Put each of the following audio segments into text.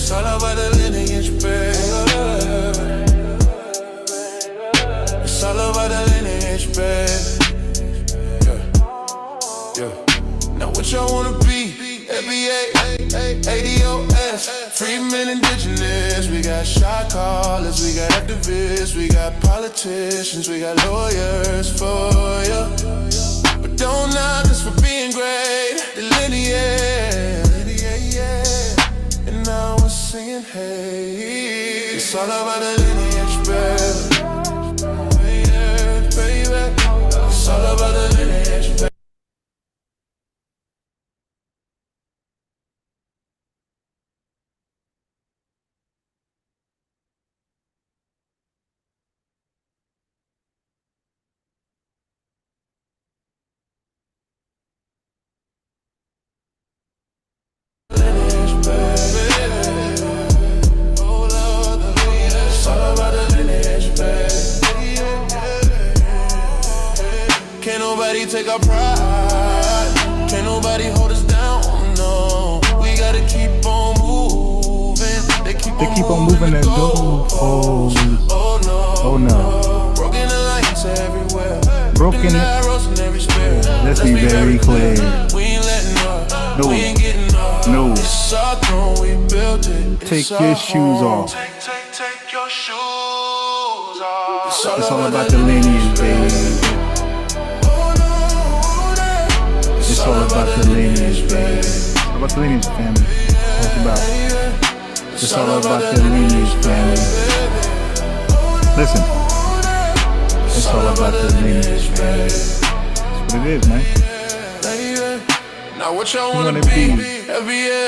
It's all about the lineage, baby. It's all about the lineage, baby. Yeah. Now what y'all wanna be? FBA, ADOS, freedmen, indigenous. We got shot callers, we got activists, we got politicians, we got lawyers for ya. But don't knock us for being great. Delineate, and now we're singing, hey. It's all about the lineage, baby. It's all about the lineage, baby. Can't nobody take our pride. Can't nobody hold us down, no. We gotta keep on moving. They keep on moving that goalpost. Oh no. Broken alliance everywhere. Broken arrows in every spirit. Let's be very clear. We ain't letting up. No. We ain't getting up. No. It's our throne, we built it. Take your shoes off. Take your shoes off. It's all about the lineage, baby. It's all about the lineage, baby. It's all about the lineage, family. Talk about. It's all about the lineage, family. Listen. It's all about the lineage, baby. That's what it is, man. Now what y'all wanna be? FBA,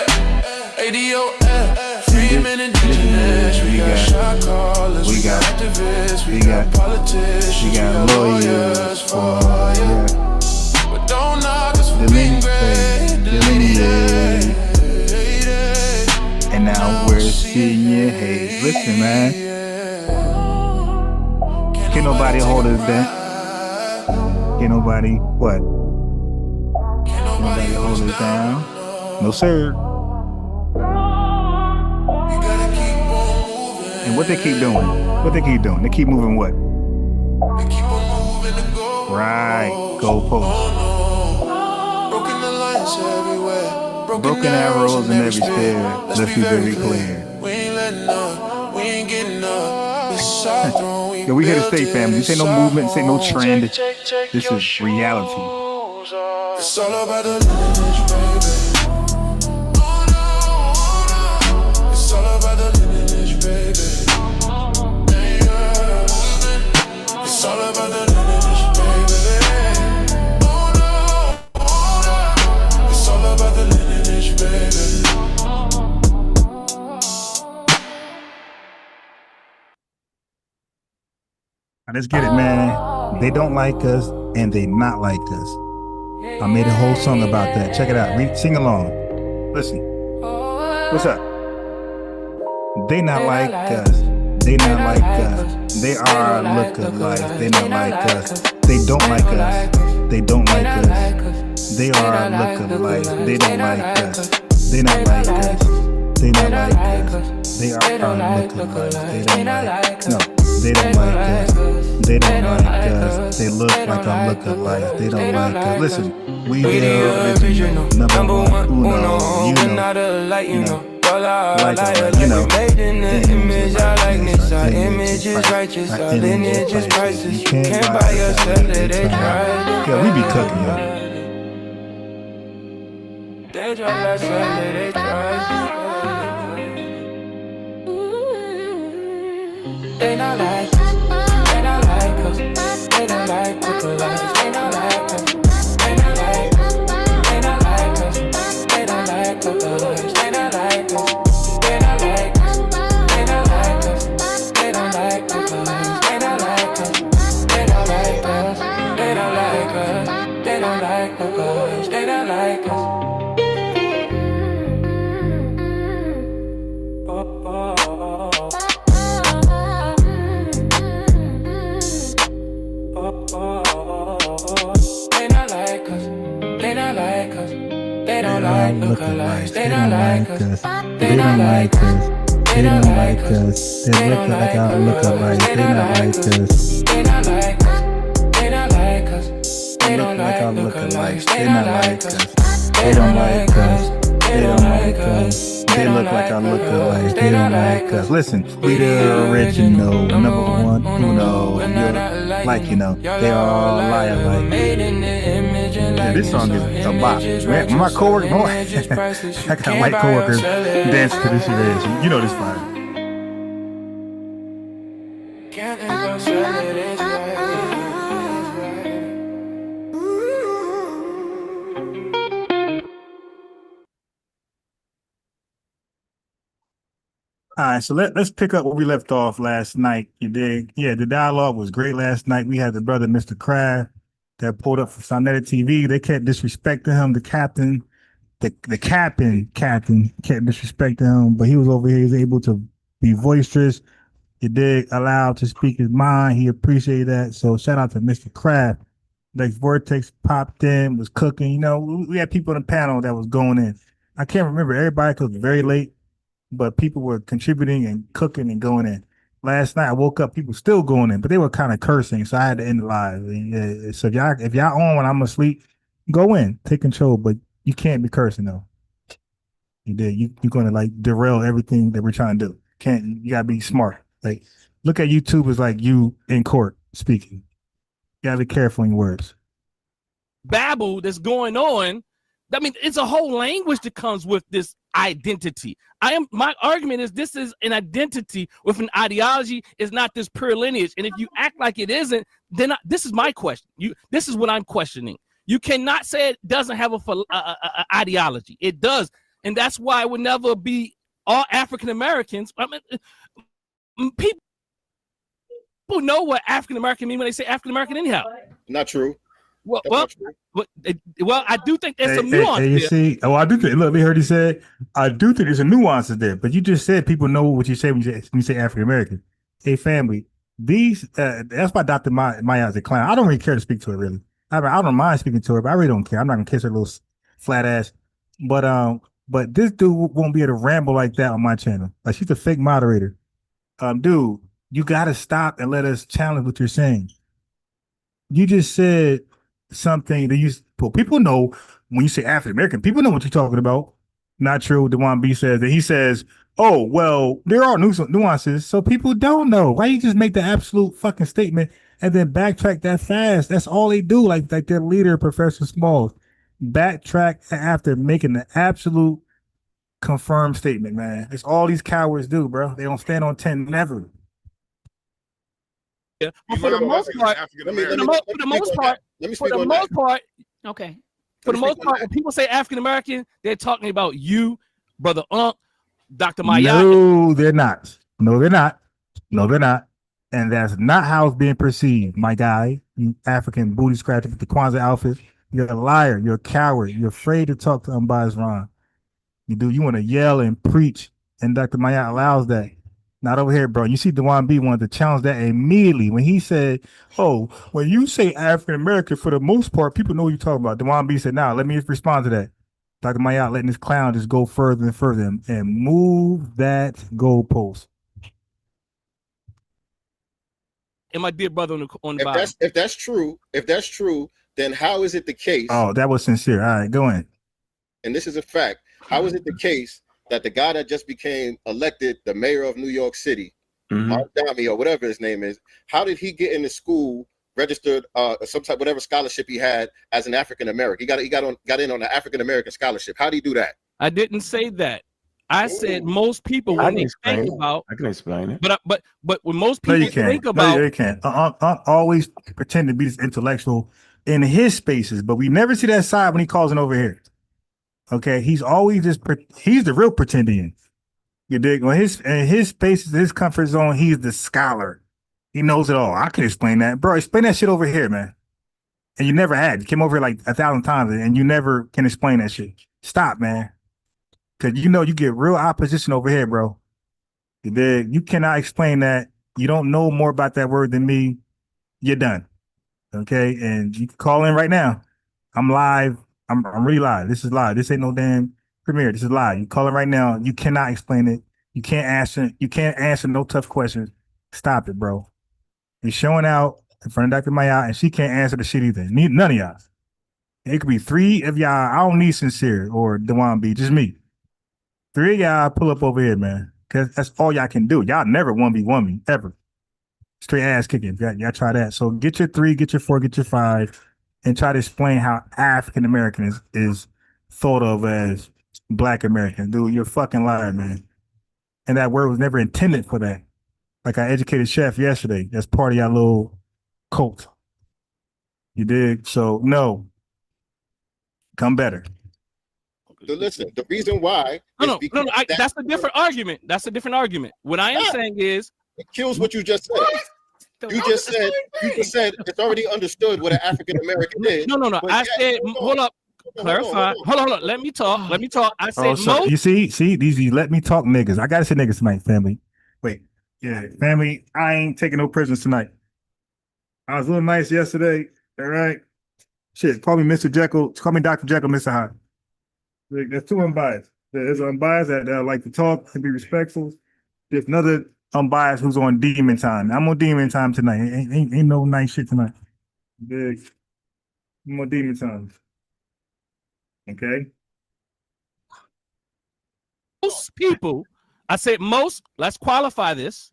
ADOS, freedmen, indigenous. We got shot callers, we got activists, we got politicians, we got lawyers for ya. But don't knock us for being great. Delineate. And now we're seeing your hate. Listen, man. Can't nobody hold us down. Can't nobody what? Can't nobody hold us down. No sir. And what they keep doing? What they keep doing? They keep moving what? Right, goalposts. Broken arrows in every spirit. Let's be very clear. We ain't letting up. We ain't getting up. Yo, we here to stay, family. This ain't no movement. This ain't no trend. This is reality. It's all about the lineage, baby. It's all about the lineage, baby. It's all about the lineage, baby. It's all about the lineage, baby. Let's get it, man. They don't like us and they not like us. I made a whole song about that. Check it out. Sing along. Listen. What's up? They not like us. They not like us. They are look-alike. They not like us. They don't like us. They don't like us. They are look-alike. They don't like us. They not like us. They not like us. They are look-alike. They don't like. No. They don't like us. They don't like us. They look like I'm look-alike. They don't like us. Listen, we the original, number one, uno, you know, like, you know. Made in the image, our likeness, our image is righteous, our lineage is priceless. You can't buy yourself, let it try. Yeah, we be cooking, yo. They try like let it try. They not like us, they not like us, they don't like what the lies, they not like us, they not like us, they not like us, they don't like what the lies, they not like us, they not like us, they not like us, they don't like what the lies, they not like us, they don't like us, they don't like us, they don't like what the lies, they not like us. Oh don't like us. They don't like us. They look like I look alike. They not like us. They not like us. They not like us. They look like I look alike. They not like us. They don't like us. They don't like us. They look like I look alike. They don't like us. Listen, we the original, number one, you know, you're like, you know, they all lie alike. Yeah, this song is a bop. Man, my coworker, I got white coworkers dance to this shit. You know this fire. All right, so let's pick up where we left off last night. You dig? Yeah, the dialogue was great last night. We had the brother, Mr. Kraft, that pulled up for Sonetta TV. They kept disrespecting him, the captain. The captain kept disrespecting him, but he was over here. He was able to be boisterous. You dig? Allowed to speak his mind. He appreciated that. So shout out to Mr. Kraft. Like Vortex popped in, was cooking. You know, we had people on the panel that was going in. I can't remember everybody because it was very late, but people were contributing and cooking and going in. Last night I woke up, people still going in, but they were kind of cursing, so I had to end the live. Yeah, so if y'all on when I'm asleep, go in, take control, but you can't be cursing though. You're gonna like derail everything that we're trying to do. You gotta be smart. Like look at YouTube as like you in court speaking. You gotta be careful in your words. Babble that's going on. I mean, it's a whole language that comes with this identity. My argument is this is an identity with an ideology, is not this pure lineage. And if you act like it isn't, then this is my question. This is what I'm questioning. You cannot say it doesn't have a ideology. It does. And that's why it would never be all African Americans. I mean, people know what African American mean when they say African American anyhow. Not true. Well, I do think there's some nuance. You see, I do think. Look, we heard he said, I do think there's a nuance there. But you just said people know what you say when you say African American. Hey, family, that's why Dr. Maya is a clown. I don't really care to speak to her really. I don't mind speaking to her, but I really don't care. I'm not gonna kiss her little flat ass. But this dude won't be able to ramble like that on my channel. Like she's a fake moderator. Dude, you gotta stop and let us challenge what you're saying. You just said something that people know when you say African American, people know what you're talking about. Not true. Dewan B says that he says, oh, well, there are nuances, so people don't know. Why you just make the absolute fucking statement and then backtrack that fast? That's all they do, like their leader, Professor Smalls. Backtrack after making the absolute confirmed statement, man. It's all these cowards do, bro. They don't stand on 10 never. Yeah. For the most part, okay. For the most part, when people say African American, they're talking about you, Brother Unc, Dr. Maya. No, they're not. No, they're not. No, they're not. And that's not how it's being perceived, my guy. You African booty scratcher with the Kwanzaa outfit. You're a liar. You're a coward. You're afraid to talk to unbiased Ron. You want to yell and preach, and Dr. Maya allows that. Not over here, bro. You see, Dewan B wanted to challenge that immediately when he said, oh, when you say African American, for the most part, people know what you're talking about. Dewan B said, now, let me respond to that. Dr. Maya letting this clown just go further and further and move that goalpost. And my dear brother on the bottom. If that's true, then how is it the case? Oh, that was sincere. All right, go in. And this is a fact. How is it the case that the guy that just became elected the mayor of New York City, Dami or whatever his name is, how did he get into school registered some type whatever scholarship he had as an African American? He got in on the African American scholarship. How did he do that? I didn't say that. I said most people when they think about. I can explain it. But when most people think about, you can't. Always pretend to be this intellectual in his spaces, but we never see that side when he calls it over here. Okay, he's always he's the real pretendian. You dig? When in his spaces, his comfort zone, he's the scholar. He knows it all. I can explain that, bro. Explain that shit over here, man. And you never had. You came over here like 1,000 times, and you never can explain that shit. Stop, man. Because you get real opposition over here, bro. You dig? You cannot explain that. You don't know more about that word than me. You're done. Okay, and you can call in right now. I'm live. I'm really live. This is live. This ain't no damn Premier, this is live. You call it right now. You cannot explain it. You can't answer. You can't answer no tough questions. Stop it, bro. You're showing out in front of Dr. Maya, and she can't answer the shit either. None of y'all. It could be 3 of y'all. I don't need Sincere or Dewan B. Just me. 3 of y'all pull up over here, man. Because that's all y'all can do. Y'all never 1v1 me, ever. Straight ass kicking. Y'all try that. So get your 3, get your 4, get your 5, and try to explain how African American is thought of as Black American. Dude, you're a fucking liar, man. And that word was never intended for that. Like I educated Chef yesterday. That's part of your little cult. You dig? So no. Come better. So listen, the reason why No, that's a different argument. That's a different argument. What I am saying is it kills what you just said. You just said it's already understood what an African American is. No. I said, hold up. Clarify. Hold on. Let me talk. I said most. You see, these let me talk niggas. I gotta say niggas tonight, family. Wait, yeah, family. I ain't taking no prisoners tonight. I was a little nice yesterday. All right. Shit, call me Mr. Jekyll. Call me Dr. Jekyll, Mr. Hyde. There's 2 unbiased. There's an unbiased that like to talk and be respectful. There's another unbiased who's on demon time. I'm on demon time tonight. Ain't no nice shit tonight. Big. I'm on demon time. Okay. Most people, I said most, let's qualify this.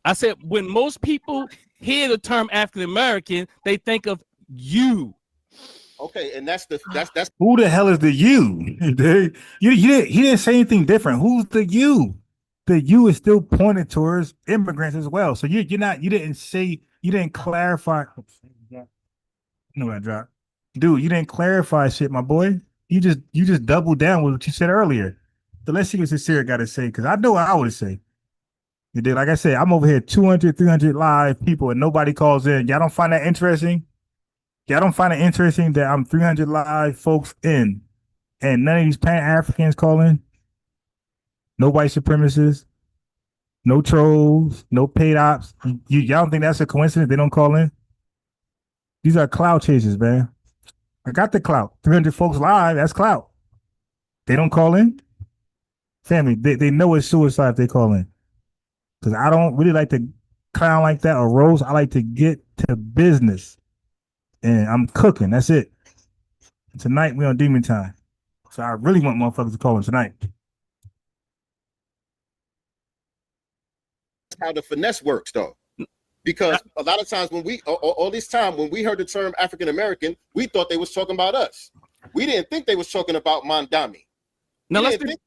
I said when most people hear the term African American, they think of you. Okay, and that's who the hell is the you? He didn't say anything different. Who's the you? The you is still pointed towards immigrants as well. So you didn't clarify. No, I dropped. Dude, you didn't clarify shit, my boy. You just doubled down with what you said earlier. So let's see what Sincere got to say, because I know what I would say. You did, like I said, I'm over here 200, 300 live people and nobody calls in. Y'all don't find that interesting? Y'all don't find it interesting that I'm 300 live folks in and none of these Pan-Africans call in? No white supremacists, no trolls, no paid ops. Y'all don't think that's a coincidence they don't call in? These are clout chasers, man. I got the clout. 300 folks live, that's clout. They don't call in? Family, they know it's suicide if they call in. Because I don't really like to clown like that or roast. I like to get to business. And I'm cooking. That's it. Tonight, we on demon time. So I really want motherfuckers to call in tonight. How the finesse works, though. Because a lot of times when all this time, when we heard the term African American, we thought they was talking about us. We didn't think they was talking about Mandami. Now let's debate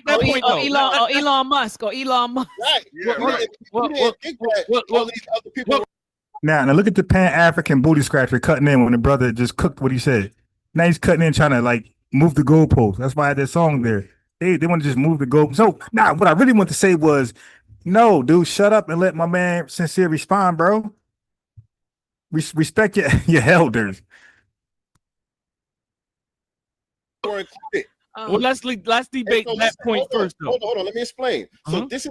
that point, though. Elon Musk. Right. Yeah, right. We didn't think that all these other people. Now look at the Pan-African booty scratcher cutting in when the brother just cooked what he said. Now he's cutting in trying to like move the goalpost. That's why I had that song there. They want to just move the goal. So now what I really want to say was, no, dude, shut up and let my man Sincere respond, bro. Respect your elders. Well, let's debate that point first, though. Hold on. Let me explain. So this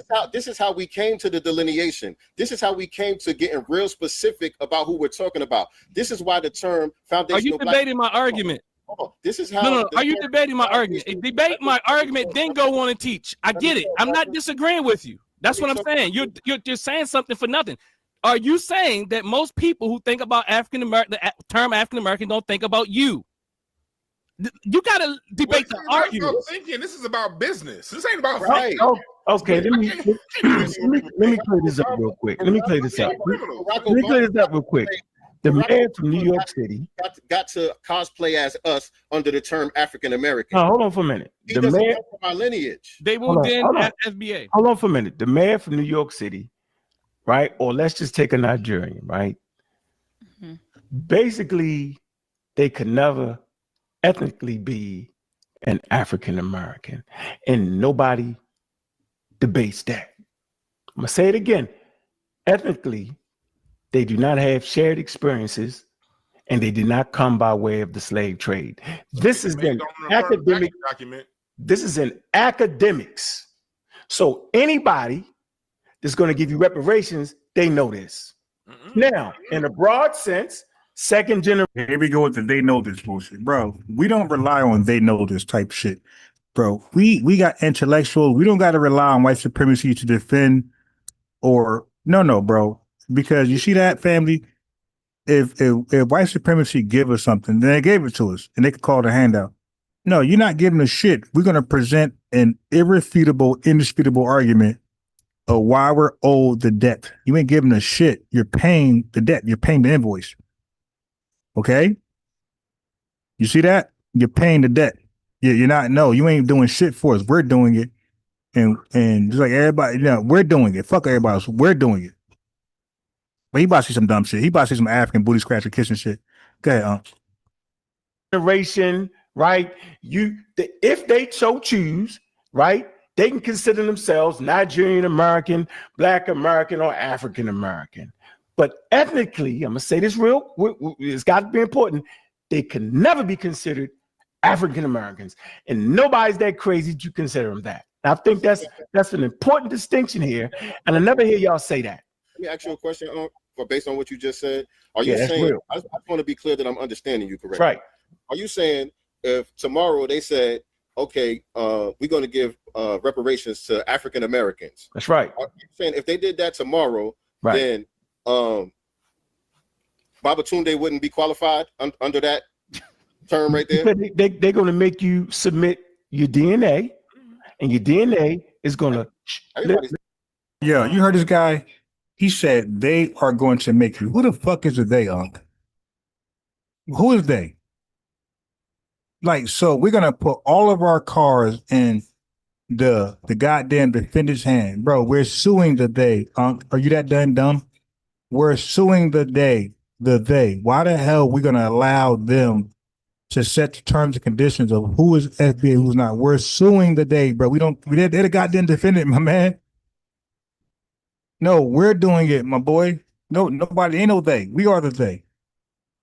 is how we came to the delineation. This is how we came to getting real specific about who we're talking about. This is why the term foundational. Are you debating my argument? Hold on. This is how. No. Are you debating my argument? Debate my argument, then go on and teach. I get it. I'm not disagreeing with you. That's what I'm saying. You're saying something for nothing. Are you saying that most people who think about African American, the term African American, don't think about you? You gotta debate the argument. Thinking this is about business. This ain't about right. Okay, let me clear this up real quick. Let me clear this up real quick. The man from New York City got to cosplay as us under the term African American. No, hold on for a minute. He doesn't come from our lineage. They moved in at FBA. Hold on for a minute. The man from New York City, right? Or let's just take a Nigerian, right? Mm-hmm. Basically, they could never ethnically be an African American, and nobody debates that. I'm gonna say it again. Ethnically, they do not have shared experiences, and they did not come by way of the slave trade. This is an academic document. This is in academics. So anybody that's going to give you reparations, they know this. Now, in a broad sense, second generation. Here we go with the they know this bullshit, bro. We don't rely on they know this type shit, bro. We got intellectual. We don't got to rely on white supremacy to defend or no, bro. Because you see that family, if white supremacy give us something, then they gave it to us, and they could call it a handout. No, you're not giving us shit. We're gonna present an irrefutable, indisputable argument of why we're owed the debt. You ain't giving us shit. You're paying the debt. You're paying the invoice. Okay? You see that? You're paying the debt. You're not, no, you ain't doing shit for us. We're doing it. And just like everybody, we're doing it. Fuck everybody else. We're doing it. But he about to see some dumb shit. He about to see some African booty scratcher kissing shit. Go ahead, Generation, right? If they so choose, right, they can consider themselves Nigerian American, Black American, or African American. But ethnically, I'm gonna say this it's got to be important. They can never be considered African Americans, and nobody's that crazy to consider them that. I think that's an important distinction here, and I never hear y'all say that. Let me ask you a question, based on what you just said. Are you saying? I just want to be clear that I'm understanding you correctly. Right. Are you saying if tomorrow they said, okay, we're going to give reparations to African Americans? That's right. Are you saying if they did that tomorrow, then Babatunde wouldn't be qualified under that term right there? They're going to make you submit your DNA, and your DNA is going to. Yeah, you heard this guy. He said they are going to make you. Who the fuck is it they, Unc? Who is they? Like, so we're going to put all of our cars in the goddamn defendant's hand. Bro, we're suing the they, Unc. Are you that done dumb? We're suing the they. Why the hell are we going to allow them to set the terms and conditions of who is FBA, who's not? We're suing the they, bro. They're the goddamn defendant, my man. No, we're doing it, my boy. No, nobody, ain't no they. We are the they.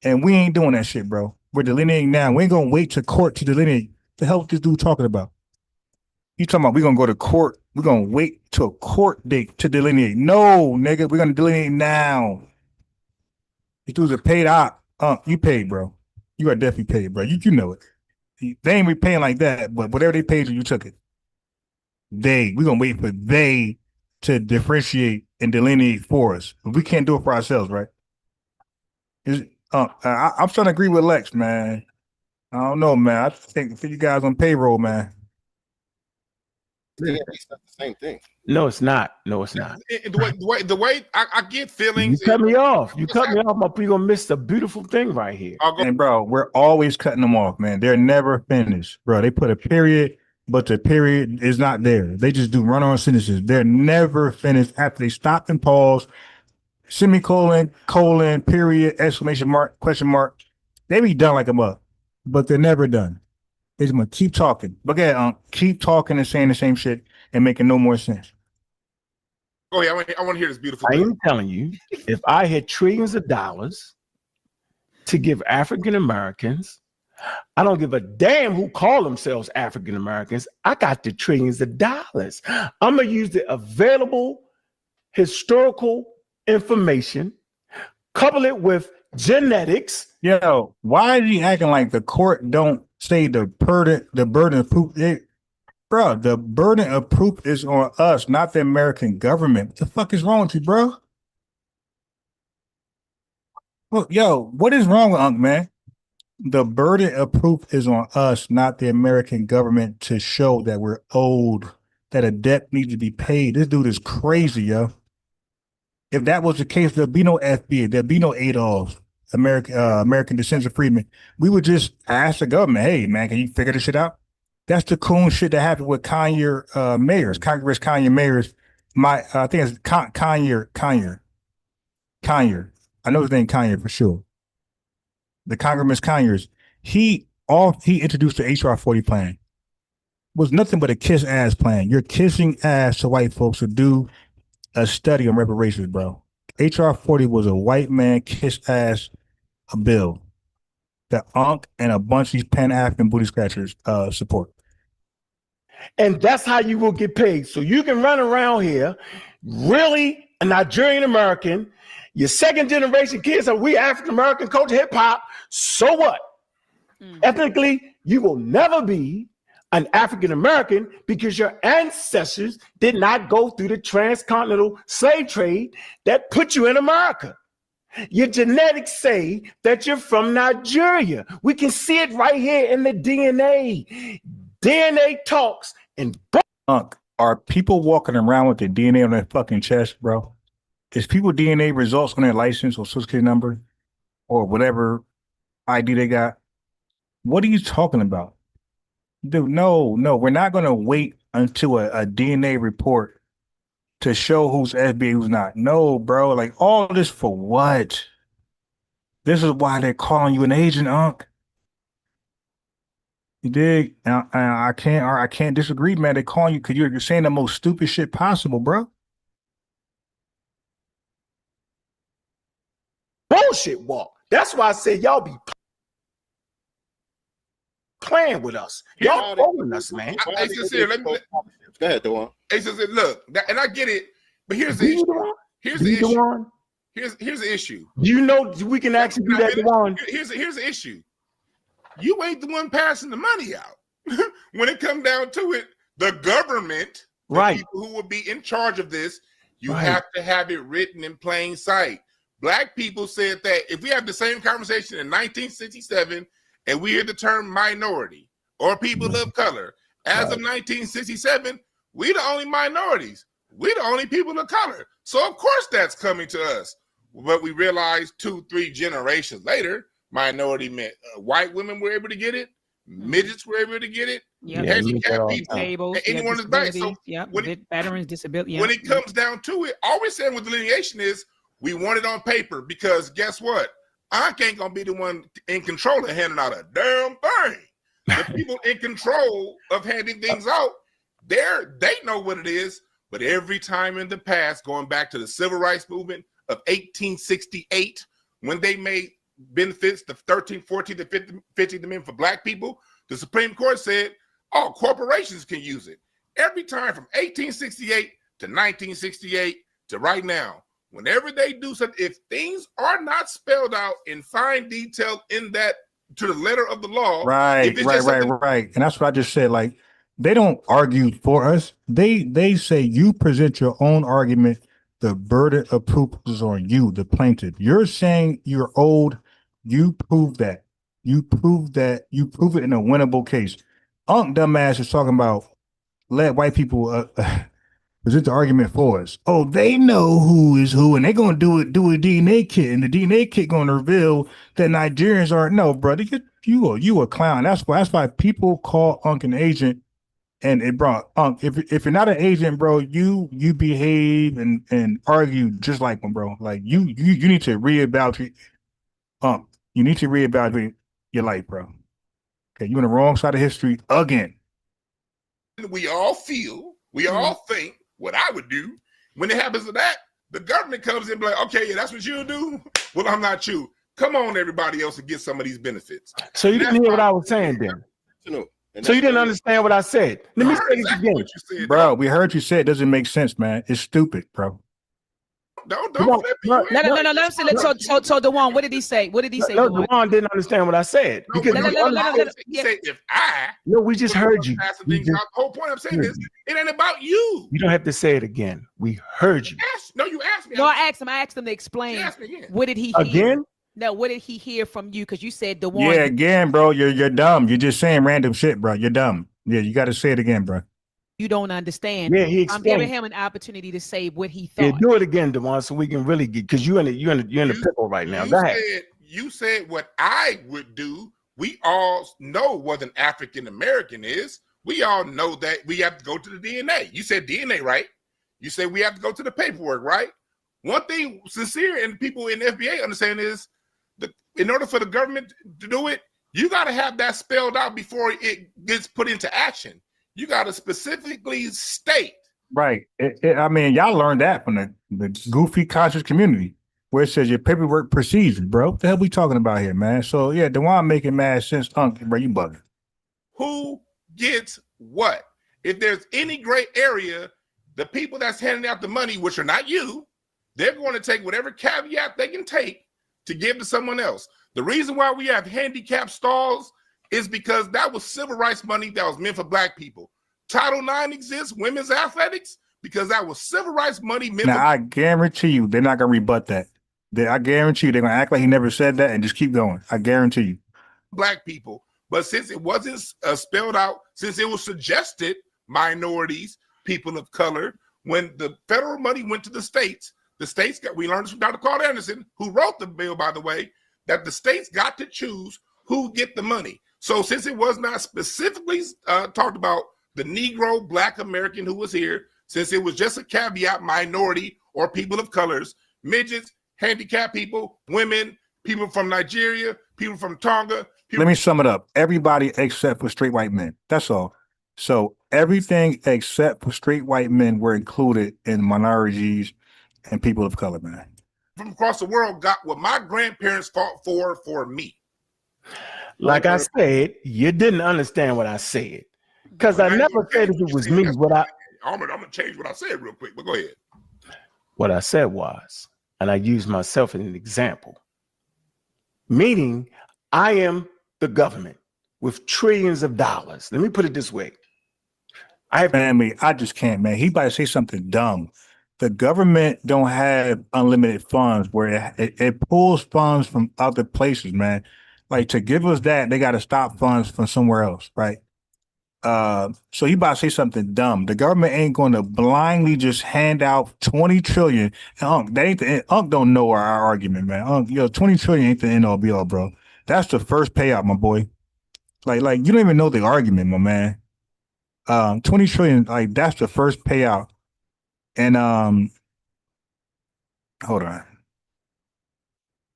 And we ain't doing that shit, bro. We're delineating now. We ain't gonna wait to court to delineate. The hell is this dude talking about? You talking about we're gonna go to court? We're gonna wait to a court date to delineate. No, nigga, we're gonna delineate now. These dudes are paid out. You paid, bro. You are definitely paid, bro. You know it. They ain't repaying like that, but whatever they paid you took it. We're gonna wait for they to differentiate and delineate for us. We can't do it for ourselves, right? I'm starting to agree with Lex, man. I don't know, man. I think for you guys on payroll, man. Yeah, it's not the same thing. No, it's not. No, it's not. The way I get feelings. You cut me off. You cut me off, but you're gonna miss the beautiful thing right here. And bro, we're always cutting them off, man. They're never finished, bro. They put a period, but the period is not there. They just do run-on sentences. They're never finished after they stop and pause, semicolon, colon, period, exclamation mark, question mark. They be done like a mug, but they're never done. They're just gonna keep talking. But yeah, keep talking and saying the same shit and making no more sense. Oh yeah, I want to hear this beautiful. I am telling you, if I had trillions of dollars to give African Americans, I don't give a damn who call themselves African Americans. I got the trillions of dollars. I'm gonna use the available historical information, couple it with genetics. Yo, why is he acting like the court don't say the burden of proof? Bro, the burden of proof is on us, not the American government. What the fuck is wrong with you, bro? Look, yo, what is wrong with Unc, man? The burden of proof is on us, not the American government, to show that we're owed, that a debt needs to be paid. This dude is crazy, yo. If that was the case, there'd be no FBA, there'd be no Adolf, American Descendants of Freedmen. We would just ask the government, hey, man, can you figure this shit out? That's the cool shit that happened with Congress Kanye mayors. I think it's Conyer. I know his name Conyer for sure. The Congressman Conyers. He introduced the HR 40 plan. It was nothing but a kiss ass plan. You're kissing ass to white folks to do a study on reparations, bro. HR 40 was a white man kiss ass bill that Unc and a bunch of these Pan-African booty scratchers support. And that's how you will get paid. So you can run around here, really a Nigerian American, Your second generation kids are we African American culture, hip hop. So what? Ethnically, you will never be an African American because your ancestors did not go through the transcontinental slave trade that put you in America. Your genetics say that you're from Nigeria. We can see it right here in the DNA. DNA talks and are people walking around with their DNA on their fucking chest, bro? Is people DNA results on their license or social security number or whatever ID they got? What are you talking about? Dude, no, we're not going to wait until a DNA report to show who's FBA, who's not. No, bro, like all this for what? This is why they're calling you an agent, Unc. You dig? And I can't disagree, man. They're calling you because you're saying the most stupid shit possible, bro. bullshit walk. That's why I said y'all be playing with us. Y'all fooling us, man. Hey, Sincere, let me. Go ahead, Dewan. Hey, Sincere, look, and I get it, but here's the issue. Here's the issue. Here's the issue. You know we can actually do that, Dewan. Here's the issue. You ain't the one passing the money out. When it comes down to it, the government, the right, people who will be in charge of this, you have to have it written in plain sight. Black people said that if we have the same conversation in 1967 and we hear the term minority or people of color, as of 1967, we the only minorities. We the only people of color. So of course that's coming to us. But we realized 2-3 generations later, minority meant white women were able to get it, midgets were able to get it, handicapped people, anyone is back. So veterans, disability. When it comes down to it, all we're saying with delineation is we want it on paper because guess what? I ain't gonna be the one in control of handing out a damn thing. The people in control of handing things out, they know what it is. But every time in the past, going back to the civil rights movement of 1868, when they made benefits the 13th, 14th, and 15th Amendment for black people, the Supreme Court said, oh, corporations can use it. Every time from 1868 to 1968 to right now, whenever they do something, if things are not spelled out in fine detail in that to the letter of the law, right. And that's what I just said. Like, they don't argue for us. They say you present your own argument. The burden of proof is on you, the plaintiff. You're saying you're old. You prove that. You prove that. You prove it in a winnable case. Dumbass is talking about let white people present the argument for us. Oh, they know who is who, and they're gonna do a DNA kit, and the DNA kit gonna reveal that Nigerians aren't. No, brother, you a clown. That's why people call Unc an agent. And it brought if you're not an agent, bro, you behave and argue just like one, bro. Like you need to reevaluate. You need to reevaluate your life, bro. Okay, you're on the wrong side of history again. We all think what I would do when it happens to that. The government comes in and be like, okay, yeah, that's what you do. Well, I'm not you. Come on, everybody else, and get some of these benefits. So you didn't hear what I was saying, then. So you didn't understand what I said. Let me say it again. What you said, bro, we heard you say it doesn't make sense, man. It's stupid, bro. Don't No. So Dewan, what did he say? What did he say? No, Dewan didn't understand what I said. Because he said, if I we just heard you. The whole point I'm saying is it ain't about you. You don't have to say it again. We heard you. You asked me. No, I asked him to explain. What did he hear? Again? No, what did he hear from you? Because you said Dewan. Yeah, again, bro. You're dumb. You're just saying random shit, bro. You're dumb. Yeah, you got to say it again, bro. You don't understand. Yeah, I'm giving him an opportunity to say what he thought. Yeah, do it again, Dewan, so we can really get because you're in the pickle right now. Go ahead. You said what I would do. We all know what an African American is. We all know that we have to go to the DNA. You said DNA, right? You said we have to go to the paperwork, right? One thing Sincere and people in the FBA understand is in order for the government to do it, you got to have that spelled out before it gets put into action. You got to specifically state. Right. I mean, y'all learned that from the goofy conscious community where it says your paperwork procedure, bro. What the hell we talking about here, man? So, yeah, Dewan making mad sense. Bro, you bugging. Who gets what? If there's any gray area, the people that's handing out the money, which are not you, they're going to take whatever caveat they can take to give to someone else. The reason why we have handicapped stalls is because that was civil rights money that was meant for black people. Title IX exists, women's athletics, because that was civil rights money meant Now, for I guarantee you, they're not going to rebut that. I guarantee you, they're going to act like he never said that and just keep going. I guarantee you. black people. But since it wasn't spelled out, since it was suggested minorities, people of color, when the federal money went to the states got, we learned from Dr. Carl Anderson, who wrote the bill, by the way, that the states got to choose who get the money. So since it was not specifically talked about the Negro Black American who was here, since it was just a caveat, minority or people of colors, midgets, handicapped people, women, people from Nigeria, people from Tonga. Let me sum it up. Everybody except for straight white men. That's all. So everything except for straight white men were included in minorities and people of color, man. From across the world got what my grandparents fought for me. Like I said, you didn't understand what I said. Because I never said if it was me. I'm gonna change what I said real quick, but go ahead. What I said was, and I used myself as an example, meaning I am the government with trillions of dollars. Let me put it this way. I just can't, man. He about to say something dumb. The government don't have unlimited funds where it pulls funds from other places, man. Like, to give us that, they got to stop funds from somewhere else, right? So he about to say something dumb. The government ain't going to blindly just hand out 20 trillion. And that ain't Unc don't know our argument, man. 20 trillion ain't the end all be all, bro. That's the first payout, my boy. Like you don't even know the argument, my man. 20 trillion, like that's the first payout. And hold on.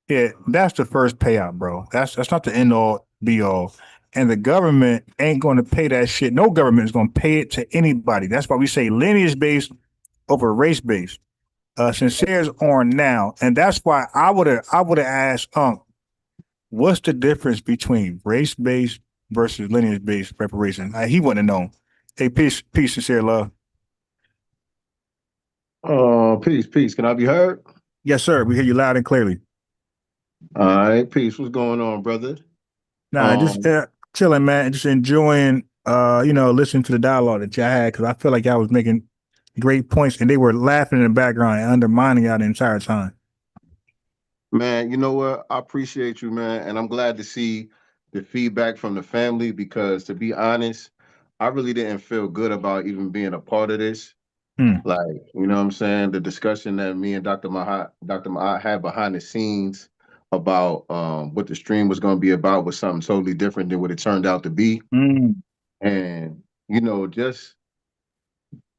Yeah, that's the first payout, bro. That's not the end all be all. And the government ain't going to pay that shit. No government is going to pay it to anybody. That's why we say lineage based over race based. Sincere's on now, and that's why I would have asked Unc, what's the difference between race based versus lineage based reparation? He wouldn't have known. Hey, peace, Sincere love. Peace. Can I be heard? Yes, sir. We hear you loud and clearly. All right, peace. What's going on, brother? Nah, just chilling, man. Just enjoying, listening to the dialogue that y'all had, because I feel like y'all was making great points, and they were laughing in the background and undermining y'all the entire time. Man, you know what? I appreciate you, man, and I'm glad to see the feedback from the family, because to be honest, I really didn't feel good about even being a part of this. Like, you know what I'm saying? The discussion that me and Dr. Mahat had behind the scenes about what the stream was going to be about was something totally different than what it turned out to be. And, just,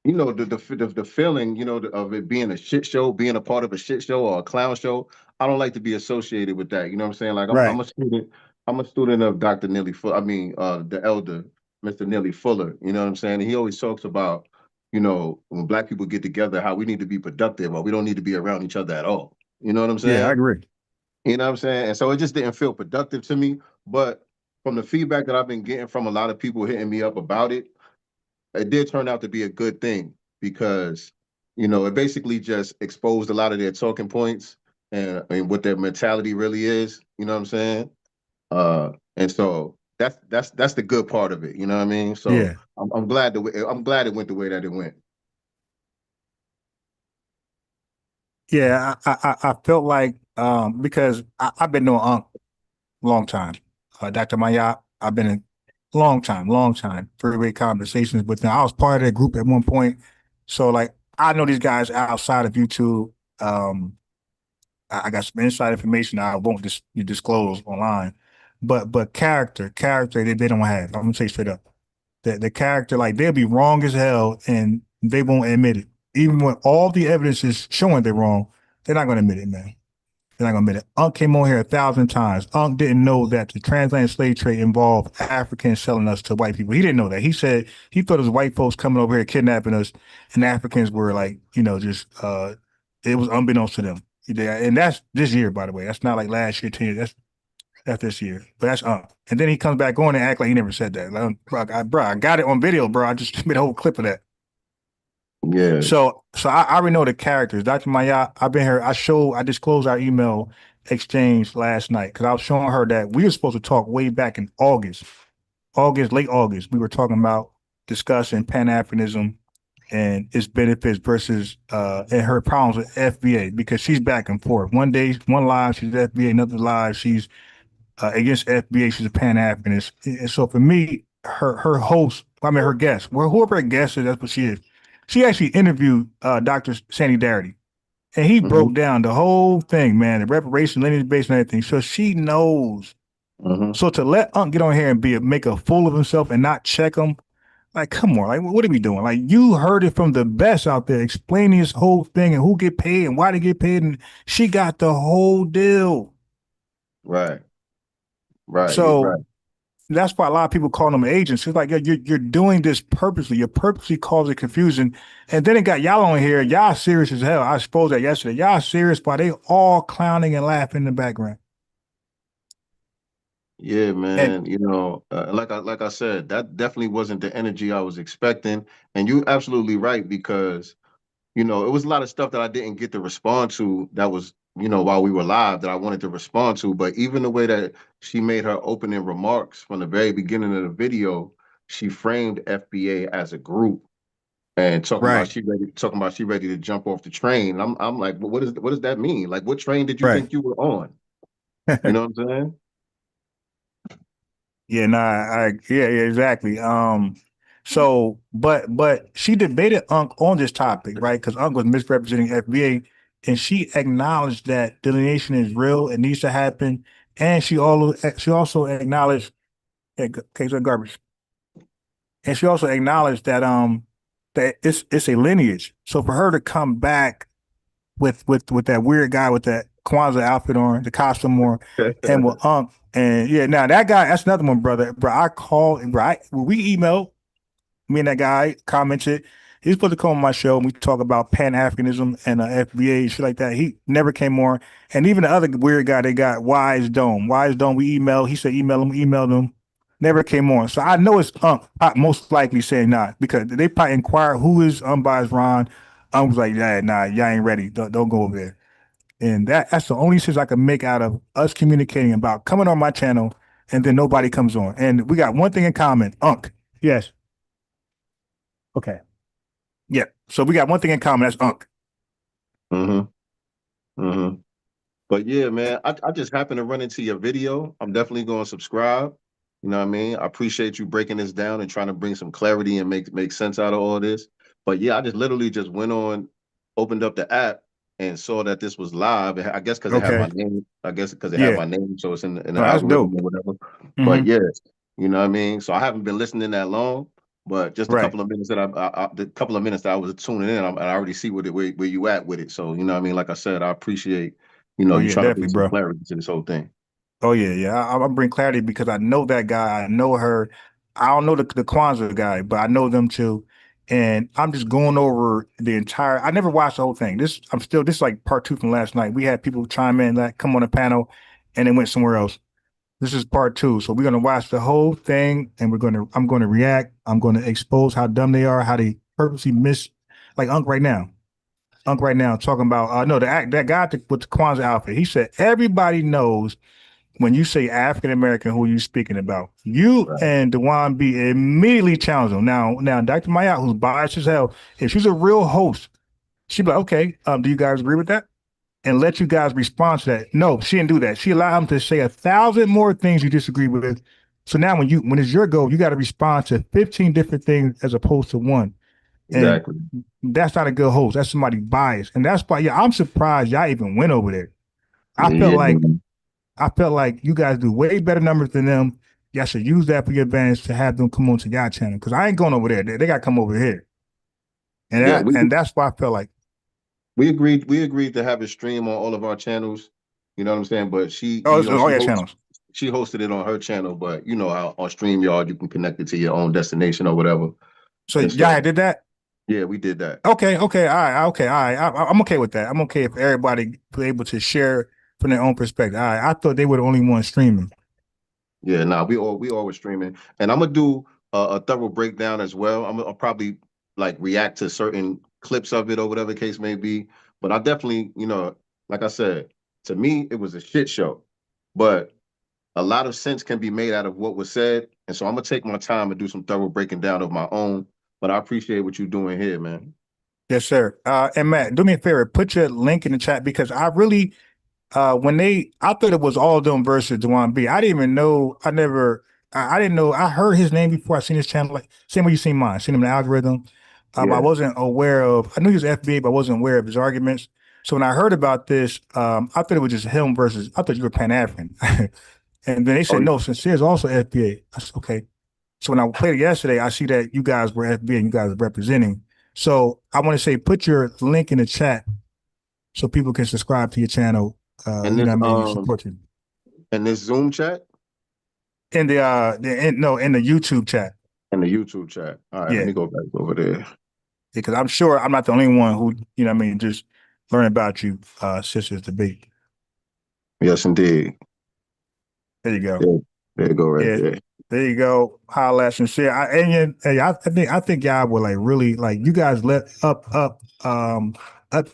the feeling, of it being a shit show, being a part of a shit show or a clown show, I don't like to be associated with that. You know what I'm saying? Like, I'm a student of Dr. Neely Fuller, the elder, Mr. Neely Fuller, you know what I'm saying? And he always talks about, when Black people get together, how we need to be productive, or we don't need to be around each other at all. You know what I'm saying? Yeah, I agree. You know what I'm saying? And so it just didn't feel productive to me. But from the feedback that I've been getting from a lot of people hitting me up about it, it did turn out to be a good thing, because, it basically just exposed a lot of their talking points and what their mentality really is. You know what I'm saying? And so that's the good part of it. You know what I mean? So yeah. I'm glad it went the way that it went. Yeah, I felt like because I've been knowing Unc a long time. Dr. Mayat, I've been in long time, three-way conversations with them. I was part of that group at one point. So like I know these guys outside of YouTube. I got some inside information I won't disclose online. But character they don't have. I'm gonna say straight up. The character, like they'll be wrong as hell and they won't admit it. Even when all the evidence is showing they're wrong, they're not gonna admit it, man. They're not gonna admit it. Unc came on here 1,000 times. Unc didn't know that the transatlantic slave trade involved Africans selling us to white people. He didn't know that. He said he thought it was white folks coming over here kidnapping us, and Africans were like, just it was unbeknownst to them. And that's this year, by the way. That's not like last year, 10 years. That's this year. But that's Unc. And then he comes back on and act like he never said that. Like, bro, I got it on video, bro. I just made a whole clip of that. Yeah. So I already know the characters. Dr. Maya, I've been here. I disclosed our email exchange last night because I was showing her that we were supposed to talk way back in late August. We were talking about discussing Pan-Africanism and its benefits versus and her problems with FBA because she's back and forth. One day, one live, she's FBA, another live, she's against FBA, she's a Pan-Africanist. And so for me, her host, her guest, well, whoever her guest is, that's what she is. She actually interviewed Dr. Sandy Darity, and he broke down the whole thing, man, the reparation, lineage based and everything. So she knows. So to let Unc get on here and make a fool of himself and not check him, like, come on, like, what are we doing? Like, you heard it from the best out there explaining this whole thing and who get paid and why they get paid, and she got the whole deal. Right. Right. So that's why a lot of people call them agents. It's like, yeah, you're doing this purposely. You're purposely causing confusion. And then it got y'all on here. Y'all serious as hell. I exposed that yesterday. Y'all serious, but they all clowning and laughing in the background. Yeah, man. You know, like I said, that definitely wasn't the energy I was expecting. And you're absolutely right, because, you know, it was a lot of stuff that I didn't get to respond to that was, you know, while we were live that I wanted to respond to. But even the way that she made her opening remarks from the very beginning of the video, she framed FBA as a group and talking about she ready to jump off the train. I'm like, well, what does that mean? Like, what train did you think you were on? You know what I'm saying? Yeah, yeah, exactly. So, but she debated Unc on this topic, right? Because Unc was misrepresenting FBA, and she acknowledged that delineation is real, it needs to happen, and she also acknowledged case of garbage, and she also acknowledged that that it's a lineage. So for her to come back with that weird guy with that Kwanzaa outfit on, the costume on, and with Unc. And yeah, now that guy, that's another one, brother. Bro, I called, bro, we emailed, me and that guy commented. He's supposed to come on my show and we talk about Pan-Africanism and FBA, shit like that. He never came on. And even the other weird guy they got, Wise Dome, we emailed. He said email him, emailed him. Never came on. So I know it's Unc, most likely saying not, because they probably inquire who is unbiased Ron. Unc was like, yeah, nah, y'all ain't ready. Don't go over there. And that's the only sense I can make out of us communicating about coming on my channel and then nobody comes on. And we got one thing in common, Unc. Yes. Okay. Yeah. So we got one thing in common, that's Unc. But yeah, man, I just happened to run into your video. I'm definitely going to subscribe. You know what I mean? I appreciate you breaking this down and trying to bring some clarity and make sense out of all this. But yeah, I just literally just went on, opened up the app and saw that this was live. I guess because it had my name. I guess because it had my name, so it's in the algorithm or whatever. But yeah, you know what I mean? So I haven't been listening that long, but just a couple of minutes that the couple of minutes that I was tuning in, I already see where you at with it. So you know what I mean? Like I said, I appreciate, you know, you trying to bring some clarity to this whole thing. Oh yeah. I'll bring clarity because I know that guy. I know her. I don't know the Kwanzaa guy, but I know them too. And I'm just going over the entire. I never watched the whole thing. This is like part 2 from last night. We had people chime in that come on the panel, and they went somewhere else. This is part 2, so we're gonna watch the whole thing, and I'm gonna react. I'm gonna expose how dumb they are, how they purposely miss, like Unc right now. Talking about that guy with the Kwanzaa outfit. He said everybody knows when you say African American, who are you speaking about? You and Dewan B immediately challenge him. Now, Dr. Maya, who's biased as hell, if she's a real host, she'd be like, okay, do you guys agree with that? And let you guys respond to that. No, she didn't do that. She allowed him to say 1,000 more things you disagree with. So now when it's your goal, you got to respond to 15 different things as opposed to one. Exactly. And that's not a good host. That's somebody biased. And that's why, I'm surprised y'all even went over there. I felt like you guys do way better numbers than them. Y'all should use that for your advantage to have them come on to y'all channel. Because I ain't going over there. They got to come over here. And that's why I felt like. We agreed to have it stream on all of our channels. You know what I'm saying? But she channels. She hosted it on her channel, but you know how on StreamYard you can connect it to your own destination or whatever. So y'all did that? Yeah, we did that. Okay, all right. I'm okay with that. I'm okay if everybody was able to share from their own perspective. All right, I thought they were the only ones streaming. Yeah, we all were streaming, and I'm gonna do a thorough breakdown as well. I'll probably like react to certain clips of it or whatever the case may be. But I definitely, you know, like I said, to me, it was a shit show. But a lot of sense can be made out of what was said. And so I'm going to take my time and do some thorough breaking down of my own. But I appreciate what you're doing here, man. Yes, sir. And Matt, do me a favor, put your link in the chat, because I really, I thought it was all them versus Dewan B. I didn't even know, I didn't know, I heard his name before I seen his channel, like same way you seen mine, seen him in the algorithm. I wasn't aware of, I knew he was FBA, but I wasn't aware of his arguments. So when I heard about this, I thought it was just him versus, I thought you were Pan-African. And then they said, no, Sincere is also FBA. I said, okay. So when I played it yesterday, I see that you guys were FBA and you guys are representing. So I want to say, put your link in the chat so people can subscribe to your channel. And you this, know what I mean? Support you. And this Zoom chat? In the YouTube chat. In the YouTube chat. All right, let me go back over there. Because I'm sure I'm not the only one who, you know what I mean, just learn about you, Sister's Debate. Yes, indeed. There you go. Yeah, there you go, right there. There you go. Holla at Sincere. I think y'all were like really, like, you guys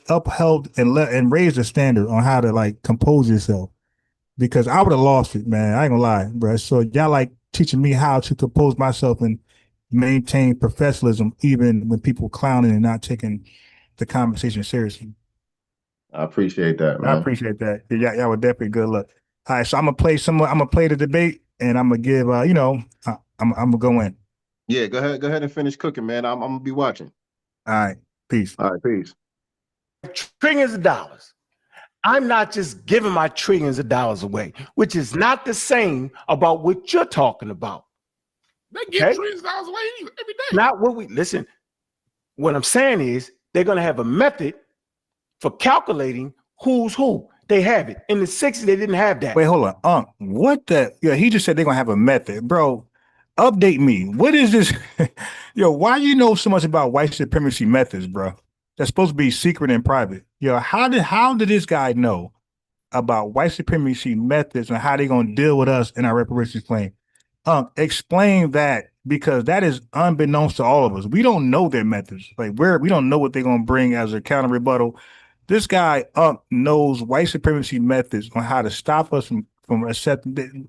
upheld and raised the standard on how to like compose yourself, because I would have lost it, man. I ain't gonna lie, bro. So y'all like teaching me how to compose myself and maintain professionalism even when people clowning and not taking the conversation seriously. I appreciate that, man. I appreciate that. Y'all were definitely good luck. All right, so I'm gonna play the debate, and I'm gonna give I'm gonna go in. Yeah, go ahead and finish cooking, man. I'm gonna be watching. All right, peace. All right, peace. Trillions of dollars. I'm not just giving my trillions of dollars away, which is not the same about what you're talking about. They give trillions of dollars away every day. Not what we listen. What I'm saying is they're gonna have a method for calculating who's who. They have it. In the 60s, they didn't have that. Wait, hold on. What the? Yeah, he just said they're gonna have a method, bro. Update me. What is this? Yo, why you know so much about white supremacy methods, bro? That's supposed to be secret and private. Yo, how did this guy know about white supremacy methods and how they gonna deal with us in our reparations claim? Explain that, because that is unbeknownst to all of us. We don't know their methods. Like we don't know what they're gonna bring as a counter rebuttal. This guy knows white supremacy methods on how to stop us from accepting.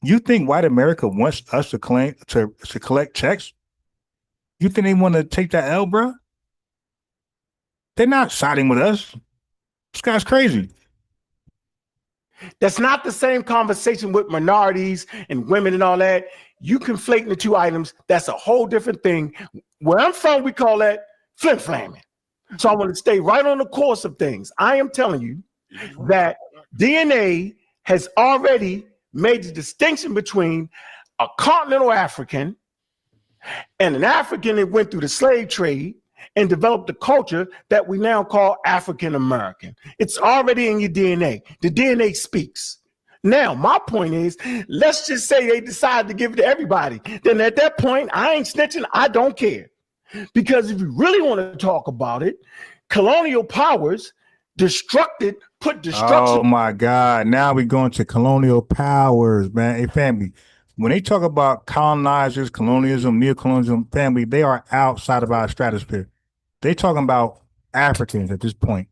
You think white America wants us to collect checks? You think they want to take that L, bro? They're not siding with us. This guy's crazy. That's not the same conversation with minorities and women and all that. You conflating the two items. That's a whole different thing. Where I'm from, we call that flim-flamming. So I want to stay right on the course of things. I am telling you that DNA has already made the distinction between a continental African and an African that went through the slave trade and developed a culture that we now call African American. It's already in your DNA. The DNA speaks. Now, my point is, let's just say they decide to give it to everybody. Then at that point, I ain't snitching. I don't care. Because if you really want to talk about it, colonial powers put destruction. Oh my God. Now we're going to colonial powers, man. Hey, family, when they talk about colonizers, colonialism, neocolonialism, family, they are outside of our stratosphere. They talking about Africans at this point,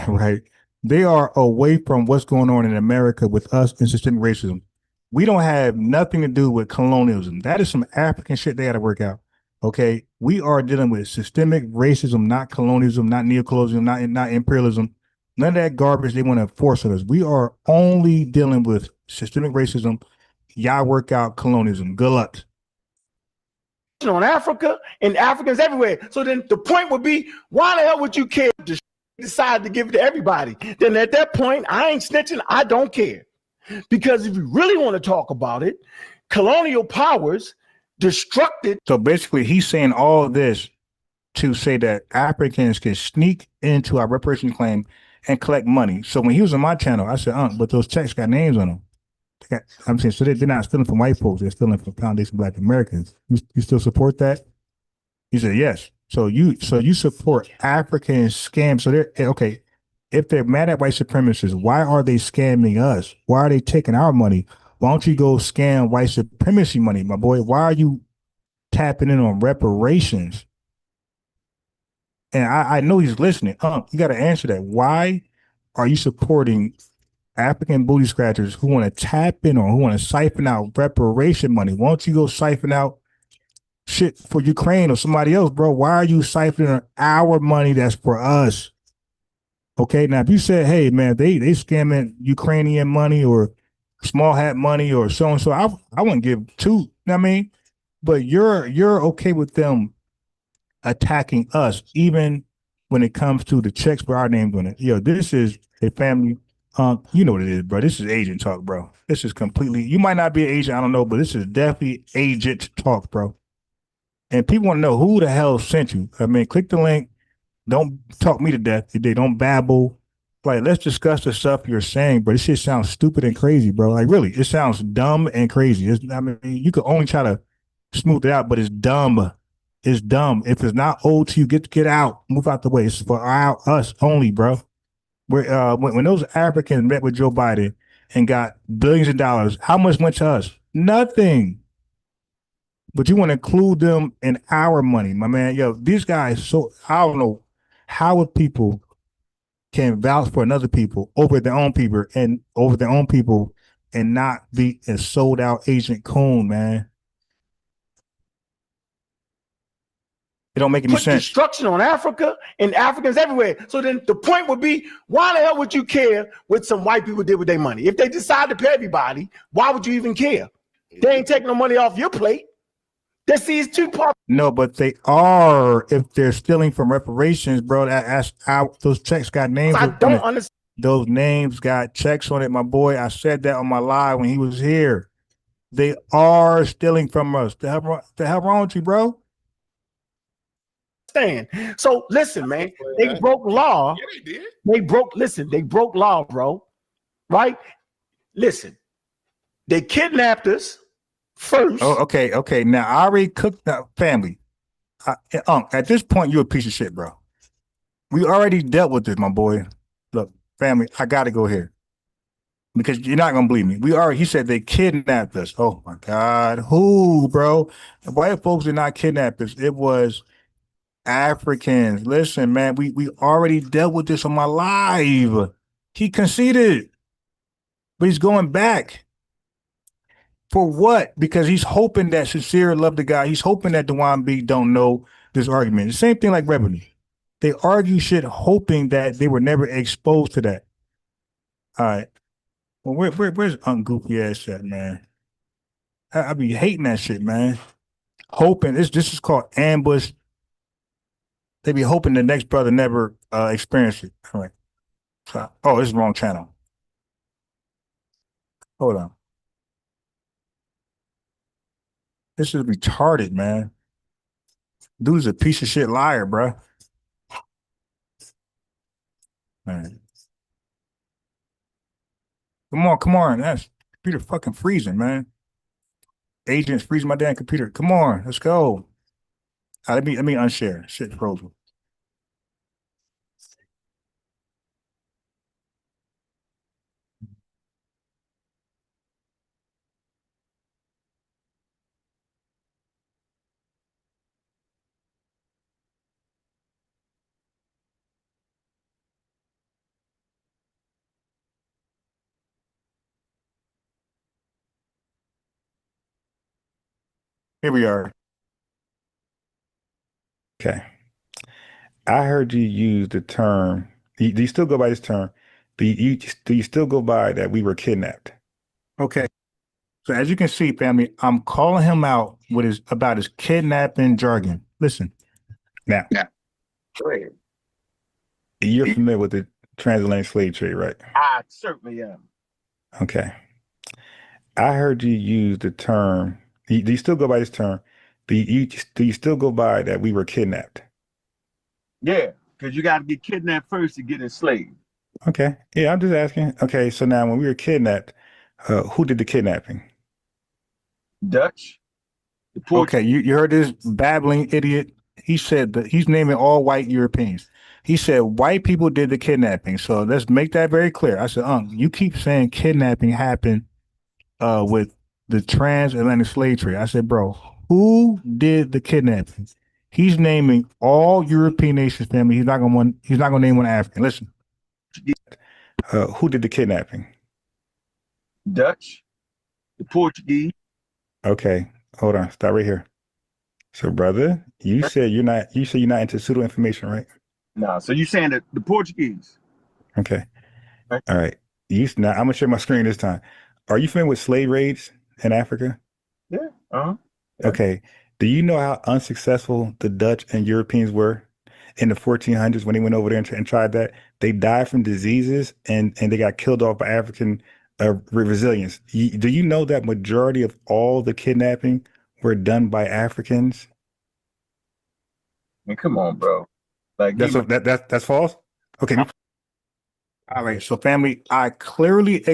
right? They are away from what's going on in America with us and systemic racism. We don't have nothing to do with colonialism. That is some African shit they got to work out. Okay, we are dealing with systemic racism, not colonialism, not neocolonialism, not imperialism. None of that garbage they want to force on us. We are only dealing with systemic racism. Y'all work out colonialism. Good luck. On Africa and Africans everywhere. So then the point would be, why the hell would you care to decide to give it to everybody? Then at that point, I ain't snitching. I don't care. Because if you really want to talk about it, colonial powers destructed. So basically, he's saying all of this to say that Africans can sneak into our reparations claim and collect money. So when he was on my channel, I said, but those checks got names on them. I'm saying, so they're not stealing from white folks, they're stealing from Foundation Black Americans. You still support that? He said, yes. So you support African scams. So they're okay. If they're mad at white supremacists, why are they scamming us? Why are they taking our money? Why don't you go scam white supremacy money, my boy? Why are you tapping in on reparations? And I know he's listening. You got to answer that. Why are you supporting African booty scratchers who want to tap in or who want to siphon out reparation money? Why don't you go siphon out shit for Ukraine or somebody else, bro? Why are you siphoning our money that's for us? Okay, now if you said, hey man, they scamming Ukrainian money or small hat money or so and so, I wouldn't give two. You know what I mean, but you're okay with them attacking us, even when it comes to the checks for our names on it. Yo, this is a family. You know what it is, bro. This is agent talk, bro. This is completely. You might not be an agent, I don't know, but this is definitely agent talk, bro. And people want to know who the hell sent you. I mean, click the link. Don't talk me to death. They don't babble. Like, let's discuss the stuff you're saying, but this shit sounds stupid and crazy, bro. Like, really, it sounds dumb and crazy. I mean, you could only try to smooth it out, but it's dumb. It's dumb. If it's not old to you, get out. Move out the way. It's for us only, bro. When those Africans met with Joe Biden and got billions of dollars, how much went to us? Nothing. But you want to include them in our money, my man. Yo, these guys, so I don't know how people can vouch for another people over their own people and not be a sold out Agent Coon, man. It don't make any Put sense. destruction on Africa and Africans everywhere. So then the point would be, why the hell would you care what some white people did with their money? If they decide to pay everybody, why would you even care? They ain't taking no money off your plate. They see it's two parts. No, but they are if they're stealing from reparations, bro. That's out. Those checks got names. I don't understand. Those names got checks on it, my boy. I said that on my live when he was here. They are stealing from us. The hell wrong with you, bro? So listen, man, they broke law. Yeah, they did. They broke law, bro. Right? Listen, they kidnapped us first. Oh, okay. Now I already cooked the family. At this point, you're a piece of shit, bro. We already dealt with this, my boy. Look, family, I gotta go here. Because you're not gonna believe me. He said they kidnapped us. Oh my God. Who, bro? White folks did not kidnap us. It was Africans. Listen, man, we already dealt with this on my live. He conceded, but he's going back. For what? Because he's hoping that Sincereluvdagod, he's hoping that Dewan B don't know this argument. The same thing like revenue. They argue shit hoping that they were never exposed to that. All right. Well, where's ungoofy ass at, man? I be hating that shit, man. Hoping this is called ambush. They be hoping the next brother never experience it. All right. So, this is the wrong channel. Hold on. This is retarded, man. Dude's a piece of shit liar, bro. Man. Come on. That's computer fucking freezing, man. Agents freezing my damn computer. Come on, let's go. Let me unshare. Shit frozen. Here we are. Okay. I heard you use the term. Do you still go by this term? Do you still go by that we were kidnapped? Okay. So as you can see, family, I'm calling him out about his kidnapping jargon. Listen. Now. You're familiar with the transatlantic slave trade, right? I certainly am. Okay. I heard you use the term. Do you still go by this term? Do you still go by that we were kidnapped? Yeah, because you got to get kidnapped first to get enslaved. Okay. Yeah, I'm just asking. Okay, so now when we were kidnapped, who did the kidnapping? Dutch. Okay, you heard this babbling idiot. He said that he's naming all white Europeans. He said white people did the kidnapping. So let's make that very clear. I said, you keep saying kidnapping happened with the transatlantic slave trade. I said, bro, who did the kidnapping? He's naming all European nations, family. He's not gonna name one African. Listen. Who did the kidnapping? Dutch, the Portuguese. Okay, hold on. Stop right here. So, brother, you said you're not into pseudo information, right? Nah, so you saying that the Portuguese? Okay. Right. All right. Now I'm gonna share my screen this time. Are you familiar with slave raids in Africa? Yeah. Yeah. Okay. Do you know how unsuccessful the Dutch and Europeans were in the 1400s when they went over there and tried that? They died from diseases and they got killed off by African resilience. Do you know that majority of all the kidnapping were done by Africans? I mean, come on, bro. Like That's false. Okay. All right. So, family, I clearly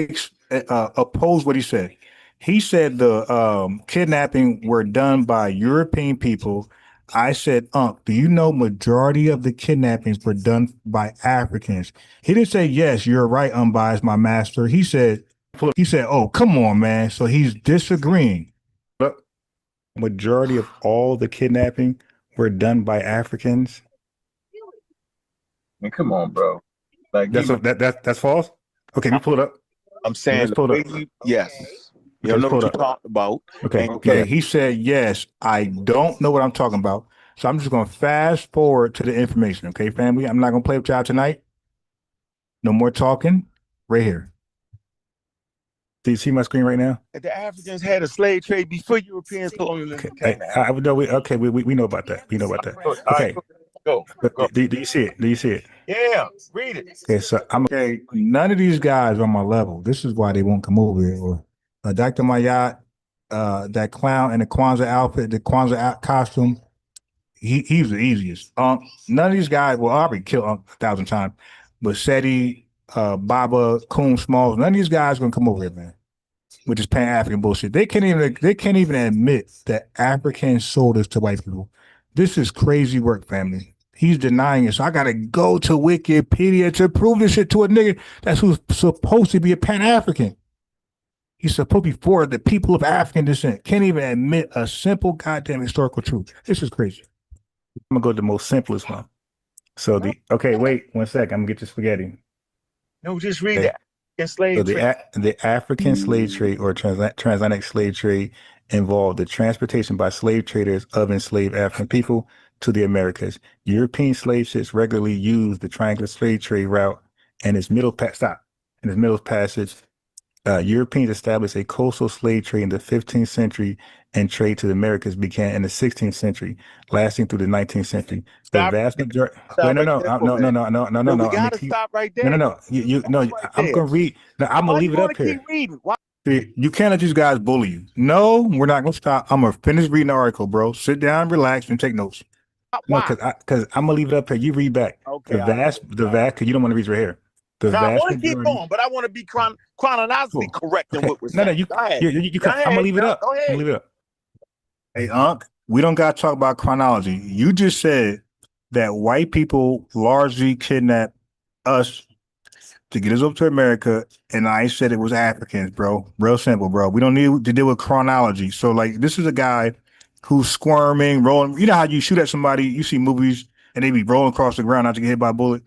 oppose what he said. He said the kidnapping were done by European people. I said, do you know majority of the kidnappings were done by Africans? He didn't say, yes, you're right, unbiased, my master. He said, oh, come on, man. So he's disagreeing. But majority of all the kidnapping were done by Africans. I mean, come on, bro. Like that's false. Okay, you pull it up. I'm saying, yes. You don't know what you're talking about. Okay. He said, yes, I don't know what I'm talking about. So I'm just going to fast forward to the information. Okay, family. I'm not going to play with y'all tonight. No more talking. Right here. Do you see my screen right now? The Africans had a slave trade before Europeans colonialism came out. We know about that. We know about that. Okay. Go. Do you see it? Do you see it? Yeah, read it. Okay, so none of these guys are on my level. This is why they won't come over here. Or Dr. Mayat, that clown in the Kwanzaa outfit, the Kwanzaa costume, he's the easiest. None of these guys, well, I already killed 1,000 times, but Seti, Baba, Coon Smalls, none of these guys are gonna come over here, man. Which is Pan-African bullshit. They can't even admit that Africans sold us to white people. This is crazy work, family. He's denying it. So I gotta go to Wikipedia to prove this shit to a nigga that's who's supposed to be a Pan-African. He's supposed to be for the people of African descent. Can't even admit a simple goddamn historical truth. This is crazy. I'm gonna go to the most simplest one. So wait 1 second. I'm gonna get your spaghetti. No, just read that. So the African slave trade or transatlantic slave trade involved the transportation by slave traders of enslaved African people to the Americas. European slave ships regularly used the triangular slave trade route and its middle passage. Europeans established a coastal slave trade in the 15th century, and trade to the Americas began in the 16th century, lasting through the 19th century. The vast majority. No. We gotta stop right there. No. I'm gonna read. No, I'm gonna leave it up here. Keep reading. Why? You can't let these guys bully you. No, we're not gonna stop. I'm gonna finish reading the article, bro. Sit down, relax, and take notes. Why? No, because I'm gonna leave it up here. You read back. Okay. The vast, because you don't want to read right here. I want to keep going, but I want to be chronologically correct in what we're saying. I'm gonna leave it up. Go ahead. Leave it up. Hey, Unc, we don't gotta talk about chronology. You just said that white people largely kidnapped us to get us up to America, and I said it was Africans, bro. Real simple, bro. We don't need to deal with chronology. So, like, this is a guy who's squirming, rolling. You know how you shoot at somebody, you see movies, and they be rolling across the ground not to get hit by a bullet?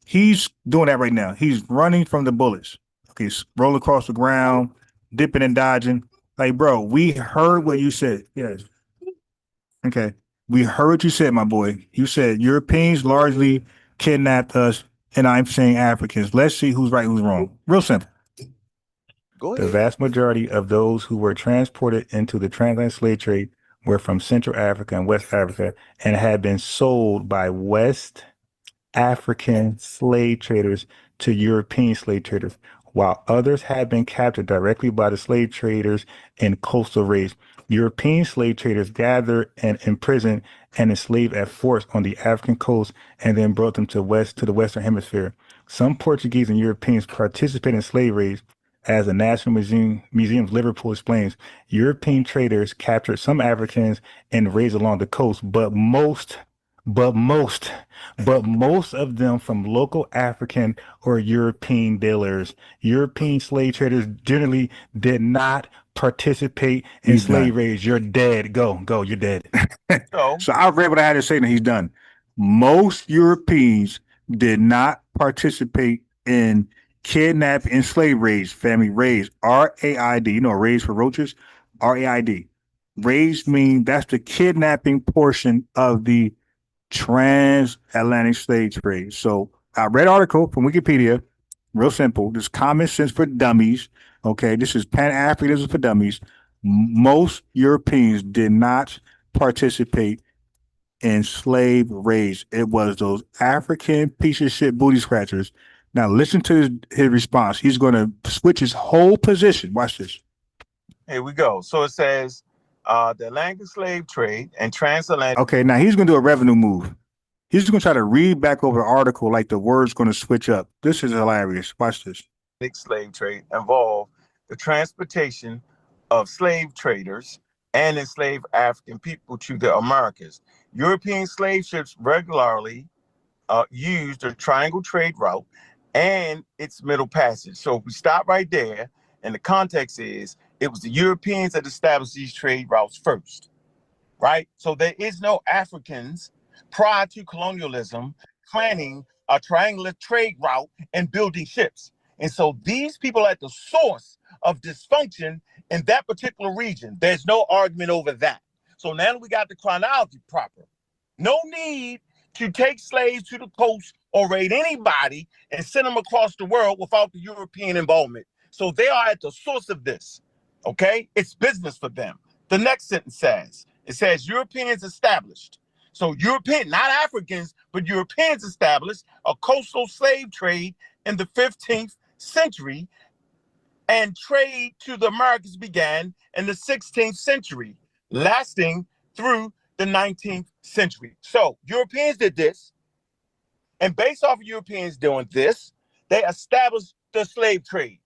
He's doing that right now. He's running from the bullets. Okay, rolling across the ground, dipping and dodging. Like, bro, we heard what you said. Yes. Okay. We heard what you said, my boy. You said Europeans largely kidnapped us, and I'm saying Africans. Let's see who's right, who's wrong. Real simple. Go ahead. The vast majority of those who were transported into the transatlantic slave trade were from Central Africa and West Africa and had been sold by West African slave traders to European slave traders, while others had been captured directly by the slave traders in coastal raids. European slave traders gathered and imprisoned and enslaved at force on the African coast and then brought them to the Western Hemisphere. Some Portuguese and Europeans participated in slave raids. As the National Museum of Liverpool explains, European traders captured some Africans and raids along the coast, but most of them from local African or European dealers. European slave traders generally did not participate in He's slave done. raids, you're dead. Go, you're dead. So, So I read what I had to say, and he's done. Most Europeans did not participate in kidnapping and slave raids, family raids, RAID. You know, raids for roaches, RAID. Raids mean that's the kidnapping portion of the transatlantic slave trade. So I read an article from Wikipedia, real simple. This common sense for dummies. Okay, this is Pan-Africanism for dummies. Most Europeans did not participate in slave raids. It was those African piece of shit booty scratchers. Now listen to his response. He's going to switch his whole position. Watch this. here we go. So it says the Atlantic slave trade and transatlantic Okay, now he's going to do a revenue move. He's going to try to read back over the article like the word's going to switch up. This is hilarious. Watch this. slave trade involve the transportation of slave traders and enslaved African people to the Americas. European slave ships regularly used the triangle trade route and its middle passage. So if we stop right there, and the context is it was the Europeans that established these trade routes first, right? So there is no Africans prior to colonialism planning a triangular trade route and building ships. And so these people are at the source of dysfunction in that particular region. There's no argument over that. So now we got the chronology proper. No need to take slaves to the coast or raid anybody and send them across the world without the European involvement. So they are at the source of this, okay? It's business for them. The next sentence says, it says Europeans established. So European, not Africans, but Europeans established a coastal slave trade in the 15th century, and trade to the Americas began in the 16th century, lasting through the 19th century. So Europeans did this, and based off of Europeans doing this, they established the slave trade.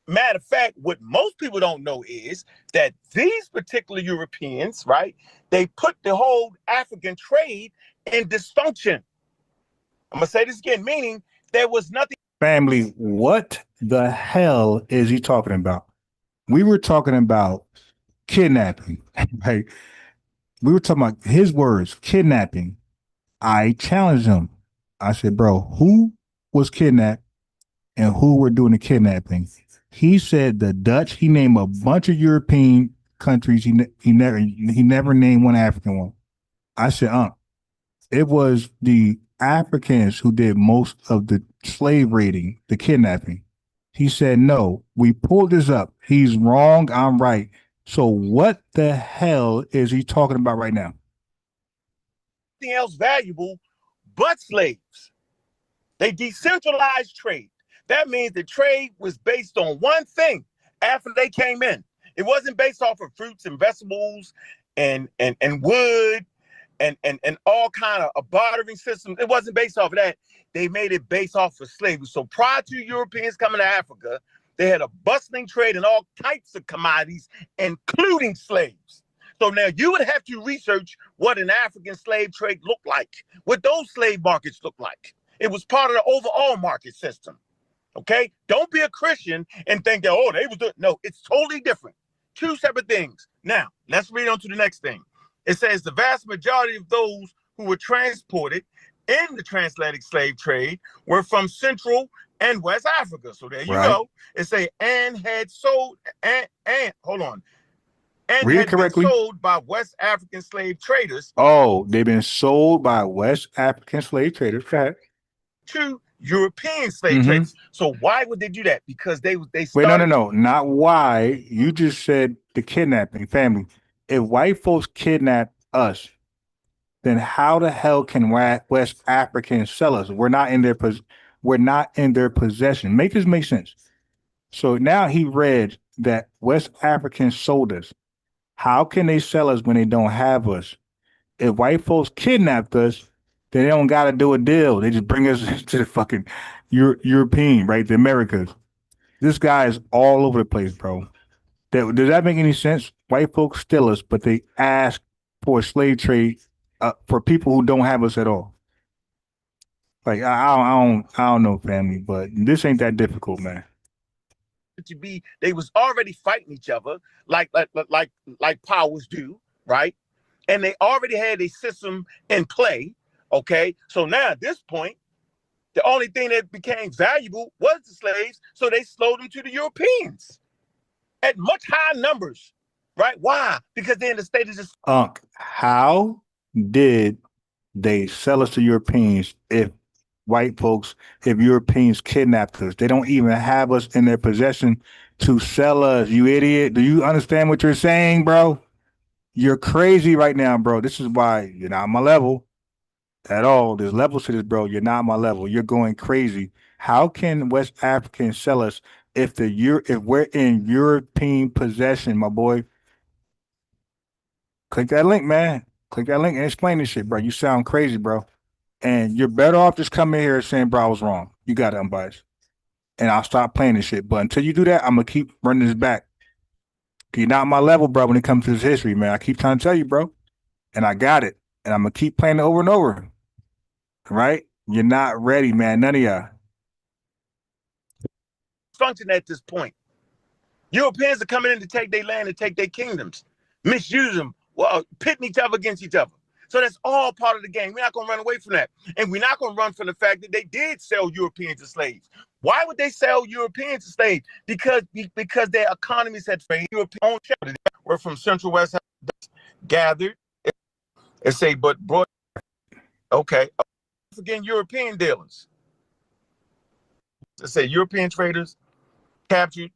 Matter of fact, what most people don't know is that these particular Europeans, right, they put the whole African trade in dysfunction. I'm gonna say this again, meaning there was nothing. Family, what the hell is he talking about? We were talking about kidnapping, right? We were talking about his words, kidnapping. I challenged him. I said, bro, who was kidnapped and who were doing the kidnapping? He said the Dutch. He named a bunch of European countries. He never named one African one. I said, it was the Africans who did most of the slave raiding, the kidnapping. He said, no, we pulled this up. He's wrong. I'm right. So what the hell is he talking about right now? Nothing else valuable but slaves. They decentralized trade. That means the trade was based on one thing after they came in. It wasn't based off of fruits and vegetables and wood and all kind of bartering systems. It wasn't based off of that. They made it based off of slavery. So prior to Europeans coming to Africa, they had a bustling trade in all types of commodities, including slaves. So now you would have to research what an African slave trade looked like, what those slave markets look like. It was part of the overall market system. Okay, don't be a Christian and think that, oh, they was doing. No, it's totally different. Two separate things. Now, let's read on to the next thing. It says the vast majority of those who were transported in the transatlantic slave trade were from Central and West Africa. So there you go. It say and had sold and hold on. And Read it had been correctly. sold by West African slave traders. Oh, they've been sold by West African slave traders. Okay. To European slave traders. So why would they do that? Because they Wait, no, not why. You just said the kidnapping family. If white folks kidnap us, then how the hell can West Africans sell us? We're not in their possession. Make this make sense. So now he read that West Africans sold us. How can they sell us when they don't have us? If white folks kidnapped us, then they don't got to do a deal. They just bring us to the fucking European, right? The Americas. This guy is all over the place, bro. Does that make any sense? White folks steal us, but they ask for a slave trade for people who don't have us at all. Like I don't know, family, but this ain't that difficult, man. to be, they was already fighting each other like powers do, right? And they already had a system in play. Okay, so now at this point, the only thing that became valuable was the slaves, so they sold them to the Europeans at much higher numbers, right? Why? Because they're in the state of just How did they sell us to Europeans if white folks, if Europeans kidnapped us? They don't even have us in their possession to sell us, you idiot. Do you understand what you're saying, bro? You're crazy right now, bro. This is why you're not on my level at all. There's levels to this, bro. You're not on my level. You're going crazy. How can West Africans sell us if we're in European possession, my boy? Click that link, man. Click that link and explain this shit, bro. You sound crazy, bro. And you're better off just coming here saying, bro, I was wrong. You got it, unbiased. And I'll stop playing this shit. But until you do that, I'm going to keep running this back. You're not on my level, bro, when it comes to this history, man. I keep trying to tell you, bro. And I got it. And I'm going to keep playing it over and over. Right? You're not ready, man. None of y'all. function at this point. Europeans are coming in to take their land and take their kingdoms, misuse them, pitting each other against each other. So that's all part of the game. We're not going to run away from that. And we're not going to run from the fact that they did sell Europeans as slaves. Why would they sell Europeans as slaves? Because their economies had failed. European were from Central West gathered. And say, but brought, okay, again, European dealers. Let's say European traders captured,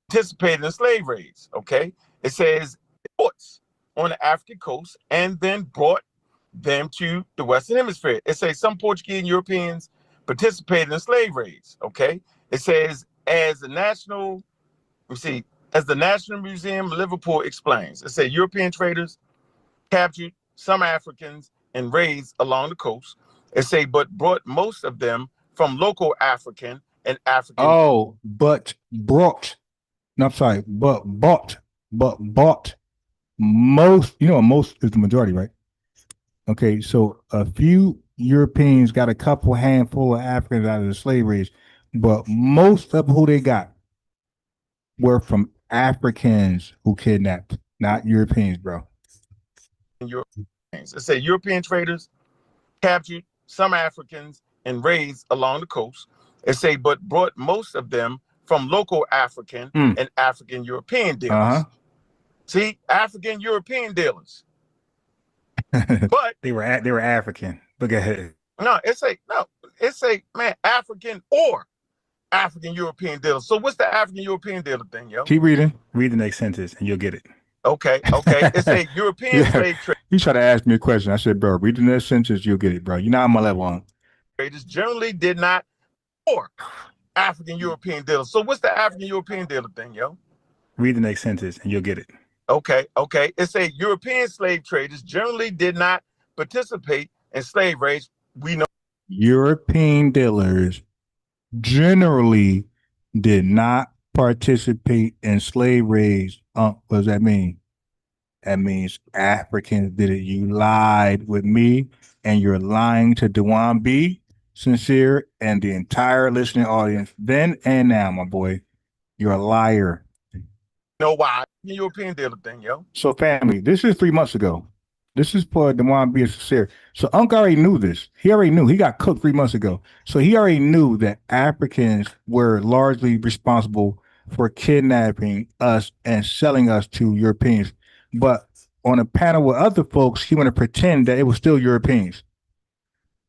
participated in slave raids, okay? It says ports on the African coast and then brought them to the Western Hemisphere. It says some Portuguese and Europeans participated in slave raids, okay? It says as the National Museum of Liverpool explains, it says European traders captured some Africans in raids along the coast. It say, but brought most of them from local African and African. Oh, but bought most, most is the majority, right? Okay, so a few Europeans got a couple handful of Africans out of the slave raids, but most of who they got were from Africans who kidnapped, not Europeans, bro. It say European traders captured some Africans in raids along the coast. It say, but brought most of them from local African and African European dealers. See, African European dealers. But they were African. Look ahead. No, it say man, African or African European dealers. So what's the African European dealer thing, yo? Keep reading. Read the next sentence and you'll get it. Okay. It's a European slave trade. You try to ask me a question. I said, bro, read the next sentence, you'll get it, bro. You're not on my level on. Traders generally did not or African European dealers. So what's the African European dealer thing, yo? Read the next sentence and you'll get it. Okay. It's a European slave traders generally did not participate in slave raids. We know European dealers generally did not participate in slave raids. What does that mean? That means Africans did it. You lied with me, and you're lying to Dewan B, Sincere, and the entire listening audience, then and now, my boy. You're a liar. Know why? The European dealer thing, yo. So, family, this is 3 months ago. This is for Dewan B and Sincere. So, Unc already knew this. He already knew. He got cooked 3 months ago. So, he already knew that Africans were largely responsible for kidnapping us and selling us to Europeans. But on a panel with other folks, he want to pretend that it was still Europeans.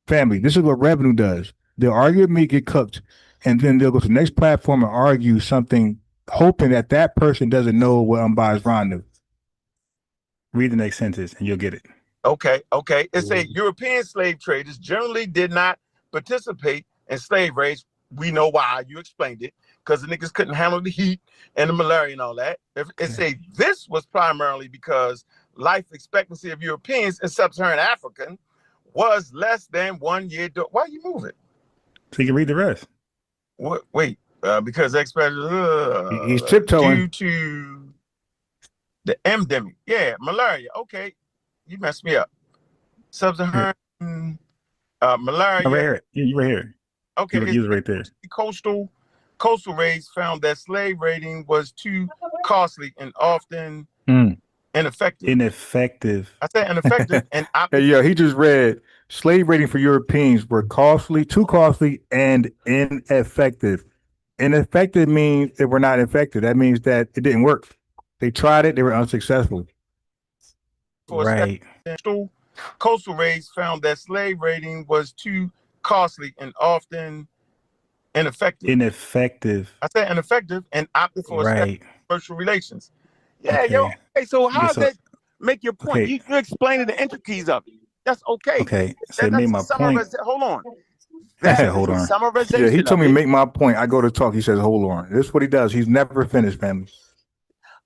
Family, this is what revenue does. They'll argue with me, get cooked, and then they'll go to the next platform and argue something, hoping that that person doesn't know what Unbiased Ron knew. Read the next sentence and you'll get it. Okay. It's a European slave traders generally did not participate in slave raids. We know why. You explained it. Because the niggas couldn't handle the heat and the malaria and all that. It say this was primarily because life expectancy of Europeans in sub-Saharan Africa was less than 1 year. Why are you moving? So you can read the rest. What? Wait, because he's tiptoeing due to the endemic. Yeah, malaria. Okay, you messed me up. Sub-Saharan malaria. Right here. You right here. Okay, you was right there. coastal raids found that slave raiding was too costly and often ineffective. Ineffective. I said ineffective and Hey, yo, he just read slave raiding for Europeans were costly, too costly, and ineffective. Ineffective means they were not effective. That means that it didn't work. They tried it, they were unsuccessful. Right. Coastal raids found that slave raiding was too costly and often ineffective. Ineffective. I said ineffective and opted for commercial relations. Yeah, Okay. yo. Hey, so how does so- that make your point? okay. You explaining the intricacies of it. That's okay. Okay. So That's it made my point. Hold on. I said, hold on. Yeah, he told me make my point. I go to talk. He says, hold on. This is what he does. He's never finished, family.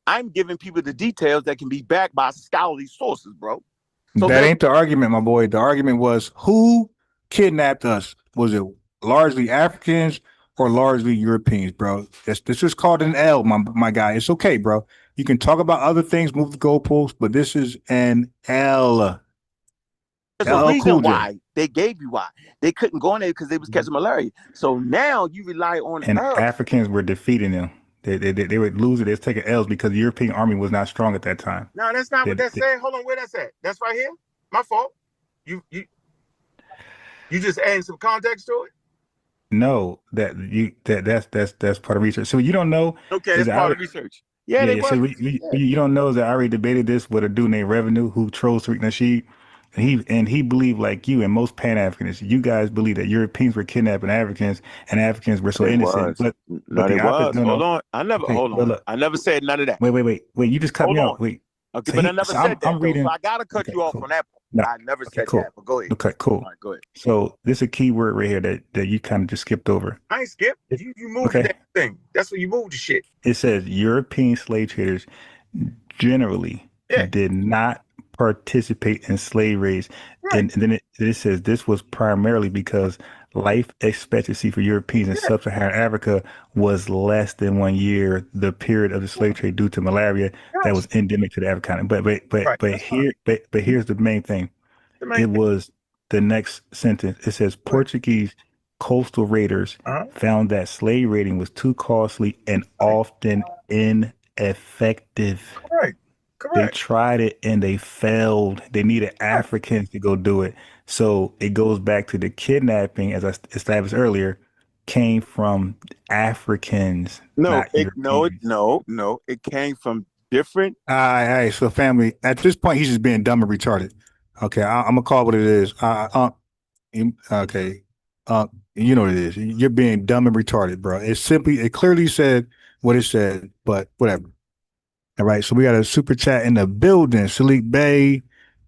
I'm giving people the details that can be backed by scholarly sources, bro. So that ain't the argument, my boy. The argument was who kidnapped us? Was it largely Africans or largely Europeans, bro? This is called an L, my guy. It's okay, bro. You can talk about other things, move the goalposts, but this is an L. There's a reason why they gave you why. They couldn't go in there because they was catching malaria. So now you rely on Africans were defeating them. They would lose it. They was taking L's because the European army was not strong at that time. No, that's not what that's saying. Hold on, where that's at? That's right here. My fault. You just adding some context to it. No, that's part of research. So you don't know. Okay, that's part of research. Yeah. So you don't know that I already debated this with a dude named Revenue who trolls Tariq Nasheed. And he believed like you and most Pan-Africanists, you guys believe that Europeans were kidnapping Africans and Africans were so innocent. But they was. Hold on. I never said none of that. Wait. You just cut me off. Wait. Okay, but I never said that. I'm reading. So I gotta cut you off on that point. No. I never said that. But go ahead. Okay, cool. All right, go ahead. So this is a key word right here that you kind of just skipped over. I ain't skipped. You moved that thing. That's where you moved the shit. It says European slave traders generally did not participate in slave raids. And then it says this was primarily because life expectancy for Europeans in sub-Saharan Africa was less than 1 year, the period of the slave trade due to malaria that was endemic to the African. But here's the main thing. It was the next sentence. It says Portuguese coastal raiders found that slave raiding was too costly and often ineffective. Correct. They tried it and they failed. They needed Africans to go do it. So it goes back to the kidnapping, as I established earlier, came from Africans. No. It came from different. All right. So family, at this point, he's just being dumb and retarded. Okay, I'm gonna call it what it is. Okay. You know what it is. You're being dumb and retarded, bro. It clearly said what it said, but whatever. All right, so we got a super chat in the building. Salik Bay,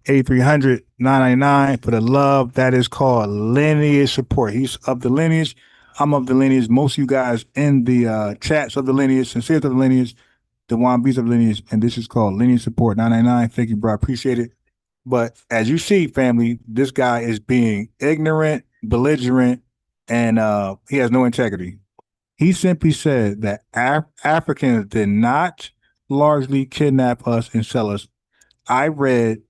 8300 999 for the love. That is called lineage support. He's of the lineage. I'm of the lineage. Most of you guys in the chats of the lineage, Sincere of the lineage, the Juan B's of the lineage, and this is called lineage support 999. Thank you, bro. I appreciate it. But as you see, family, this guy is being ignorant, belligerent, and he has no integrity. He simply said that Africans did not largely kidnap us and sell us. I read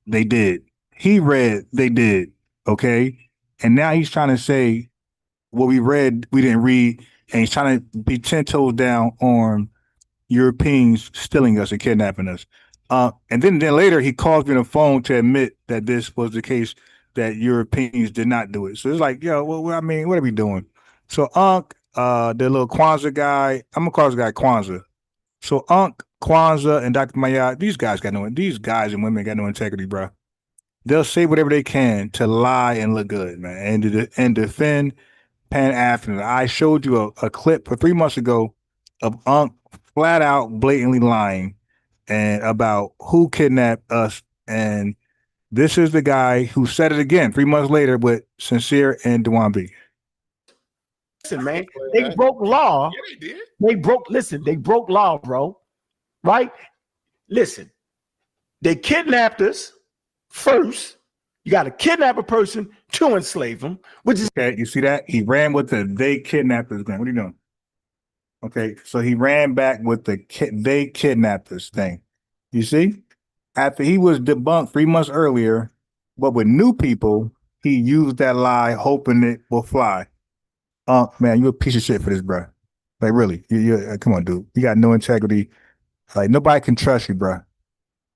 they did. He read they did. Okay. And now he's trying to say what we read, we didn't read. And he's trying to be 10 toes down on Europeans stealing us and kidnapping us. And then later he calls me on the phone to admit that this was the case, that Europeans did not do it. So it's like, yo, well, I mean, what are we doing? So the little Kwanzaa guy, I'm gonna call this guy Kwanzaa. So Kwanzaa and Dr. Mayad, these guys and women got no integrity, bro. They'll say whatever they can to lie and look good, man, and defend Pan-Africanism. I showed you a clip for 3 months ago of flat out blatantly lying and about who kidnapped us. And this is the guy who said it again 3 months later with Sincere and Dewan B. Listen, man, they broke law. Yeah, they did. They broke law, bro. Right? Listen, they kidnapped us first. You got to kidnap a person to enslave them, which is okay. You see that? He ran with the they kidnapped us thing. What are you doing? Okay, so he ran back with the they kidnapped us thing. You see? After he was debunked 3 months earlier, but with new people, he used that lie, hoping it will fly. Man, you a piece of shit for this, bro. Like really, come on, dude. You got no integrity. Like nobody can trust you, bro.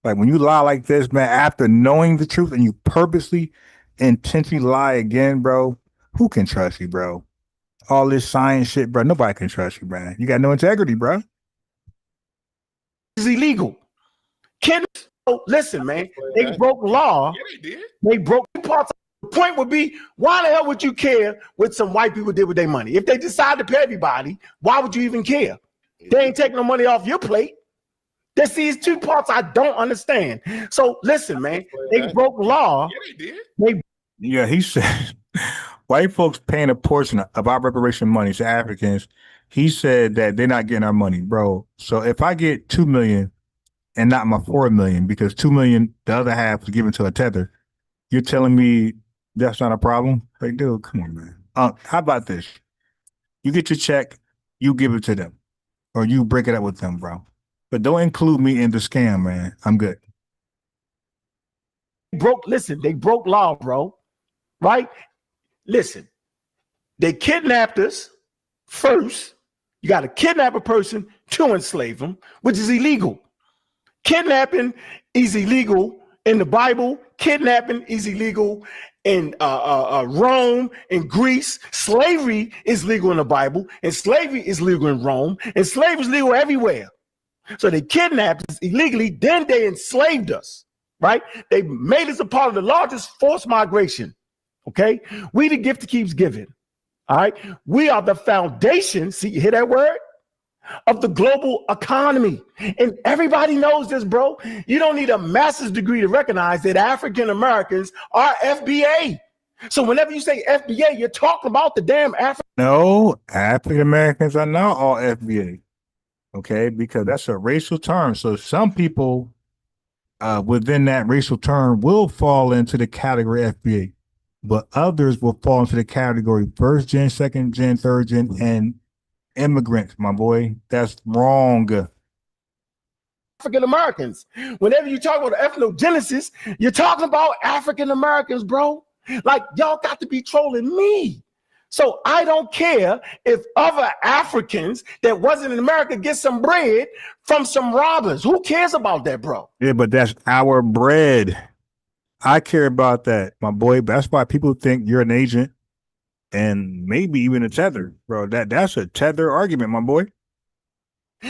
Like when you lie like this, man, after knowing the truth and you purposely, intentionally lie again, bro, who can trust you, bro? All this science shit, bro, nobody can trust you, man. You got no integrity, bro. It's illegal. Kids, oh, listen, man, they broke law. Yeah, they did. They broke parts. The point would be, why the hell would you care what some white people did with their money? If they decide to pay everybody, why would you even care? They ain't taking no money off your plate. There's these two parts I don't understand. So listen, man, they broke law. Yeah, they did. Yeah, he said white folks paying a portion of our reparation money to Africans. He said that they're not getting our money, bro. So if I get 2 million and not my 4 million, because 2 million, the other half was given to a tether, you're telling me that's not a problem? Like, dude, come on, man. How about this? You get your check, you give it to them, or you break it up with them, bro. But don't include me in the scam, man. I'm good. They broke law, bro. Right? Listen, they kidnapped us first. You got to kidnap a person to enslave them, which is illegal. Kidnapping is illegal in the Bible. Kidnapping is illegal in Rome and Greece. Slavery is legal in the Bible, and slavery is legal in Rome, and slavery is legal everywhere. So they kidnapped us illegally, then they enslaved us, right? They made us a part of the largest forced migration, okay? We the gift that keeps giving, all right? We are the foundation, see, you hear that word? Of the global economy. And everybody knows this, bro. You don't need a master's degree to recognize that African Americans are FBA. So whenever you say FBA, you're talking about the damn African. No, African Americans are not all FBA. Okay, because that's a racial term. So some people within that racial term will fall into the category FBA, but others will fall into the category first gen, second gen, third gen, and immigrants, my boy. That's wrong. African Americans. Whenever you talk about ethnogenesis, you're talking about African Americans, bro. Like y'all got to be trolling me. So I don't care if other Africans that wasn't in America get some bread from some robbers. Who cares about that, bro? Yeah, but that's our bread. I care about that, my boy. That's why people think you're an agent and maybe even a tether, bro. That's a tether argument, my boy.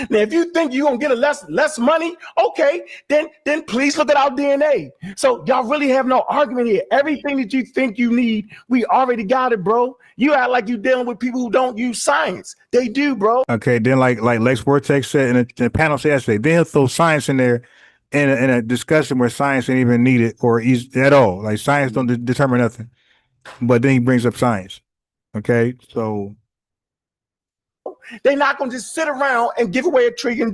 Now, if you think you're gonna get a less money, okay, then please look at our DNA. So y'all really have no argument here. Everything that you think you need, we already got it, bro. You act like you're dealing with people who don't use science. They do, bro. Okay, then like Lex Vortex said in the panel yesterday, they'll throw science in there in a discussion where science ain't even needed or is at all. Like science don't determine nothing. But then he brings up science. Okay, so they're not going to just sit around and give away $1 trillion.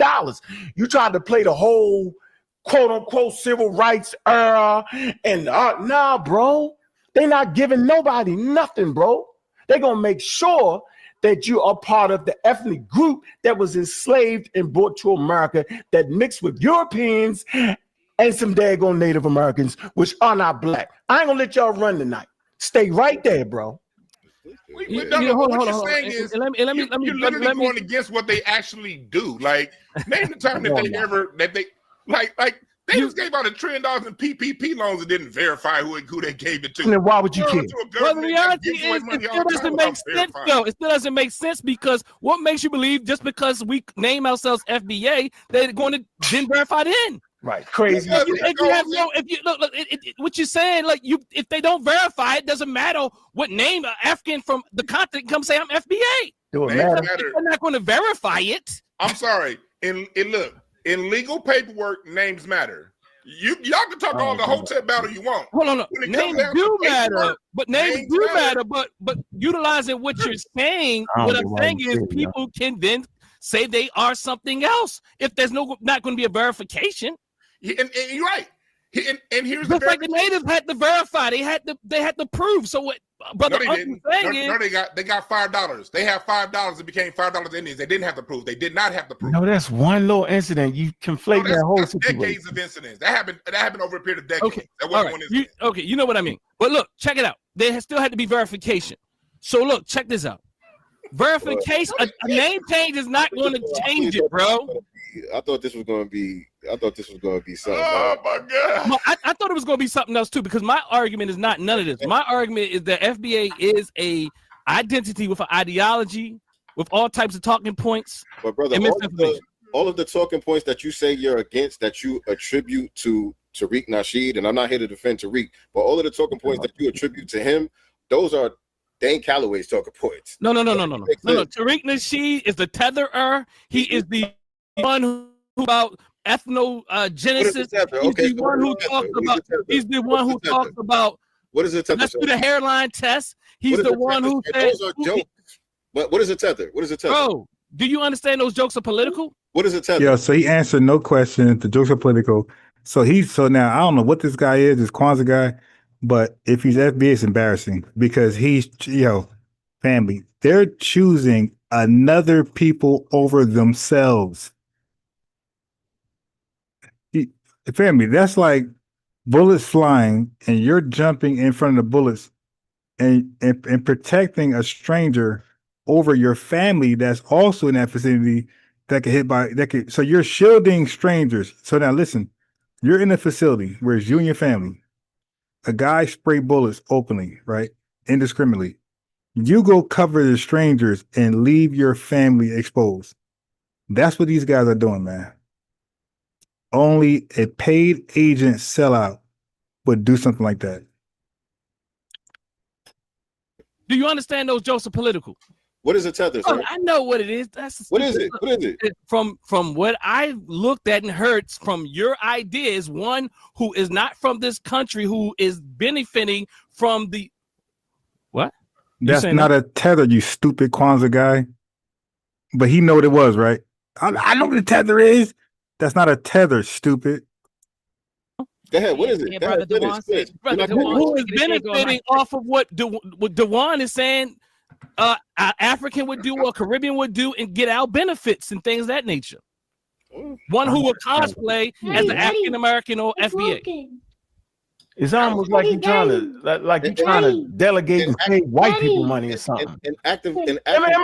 You tried to play the whole quote unquote civil rights era and nah, bro. They're not giving nobody nothing, bro. They're going to make sure that you are part of the ethnic group that was enslaved and brought to America that mixed with Europeans and some daggone Native Americans, which are not black. I ain't going to let y'all run tonight. Stay right there, bro. What you're saying is you're literally going against what they actually do. Like, name the time that they just gave out $1 trillion in PPP loans and didn't verify who they gave it to. And then why would you care? Well, the reality is it still doesn't make sense, though. It still doesn't make sense because what makes you believe just because we name ourselves FBA, they're going to then verify it in? Right, crazy. What you're saying, like if they don't verify it, doesn't matter what name an African from the continent come say I'm FBA. They're not going to verify it. I'm sorry. In legal paperwork, names matter. Y'all can talk all the hotel battle you want. Hold on, names do matter, but names do matter. But utilizing what you're saying, what I'm saying is people can then say they are something else if there's not going to be a verification. And you're right. And here's just like the natives had to verify, they had to prove. So what? But they got $5. They have $5. It became $5 Indians. They didn't have to prove. They did not have to prove. No, that's one little incident. You conflate that whole situation. Decades of incidents. That happened over a period of decades. Okay, that wasn't one incident. You know what I mean. But look, check it out. There still had to be verification. So look, check this out. Verification, a name change is not going to change it, bro. I thought this was going to be something. Oh my God! I thought it was going to be something else too, because my argument is not none of this. My argument is that FBA is a identity with an ideology, with all types of talking points. But brother, all of the talking points that you say you're against, that you attribute to Tariq Nasheed, and I'm not here to defend Tariq, but all of the talking points that you attribute to him, those are Dane Calloway's talking points. No. Tariq Nasheed is the tetherer. He is the one who about ethnogenesis. He's the one who talks about. He's the one who talks about. What is a tether? Let's do the hairline test. He's the one who said. Those are jokes. But what is a tether? What is a tether? Bro, do you understand those jokes are political? What is a tether? Yeah, so he answered no question. The jokes are political. So now I don't know what this guy is, this Kwanzaa guy, but if he's FBA, it's embarrassing because he's family. They're choosing another people over themselves. Family, that's like bullets flying and you're jumping in front of the bullets and protecting a stranger over your family that's also in that vicinity that could hit by so you're shielding strangers. So now listen, you're in a facility where it's you and your family. A guy spray bullets openly, right? Indiscriminately. You go cover the strangers and leave your family exposed. That's what these guys are doing, man. Only a paid agent sellout would do something like that. Do you understand those jokes are political? What is a tether? Oh, I know what it is. What is it? What is it? From what I looked at and heard from your ideas, one who is not from this country, who is benefiting from the what? That's not a tether, you stupid Kwanzaa guy. But he know what it was, right? I know what a tether is. That's not a tether, stupid. Go ahead. What is it? Brother Dewan said, Who is benefiting off of what Dewan is saying? African would do or Caribbean would do and get our benefits and things of that nature. One who will cosplay as an African American or FBA. It's almost like you're trying to delegate and save white people money or something. Am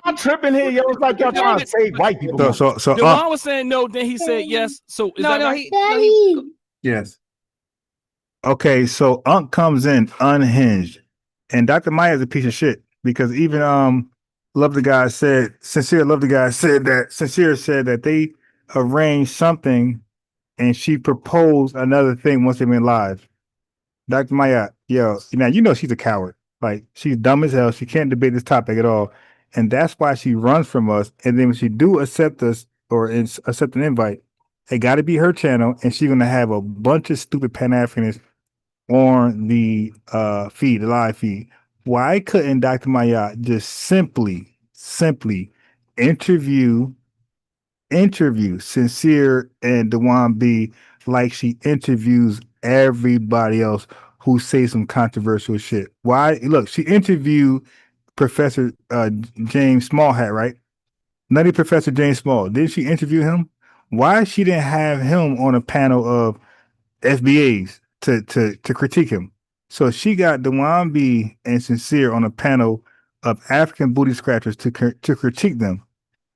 I tripping here, yo? It's like y'all trying to save white people money. So Dewan was saying no, then he said yes. So is that right? Yes. Okay, so Unc comes in unhinged, and Dr. Maya is a piece of shit because even Sincere said that they arranged something, and she proposed another thing once they went live. Dr. Maya, now she's a coward. Like she's dumb as hell. She can't debate this topic at all, and that's why she runs from us. And then when she do accept us or accept an invite, it got to be her channel, and she's gonna have a bunch of stupid Pan-Africanists on the feed, the live feed. Why couldn't Dr. Maya just simply interview Sincere and Dewan B like she interviews everybody else who say some controversial shit? Why? Look, she interviewed Professor James Smallhat, right? Nutty Professor James Small. Didn't she interview him? Why she didn't have him on a panel of FBAs to critique him? So she got Dewan B and Sincere on a panel of African booty scratchers to critique them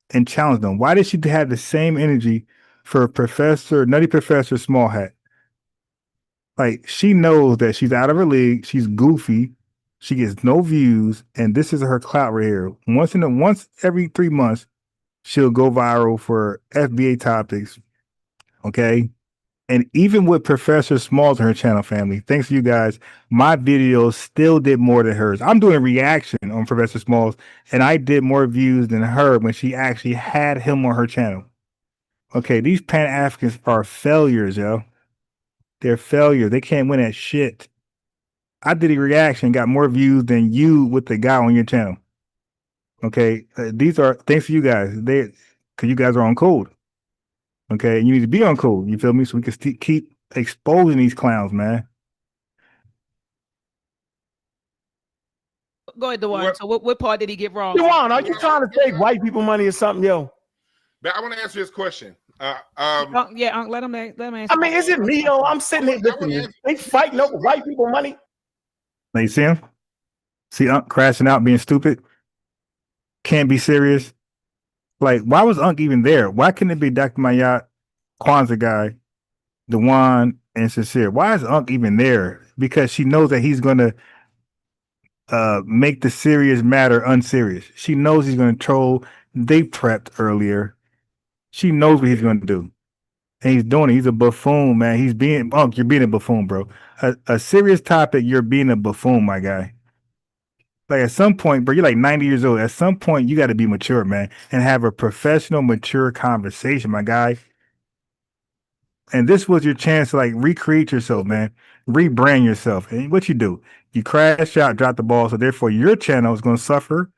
and challenge them. Why did she have the same energy for Nutty Professor Smallhat? Like, she knows that she's out of her league. She's goofy. She gets no views, and this is her clout right here. Once every 3 months, she'll go viral for FBA topics. Okay. And even with Professor Smalls on her channel, family, thanks to you guys, my videos still did more than hers. I'm doing reaction on Professor Smalls, and I did more views than her when she actually had him on her channel. Okay, these Pan-Africans are failures, yo. They're failures. They can't win at shit. I did a reaction, got more views than you with the guy on your channel. Okay, these are thanks to you guys. Because you guys are on code. Okay, and you need to be on code. You feel me? So we can keep exposing these clowns, man. Go ahead, Dewan. So what part did he get wrong? Dewan, are you trying to save white people money or something, yo? But I want to answer this question. Let him answer. I mean, is it me, yo? I'm sitting here listening. They fighting over white people money. Now you see him? See Unc crashing out, being stupid? can't be serious. Like, why was Unc even there? Why couldn't it be Dr. Mayat, Kwanzaa guy, Dewan, and Sincere? Why is Unc even there? Because she knows that he's gonna make the serious matter unserious. She knows he's gonna troll. They prepped earlier. She knows what he's gonna do. And he's doing it. He's a buffoon, man. He's being Unc, you're being a buffoon, bro. A serious topic, you're being a buffoon, my guy. Like at some point, bro, you're like 90 years old. At some point, you got to be mature, man, and have a professional, mature conversation, my guy. And this was your chance to like recreate yourself, man, rebrand yourself. And what you do, you crash out, drop the ball. So therefore, your channel is going to suffer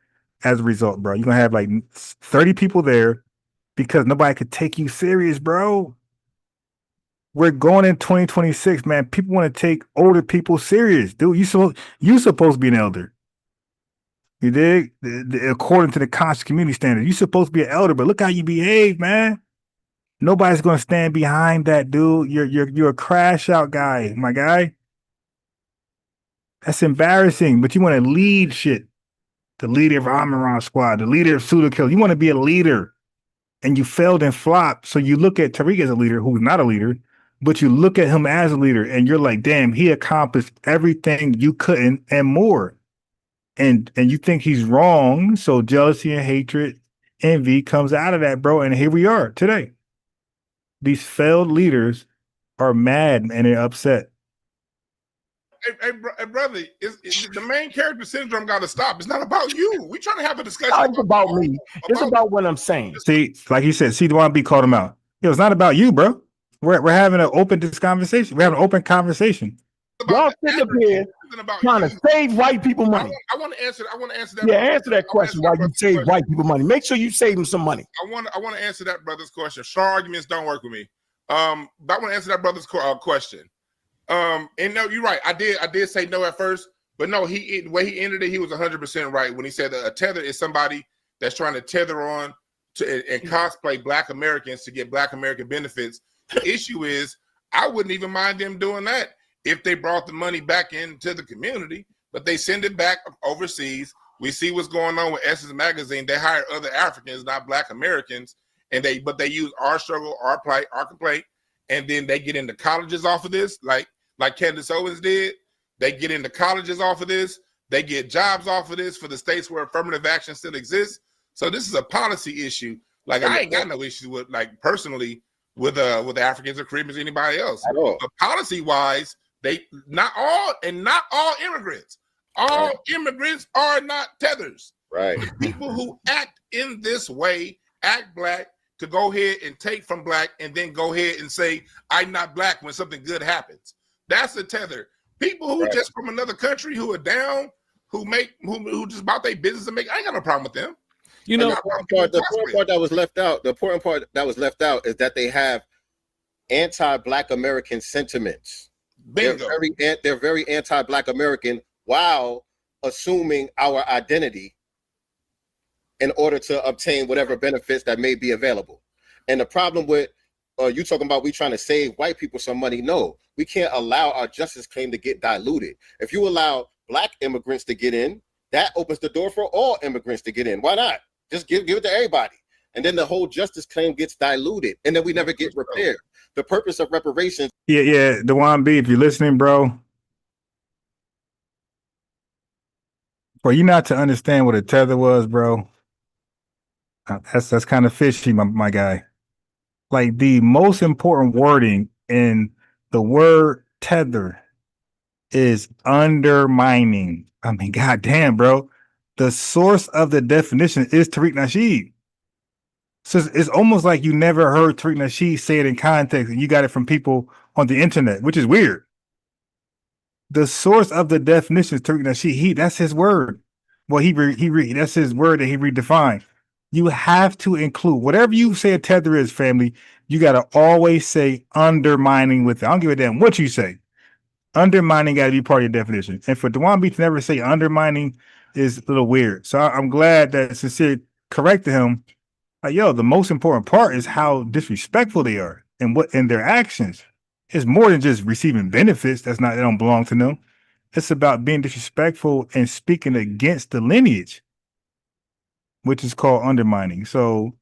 as a result, bro. You're going to have like 30 people there because nobody could take you serious, bro. We're going in 2026, man. People want to take older people serious, dude. You supposed to be an elder. You dig? According to the conscious community standard, you're supposed to be an elder, but look how you behave, man. Nobody's gonna stand behind that, dude. You're a crash out guy, my guy. That's embarrassing. But you want to lead shit. The leader of Amaran Squad, the leader of Pseudo Kill. You want to be a leader, and you failed and flopped. So you look at Tariq as a leader, who's not a leader, but you look at him as a leader, and you're like, damn, he accomplished everything you couldn't and more. And you think he's wrong, so jealousy and hatred, envy comes out of that, bro. And here we are today. These failed leaders are mad and they're upset. Hey, brother, the main character syndrome got to stop. It's not about you. We're trying to have a discussion. It's about me. It's about what I'm saying. See, like you said, C-Dwan B called him out. Yo, it's not about you, bro. We're having an open conversation. We're having an open conversation. Y'all sitting up here trying to save white people money. I want to answer that. Yeah, answer that question. Why you save white people money? Make sure you save them some money. I want to answer that brother's question. Strong arguments don't work with me. But I want to answer that brother's question. And no, you're right. I did say no at first, but no, the way he ended it, he was 100% right when he said that a tether is somebody that's trying to tether on to and cosplay Black Americans to get Black American benefits. The issue is, I wouldn't even mind them doing that if they brought the money back into the community, but they send it back overseas. We see what's going on with Essence Magazine. They hire other Africans, not Black Americans, but they use our struggle, our plight, our complaint, and then they get into colleges off of this, like Candace Owens did. They get into colleges off of this. They get jobs off of this for the states where affirmative action still exists. So this is a policy issue. Like, I ain't got no issues with, like, personally with Africans or Caribbeans or anybody else. But policy-wise, not all immigrants. All immigrants are not tethers. Right. People who act in this way, act Black, to go ahead and take from Black and then go ahead and say, I'm not Black when something good happens. That's a tether. People who just from another country who are down, who just about their business and I ain't got no problem with them. You know, the important part that was left out, is that they have anti-Black American sentiments. Bingo. They're very anti-Black American while assuming our identity in order to obtain whatever benefits that may be available. And the problem with you talking about we trying to save white people some money, no, we can't allow our justice claim to get diluted. If you allow Black immigrants to get in, that opens the door for all immigrants to get in. Why not? Just give it to everybody. And then the whole justice claim gets diluted, and then we never get repaired. The purpose of reparations. Yeah, Dewan B, if you're listening, bro. For you not to understand what a tether was, bro, that's kind of fishy, my guy. Like, the most important wording in the word tether is undermining. I mean, goddamn, bro. The source of the definition is Tariq Nasheed. So it's almost like you never heard Tariq Nasheed say it in context, and you got it from people on the internet, which is weird. The source of the definition is Tariq Nasheed. That's his word. Well, that's his word that he redefined. You have to include whatever you say a tether is, family. You got to always say undermining with it. I don't give a damn what you say. Undermining got to be part of your definition. And for Dewan B to never say undermining is a little weird. So I'm glad that Sincere corrected him. Like, yo, the most important part is how disrespectful they are and what in their actions. It's more than just receiving benefits they don't belong to them. It's about being disrespectful and speaking against the lineage. which is called undermining. So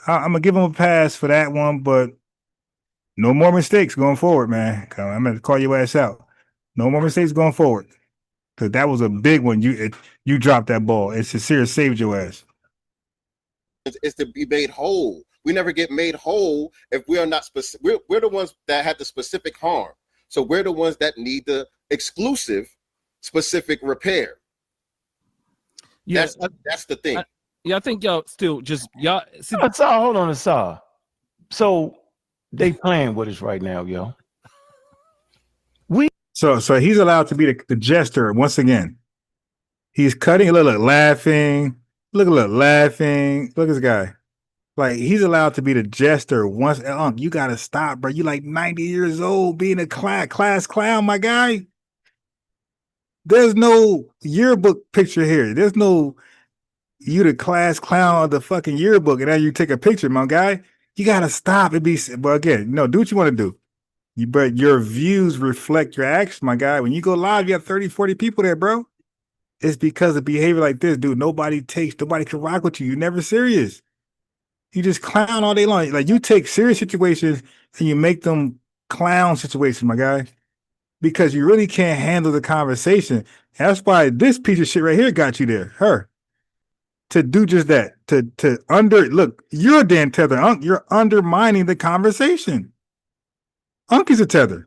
I'm gonna give him a pass for that one, but no more mistakes going forward, man. I'm gonna call your ass out. No more mistakes going forward, because that was a big one. You dropped that ball, and Sincere saved your ass. It's to be made whole. We never get made whole if we are not specific. We're the ones that had the specific harm. So we're the ones that need the exclusive specific repair. Yes, That's the thing. I think y'all still just y'all. See, Hold on, Asar. So they playing with us right now, yo. So he's allowed to be the jester once again. He's cutting a little laughing. Look laughing. Look at this guy. Like, he's allowed to be the jester once. You gotta stop, bro. You like 90 years old being a class clown, my guy. There's no yearbook picture here. There's no you the class clown of the fucking yearbook, and now you take a picture, my guy. You gotta stop. Well, again, do what you want to do. But your views reflect your actions, my guy. When you go live, you have 30, 40 people there, bro. It's because of behavior like this, dude. Nobody can rock with you. You're never serious. You just clown all day long. Like, you take serious situations and you make them clown situations, my guy, because you really can't handle the conversation. And that's why this piece of shit right here got you there, her. To do just that, look, you're a damn tether, Unc. You're undermining the conversation. Unc is a tether.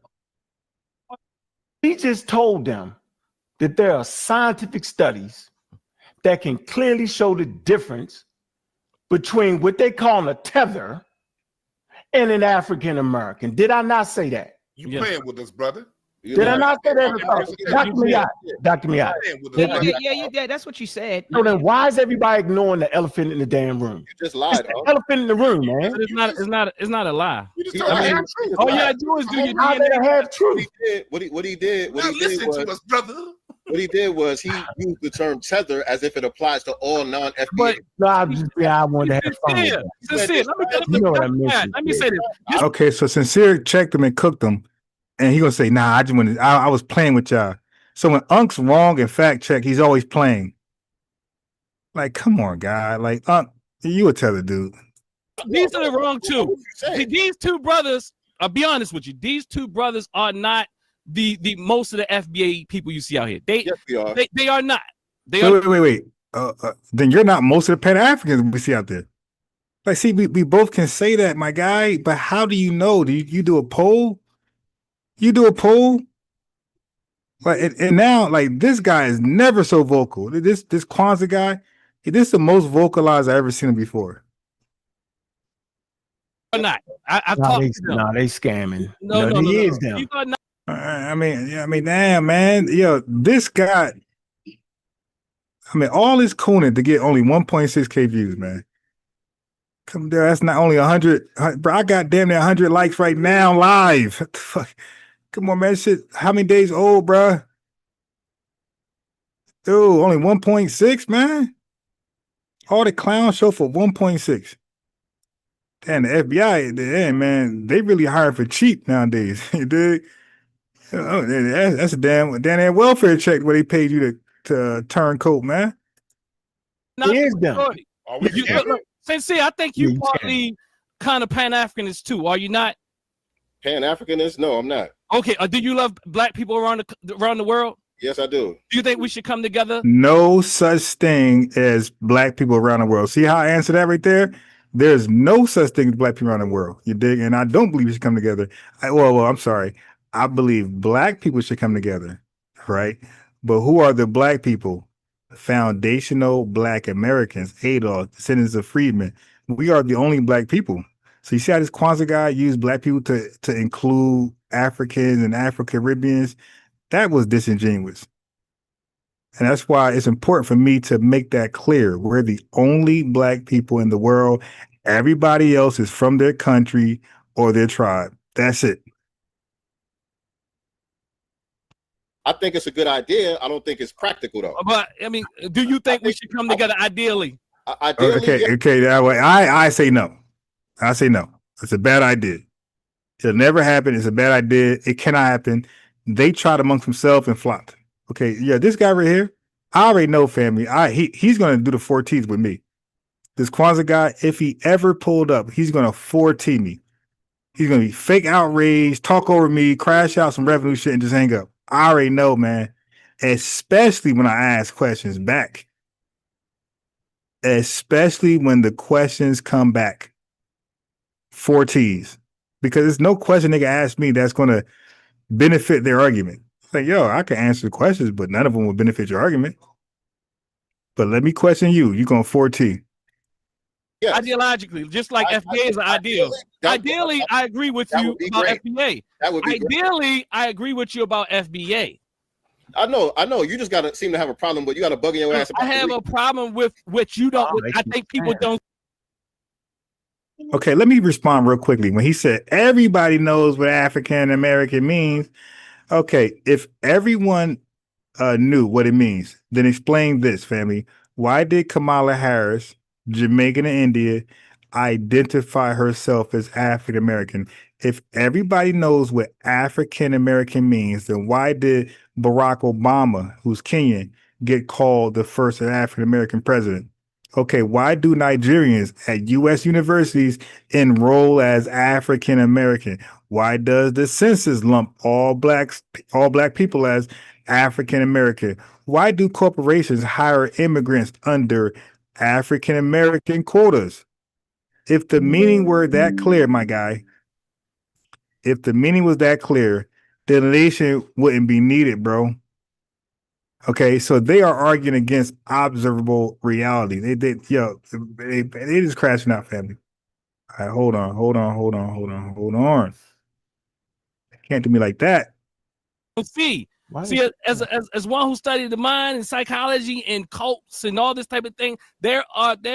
He just told them that there are scientific studies that can clearly show the difference between what they call a tether and an African American. Did I not say that? You playing with us, brother. Did I not say that? Dr. Miat. Yeah, you did. That's what you said. So then why is everybody ignoring the elephant in the damn room? You just lied. It's the elephant in the room, man. But it's not a lie. You just told me half truth. All you gotta do is do your How DNA. they have truth? What he did Listen to us, brother. What he did was he used the term tether as if it applies to all non-FBA. But No, I wanted to have fun with that. Sincere, let me say this. Okay, so Sincere checked them and cooked them, and he gonna say, "Nah, I was playing with y'all." So when Unc's wrong and fact check, he's always playing. Like, come on, guy. Like, Unc, you a tether, dude. These are the wrong two. These two brothers, I'll be honest with you, these two brothers are not the most of the FBA people you see out here. They are not. Wait. Then you're not most of the Pan-Africans we see out there. Like, see, we both can say that, my guy, but how do you know? Do you do a poll? You do a poll? Like, and now, like, this guy is never so vocal. This Kwanzaa guy, this is the most vocalized I ever seen him before. Or not. I've talked to them. No, they scamming. No, he is them. These are not. I mean, damn, man. Yo, this guy, all his cooning to get only 1.6K views, man. Come there, that's not only 100. Bro, I got damn near 100 likes right now live. What the fuck? Come on, man. Shit, how many days old, bro? Dude, only 1.6, man. All the clown show for 1.6. Damn, the FBI, man, they really hire for cheap nowadays. You dig? Oh, that's a damn welfare check where they paid you to turncoat, man. Not is them. Sincere, I think you partly kind of Pan-Africanist too. Are you not? Pan-Africanist? No, I'm not. Okay. Do you love black people around the world? Yes, I do. Do you think we should come together? No such thing as black people around the world. See how I answer that right there? There's no such thing as black people around the world. You dig? And I don't believe we should come together. I'm sorry. I believe black people should come together, right? But who are the black people? Foundational Black Americans, Adolf, descendants of freedmen. We are the only black people. So you see how this Kwanzaa guy used black people to include Africans and Afro-Caribbeans? That was disingenuous. And that's why it's important for me to make that clear. We're the only black people in the world. Everybody else is from their country or their tribe. That's it. I think it's a good idea. I don't think it's practical though. But I mean, do you think we should come together ideally? Okay. That way, I say no. I say no. It's a bad idea. It'll never happen. It's a bad idea. It cannot happen. They tried amongst themselves and flopped. Okay, yeah, this guy right here, I already know, family. He's gonna do the 14s with me. This Kwanzaa guy, if he ever pulled up, he's gonna 4T me. He's gonna be fake outrage, talk over me, crash out some revenue shit, and just hang up. I already know, man. Especially when I ask questions back. Especially when the questions come back. 4Ts. Because there's no question they can ask me that's gonna benefit their argument. Like, yo, I can answer the questions, but none of them will benefit your argument. But let me question you. You're going 4T. Yes. Ideologically, just like FBA is an ideal. Ideally, I agree with you about FBA. That would be Ideally, I agree with you about FBA. I know. You just gotta seem to have a problem, but you got a bug in your ass. I have a problem with what you don't. I think people don't. Okay, let me respond real quickly. When he said everybody knows what African American means, okay, if everyone knew what it means, then explain this, family. Why did Kamala Harris, Jamaican and India, identify herself as African American? If everybody knows what African American means, then why did Barack Obama, who's Kenyan, get called the first African American president? Okay, why do Nigerians at U.S. universities enroll as African American? Why does the census lump all black people as African American? Why do corporations hire immigrants under African American quotas? If the meaning were that clear, my guy, if the meaning was that clear, the nation wouldn't be needed, bro. Okay, so they are arguing against observable reality. They just crashing out, family. All right, hold on. Can't do me like that. See, as one who studied the mind and psychology and cults and all this type of thing, there are. What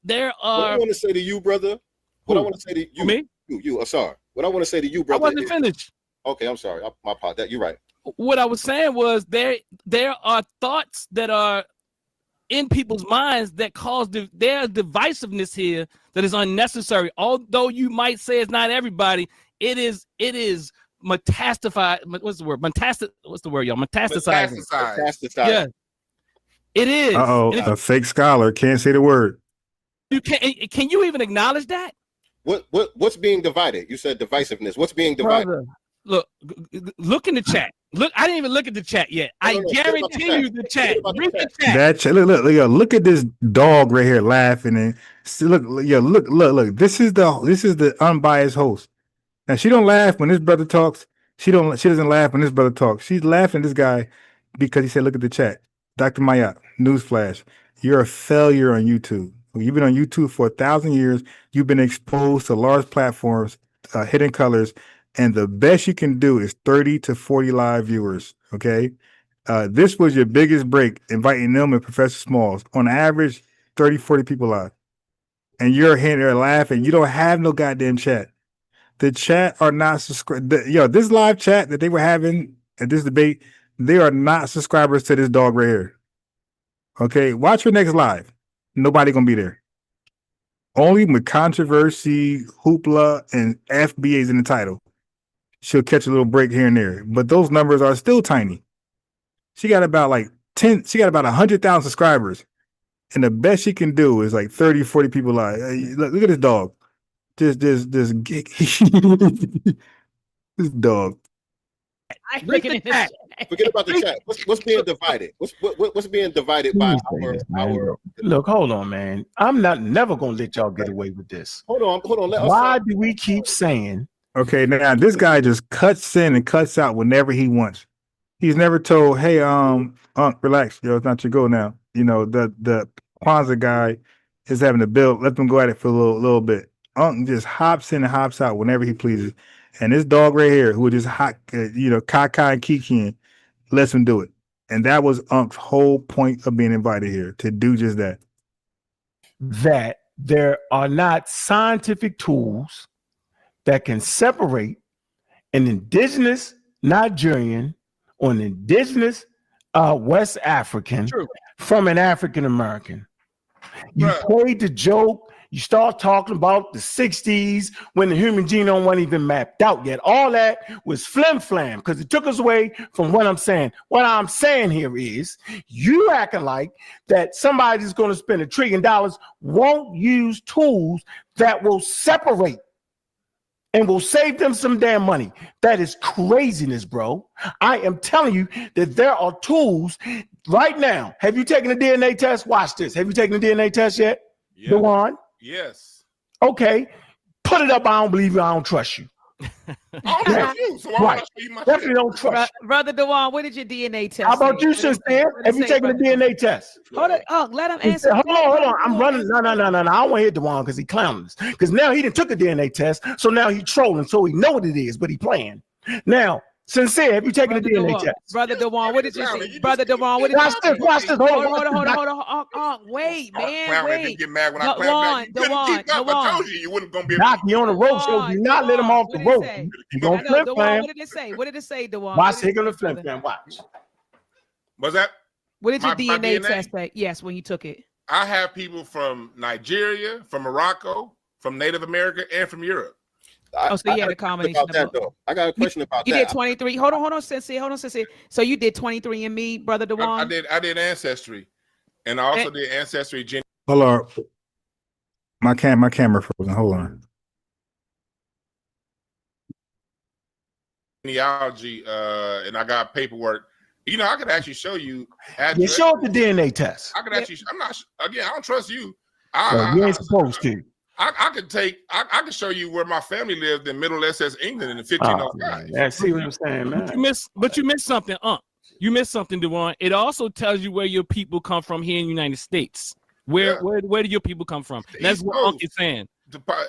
I want to say to you, brother. What I want to say to you, me, you. Sorry. What I want to say to you, brother. I wasn't finished. Okay, I'm sorry. My apologies. You're right. What I was saying was there are thoughts that are in people's minds that cause their divisiveness here that is unnecessary. Although you might say it's not everybody, it is metastasified. What's the word? What's the word, y'all? Metastasizing. Yeah, it is. A fake scholar can't say the word. You can't. Can you even acknowledge that? What's being divided? You said divisiveness. What's being divided? Brother, look in the chat. Look, I didn't even look at the chat yet. I guarantee you the chat. Read the chat. Look at this dog right here laughing and look. This is the unbiased host. Now she don't laugh when this brother talks. She doesn't laugh when this brother talks. She's laughing at this guy because he said, "Look at the chat." Dr. Mayat, newsflash: you're a failure on YouTube. You've been on YouTube for 1,000 years. You've been exposed to large platforms, hidden colors. And the best you can do is 30 to 40 live viewers, okay? This was your biggest break, inviting them and Professor Smalls. On average, 30, 40 people live. And you're here there laughing. You don't have no goddamn chat. The chat are not subscribed. This live chat that they were having at this debate, they are not subscribers to this dog right here. Okay, watch your next live. Nobody gonna be there. Only with controversy, hoopla, and FBA's in the title. She'll catch a little break here and there, but those numbers are still tiny. She got about 100,000 subscribers, and the best she can do is 30, 40 people live. Look at this dog. This dog. Forget about the chat. What's being divided? What's being divided by our? Look, hold on, man. I'm never gonna let y'all get away with this. Hold on. Why do we keep saying? Okay, now this guy just cuts in and cuts out whenever he wants. He's never told, "Hey, relax, yo, it's not your go now." You know, the Kwanzaa guy is having a bill. Let them go at it for a little bit. Just hops in and hops out whenever he pleases. And this dog right here, who just Kaka and Kiki, lets him do it. And that was Unc's whole point of being invited here, to do just that. That there are not scientific tools that can separate an indigenous Nigerian or an indigenous West African from an African American. You played the joke You start talking about the 60s when the human genome wasn't even mapped out yet. All that was flim flam because it took us away from what I'm saying. What I'm saying here is you acting like that somebody's going to spend $1 trillion won't use tools that will separate and will save them some damn money. That is craziness, bro. I am telling you that there are tools right now. Have you taken a DNA test? Watch this. Have you taken a DNA test yet? Yeah. Dewan? Yes. Okay. Put it up. I don't believe you. I don't trust you. I don't trust you, so why would I show you my Definitely shit? don't trust you. Brother Dewan, what did your DNA test? How about say? you, What did it say? Sincere? What did it Have you say, taken a brother? DNA test? Hold on. Oh, let him He answer. said, hold on. Let I'm him running. answer. No. I don't want to hit Dewan because he clowning us. Because now he didn't took a DNA test, so now he trolling. So he know what it is, but he playing. Now, Sincere, have you taken a Brother DNA Dewan, test? Brother Dewan, what did you Clowning. say? You Brother just- Dewan, what did you Watch say? this. Watch this. Hold on. Oh, wait, man, Clown and then wait. get mad when I clap back. You couldn't keep up. I told you you wouldn't gonna be able Doc, to. you on the rope, so do not let him off the rope. He I gonna know, flip Dewan, flam. what did it say? What did it say, Dewan? Watch, What he did it gonna say, flip brother? flam. Watch. Was that? What did your My DNA DNA? test say? Yes, when you took it. I have people from Nigeria, from Morocco, from Native America, and from Europe. Oh, so you had a got combination about that of both. though. I got a question about You that. did 23. Hold on, Sincere. So you did 23 and me, Brother Dewan? I did Ancestry, and I also did Ancestry Hold on. My camera frozen. Hold on. genealogy, and I got paperwork. You know, I could actually show you. You show up the DNA test. I could actually. I'm not. Again, I don't trust you. Well, you ain't supposed to. I could show you where my family lived in Middle Essex, England in the 1505. Yeah, see what I'm saying, man. But you missed something, You missed something, Dewan. It also tells you where your people come from here in the United States. Where do your people come from? That's what Unc is saying.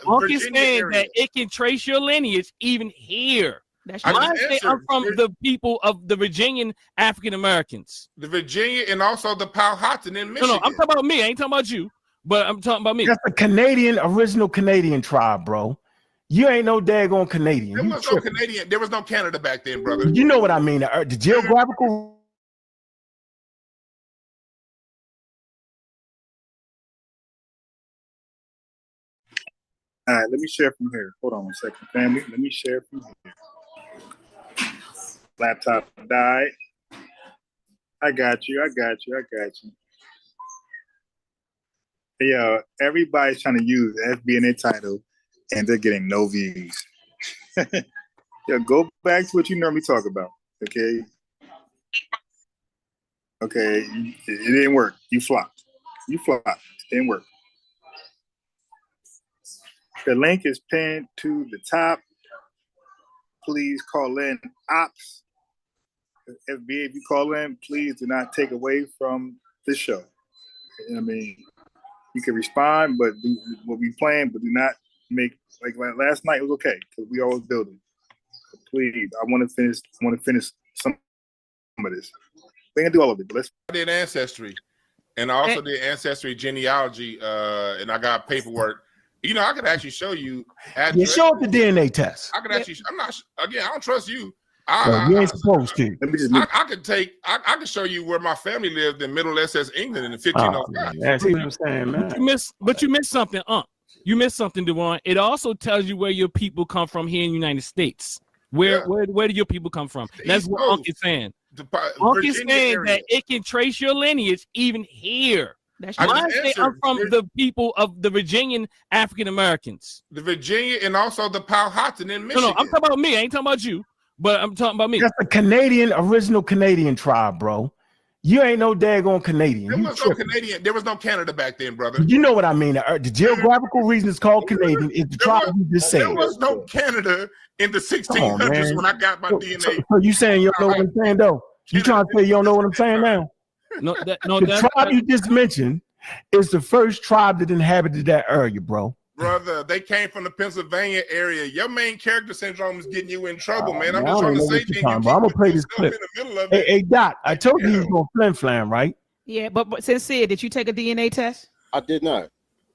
Unc is saying that it can trace your lineage even here. That's I'm from the people of the Virginian African Americans. The Virginia and also the Powhatan in Michigan. No, I'm talking about me. I ain't talking about you, but I'm talking about me. That's a original Canadian tribe, bro. You ain't no daggone Canadian. There was no Canadian. There was no Canada back then, brother. You know what I mean? The geographical. All right, let me share from here. Hold on one second, family. Let me share from here. Laptop died. I got you. Yeah, everybody's trying to use FBA in their title, and they're getting no views. Yeah, go back to what you normally talk about. Okay. It didn't work. You flopped. It didn't work. The link is pinned to the top. Please call in ops. FBA, if you call in, please do not take away from the show. I mean, you can respond, but we'll be playing, but do not make like last night. It was okay because we always building. So please, I want to finish some of this. We can do all of it, but let's. I did Ancestry, and I also did Ancestry genealogy, and I got paperwork. You know, I could actually show you. You show up the DNA test. I could actually. I'm not. Again, I don't trust you. You ain't supposed to. I could show you where my family lived in Middle Essex, England in the 1505. Yeah, see what I'm saying, man. You missed something, You missed something, Dewan. It also tells you where your people come from here in the United States. Where do your people come from? That's what Unc is saying. Unc is saying that it can trace your lineage even here. I'm from the people of the Virginian African Americans. The Virginia and also the Powhatan in Michigan. No, I'm talking about me. I ain't talking about you, but I'm talking about me. That's a original Canadian tribe, bro. You ain't no daggone Canadian. There was no Canadian. There was no Canada back then, brother. You know what I mean? The geographical reason it's called Canadian is the tribe you just said. There was no Canada in the 1600s when I got my DNA. So you saying you don't know what I'm saying, though? You trying to say you don't know what I'm saying now? The tribe you just mentioned is the first tribe that inhabited that area, bro. Brother, they came from the Pennsylvania area. Your main character syndrome is getting you in trouble, man. I'm just trying to say things. I'm gonna play this clip. Hey, Doc, I told you was gonna flim flam, right? Yeah, but Sincere, did you take a DNA test? I did not.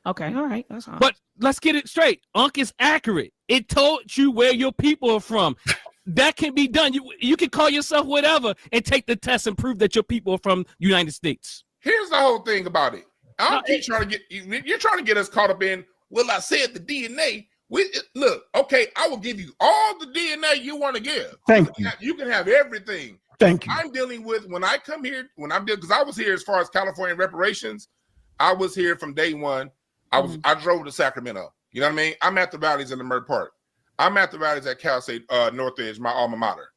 Okay, all right, that's fine. But let's get it straight. Unc is accurate. It told you where your people are from. That can be done. You can call yourself whatever and take the test and prove that your people are from United States. Here's the whole thing about it. I don't keep trying to get you're trying to get us caught up in well, I said the DNA. Look, okay, I will give you all the DNA you want to give. Thank you. You can have everything. Thank you. I'm dealing with, when I come here, because I was here as far as California reparations, I was here from day one. I drove to Sacramento. You know what I mean? I'm at the Valleys in the Leimert Park. I'm at the Valleys at Cal State North Edge, my alma mater.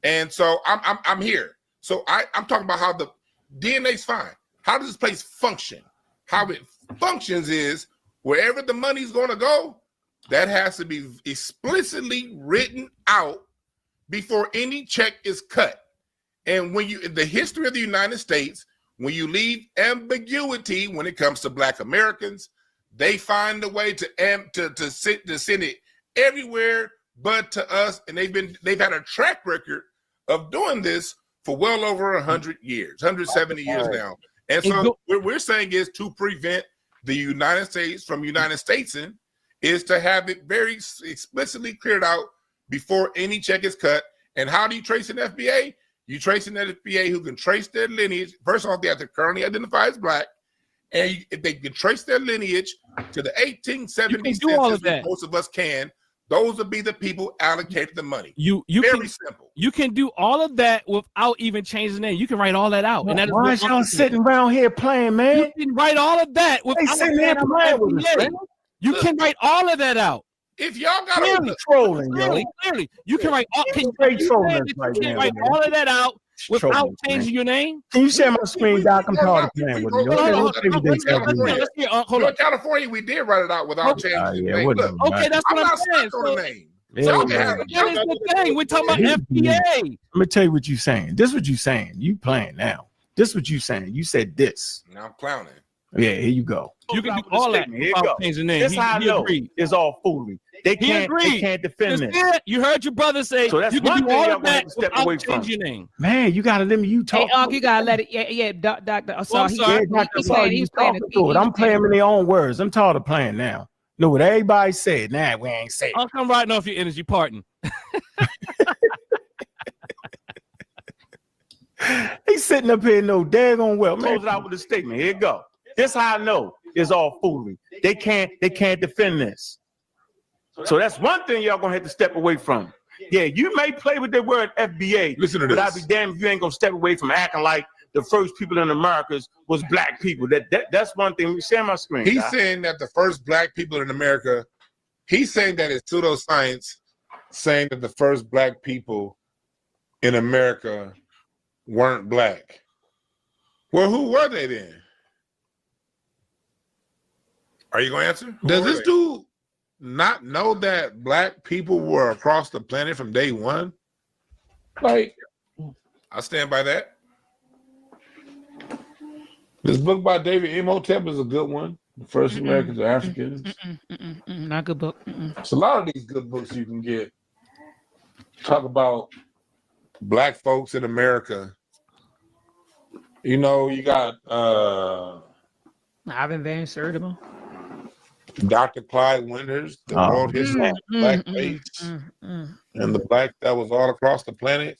And so I'm here. So I'm talking about how the DNA's fine. How does this place function? How it functions is wherever the money's going to go, that has to be explicitly written out before any check is cut. And when in the history of the United States, when you leave ambiguity when it comes to Black Americans, they find a way to send it everywhere but to us. And they've had a track record of doing this for well over 100 years, 170 years now. And so what we're saying is to prevent the United States from United Statesing is to have it very explicitly cleared out before any check is cut. And how do you trace an FBA? You trace an FBA who can trace their lineage. First off, they have to currently identify as Black. And if they can trace their lineage to the 1870s, do all of that. Most of us can. Those would be the people allocated the money. Very simple. You can do all of that without even changing the name. You can write all that out. Well, and that why is y'all sitting around here playing, man? You can write all of that without sitting there playing with us, man. You can write all of that out. If y'all got trolling, clearly, you can write all. You Write now, all of that out without trolling, changing your name. Can you share my screen, Doc? I'm tired of playing with you. Hold on. California, we did write it out without changing the name. Okay, that's what I'm saying. So, the name. That is the thing. We're talking about FBA. Let me tell you what you're saying. This is what you're saying. You playing now. This is what you're saying. You said this. Now I'm clowning. Yeah, here you go. You can do all that without changing the name. This how I know it's all foolery. They can't defend this. You heard your brother say so that's you can do all of that step away from. Your name. Man, you gotta let me talk. Hey, you gotta let it. Yeah, Doctor. Sorry. He's playing I'm playing in their own words. I'm tired of playing now. Know what everybody said. Nah, we ain't saying. I'll come right off your energy, pardon. He's sitting up here, no daggone well. Close it out with a statement. Here you go. This how I know it's all foolery. They can't defend this. So that's one thing y'all gonna have to step away from. Yeah, you may play with the word FBA. Listen to but this. I'd be damned if you ain't gonna step away from acting like the first people in America was Black people. That's one thing. Let me share my screen. He's saying that the first Black people in America, he's saying that it's pseudoscience, saying that the first Black people in America weren't Black. Well, who were they then? Are you gonna answer? Does this dude not know that Black people were across the planet from day one? Like, I stand by that. This book by David Imhotep is a good one. The First Americans are Africans. Not a good book. It's a lot of these good books you can get. Talk about Black folks in America. You know, you got Ivan Van Sertima. Dr. Clyde Winters, the world history of Black race, and the Black that was all across the planet,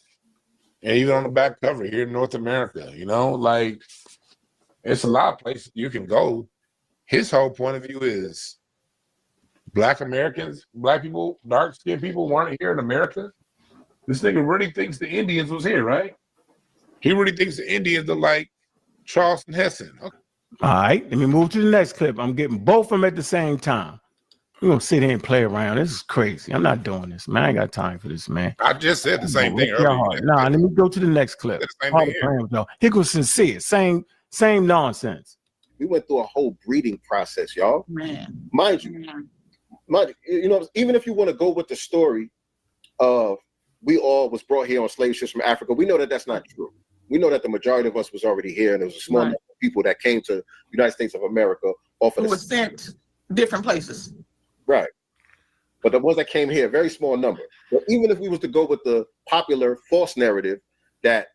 and even on the back cover here in North America. You know, like, it's a lot of places you can go. His whole point of view is Black Americans, Black people, dark-skinned people weren't here in America. This nigga really thinks the Indians was here, right? He really thinks the Indians are like Charleston Heston. Okay. All right, let me move to the next clip. I'm getting both of them at the same time. We're gonna sit here and play around. This is crazy. I'm not doing this, man. I ain't got time for this, man. I just said the same thing earlier. Nah, let me go to the next clip. Here goes Sincere. Same nonsense. We went through a whole breeding process, y'all. Man. Mind you, you know, even if you want to go with the story of we all was brought here on slave ships from Africa, we know that that's not true. We know that the majority of us was already here, and there was a small number of people that came to the United States of America off of who was sent different places. Right. But the ones that came here, a very small number. But even if we was to go with the popular false narrative that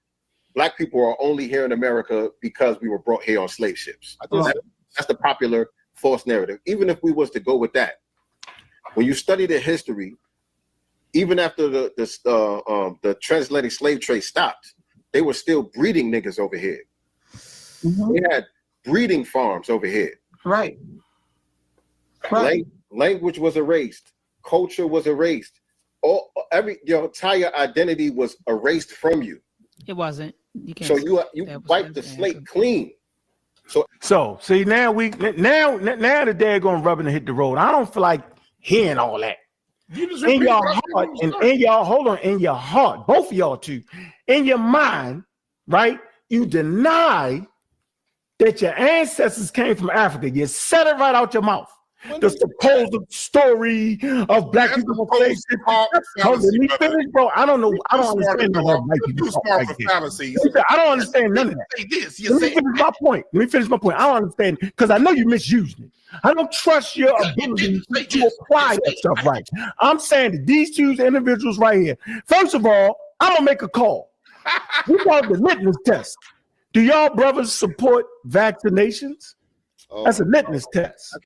Black people are only here in America because we were brought here on slave ships. That's the popular false narrative. Even if we was to go with that, when you study the history, even after the transatlantic slave trade stopped, they were still breeding niggas over here. They had breeding farms over here. Right. Right. Language was erased. Culture was erased. Your entire identity was erased from you. It wasn't. You can't. So you wiped the slate clean. So see now the dad gonna rubbing and hit the road. I don't feel like hearing all that. You just In repeat your what heart, you and started. in your hold on, in your heart, both of y'all too, in your mind, right? You deny that your ancestors came from Africa. You said it right out your mouth. The supposed story of black That's people. supposed Hold on, let me fallacy, finish, bro. I don't know. I don't You're smart understand enough. how white people You're talk smart like for this. fallacies. I don't understand none of that. Say this. You Let me say finish my point. I don't understand because I know you misusing it. I don't trust your ability to apply that stuff right. I'm saying that these two individuals right here. First of all, I'm gonna make a call. We call it the litmus test. Do y'all brothers support vaccinations? That's a litmus test.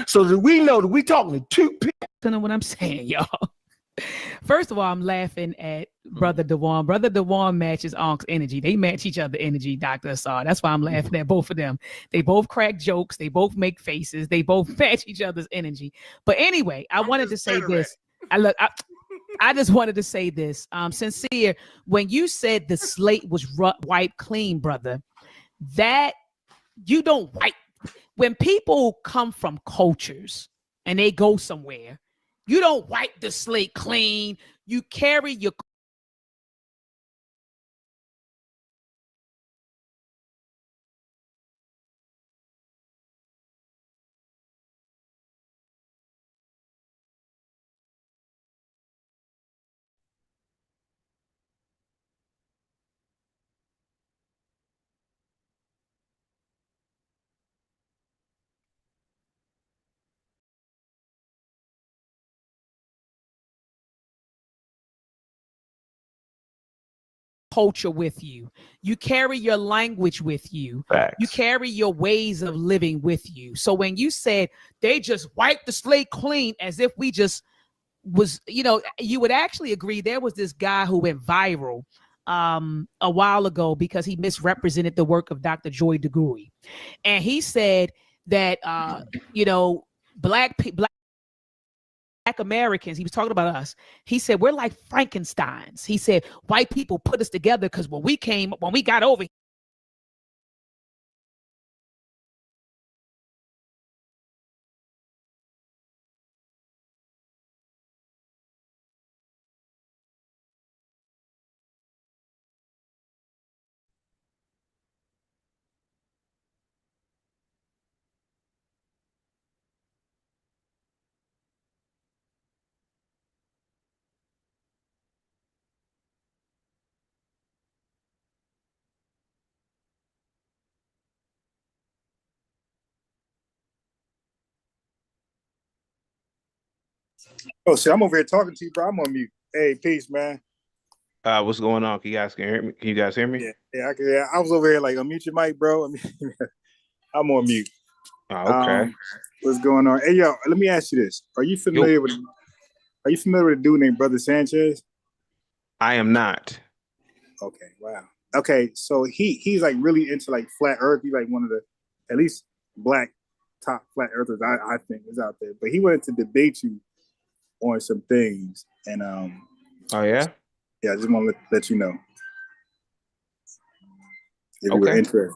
So that we know that we talking to two people. You know what I'm saying, y'all. First of all, I'm laughing at Brother Dewan. Brother Dewan matches Onk's energy. They match each other energy, Dr. Assad. That's why I'm laughing at both of them. They both crack jokes. They both make faces. They both match each other's energy. But anyway, I wanted to say this. I just wanted to say this. Sincere, when you said the slate was wiped clean, brother, that you don't wipe. When people come from cultures and they go somewhere, you don't wipe the slate clean. You carry your culture with you. You carry your language with you. Facts. You carry your ways of living with you. So when you said they just wiped the slate clean as if we just was, you would actually agree. There was this guy who went viral a while ago because he misrepresented the work of Dr. Joy DeGruy. And he said that, Black Americans, he was talking about us. He said, we're like Frankensteins. He said, white people put us together because when we got over Oh, shit, I'm over here talking to you, bro. I'm on mute. Hey, peace, man. What's going on? Can you guys hear me? Can you guys hear me? Yeah, I was over here like, unmute your mic, bro. I'm on mute. Oh, okay. What's going on? Hey, yo, let me ask you this. Are you familiar with a dude named Brother Sanchez? I am not. Okay, wow. Okay, so he's like really into like flat earth. He's like one of the at least black top flat earthers I think is out there. But he wanted to debate you on some things. And Oh yeah? yeah, I just want to let you know. If you Okay. were interested.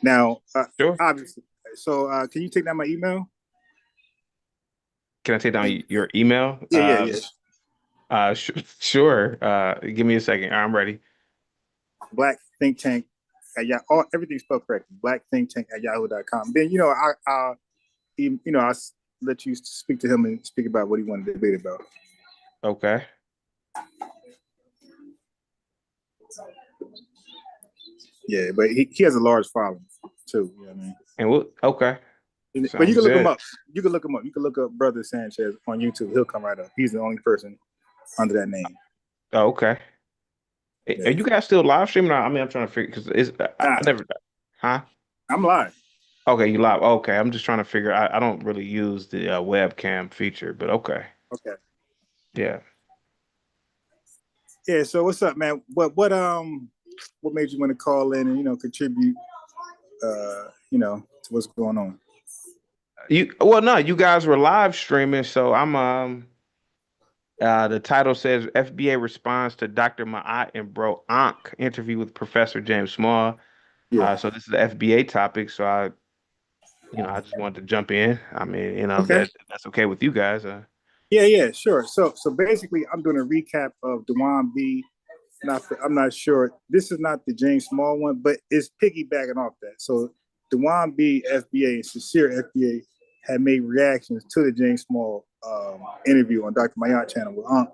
Now, Sure. obviously, so can you take down my email? Can I take down your email? Yeah. Sure. Give me a second. I'm ready. Black Think Tank at Yahoo. Everything's spelled correctly. Black Think Tank at yahoo.com. Then I'll let you speak to him and speak about what he wanted to debate about. Okay. Yeah, but he has a large following too. You know what I mean? And we'll okay. But you can look him up. You can look him up. You can look up Brother Sanchez on YouTube. He'll come right up. He's the only person under that name. Oh, okay. Yeah. Are you guys still live streaming? I mean, I'm trying to figure because I never. Huh? I'm live. Okay, you live. Okay, I'm just trying to figure. I don't really use the webcam feature, but okay. Okay. Yeah. Yeah. So what's up, man? What made you want to call in and contribute to what's going on? No, you guys were live streaming, so I'm the title says FBA responds to Dr. Ma'at and Bro Ankh interview with Professor James Small. Yeah. So this is the FBA topic, so I just wanted to jump in. I mean, Okay. that's okay with you guys. Yeah, sure. So basically, I'm doing a recap of Dewan B. I'm not sure. This is not the James Small one, but it's piggybacking off that. So Dewan B, FBA, and Sincere FBA had made reactions to the James Small interview on Dr. Mayat channel with Unc.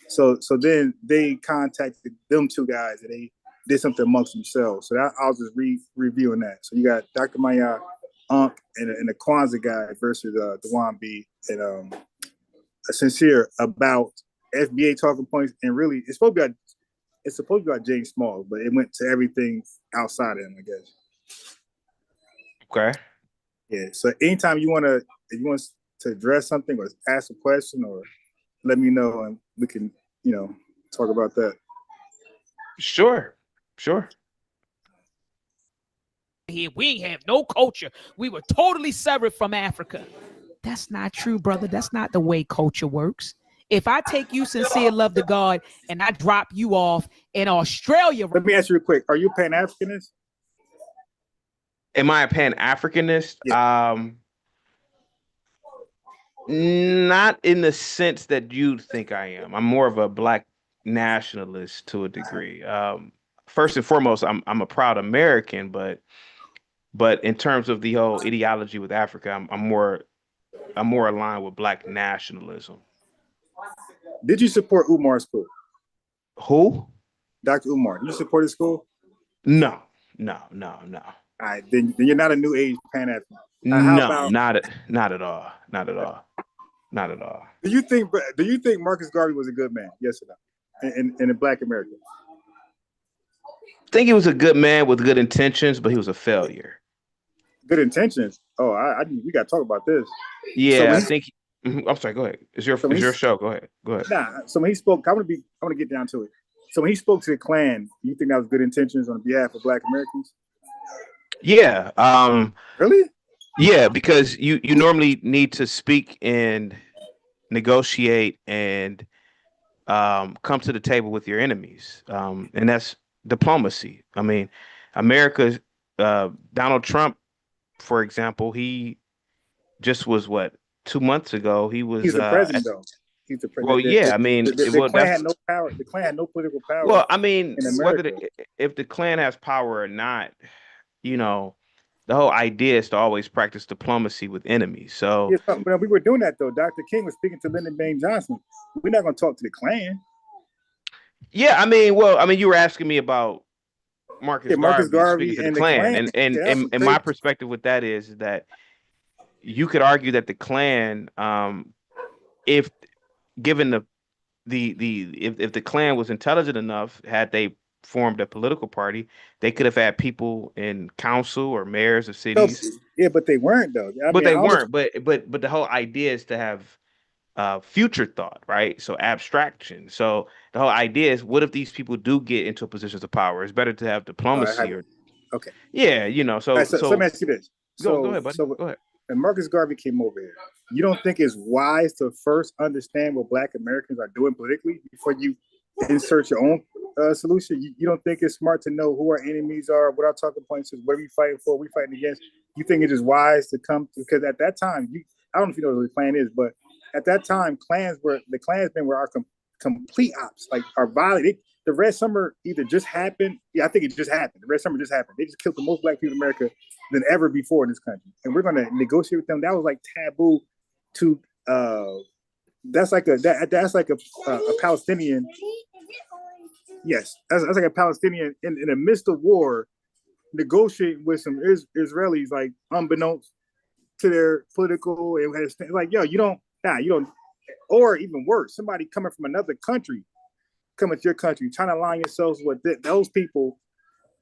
So then they contacted them two guys and they did something amongst themselves. So I was just reviewing that. So you got Dr. Mayat, Unc, and the Kwanzaa guy versus Dewan B and Sincere about FBA talking points, and really it's supposed to be about James Small, but it went to everything outside of him, I guess. Okay. Yeah. So anytime if you want to address something or ask a question or let me know and we can, talk about that. Sure. Here, we ain't have no culture. We were totally severed from Africa. That's not true, brother. That's not the way culture works. If I take you, Sincere Love to God, and I drop you off in Australia. Let me ask you real quick. Are you Pan-Africanist? Am I a Pan-Africanist? Yeah. Not in the sense that you'd think I am. I'm more of a Black nationalist to a degree. First and foremost, I'm a proud American, but in terms of the whole ideology with Africa, I'm more aligned with Black nationalism. Did you support Umar's school? Who? Dr. Umar. Did you support his school? No. All right, then you're not a new age Pan-African. Not at all. Do you think Marcus Garvey was a good man? Yes or no? In Black America? I think he was a good man with good intentions, but he was a failure. Good intentions? Oh, we got to talk about this. Yeah, I think. I'm sorry. Go ahead. It's your show. Go ahead. Nah. So when he spoke, I'm gonna get down to it. So when he spoke to the Klan, you think that was good intentions on behalf of Black Americans? Yeah. Really? Yeah, because you normally need to speak and negotiate and come to the table with your enemies, and that's diplomacy. I mean, America's Donald Trump, for example, he just was 2 months ago. He's the president, though. He's the president. Well, yeah, I mean, the Klan had no power. The Klan had no political power. Well, I mean, whether if the Klan has power or not, the whole idea is to always practice diplomacy with enemies. So but we were doing that though. Dr. King was speaking to Lyndon Baines Johnson. We're not going to talk to the Klan. Yeah, I mean, you were asking me about Marcus Garvey speaking to the Klan, and my perspective with that is that you could argue that the Klan, if given if the Klan was intelligent enough, had they formed a political party, they could have had people in council or mayors of cities. Yeah, but they weren't though. But the whole idea is to have future thought, right? So abstraction. So the whole idea is, what if these people do get into positions of power? It's better to have diplomacy. Okay. Yeah, So let me ask you this. Go ahead, buddy. Go ahead. And Marcus Garvey came over here. You don't think it's wise to first understand what Black Americans are doing politically before you insert your own solution? You don't think it's smart to know who our enemies are, what our talking points is, what are we fighting for, what we fighting against? You think it's just wise to come, because at that time, I don't know if you know what the Klan is, but at that time, the Klansmen were our complete ops, like our violent. The Red Summer either just happened. Yeah, I think it just happened. The Red Summer just happened. They just killed the most Black people in America than ever before in this country. And we're going to negotiate with them. That was like taboo to, that's like a Palestinian. Yes, that's like a Palestinian in the midst of war, negotiating with some Israelis, like unbeknownst to their political, and like, yo, you don't, or even worse, somebody coming from another country, coming to your country, trying to align yourselves with those people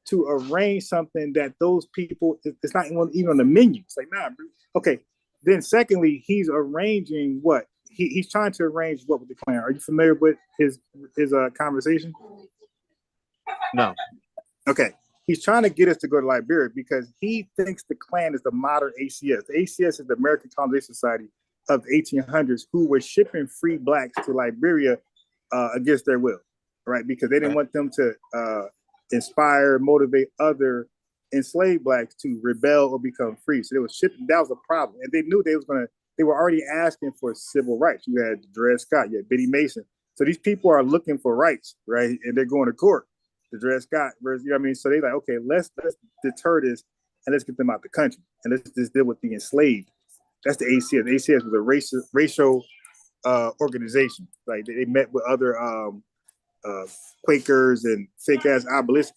to arrange something that those people, it's not even on the menu. It's like, nah, bro. Okay. Then secondly, he's arranging what? He's trying to arrange what with the Klan. Are you familiar with his conversation? No. Okay. he's trying to get us to go to Liberia because he thinks the Klan is the modern ACS. The ACS is the American Colonization Society of the 1800s, who were shipping free blacks to Liberia against their will, right? Because they didn't want them to inspire, motivate other enslaved blacks to rebel or become free. So they were shipping. That was a problem, and they knew they were already asking for civil rights. You had Dred Scott, you had Biddy Mason. So these people are looking for rights, right? And they're going to court. The Dred Scott versus, you know what I mean? So they're like, okay, let's deter this and let's get them out the country and let's just deal with the enslaved. That's the ACS. The ACS was a racial organization. Like they met with other Quakers and fake ass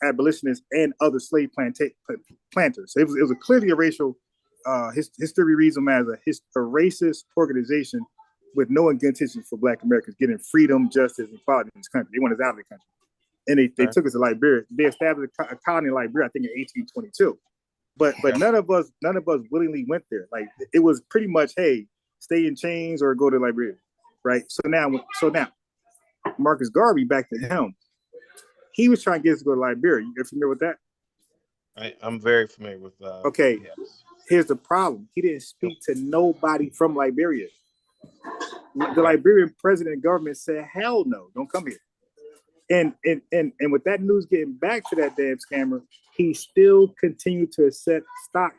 abolitionists and other slave planters. So it was clearly a racial. History reads them as a racist organization with no intention for Black Americans getting freedom, justice, and equality in this country. They want us out of the country, and they took us to Liberia. They established a colony in Liberia, I think, in 1822. But none of us willingly went there. Like it was pretty much, hey, stay in chains or go to Liberia, right? So now, Marcus Garvey, back to him, he was trying to get us to go to Liberia. You're familiar with that? I'm very familiar with. Okay, yes. Here's the problem: he didn't speak to nobody from Liberia. The Liberian president and government said, "Hell no, don't come here." And with that news getting back to that damn scammer, he still continued to accept stock,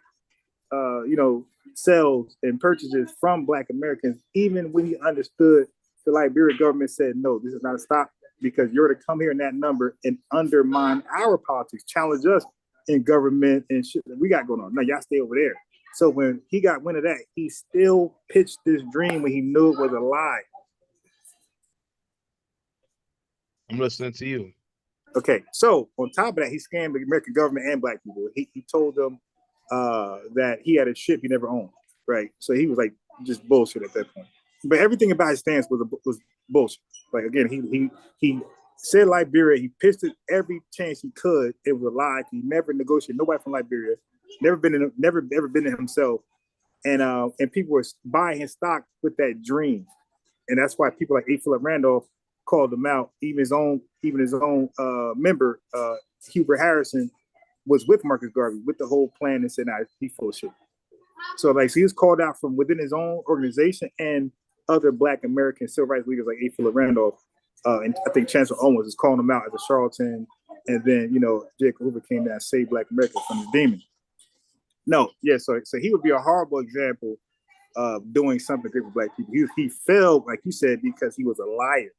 sales and purchases from Black Americans, even when he understood the Liberian government said, no, this is not a stop because you're to come here in that number and undermine our politics, challenge us in government and shit that we got going on. Now y'all stay over there. So when he got wind of that, he still pitched this dream when he knew it was a lie. I'm listening to you. Okay, so on top of that, he scammed the American government and Black people. He told them that he had a ship he never owned, right? So he was like just bullshit at that point. But everything about his stance was bullshit. Like again, he said Liberia. He pitched it every chance he could. It was a lie. He never negotiated. Nobody from Liberia. Never ever been in himself. And people were buying his stock with that dream. And that's why people like A. Philip Randolph called him out. Even his own member, Hubert Harrison, was with Marcus Garvey with the whole plan and said, "Nah, he's full of shit." So he was called out from within his own organization and other Black American civil rights leaders like A. Philip Randolph, and I think Chancellor Owens is calling him out as a charlatan. And then J. Edgar Hoover came down and saved Black America from the demon. No, yeah. So he would be a horrible example of doing something great for Black people. He failed, like you said, because he was a liar.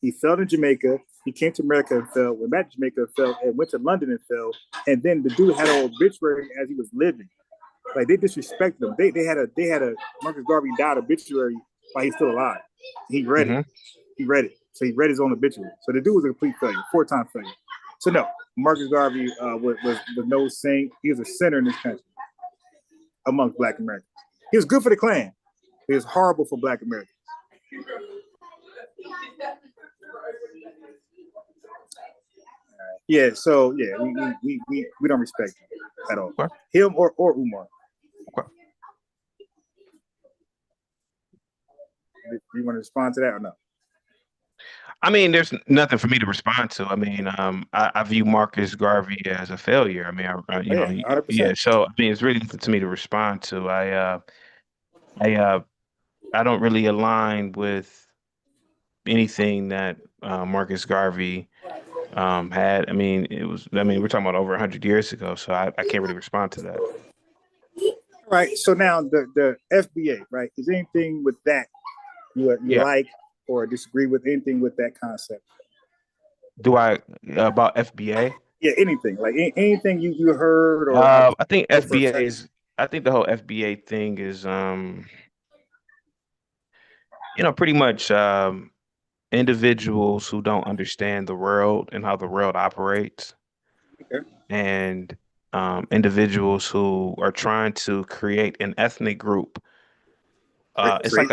He failed in Jamaica. He came to America and fell. Went back to Jamaica and fell, and went to London and fell. And then the dude had an obituary as he was living. Like they disrespected him. They had a Marcus Garvey died obituary while he's still alive. He read it. He read it. So he read his own obituary. So the dude was a complete failure, 4-time failure. So no, Marcus Garvey was no saint. He was a sinner in this country amongst Black Americans. He was good for the Klan. He was horrible for Black Americans. Yeah, so yeah, we don't respect him at all. Okay. Him or Umar. Okay. Do you want to respond to that or no? I mean, there's nothing for me to respond to. I mean, I view Marcus Garvey as a failure. I mean, yeah. So I mean, it's really nothing to me to respond to. I don't really align with anything that Marcus Garvey had. I mean, we're talking about over 100 years ago, so I can't really respond to that. Right. So now the FBA, right? Is anything with that you like or disagree with? Anything with that concept? Do I about FBA? Yeah, anything like anything you heard or? I think FBA is. I think the whole FBA thing is, pretty much individuals who don't understand the world and how the world operates, and individuals who are trying to create an ethnic group. It's like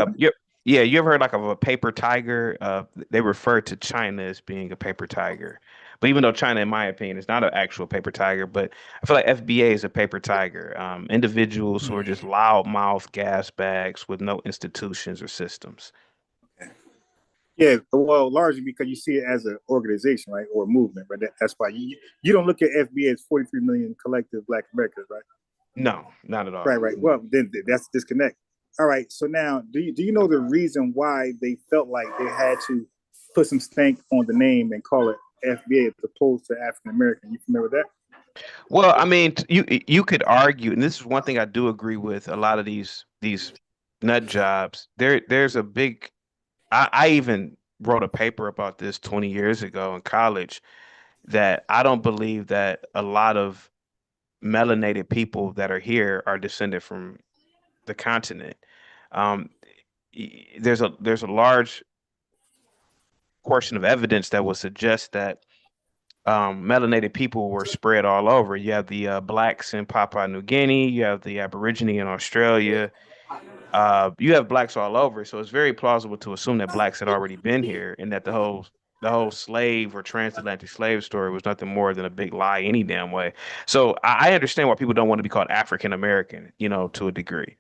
you ever heard like of a paper tiger? They refer to China as being a paper tiger, but even though China, in my opinion, is not an actual paper tiger, but I feel like FBA is a paper tiger. Individuals who are just loudmouth gas bags with no institutions or systems. Yeah, well, largely because you see it as an organization, right, or a movement, right? That's why you don't look at FBA as 43 million collective Black Americans, right? No, not at all. Right. Well, then that's disconnect. All right. So now, do you know the reason why they felt like they had to put some stank on the name and call it FBA as opposed to African American? You familiar with that? Well, I mean, you could argue, and this is one thing I do agree with a lot of these nut jobs. There's a big. I even wrote a paper about this 20 years ago in college that I don't believe that a lot of melanated people that are here are descended from the continent. Um, there's a large portion of evidence that would suggest that melanated people were spread all over. You have the blacks in Papua New Guinea, you have the Aborigine in Australia, you have blacks all over. So it's very plausible to assume that blacks had already been here and that the whole slave or transatlantic slave story was nothing more than a big lie any damn way. So I understand why people don't want to be called African American, to a degree.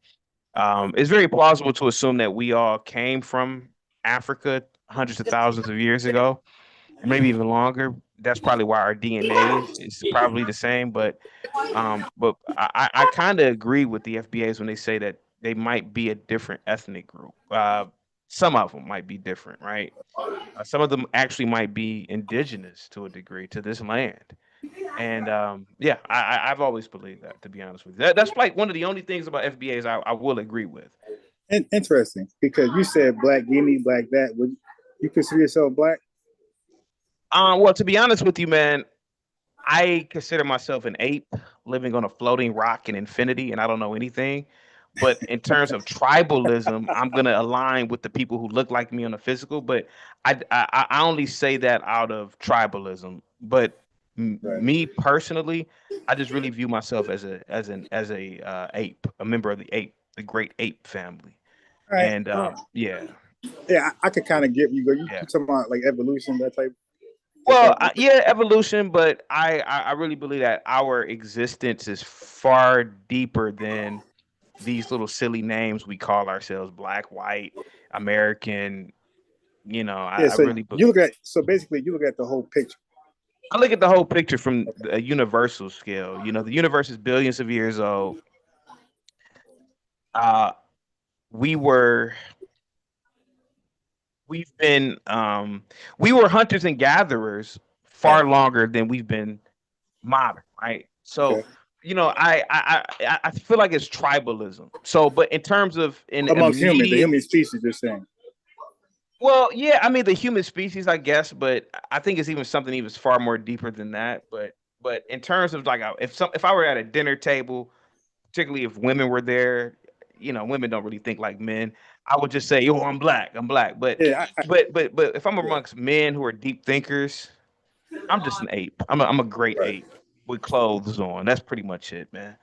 It's very plausible to assume that we all came from Africa hundreds of thousands of years ago, maybe even longer. That's probably why our DNA is probably the same. But I kind of agree with the FBAs when they say that they might be a different ethnic group. Some of them might be different, right? Some of them actually might be indigenous to a degree to this land. And yeah, I've always believed that, to be honest with you. That's like one of the only things about FBAs I will agree with. Interesting, because you said Black Guinea, Black that. Would you consider yourself Black? Well, to be honest with you, man, I consider myself an ape living on a floating rock in infinity, and I don't know anything. But in terms of tribalism, I'm gonna align with the people who look like me on the physical. But I only say that out of tribalism. But me personally, I just really view myself as a ape, a member of the great ape family. Right. And yeah. Yeah, I could kind of get you. You talking about like evolution, that type. Well, yeah, evolution, but I really believe that our existence is far deeper than these little silly names we call ourselves: black, white, American. I really basically you look at the whole picture. I look at the whole picture from a universal scale. The universe is billions of years old. We were hunters and gatherers far longer than we've been modern, right? So, I feel like it's tribalism. So, but in terms of amongst the human species, you're saying. Well, yeah, I mean the human species, I guess, but I think it's even something even far more deeper than that. But in terms of like if I were at a dinner table, particularly if women were there, women don't really think like men. I would just say, "Yo, I'm black. I'm black." But but if I'm amongst men who are deep thinkers, I'm just an ape. I'm a great ape with clothes on. That's pretty much it, man.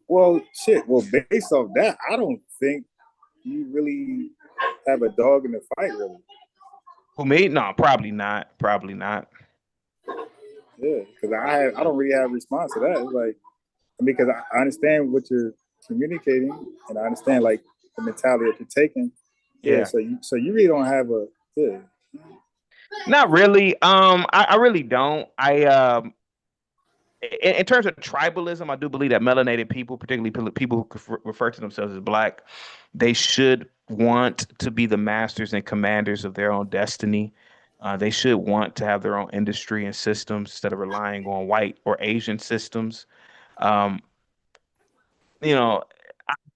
Well, shit. Well, based off that, I don't think you really have a dog in the fight, really. Who, me? No, probably not. Probably not. Yeah, because I don't really have a response to that. It's like, because I understand what you're communicating, and I understand like the mentality that you're taking. Yeah. So you really don't have a. Yeah. Not really. I really don't. In terms of tribalism, I do believe that melanated people, particularly people who refer to themselves as black, they should want to be the masters and commanders of their own destiny. They should want to have their own industry and systems instead of relying on white or Asian systems. I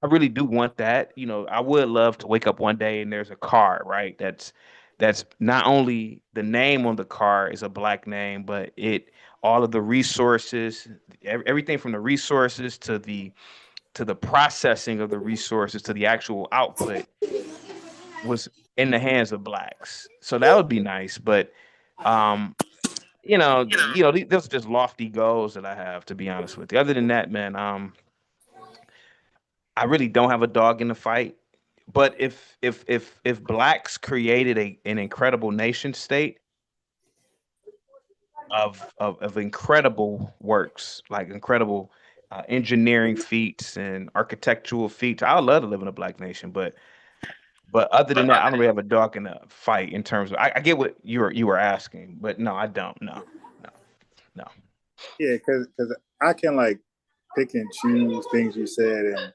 really do want that. I would love to wake up one day and there's a car, right? That's not only the name on the car is a black name, but all of the resources, everything from the resources to the processing of the resources to the actual output was in the hands of blacks. So that would be nice. But those are just lofty goals that I have, to be honest with you. Other than that, man, I really don't have a dog in the fight. But if blacks created an incredible nation state of incredible works, like incredible engineering feats and architectural feats, I would love to live in a black nation. But But other than that, I don't really have a dog in a fight in terms of. I get what you were asking, but no, I don't. No. Yeah, because I can like pick and choose things you said and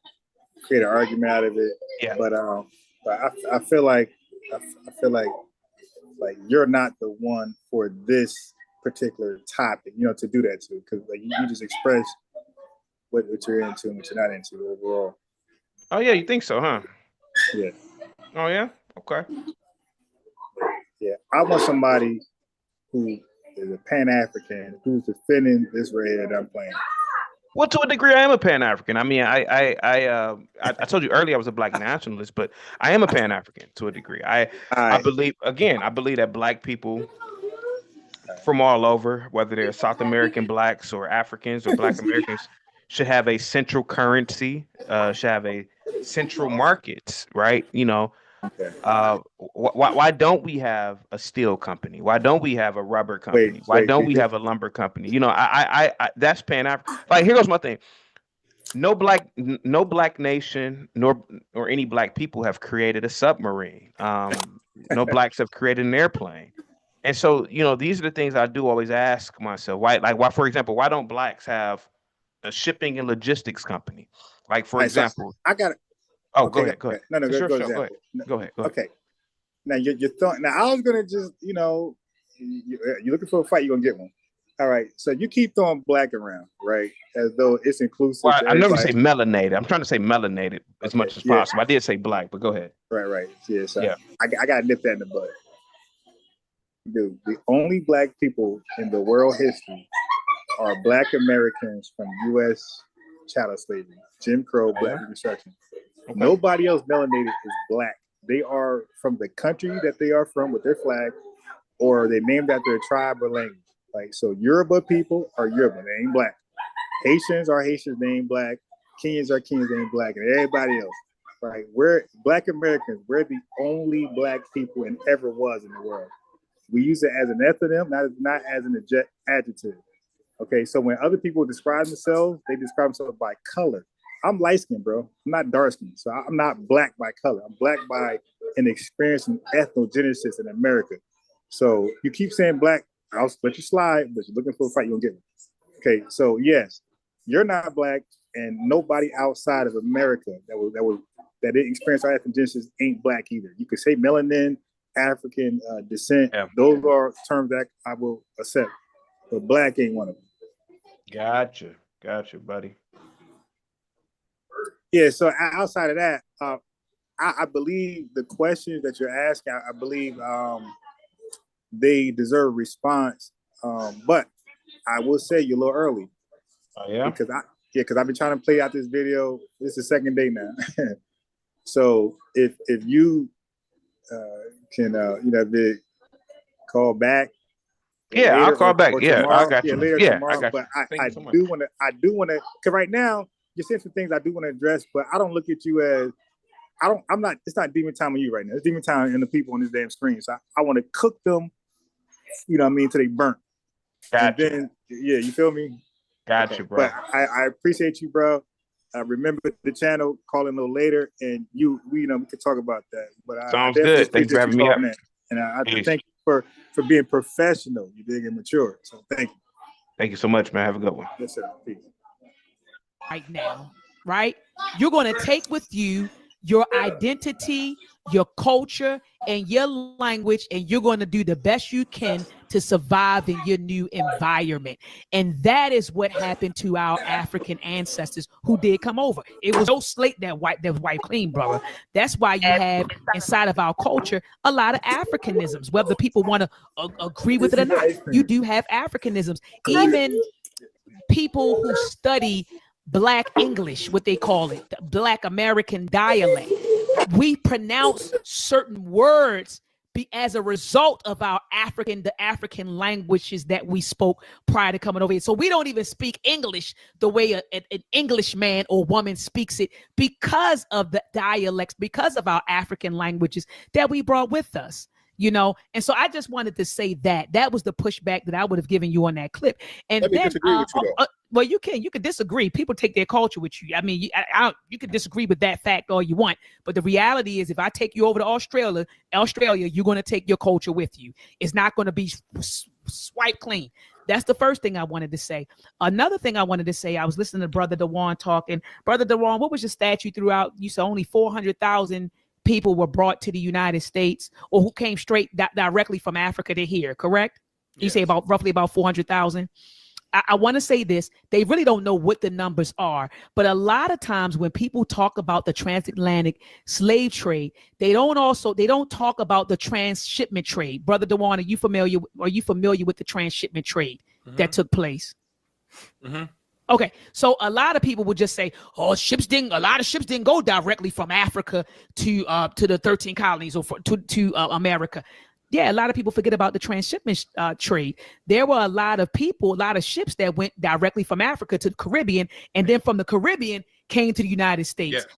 create an argument out of it. Yeah. But I feel like you're not the one for this particular topic, to do that to, because like you just express what you're into and what you're not into overall. Oh yeah, you think so, huh? Yeah. Oh yeah. Okay. Yeah, I want somebody who is a Pan-African who's defending this red that I'm playing. Well, to a degree, I am a Pan-African. I mean, I told you earlier I was a Black nationalist, but I am a Pan-African to a degree. I believe that Black people from all over, whether they're South American Blacks or Africans or Black Americans, should have a central currency, should have a central markets, right? Okay. Why don't we have a steel company? Why don't we have a rubber company? Why don't we have a lumber company? I that's Pan-African. Like, here goes my thing. No black nation nor any Black people have created a submarine. No Blacks have created an airplane. And so, these are the things I do always ask myself. Why, for example, why don't Blacks have a shipping and logistics company? Like, for example, so I got it. Oh, okay, go ahead. No, go ahead. Go ahead. Okay. Now you're throwing. Now I was gonna just, you're looking for a fight, you're gonna get one. All right. So you keep throwing Black around, right? As though it's inclusive. Well, I never say melanated. I'm trying to say melanated as much as possible. I did say Black, but go ahead. Right. Yeah. So yeah. I gotta nip that in the bud. Dude, the only Black people in the world history are Black Americans from U.S. chattel slavery, Jim Crow, Black Reconstruction. Okay. Nobody else melanated is Black. They are from the country that they are from with their flag, or they named after a tribe or language. Like, so Yoruba people are Yoruba, they ain't Black. Haitians are Haitians, they ain't Black. Kenyans are Kenyans, they ain't Black, and everybody else. Right? We're Black Americans. We're the only Black people and ever was in the world. We use it as an ethnonym, not as an adjective. Okay, so when other people describe themselves, they describe themselves by color. I'm light skinned, bro. I'm not dark skinned. So I'm not Black by color. I'm Black by an experience in ethnogenesis in America. So you keep saying Black, I'll let you slide, but you're looking for a fight, you'll get it. Okay, so yes, you're not Black, and nobody outside of America that didn't experience our ethnogenesis ain't Black either. You could say melanin, African descent. Yeah. Those are terms that I will accept, but Black ain't one of them. Gotcha, buddy. Yeah, so outside of that, I believe the questions that you're asking, I believe they deserve a response. But I will say you're a little early. Oh yeah? Because I've been trying to play out this video. This is the second day now. So if you can call back. Yeah, I'll call back. Yeah, I got you. Later tomorrow. I got you. But I do want to, because right now you're saying some things I do want to address, but I don't look at you as, it's not demon time on you right now. It's demon time in the people on this damn screen. So I want to cook them, till they burnt. Gotcha. And then, you feel me? Gotcha, bro. But I appreciate you, bro. Remember the channel, call in a little later, and we can talk about that. But sounds good. Thanks for having me up. And I thank you for being professional. You dig, and mature. So thank you. Thank you so much, man. Have a good one. Yes, sir. Peace. Right now, right? You're going to take with you your identity, your culture, and your language, and you're going to do the best you can to survive in your new environment. And that is what happened to our African ancestors who did come over. It was no slate that wiped clean, brother. That's why you have inside of our culture a lot of Africanisms, whether people want to agree with it or not. You do have Africanisms. Even people who study Black English, what they call it, the Black American dialect. We pronounce certain words as a result of the African languages that we spoke prior to coming over here. So we don't even speak English the way an Englishman or woman speaks it because of the dialects, because of our African languages that we brought with us. you know. And so I just wanted to say that was the pushback that I would have given you on that clip. And Let me then, disagree with you, though. well, you can disagree. People take their culture with you. I mean, you can disagree with that fact all you want, but the reality is, if I take you over to Australia, you're going to take your culture with you. It's not going to be swipe clean. That's the first thing I wanted to say. Another thing I wanted to say, I was listening to Brother Dewan talking. Brother Dewan, what was your stat you threw out? You said only 400,000 people were brought to the United States, or who came straight directly from Africa to here, correct? You say roughly about 400,000. I want to say this, they really don't know what the numbers are, but a lot of times when people talk about the transatlantic slave trade, they don't talk about the transshipment trade. Brother Dewan, are you familiar with the transshipment trade that took place? Okay, so a lot of people would just say, "Oh, a lot of ships didn't go directly from Africa to the 13 colonies or to America." Yeah, a lot of people forget about the transshipment trade. There were a lot of ships that went directly from Africa to the Caribbean, and then from the Caribbean came to the United States. Yeah.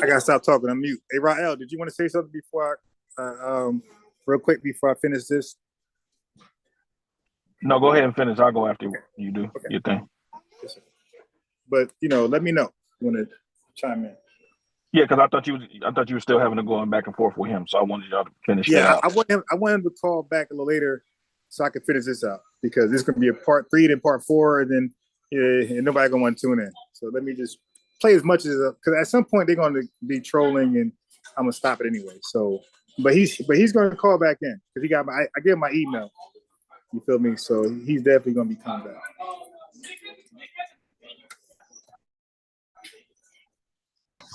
I gotta stop talking. I'm mute. Hey, Rael, did you want to say something before real quick before I finish this? No, go ahead and finish. I'll go after you do your thing. But let me know. You want to chime in? Yeah, because I thought you were still having to go back and forth with him, so I wanted y'all to finish. Yeah, I want him to call back a little later so I can finish this out, because this is gonna be a part 3, then part 4, and then and nobody gonna want to tune in. So let me just play as much as, because at some point they're going to be trolling, and I'm gonna stop it anyway. So, but he's going to call back in because I gave him my email. You feel me? So he's definitely going to be coming back.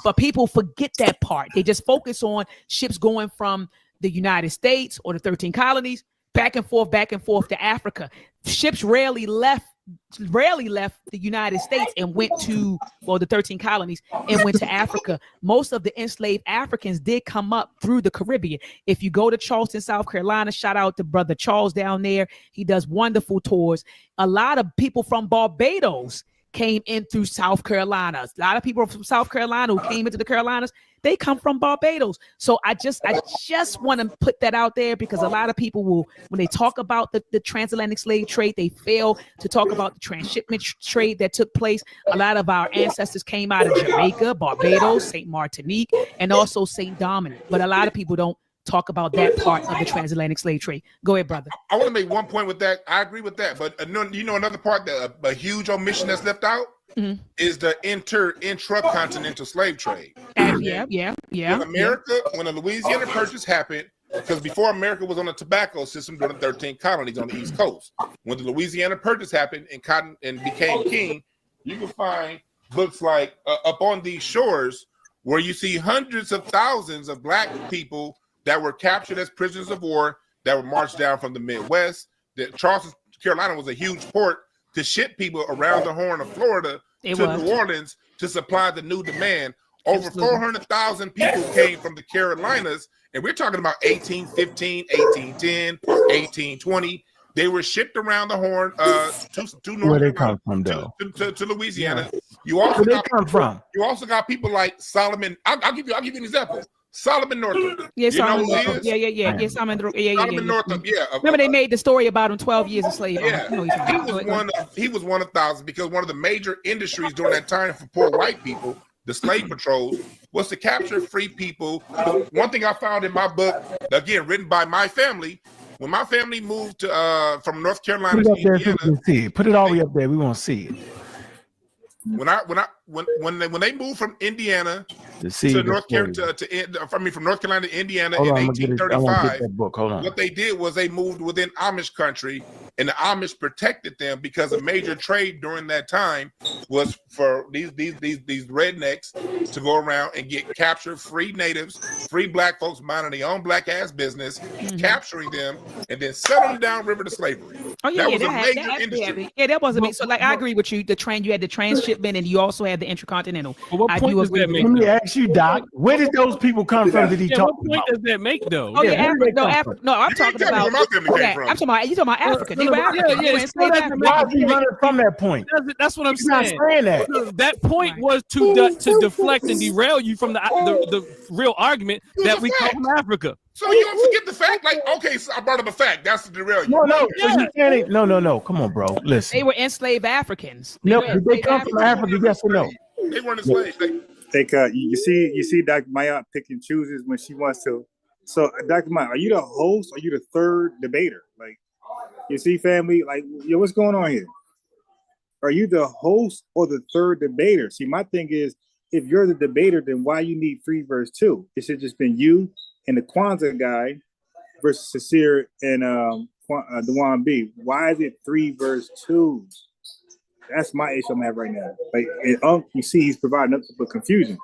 But people forget that part. They just focus on ships going from the United States or the 13 colonies back and forth to Africa. Ships rarely left the United States and went to, the 13 colonies and went to Africa. Most of the enslaved Africans did come up through the Caribbean. If you go to Charleston, South Carolina, shout out to Brother Charles down there. He does wonderful tours. A lot of people from Barbados came in through South Carolina. A lot of people from South Carolina who came into the Carolinas, they come from Barbados. So I just want to put that out there, because a lot of people will, when they talk about the transatlantic slave trade, they fail to talk about the transshipment trade that took place. A lot of our ancestors came out of Jamaica, Barbados, St. Martinique, and also St. Dominic. But a lot of people don't talk about that part of the transatlantic slave trade. Go ahead, brother. I want to make one point with that. I agree with that, but another part that a huge omission that's left out is the intracontinental slave trade. Yeah. When the Louisiana Purchase happened, because before America was on a tobacco system during the 13 colonies on the East Coast. When the Louisiana Purchase happened and cotton became king, you can find books like Up on These Shores, where you see hundreds of thousands of black people that were captured as prisoners of war, that were marched down from the Midwest. That Charleston, Carolina was a huge port to ship people around the Horn of Florida to New Orleans to supply the new demand. Over 400,000 people came from the Carolinas, and we're talking about 1815, 1810, 1820. They were shipped around the Horn to North Where they come from, though? To Louisiana. Yeah. You also Where they come from? You also got people like Solomon. I'll give you an example. Solomon Northup. Yes, Solomon Northup. Yeah. Solomon Northup. Yeah. Remember they made the story about him 12 years of slavery. Yeah. He was one of thousands, because one of the major industries during that time for poor white people, the slave patrols, was to capture free people. One thing I found in my book, again written by my family, when my family moved to from North Carolina to Indiana, put it all the way up there. We won't see it. When they moved from Indiana to North Carolina from North Carolina to Indiana in 1835, what they did was they moved within Amish country, and the Amish protected them, because a major trade during that time was for these rednecks to go around and get captured free natives, free black folks minding their own black ass business, capturing them and then selling them down river to slavery. Oh yeah, That was a that major had industry. yeah, that wasn't me. So like I agree with you. You had the transshipment, and you also had the intercontinental. But what I point do does agree that with make? Let me ask you, Doc, where did those people come from that he Yeah, talked what point about? does that make though? Oh Yeah, yeah, where did they come from? No, I'm You talking can't tell me about. where my family came Yeah, from. I'm talking about. You talking about Africa? They were Yeah, African. yeah, They were it enslaved still doesn't make Africans. Why is he running from that point? That's what I'm He's not saying. saying that. That point Right. was to deflect and derail you from the real argument It was that a we come fact. from Africa. So you don't forget the fact, like, okay, so I brought up a fact. That's the derail you. No, so Yeah. you can't. No. Come on, bro. Listen. They were enslaved Africans. No, were did they enslaved come from Africans. Africa? Yes or no? They weren't enslaved. You see Dr. Maya pick and chooses when she wants to. So Dr. Maya, are you the host or are you the third debater? Like, you see, family, like, yo, what's going on here? Are you the host or the third debater? See, my thing is, if you're the debater, then why you need 3 verse 2? It should just been you and the Kwanzaa guy versus Sincere and Dewan B. Why is it 3 verse 2? That's my issue I'm at right now. Like, you see, he's providing nothing but confusion.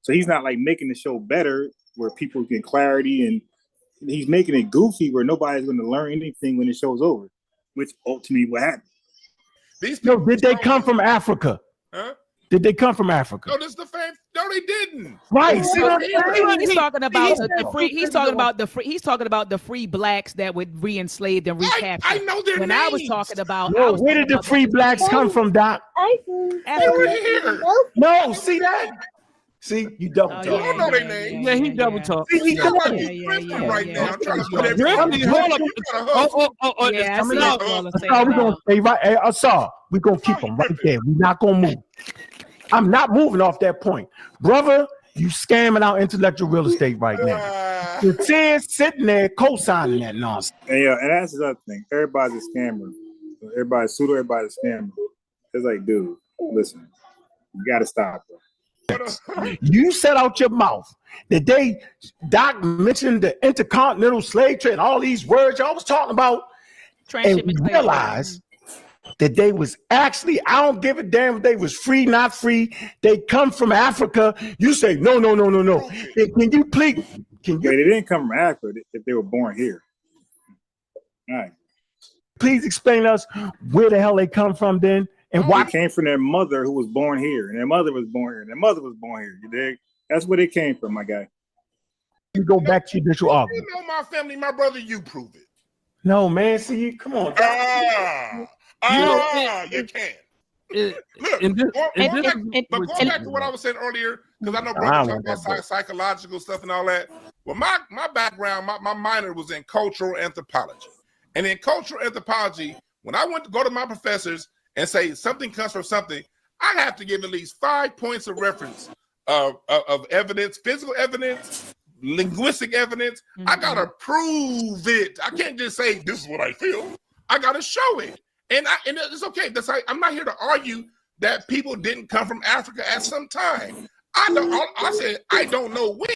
So he's not like making the show better where people get clarity, and he's making it goofy where nobody's going to learn anything when the show's over, which ultimately what happened. No, did they come from Africa? Huh? Did they come from Africa? No, this is the fact. No, they didn't. Right. See what I'm saying? He's talking about the free. He's talking about the free. He's talking about the free blacks that would re-enslave and recapture. I know their when names. I was talking about. No, where did the free blacks come from, Doc? Africa. No, see that? See, you double talk. You don't know their names. Yeah, he double talk. See, he double talk. Right now, I'm trying to put Drifting, hold up. Oh, Yeah, it's I coming see out. what Wallace saying We're now. gonna stay right. Hey, Asar, we're gonna keep them right there. We're not gonna move. I'm not moving off that point, brother. You scamming out intellectual real estate right now. You're sitting there co-signing that nonsense. And and that's the other thing. Everybody's a scammer. Everybody's pseudo. Everybody's a scammer. It's like, dude, listen, you got to stop it. You said out your mouth that Doc mentioned the intercontinental slave trade and all these words y'all was talking about, and we realized that they was actually, I don't give a damn if they was free, not free. They come from Africa. You say no. Can you please? They didn't come from Africa if they were born here. All right. Please explain to us where the hell they come from then. And why they came from their mother who was born here, and their mother was born here, and their mother was born here. You dig? That's where they came from, my guy. You go back to your initial argument. You know my family, my brother, you prove it. No, man. See, come on. You can't. Going back to what I was saying earlier, because I know brother talking about psychological stuff and all that. Well, my background, my minor was in cultural anthropology. And in cultural anthropology, when I went to go to my professors and say something comes from something, I have to give at least 5 points of reference of evidence, physical evidence, linguistic evidence. I gotta prove it. I can't just say this is what I feel. I gotta show it. And it's okay. I'm not here to argue that people didn't come from Africa at some time. I said I don't know when.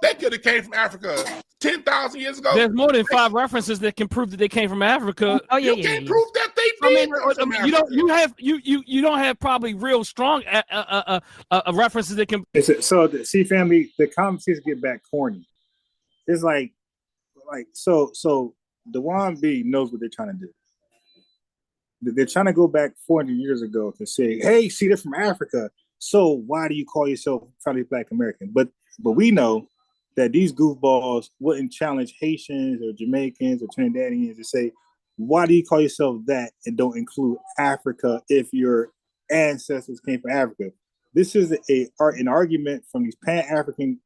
They could have came from Africa 10,000 years ago. There's more than 5 references that can prove that they came from Africa. Oh yeah, you can't prove that they did. You don't have probably real strong references that can. See, family, the conversations get back corny. It's like so Dewan B knows what they're trying to do. They're trying to go back 400 years ago to say, hey, see, they're from Africa. So why do you call yourself proudly Black American? But we know that these goofballs wouldn't challenge Haitians or Jamaicans or Trinidadians to say, why do you call yourself that and don't include Africa if your ancestors came from Africa? This is an argument from these Pan-African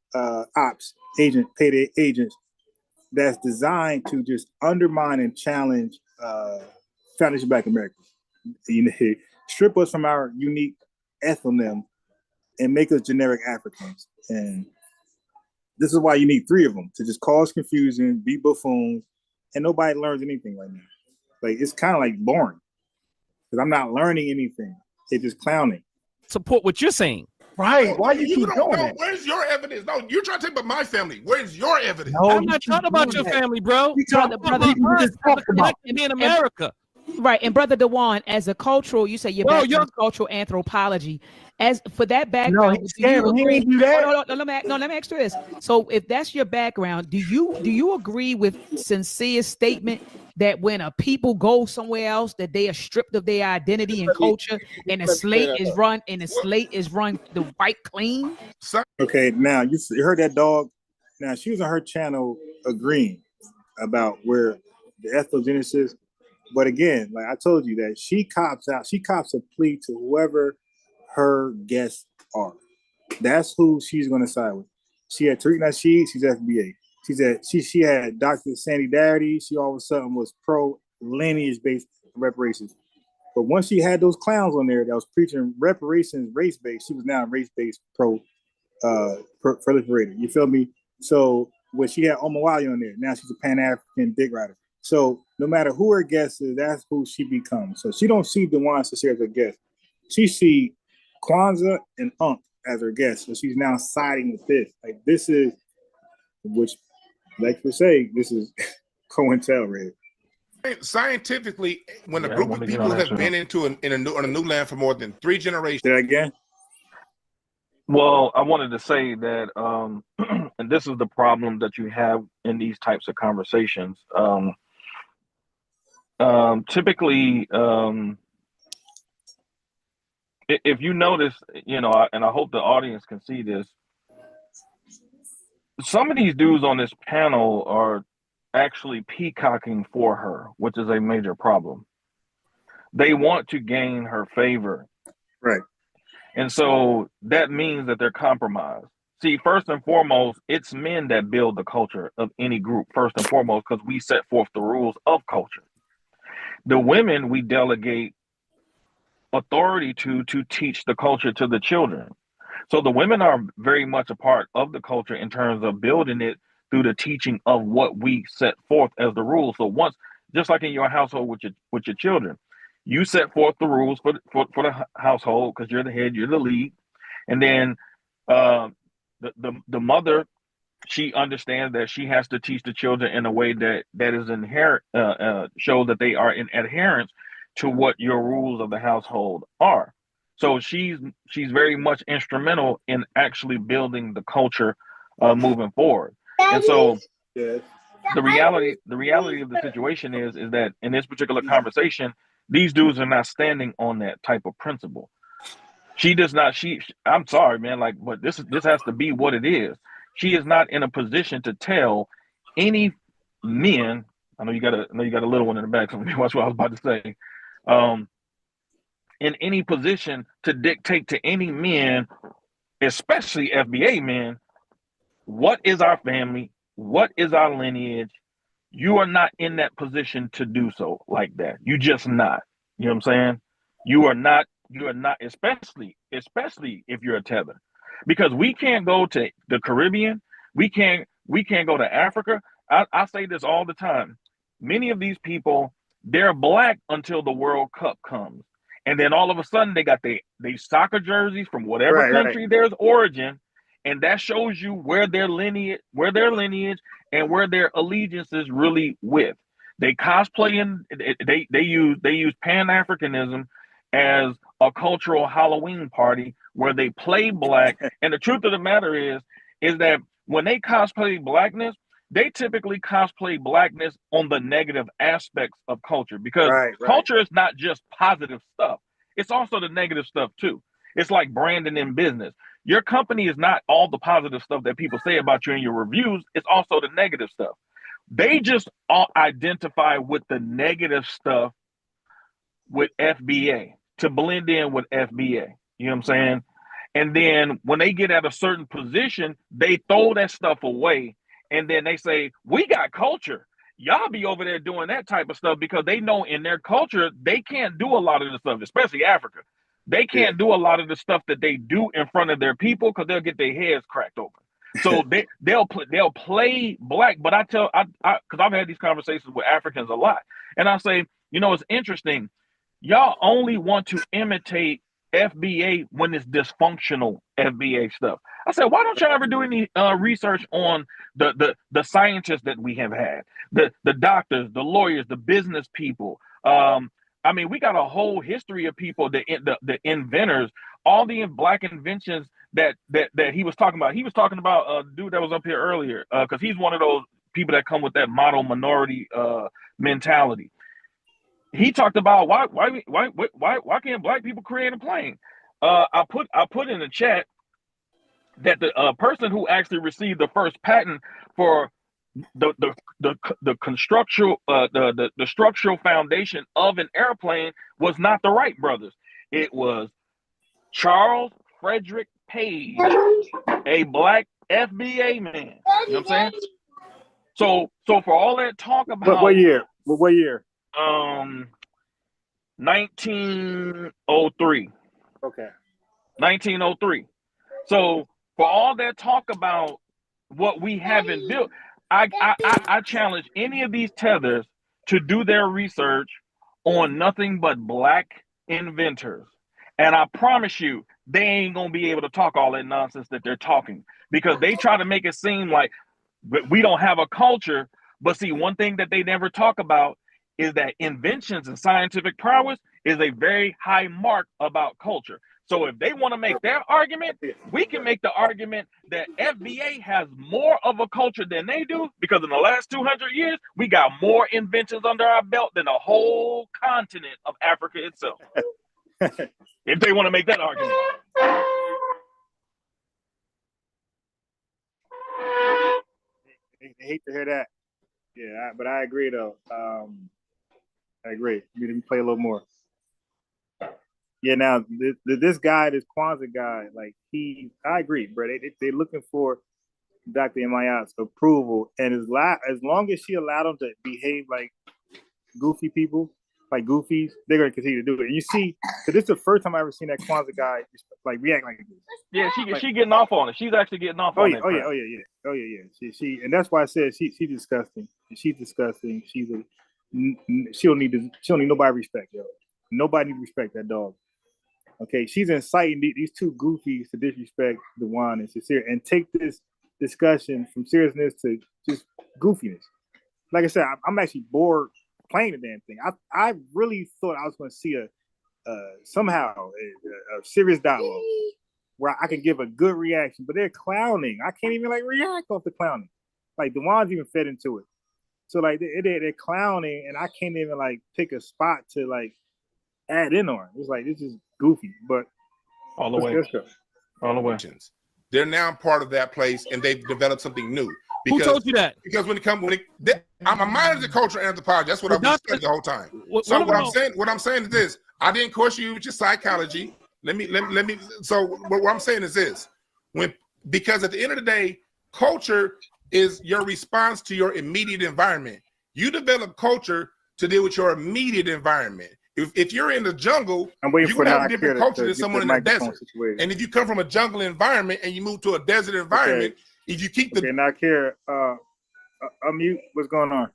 payday agents that's designed to just undermine and challenge foundation Black Americans. Strip us from our unique ethnonym and make us generic Africans. And this is why you need 3 of them to just cause confusion, be buffoons, and nobody learns anything right now. Like, it's kind of like boring because I'm not learning anything. It's just clowning. Support what you're saying. Right. Why you keep doing that? Where's your evidence? No, you're trying to talk about my family. Where's your evidence? No, I'm not talking about your family, bro. Brother, in America. Right. And Brother Dewan, as a cultural, you say your background is cultural anthropology. As for that background, do you agree? No, let me ask you this. So if that's your background, do you agree with Sincere's statement that when a people go somewhere else, that they are stripped of their identity and culture, and the slate is run the white clean? Okay, now you heard that dog. Now she was on her channel agreeing about where the ethnogenesis. But again, like I told you, that she cops a plea to whoever her guests are. That's who she's going to side with. She had Tariq Nasheed, she's FBA. She had Dr. Sandy Darity. She all of a sudden was pro lineage based reparations. But once she had those clowns on there that was preaching reparations race based, she was now race based pro proliferator. You feel me? So when she had Omawali on there, now she's a Pan-African dick rider. So no matter who her guest is, that's who she becomes. So she don't see Dewan Sincere as her guest. She see Kwanzaa and Unk as her guest. So she's now siding with this. Like this is, which, like you say, this is COINTELPRO. Scientifically, when a group of people have been on a new land for more than 3 generations. Say that again. Well, I wanted to say that, and this is the problem that you have in these types of conversations. Typically, if you notice, you know, and I hope the audience can see this, some of these dudes on this panel are actually peacocking for her, which is a major problem. They want to gain her favor. Right. And so that means that they're compromised. See, first and foremost, it's men that build the culture of any group, first and foremost, because we set forth the rules of culture. The women we delegate authority to teach the culture to the children. So the women are very much a part of the culture in terms of building it through the teaching of what we set forth as the rules. So once, just like in your household with your children, you set forth the rules for the household because you're the head, you're the lead, and then the mother, she understands that she has to teach the children in a way that is inherent, show that they are in adherence to what your rules of the household are. So she's very much instrumental in actually building the culture moving forward. And so the reality of the situation is that in this particular conversation, these dudes are not standing on that type of principle. She does not. I'm sorry, man. Like, but this has to be what it is. She is not in a position to tell any men. I know you got a little one in the back. So let me watch what I was about to say. In any position to dictate to any men, especially FBA men, what is our family? What is our lineage? You are not in that position to do so like that. You just not. You know what I'm saying? You are not, especially if you're a tether. Because we can't go to the Caribbean. We can't go to Africa. I say this all the time. Many of these people, they're black until the World Cup comes. And then all of a sudden they got they soccer jerseys from whatever country their origin. And that shows you where their lineage and where their allegiance is really with. They cosplay they use Pan-Africanism as a cultural Halloween party where they play black. And the truth of the matter is that when they cosplay blackness, they typically cosplay blackness on the negative aspects of culture, because culture is not just positive stuff. It's also the negative stuff too. It's like branding in business. Your company is not all the positive stuff that people say about you in your reviews. It's also the negative stuff. They just all identify with the negative stuff with FBA to blend in with FBA. You know what I'm saying? And then when they get at a certain position, they throw that stuff away. And then they say, we got culture. Y'all be over there doing that type of stuff, because they know in their culture, they can't do a lot of the stuff, especially Africa. They can't do a lot of the stuff that they do in front of their people, because they'll get their heads cracked open. So they'll play black. But I because I've had these conversations with Africans a lot. And I say, you know, it's interesting. Y'all only want to imitate FBA when it's dysfunctional FBA stuff. I said, why don't y'all ever do any research on the scientists that we have had, the doctors, the lawyers, the business people, I mean, we got a whole history of people, the inventors, all the black inventions that he was talking about. He was talking about a dude that was up here earlier, because he's one of those people that come with that model minority mentality. He talked about why can't black people create a plane? I put in the chat that the person who actually received the first patent for the constructural the structural foundation of an airplane was not the Wright brothers. It was Charles Frederick Page, a black FBA man. You know what I'm saying? So for all that talk about what year? What year? 1903. Okay. 1903. So for all that talk about what we haven't built, I challenge any of these tethers to do their research on nothing but black inventors. And I promise you, they ain't gonna be able to talk all that nonsense that they're talking, because they try to make it seem like we don't have a culture. But see, one thing that they never talk about is that inventions and scientific prowess is a very high mark about culture. So if they want to make their argument, we can make the argument that FBA has more of a culture than they do, because in the last 200 years, we got more inventions under our belt than the whole continent of Africa itself. If they want to make that argument. I hate to hear that. Yeah, but I agree though. I agree. Let me play a little more. Yeah, now this guy, this Kwanzaa guy, like I agree, bro. They're looking for Dr. Mayat's approval, and as long as she allowed them to behave like goofy people, like goofies, they're gonna continue to do it. And you see, so this is the first time I ever seen that Kwanzaa guy like react like this. Yeah, she getting off on it. She's actually getting off on it. Oh yeah. She, and that's why I said she's disgusting. She's disgusting. She don't need nobody respect, yo. Nobody respect that dog. Okay, she's inciting these two goofies to disrespect Dewan and Sincere, and take this discussion from seriousness to just goofiness. Like I said, I'm actually bored playing the damn thing. I really thought I was going to see somehow a serious dialogue where I can give a good reaction, but they're clowning. I can't even react off the clowning. Like Dewan's even fed into it, so they're clowning, and I can't even pick a spot to add in on. It's this is goofy, but all the way. All the way. They're now part of that place, and they've developed something new. Who told you that? Because I'm a minor in cultural anthropology. That's what I've been studying the whole time. What I'm saying is this: I didn't course you with your psychology. Let me. So what I'm saying is this: because at the end of the day, culture is your response to your immediate environment. You develop culture to deal with your immediate environment. If you're in the jungle, you're going to have a different culture than someone in the desert. And if you come from a jungle environment and you move to a desert environment, if you keep Nakir, unmute. What's going on?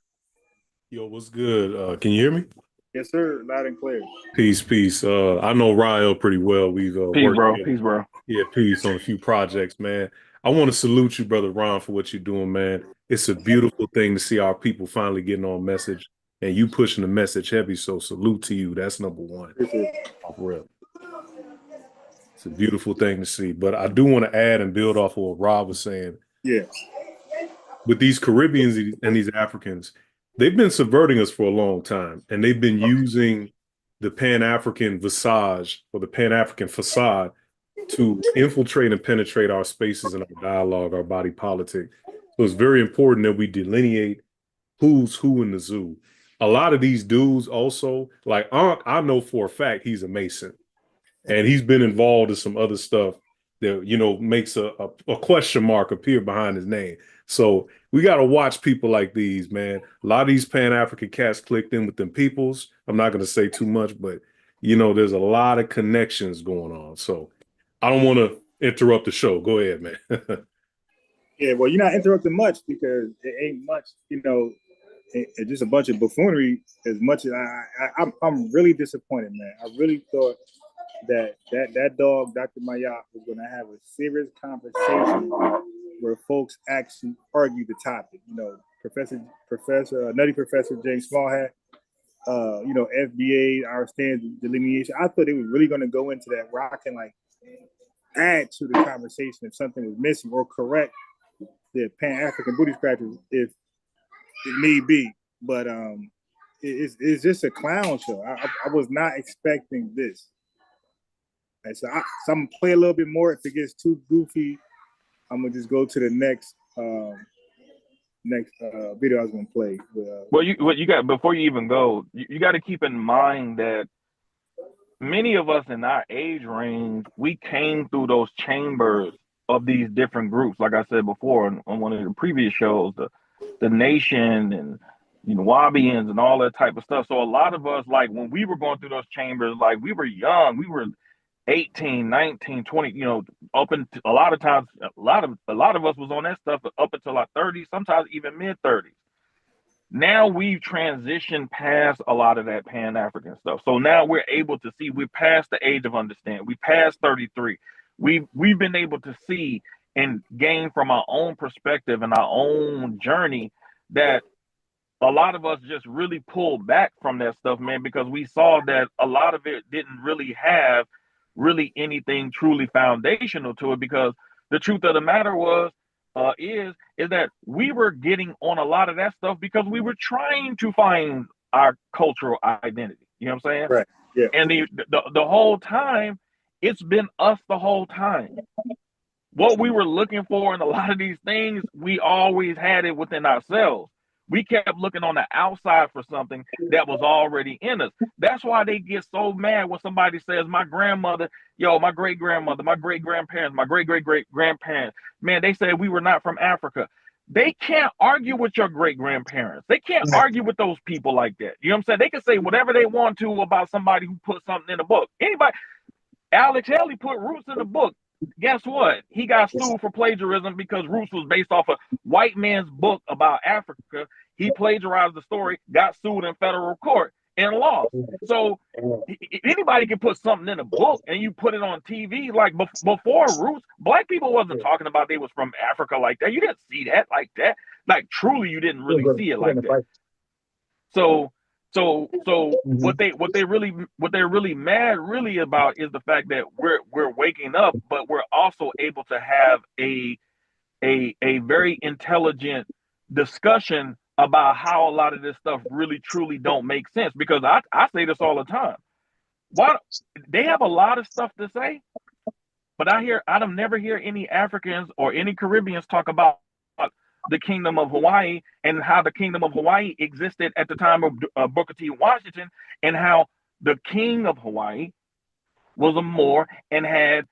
Yo, what's good? Can you hear me? Yes, sir. Loud and clear. Peace. I know Rael pretty well. We've worked Peace, bro. Yeah, peace on a few projects, man. I want to salute you, Brother Ron, for what you're doing, man. It's a beautiful thing to see our people finally getting on message. And you pushing the message heavy, so salute to you. That's number one. Off rip. It's a beautiful thing to see. But I do want to add and build off of what Rob was saying. Yeah. With these Caribbeans and these Africans, they've been subverting us for a long time. And they've been using the Pan-African visage or the Pan-African facade to infiltrate and penetrate our spaces and our dialogue, our body politic. So it's very important that we delineate who's who in the zoo. A lot of these dudes also, like Ankh, I know for a fact he's a Mason, and he's been involved in some other stuff that, makes a question mark appear behind his name. So we got to watch people like these, man. A lot of these Pan-African cats clicked in with them peoples. I'm not going to say too much, but, there's a lot of connections going on. So I don't want to interrupt the show. Go ahead, man. Yeah, well, you're not interrupting much because it ain't much, it's just a bunch of buffoonery. As much as I'm really disappointed, man. I really thought that dog, Dr. Mayat, was going to have a serious conversation where folks actually argue the topic. Nutty Professor James Smallhat, FBA, our stands delineation. I thought they was really going to go into that where I can like add to the conversation if something was missing or correct the Pan-African booty scratchers if it need be. But it's just a clown show. I was not expecting this. And so I'm gonna play a little bit more. If it gets too goofy, I'm gonna just go to the next video I was gonna play. Well, you got before you even go, you got to keep in mind that many of us in our age range, we came through those chambers of these different groups. Like I said before on one of the previous shows, the Nation and Wabians and all that type of stuff. So a lot of us, like when we were going through those chambers, like we were young, we were 18, 19, 20, up until a lot of times, a lot of us was on that stuff up until our 30s, sometimes even mid 30s. Now we've transitioned past a lot of that Pan-African stuff. So now we're able to see, we're past the age of understanding. We passed 33. We've been able to see and gain from our own perspective and our own journey that a lot of us just really pulled back from that stuff, man, because we saw that a lot of it didn't really have really anything truly foundational to it, because the truth of the matter is that we were getting on a lot of that stuff because we were trying to find our cultural identity. You know what I'm saying? Right. Yeah. And the whole time, it's been us the whole time. What we were looking for in a lot of these things, we always had it within ourselves. We kept looking on the outside for something that was already in us. That's why they get so mad when somebody says, my grandmother, my great-grandmother, my great-grandparents, my great-great-great-grandparents, man, they said we were not from Africa. They can't argue with your great-grandparents. They can't argue with those people like that. You know what I'm saying? They can say whatever they want to about somebody who put something in a book. Anybody, Alex Haley put Roots in the book. Guess what? He got sued for plagiarism because Roots was based off a white man's book about Africa. He plagiarized the story, got sued in federal court, and lost. So anybody can put something in a book and you put it on TV. Like before Roots, black people wasn't talking about they was from Africa like that. You didn't see that like that. Like truly, you didn't really see it like that. So what they're really mad really about is the fact that we're waking up, but we're also able to have a very intelligent discussion about how a lot of this stuff really truly don't make sense. Because I say this all the time. Why they have a lot of stuff to say, but I don't never hear any Africans or any Caribbeans talk about the Kingdom of Hawaii and how the Kingdom of Hawaii existed at the time of Booker T. Washington, and how the king of Hawaii was a Moor and had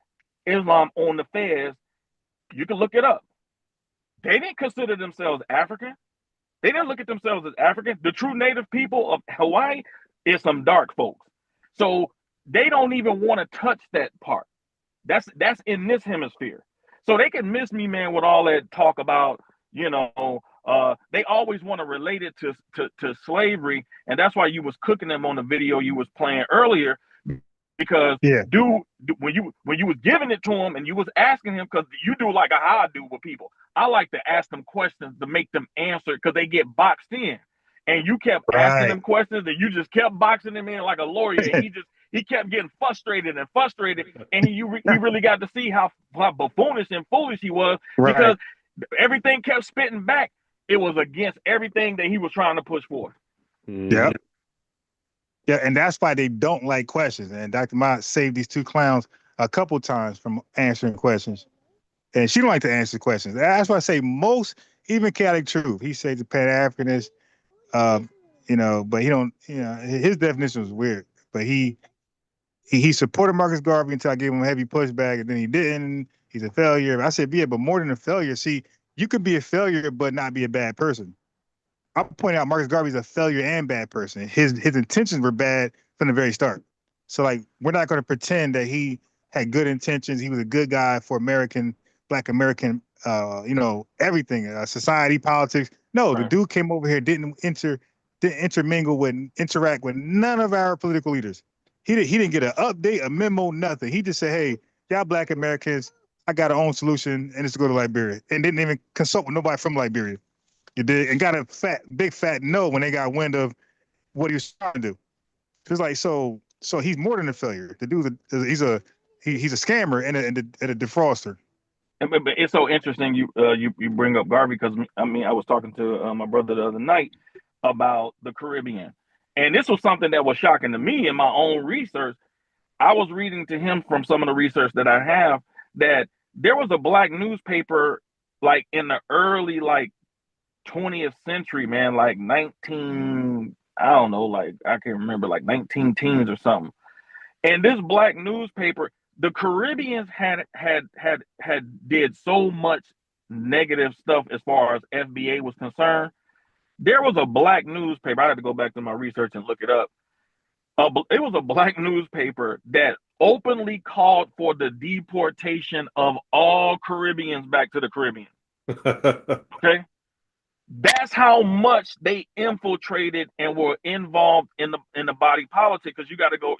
Islam on the fez. You can look it up. They didn't consider themselves African. They didn't look at themselves as African. The true native people of Hawaii is some dark folks. So they don't even want to touch that part. That's in this hemisphere. So they can miss me, man, with all that talk about, they always want to relate it to slavery. And that's why you was cooking them on the video you was playing earlier. Because dude, when you was giving it to him and you was asking him, because you do like how I do with people. I like to ask them questions to make them answer, because they get boxed in. And you kept asking them questions and you just kept boxing them in like a lawyer. And he kept getting frustrated. And he really got to see how buffoonish and foolish he was, because everything kept spitting back. It was against everything that he was trying to push forth. Yeah. Yeah, and that's why they don't like questions. And Dr. Mott saved these two clowns a couple times from answering questions. And she don't like to answer questions. That's why I say most, even Chaotic Truth, he says the Pan-Africanist, but he don't, his definition was weird. But he supported Marcus Garvey until I gave him a heavy pushback, and then he didn't. He's a failure. I said, yeah, but more than a failure. See, you could be a failure but not be a bad person. I'm pointing out Marcus Garvey's a failure and bad person. His intentions were bad from the very start. So like, we're not going to pretend that he had good intentions. He was a good guy for Black American, everything, society, politics. No, the dude came over here, didn't interact with none of our political leaders. He didn't get an update, a memo, nothing. He just said, hey, y'all Black Americans, I got our own solution, and it's to go to Liberia. And didn't even consult with nobody from Liberia. You did, and got a big fat no when they got wind of what he was trying to do. It's like so he's more than a failure. The dude, he's a scammer and a defrauster. But it's so interesting you bring up Garvey, because I mean I was talking to my brother the other night about the Caribbean, and this was something that was shocking to me in my own research. I was reading to him from some of the research that I have that there was a black newspaper like in the early like 20th century, man, like 19, I don't know, like I can't remember, like 19 teens or something. And this black newspaper, the Caribbeans had did so much negative stuff as far as FBA was concerned. There was a black newspaper. I had to go back to my research and look it up. It was a black newspaper that openly called for the deportation of all Caribbeans back to the Caribbean. Okay, that's how much they infiltrated and were involved in the body politic. Because you got to go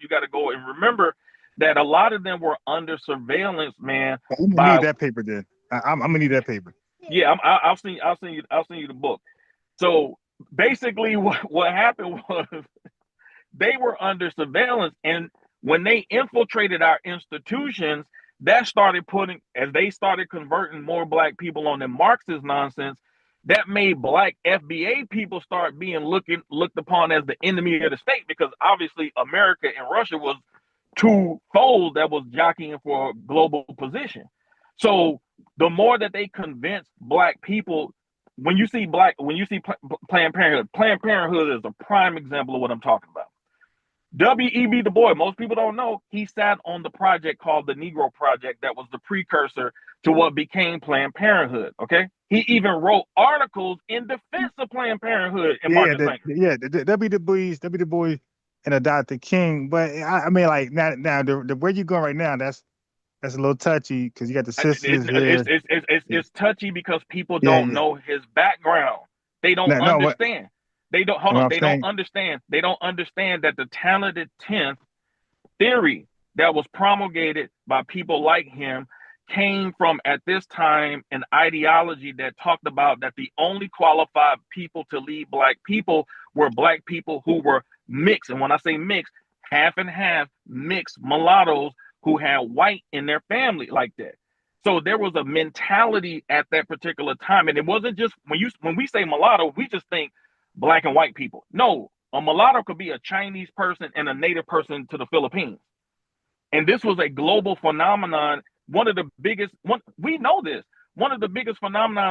and remember that a lot of them were under surveillance, man. I'm gonna need that paper then. I'm gonna need that paper. Yeah, I'll send you the book. So basically, what happened was they were under surveillance, and when they infiltrated our institutions, that started as they started converting more black people on the Marxist nonsense, that made black FBA people start being looked upon as the enemy of the state, because obviously America and Russia was two foes that was jockeying for a global position. So the more that they convinced black people, when you see Planned Parenthood is a prime example of what I'm talking about. W.E.B. Du Bois, most people don't know, he sat on the project called the Negro Project that was the precursor to what became Planned Parenthood, okay? He even wrote articles in defense of Planned Parenthood and Martin Luther King. Yeah, the W. Du Bois and Dr. King. But I mean, like now the where you going right now, that's a little touchy because you got the sisters. It's touchy because people don't know his background. They don't understand. They don't understand. They don't understand that the talented 10th theory that was promulgated by people like him came from, at this time, an ideology that talked about that the only qualified people to lead black people were black people who were mixed. And when I say mixed, half and half mixed mulattoes who had white in their family like that. So there was a mentality at that particular time. And it wasn't just when we say mulatto, we just think black and white people. No, a mulatto could be a Chinese person and a native person to the Philippines. And this was a global phenomenon. One of the biggest phenomenons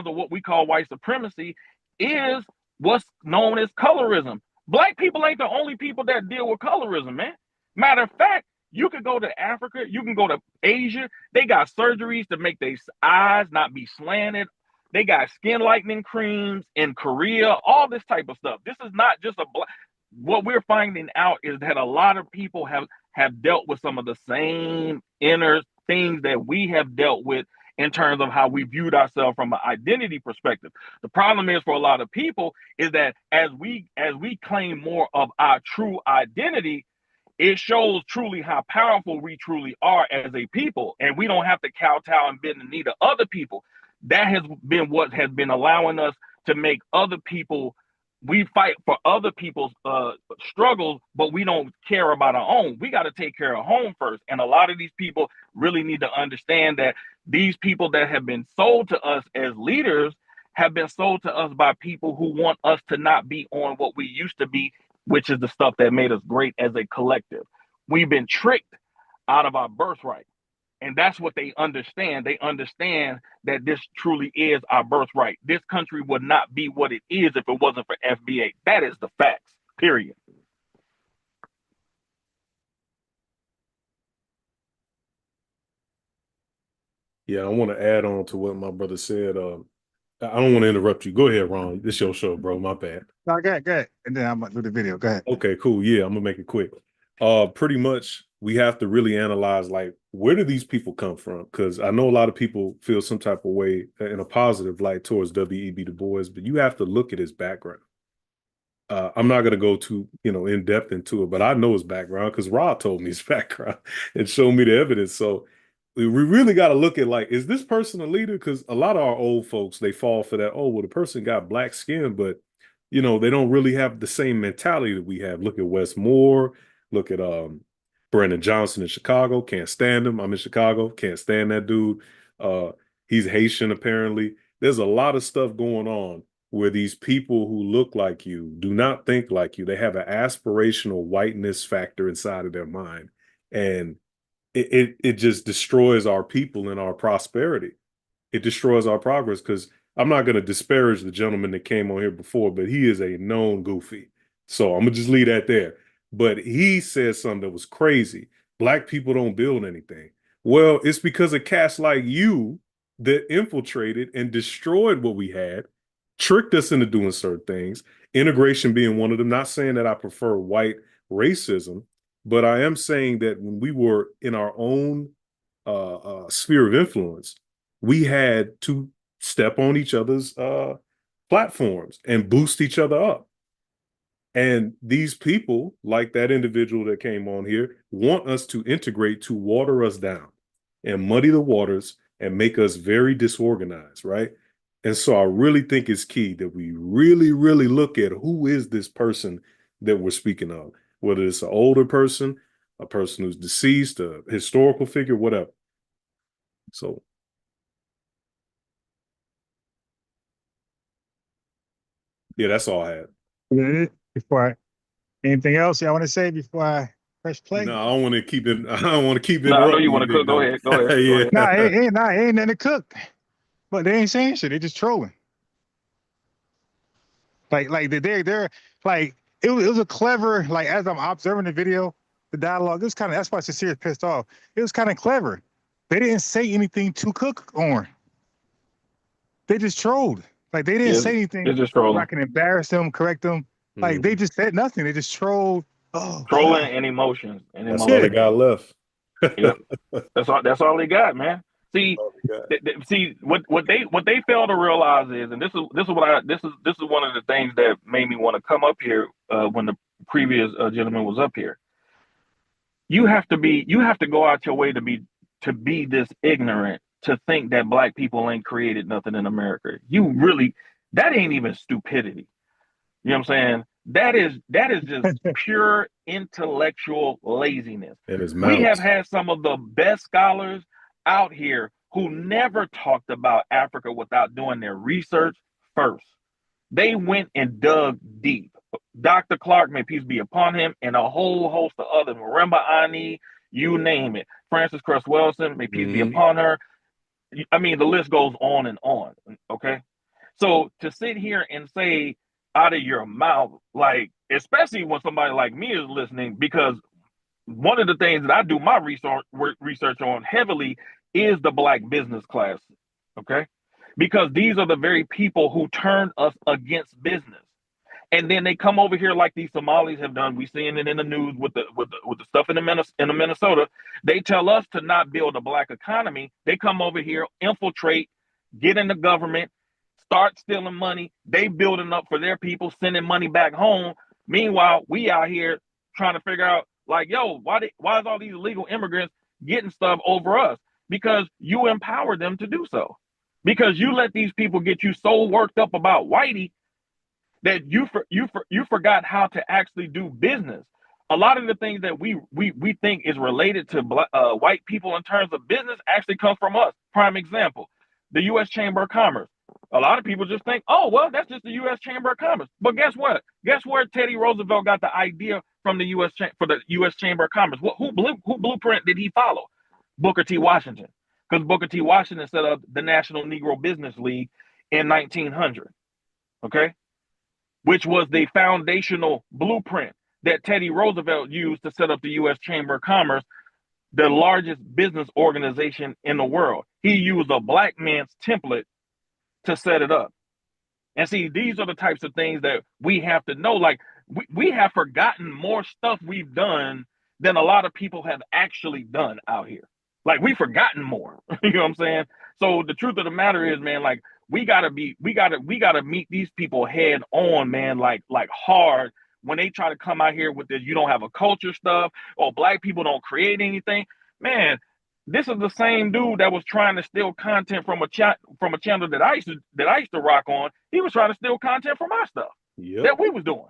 of what we call white supremacy is what's known as colorism. Black people ain't the only people that deal with colorism, man. Matter of fact, you could go to Africa, you can go to Asia. They got surgeries to make their eyes not be slanted. They got skin lightening creams in Korea, all this type of stuff. This is not just what we're finding out is that a lot of people have dealt with some of the same inner things that we have dealt with in terms of how we viewed ourselves from an identity perspective. The problem is for a lot of people is that as we claim more of our true identity, it shows truly how powerful we truly are as a people. And we don't have to kowtow and bend the knee to other people. That has been what has been allowing us to make other people, we fight for other people's struggles, but we don't care about our own. We got to take care of home first. And a lot of these people really need to understand that these people that have been sold to us as leaders have been sold to us by people who want us to not be on what we used to be, which is the stuff that made us great as a collective. We've been tricked out of our birthright. And that's what they understand. They understand that this truly is our birthright. This country would not be what it is if it wasn't for FBA. That is the facts, period. Yeah, I want to add on to what my brother said. I don't want to interrupt you. Go ahead, Ron. This is your show, bro. My bad. No, go ahead. And then I'm going to do the video. Go ahead. Okay, cool. Yeah, I'm going to make it quick. Pretty much, we have to really analyze, like, where do these people come from? Because I know a lot of people feel some type of way in a positive light towards W.E.B. Du Bois, but you have to look at his background. I'm not going to go too, in depth into it, but I know his background because Rod told me his background and showed me the evidence. So we really got to look at, like, is this person a leader? Because a lot of our old folks, they fall for that. Oh, well, the person got black skin, but you know, they don't really have the same mentality that we have. Look at Wes Moore. Look at Brandon Johnson in Chicago. Can't stand him. I'm in Chicago. Can't stand that dude. He's Haitian, apparently. There's a lot of stuff going on where these people who look like you do not think like you. They have an aspirational whiteness factor inside of their mind. And it just destroys our people and our prosperity. It destroys our progress, because I'm not going to disparage the gentleman that came on here before, but he is a known goofy. So I'm going to just leave that there. But he said something that was crazy. Black people don't build anything. Well, it's because of cats like you that infiltrated and destroyed what we had, tricked us into doing certain things, integration being one of them. Not saying that I prefer white racism, but I am saying that when we were in our own sphere of influence, we had to step on each other's platforms and boost each other up. And these people, like that individual that came on here, want us to integrate to water us down and muddy the waters and make us very disorganized, right? And so I really think it's key that we really, really look at who is this person that we're speaking of, whether it's an older person, a person who's deceased, a historical figure, whatever. So. Yeah, that's all I had. Anything else y'all want to say before I press play? No, I don't want to keep it. I don't want to keep it. No, I know you want to cook. Go ahead. Go ahead. Yeah. Go ahead. Ain't nothing to cook. But they ain't saying shit. They just trolling. Like they're like it was a clever, like, as I'm observing the video, the dialogue, it was kind of, that's why Sincere is pissed off. It was kind of clever. They didn't say anything to cook on. They just trolled. Like, they didn't say anything where I can embarrass them, correct them. Like, they just said nothing. They just trolled. Oh, trolling and emotions. That's all they got left. Yep. That's all they got, man. See, see what they fail to realize is, and this is one of the things that made me want to come up here when the previous gentleman was up here. You have to go out your way to be this ignorant to think that black people ain't created nothing in America. That ain't even stupidity. You know what I'm saying? That is just pure intellectual laziness. We have had some of the best scholars out here who never talked about Africa without doing their research first. They went and dug deep. Dr. Clark, may peace be upon him, and a whole host of others. Marimba Ani, you name it. Frances Cress Welsing, may peace be upon her. I mean, the list goes on and on. Okay. So to sit here and say out of your mouth, like, especially when somebody like me is listening, because one of the things that I do my research on heavily is the black business class, okay? Because these are the very people who turn us against business. And then they come over here like these Somalis have done. We're seeing it in the news with the stuff in the Minnesota. They tell us to not build a black economy. They come over here, infiltrate, get in the government, start stealing money. They building up for their people, sending money back home. Meanwhile, we out here trying to figure out, like, yo, why is all these illegal immigrants getting stuff over us? Because you empower them to do so. Because you let these people get you so worked up about whitey that you forgot how to actually do business. A lot of the things that we think is related to white people in terms of business actually comes from us. Prime example, the U.S. Chamber of Commerce. A lot of people just think, oh, well, that's just the U.S. Chamber of Commerce. But guess what? Guess where Teddy Roosevelt got the idea from the U.S. for the U.S. Chamber of Commerce? Who blueprint did he follow? Booker T. Washington. Because Booker T. Washington set up the National Negro Business League in 1900, okay? Which was the foundational blueprint that Teddy Roosevelt used to set up the U.S. Chamber of Commerce, the largest business organization in the world. He used a black man's template to set it up. And see, these are the types of things that we have to know. Like, we have forgotten more stuff we've done than a lot of people have actually done out here. Like, we've forgotten more. You know what I'm saying? So the truth of the matter is, man, like, we gotta meet these people head on, man, like hard, when they try to come out here with this, you don't have a culture stuff, or black people don't create anything. Man, this is the same dude that was trying to steal content from a channel that I used to rock on. He was trying to steal content from my stuff. that we was doing.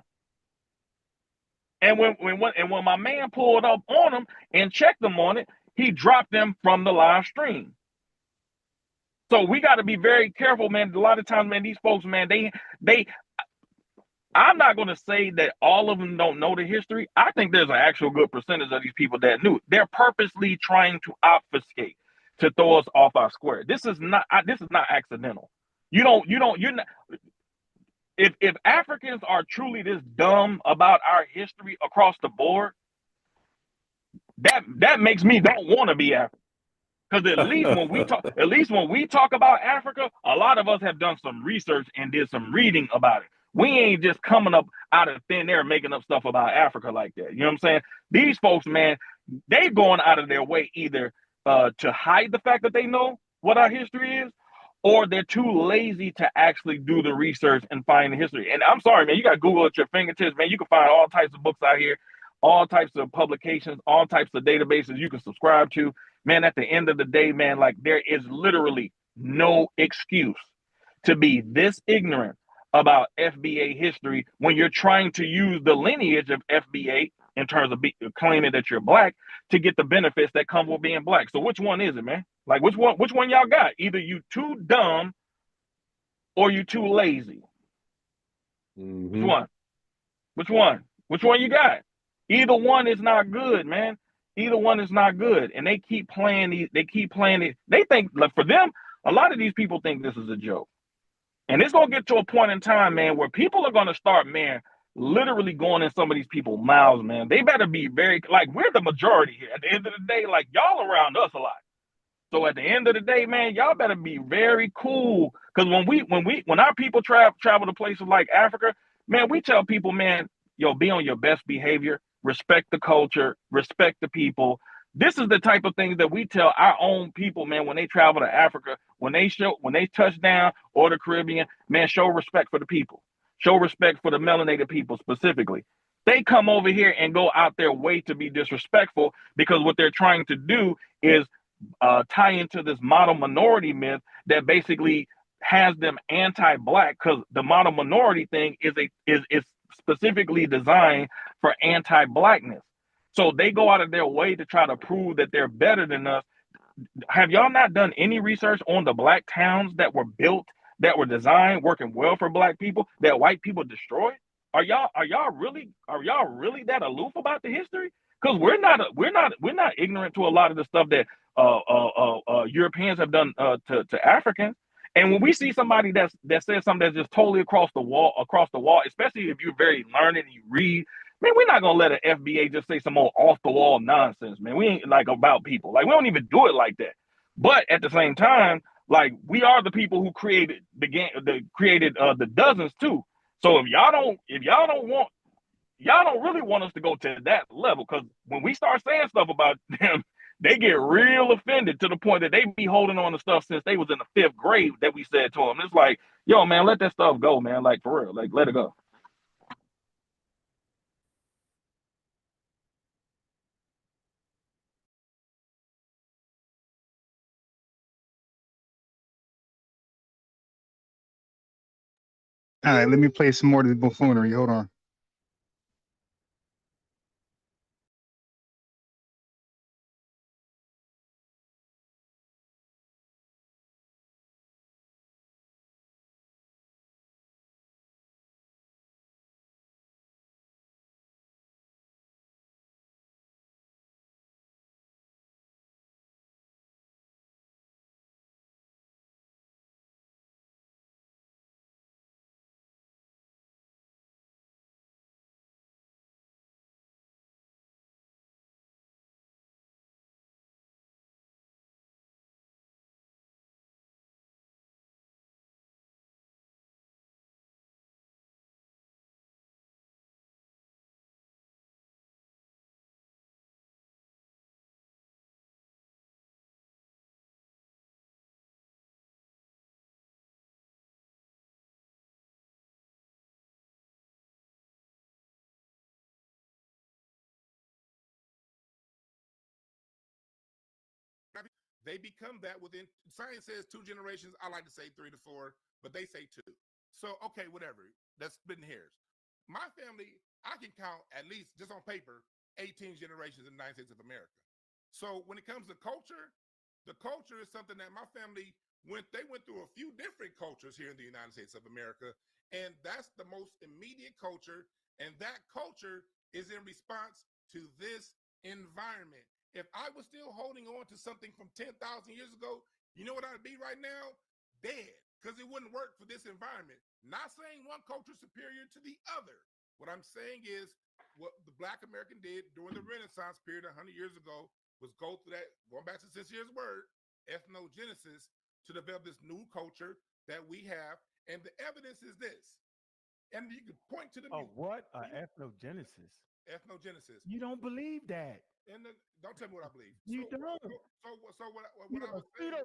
And when my man pulled up on them and checked them on it, he dropped them from the live stream. So we got to be very careful, man. A lot of times, man, these folks, man, they I'm not going to say that all of them don't know the history. I think there's an actual good percentage of these people that knew. They're purposely trying to obfuscate, to throw us off our square. This is not accidental. You're not. If Africans are truly this dumb about our history across the board, that makes me don't want to be African. Because at least when we talk about Africa, a lot of us have done some research and did some reading about it. We ain't just coming up out of thin air making up stuff about Africa like that. You know what I'm saying? These folks, man, they going out of their way either to hide the fact that they know what our history is, or they're too lazy to actually do the research and find the history. And I'm sorry, man, you got Google at your fingertips, man. You can find all types of books out here, all types of publications, all types of databases you can subscribe to. Man, at the end of the day, man, like there is literally no excuse to be this ignorant about FBA history when you're trying to use the lineage of FBA in terms of claiming that you're black to get the benefits that come with being black. So which one is it, man? Like which one y'all got? Either you too dumb or you too lazy. Which one? Which one you got? Either one is not good, man. Either one is not good. And they keep playing it. They think, like, for them, a lot of these people think this is a joke. And it's going to get to a point in time, man, where people are going to start, man, literally going in some of these people's mouths, man. They better be very, like, we're the majority here. At the end of the day, like, y'all around us a lot. So at the end of the day, man, y'all better be very cool. Because when our people travel to places like Africa, man, we tell people, man, yo, be on your best behavior, respect the culture, respect the people. This is the type of things that we tell our own people, man, when they travel to Africa, when they touch down, or the Caribbean, man, show respect for the people. Show respect for the melanated people specifically. They come over here and go out their way to be disrespectful because what they're trying to do is tie into this model minority myth that basically has them anti-black, because the model minority thing is specifically designed for anti-blackness. So they go out of their way to try to prove that they're better than us. Have y'all not done any research on the black towns that were built, that were designed, working well for black people, that white people destroyed? Are y'all really that aloof about the history? Because we're not ignorant to a lot of the stuff that Europeans have done to Africans. And when we see somebody that says something that's just totally across the wall, especially if you're very learned and you read, man, we're not gonna let an FBA just say some old off the wall nonsense, man. We ain't like about people. Like, we don't even do it like that. But at the same time, like, we are the people who created the game, the dozens too. So if y'all don't really want us to go to that level, because when we start saying stuff about them, they get real offended to the point that they be holding on to stuff since they was in the 5th grade that we said to them. It's like, yo, man, let that stuff go, man. Like, for real, like, let it go. All right, let me play some more of the buffoonery. Hold on. They become that within, science says 2 generations. I like to say 3 to 4, but they say 2. So, okay, whatever. That's splitting hairs. My family, I can count at least just on paper 18 generations in the United States of America. So when it comes to culture, the culture is something that my family went through a few different cultures here in the United States of America, and that's the most immediate culture, and that culture is in response to this environment. If I was still holding on to something from 10,000 years ago, you know what I'd be right now? Dead, because it wouldn't work for this environment. Not saying one culture is superior to the other. What I'm saying is what the Black American did during the Renaissance period 100 years ago was go through that, going back to Sincere's word, ethnogenesis, to develop this new culture that we have. And the evidence is this. And you can point to the what? Ethnogenesis. Ethnogenesis. You don't believe that. And don't tell me what I believe. You don't. So what I was saying.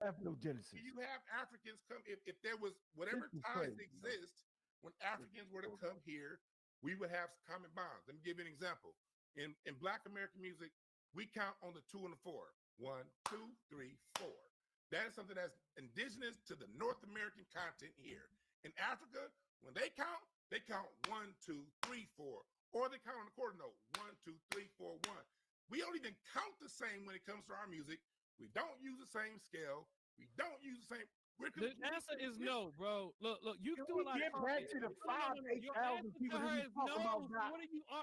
Ethnogenesis. You have Africans come, if there was whatever ties exist, when Africans were to come here, we would have common bonds. Let me give you an example. In Black American music, we count on the 2 and the 4. 1, 2, 3, 4. That is something that's indigenous to the North American continent here. In Africa, when they count 1, 2, 3, 4, or they count on the quarter note, 1, 2, 3, 4, 1. We don't even count the same when it comes to our music. We don't use the same scale. We don't use the same. The answer is no, bro. Look, you do a lot get of back to the 5,000 people that you talk about.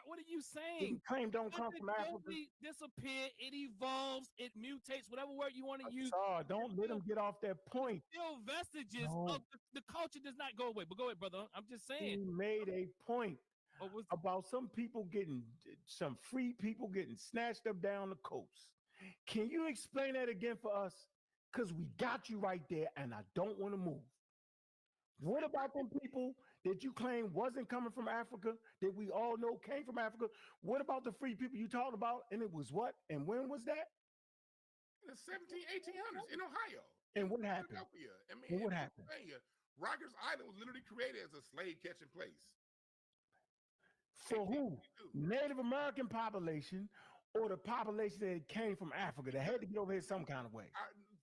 What are you saying? The claim don't come from Africa. It disappear, it evolves, it mutates, whatever word you want to use. Don't let them get off that point. Still vestiges of the culture does not go away. But go ahead, brother. I'm just saying. He made a point about some free people getting snatched up down the coast. Can you explain that again for us? Because we got you right there, and I don't want to move. What about them people that you claim wasn't coming from Africa, that we all know came from Africa? What about the free people you talked about? And it was what? And when was that? In the 1800s in Ohio. And what happened? And what happened? Rikers Island was literally created as a slave catching place. For who? Native American population, or the population that came from Africa that had to get over here some kind of way?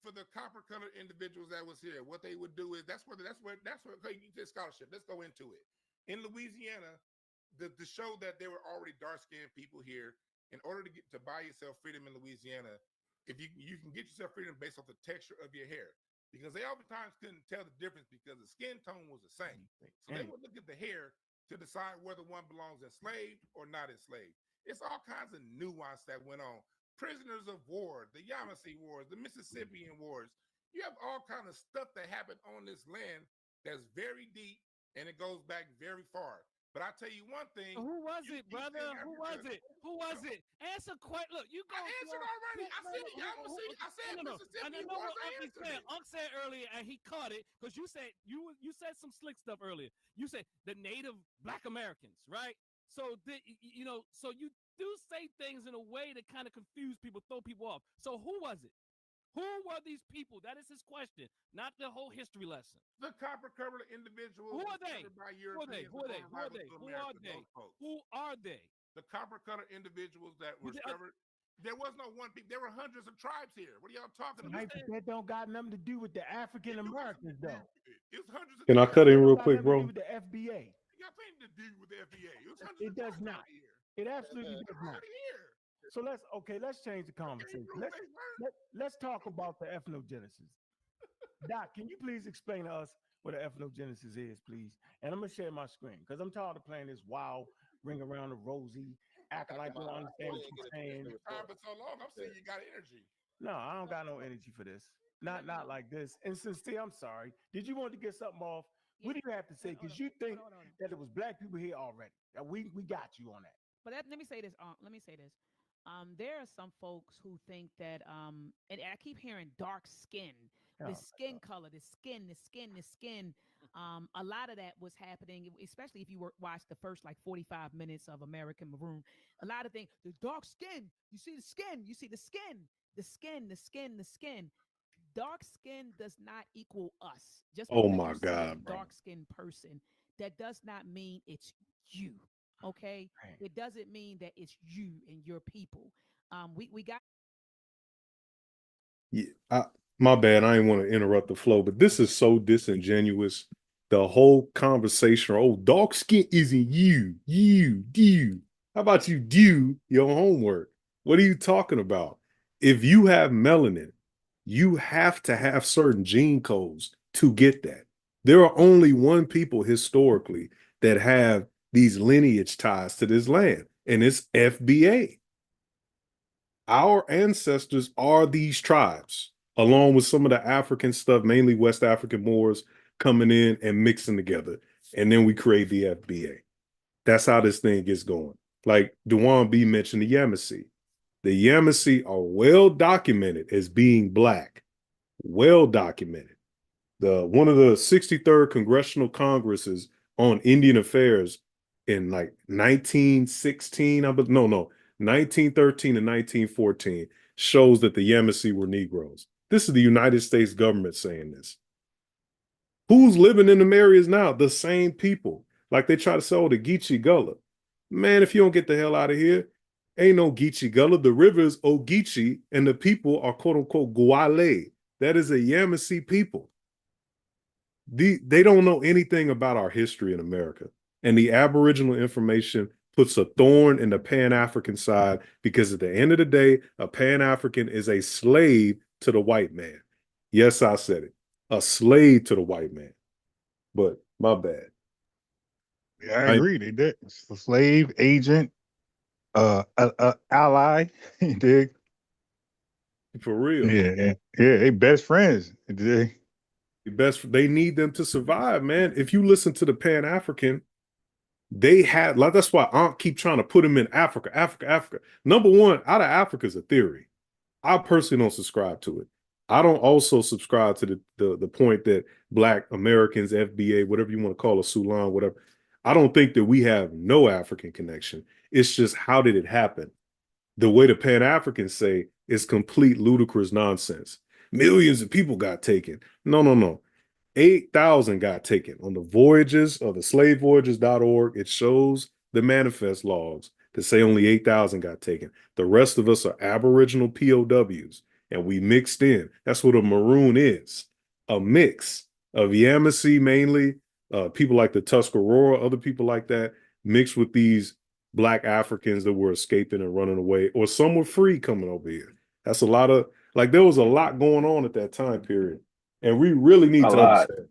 For the copper-colored individuals that was here, what they would do is that's where okay, you get scholarship. Let's go into it. In Louisiana, to show that there were already dark-skinned people here, in order to buy yourself freedom in Louisiana, if you can get yourself freedom based off the texture of your hair, because they oftentimes couldn't tell the difference because the skin tone was the same. So they would look at the hair to decide whether one belongs enslaved or not enslaved. It's all kinds of nuance that went on. Prisoners of war, the Yamasee Wars, the Mississippian Wars. You have all kinds of stuff that happened on this land that's very deep, and it goes back very far. But I tell you one thing. Who was it, brother? Who was it? Who was it? Answer question. Look, you go. I answered already. I said Yamasee. I said Mississippi. I know what Uncle said. Uncle said earlier, and he caught it because you said you said some slick stuff earlier. You said the native Black Americans, right? So so you do say things in a way that kind of confuse people, throw people off. So who was it? Who were these people? That is his question, not the whole history lesson. The copper-colored individuals. Who are they? Who are they? Who are they? The copper-colored individuals that were discovered. There was no one people. There were hundreds of tribes here. What are y'all talking about? That don't got nothing to do with the African Americans, though. It's hundreds of. Can I cut in real quick, bro? With the FBA. It got nothing to do with the FBA. It does not. It absolutely does not. So let's change the conversation. Let's talk about the ethnogenesis. Doc, can you please explain to us what an ethnogenesis is, please? And I'm gonna share my screen because I'm tired of playing this wild ring around the rosy, acting like we don't understand what you're saying. For so long, I'm saying you got energy. No, I don't got no energy for this. Not like this. And Sincere, I'm sorry. Did you want to get something off? What do you have to say? Because you think that it was Black people here already. We got you on that. But let me say this. There are some folks who think that, and I keep hearing dark skin, the skin color, the skin. A lot of that was happening, especially if you watch the first like 45 minutes of American Maroon. A lot of things, the dark skin, you see the skin, you see the skin, the skin, the skin, the skin. Dark skin does not equal us. Just Oh because my you see a God, bro. dark skinned person, that does not mean it's you. Okay. It doesn't mean that it's you and your people. We got. Yeah, my bad. I didn't want to interrupt the flow, but this is so disingenuous. The whole conversation, oh, dark skin isn't you. How about you do your homework? What are you talking about? If you have melanin, you have to have certain gene codes to get that. There are only one people historically that have these lineage ties to this land, and it's FBA. Our ancestors are these tribes, along with some of the African stuff, mainly West African Moors coming in and mixing together. And then we create the FBA. That's how this thing gets going. Like Dewan B mentioned the Yamasee. The Yamasee are well documented as being Black, well documented. One of the 63rd Congressional Congresses on Indian Affairs in like 1916, 1913 and 1914 shows that the Yamasee were Negroes. This is the United States government saying this. Who's living in them areas now? The same people. Like they try to say, oh, the Geechee Gullah. Man, if you don't get the hell out of here, ain't no Geechee Gullah. The river is Ogeechee, and the people are quote unquote Gwale. That is a Yamasee people. They don't know anything about our history in America. And the Aboriginal information puts a thorn in the Pan-African side because at the end of the day, a Pan-African is a slave to the white man. Yes, I said it. A slave to the white man. But my bad. Yeah, I agree. They did. It's a slave, agent, ally. You dig? For real. Yeah. They best friends. You dig? They need them to survive, man. If you listen to the Pan-African, they had, like, that's why I keep trying to put them in Africa. Number one, out of Africa is a theory. I personally don't subscribe to it. I don't also subscribe to the point that Black Americans, FBA, whatever you want to call it, Sulan, whatever. I don't think that we have no African connection. It's just, how did it happen? The way the Pan-Africans say is complete ludicrous nonsense. Millions of people got taken. No. 8,000 got taken. On the voyages of the slavevoyages.org, it shows the manifest logs that say only 8,000 got taken. The rest of us are Aboriginal POWs, and we mixed in. That's what a maroon is, a mix of Yamasee mainly, people like the Tuscarora, other people like that, mixed with these Black Africans that were escaping and running away, or some were free coming over here. That's a lot of, like, there was a lot going on at that time period. And we really need to understand.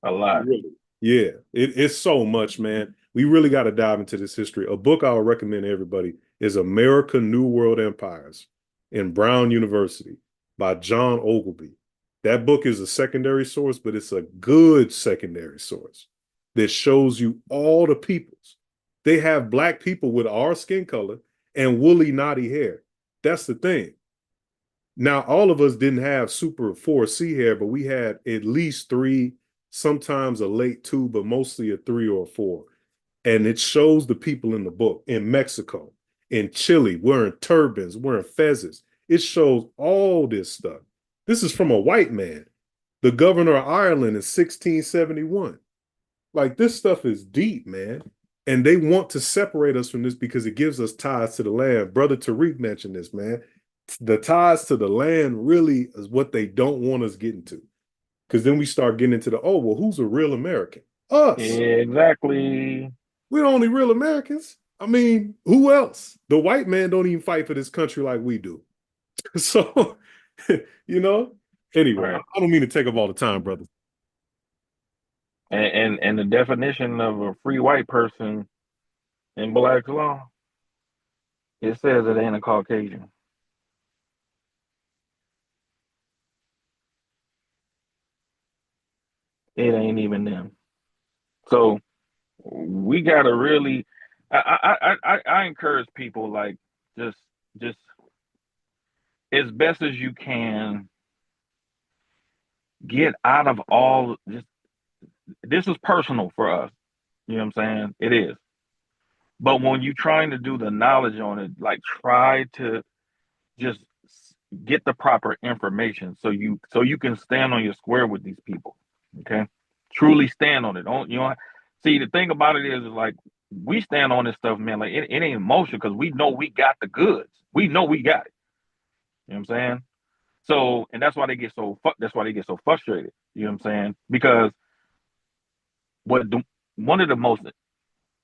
A lot. Really. Yeah, it's so much, man. We really got to dive into this history. A book I would recommend to everybody is America, New World Empires in Brown University by John Ogilvy. That book is a secondary source, but it's a good secondary source that shows you all the peoples. They have Black people with our skin color and woolly, knotty hair. That's the thing. Now, all of us didn't have super 4C hair, but we had at least 3, sometimes a late 2, but mostly a 3 or a 4. And it shows the people in the book in Mexico, in Chile, wearing turbans, wearing fezzes. It shows all this stuff. This is from a white man, the governor of Ireland in 1671. Like, this stuff is deep, man. And they want to separate us from this because it gives us ties to the land. Brother Tariq mentioned this, man. The ties to the land really is what they don't want us getting to. Because then we start getting into oh, well, who's a real American? Us. Exactly. We're the only real Americans. I mean, who else? The white man don't even fight for this country like we do. So, anyway, right. I don't mean to take up all the time, brother. And the definition of a free white person in Black's law, it says it ain't a Caucasian. It ain't even them. So we gotta really, I encourage people, like, just as best as you can, get out of all, just this is personal for us. You know what I'm saying? It is. But when you're trying to do the knowledge on it, like try to just get the proper information so you can stand on your square with these people. Okay, truly stand on it. Don't you know? See, the thing about it is like we stand on this stuff, man. Like it ain't emotion because we know we got the goods. We know we got it. You know what I'm saying? So, and that's why they get so frustrated. You know what I'm saying? Because one of the most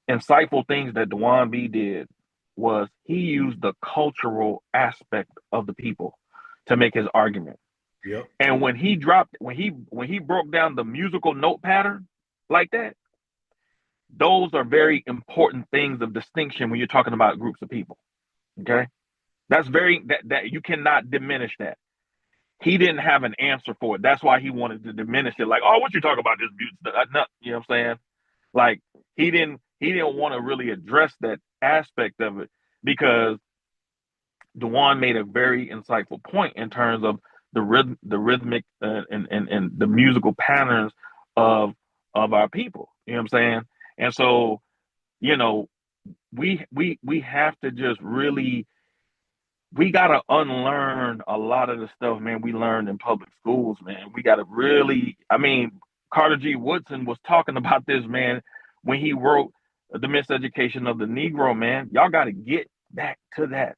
insightful things that Dewan B did was he used the cultural aspect of the people to make his argument. Yep. And when he broke down the musical note pattern like that, those are very important things of distinction when you're talking about groups of people. Okay, that's that you cannot diminish that. He didn't have an answer for it. That's why he wanted to diminish it. Like, oh, what you talk about this music? No, you know what I'm saying? Like he didn't want to really address that aspect of it because Dewan made a very insightful point in terms of the rhythmic and the musical patterns of our people. You know what I'm saying? And so, you know, we have to just really, we gotta unlearn a lot of the stuff, man, we learned in public schools, man. We gotta really, I mean, Carter G. Woodson was talking about this, man, when he wrote The Miseducation of the Negro, man. Y'all gotta get back to that.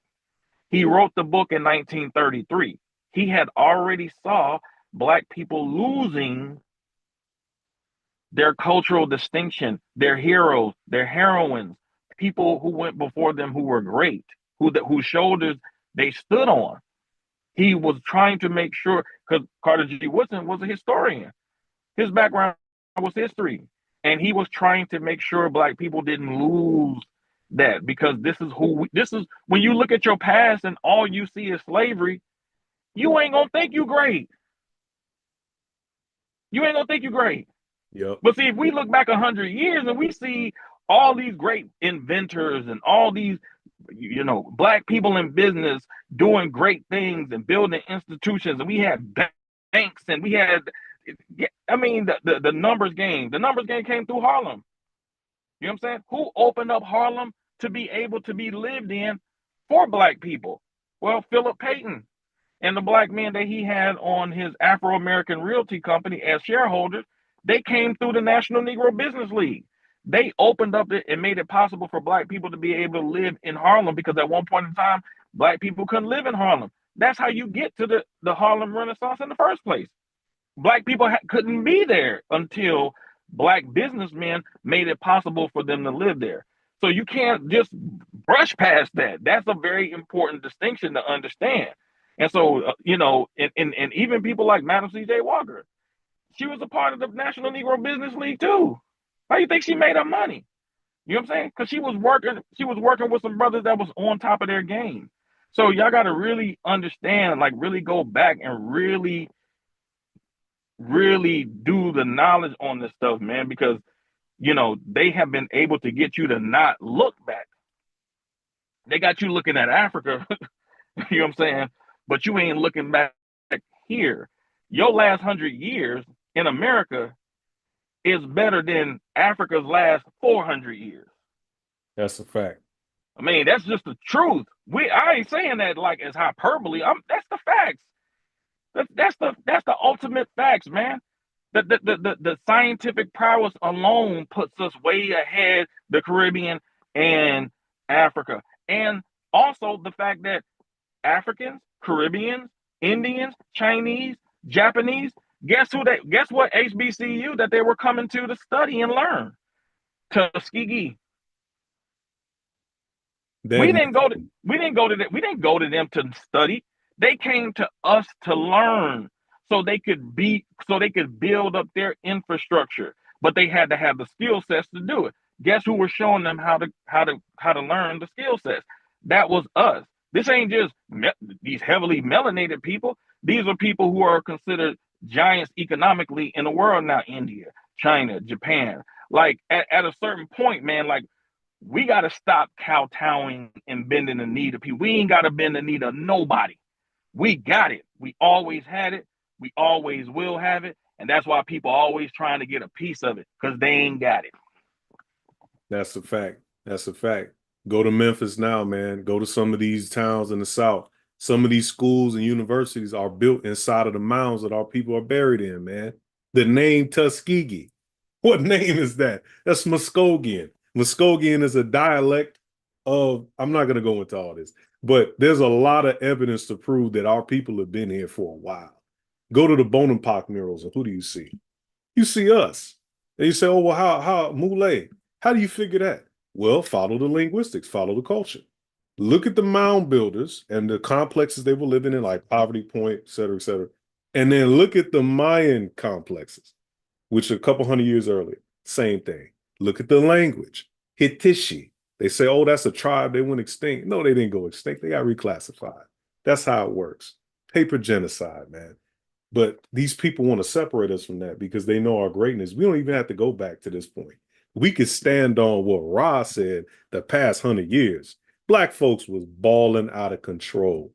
He wrote the book in 1933. He had already saw Black people losing their cultural distinction, their heroes, their heroines, people who went before them who were great, whose shoulders they stood on. He was trying to make sure, because Carter G. Woodson was a historian. His background was history. And he was trying to make sure Black people didn't lose that, because this is when you look at your past and all you see is slavery, you ain't gonna think you great. You ain't gonna think you great. Yep. But see, if we look back 100 years and we see all these great inventors and all these, you know, Black people in business doing great things and building institutions, and we had banks and we had, I mean, the numbers game. The numbers game came through Harlem. You know what I'm saying? Who opened up Harlem to be able to be lived in for Black people? Well, Philip Payton and the Black men that he had on his Afro-American Realty Company as shareholders, they came through the National Negro Business League. They opened up it and made it possible for Black people to be able to live in Harlem, because at one point in time, Black people couldn't live in Harlem. That's how you get to the Harlem Renaissance in the first place. Black people couldn't be there until Black businessmen made it possible for them to live there. So you can't just brush past that. That's a very important distinction to understand. And so, you know, and even people like Madam C.J. Walker, she was a part of the National Negro Business League too. How do you think she made her money? You know what I'm saying? Because she was working with some brothers that was on top of their game. So y'all got to really understand, like really go back and really do the knowledge on this stuff, man, because, you know, they have been able to get you to not look back. They got you looking at Africa, you know what I'm saying? But you ain't looking back here. Your last 100 years in America is better than Africa's last 400 years. That's a fact. I mean, that's just the truth. I ain't saying that like as hyperbole. That's the facts. That's the ultimate facts, man. The scientific prowess alone puts us way ahead the Caribbean and Africa. And also the fact that Africans, Caribbeans, Indians, Chinese, Japanese, guess what HBCU that they were coming to study and learn? Tuskegee. We didn't go to them to study. They came to us to learn so they could build up their infrastructure, but they had to have the skill sets to do it. Guess who was showing them how to learn the skill sets? That was us. This ain't just these heavily melanated people. These are people who are considered giants economically in the world now. India, China, Japan. Like at a certain point, man, like we got to stop kowtowing and bending the knee to people. We ain't got to bend the knee to nobody. We got it. We always had it. We always will have it. And that's why people are always trying to get a piece of it because they ain't got it. That's a fact. That's a fact. Go to Memphis now, man. Go to some of these towns in the South. Some of these schools and universities are built inside of the mounds that our people are buried in, man. The name Tuskegee. What name is that? That's Muskogean. Muskogean is a dialect of, I'm not going to go into all this, but there's a lot of evidence to prove that our people have been here for a while. Go to the Bonaparte murals, and who do you see? You see us. And you say, oh, well, how Moulet? How do you figure that? Well, follow the linguistics, follow the culture. Look at the mound builders and the complexes they were living in, like Poverty Point, et cetera, et cetera. And then look at the Mayan complexes, which are a couple hundred years earlier. Same thing. Look at the language. Hitishi. They say, oh, that's a tribe. They went extinct. No, they didn't go extinct. They got reclassified. That's how it works. Paper genocide, man. But these people want to separate us from that because they know our greatness. We don't even have to go back to this point. We could stand on what Ra said the past 100 years. Black folks was balling out of control.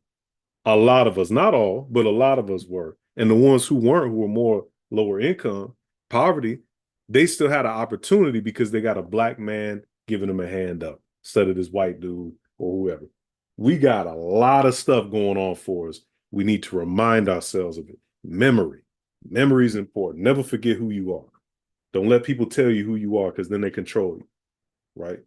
A lot of us, not all, but a lot of us were. And the ones who weren't, who were more lower income, poverty, they still had an opportunity because they got a black man giving them a hand up instead of this white dude or whoever. We got a lot of stuff going on for us. We need to remind ourselves of it. Memory. Memory is important. Never forget who you are. Don't let people tell you who you are because then they control you, right?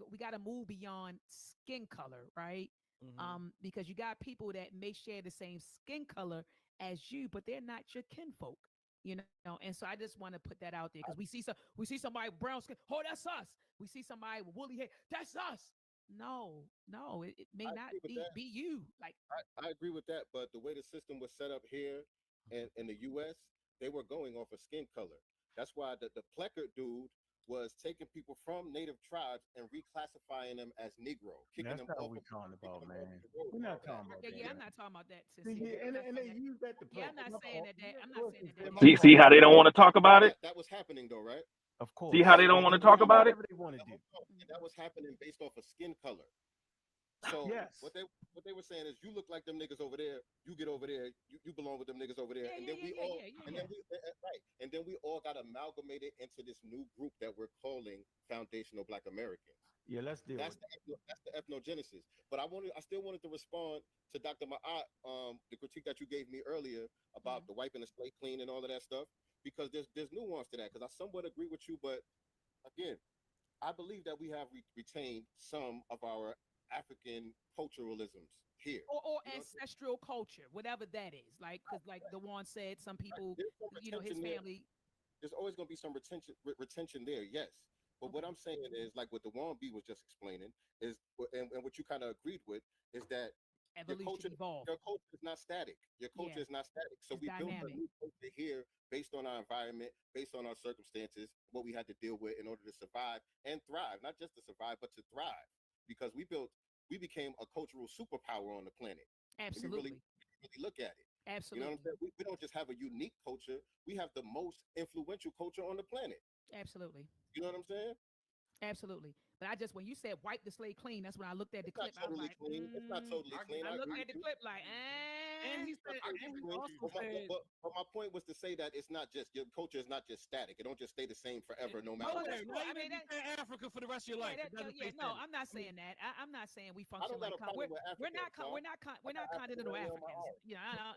We got to move beyond skin color, right? Because you got people that may share the same skin color as you, but they're not your kinfolk, you know. And so I just want to put that out there because we see somebody with brown skin. Oh, that's us. We see somebody with woolly hair. That's us. No, it may not be you. Like I agree with that, but the way the system was set up here in the U.S., they were going off of skin color. That's why the Pleckert dude was taking people from native tribes and reclassifying them as Negro, kicking them off. That's not what we're talking about, man. We're not talking about that. Yeah, I'm not talking about that. And they use that to play. Yeah, I'm not saying that. I'm not saying that. See how they don't want to talk about it? That was happening though, right? Of course. See how they don't want to talk about it? They want to do. And that was happening based off of skin color. So yes. what they were saying is, you look like them niggas over there. You get over there. You belong with them niggas over there. And then we all got amalgamated into this new group that we're calling Foundational Black Americans. Yeah, let's deal. That's the ethnogenesis. But I still wanted to respond to Dr. Ma'at, the critique that you gave me earlier about the wiping the slate clean and all of that stuff, because there's nuance to that. Because I somewhat agree with you, but again, I believe that we have retained some of our African culturalisms here, or ancestral culture, whatever that is. Like, because like Dewan said, some people, his family. There's always going to be some retention there, yes. But what I'm saying is, like what Dewan B was just explaining, is and what you kind of agreed with is that your culture is not static. Your culture is not static. So we built a new culture here based on our environment, based on our circumstances, what we had to deal with in order to survive and thrive. Not just to survive, but to thrive. Because we became a cultural superpower on the planet. Absolutely. Really look at it. Absolutely. You know what I'm saying? We don't just have a unique culture. We have the most influential culture on the planet. Absolutely. You know what I'm saying? Absolutely. But when you said wipe the slate clean, that's when I looked at the clip. I was like, it's not totally clean. I looked at the clip like, and he said, but my point was to say that it's not just, your culture is not just static. It don't just stay the same forever, no matter what. I mean, that's Africa for the rest of your life. I'm not saying that. I'm not saying we function like we're not continental Africans.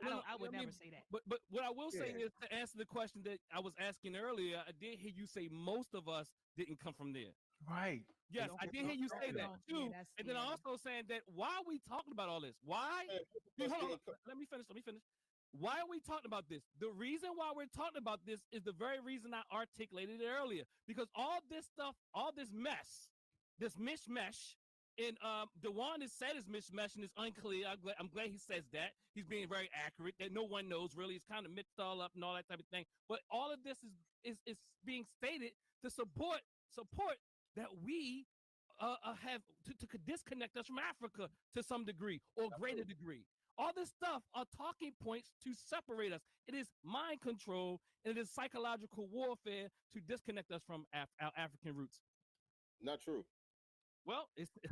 I would never say that. But what I will say is, to answer the question that I was asking earlier, I did hear you say most of us didn't come from there. Right. Yes, I did hear you say that too. And then I'm also saying that, why are we talking about all this? Why? Hold on. Let me finish. Why are we talking about this? The reason why we're talking about this is the very reason I articulated it earlier. Because all this stuff, all this mess, this mishmash, Dewan has said his mismatching is unclear. I'm glad he says that. He's being very accurate. That no one knows really. It's kind of mixed all up and all that type of thing. But all of this is being stated to support that we have to disconnect us from Africa to some degree or greater degree. All this stuff are talking points to separate us. It is mind control and it is psychological warfare to disconnect us from our African roots. Not true. Well, it's I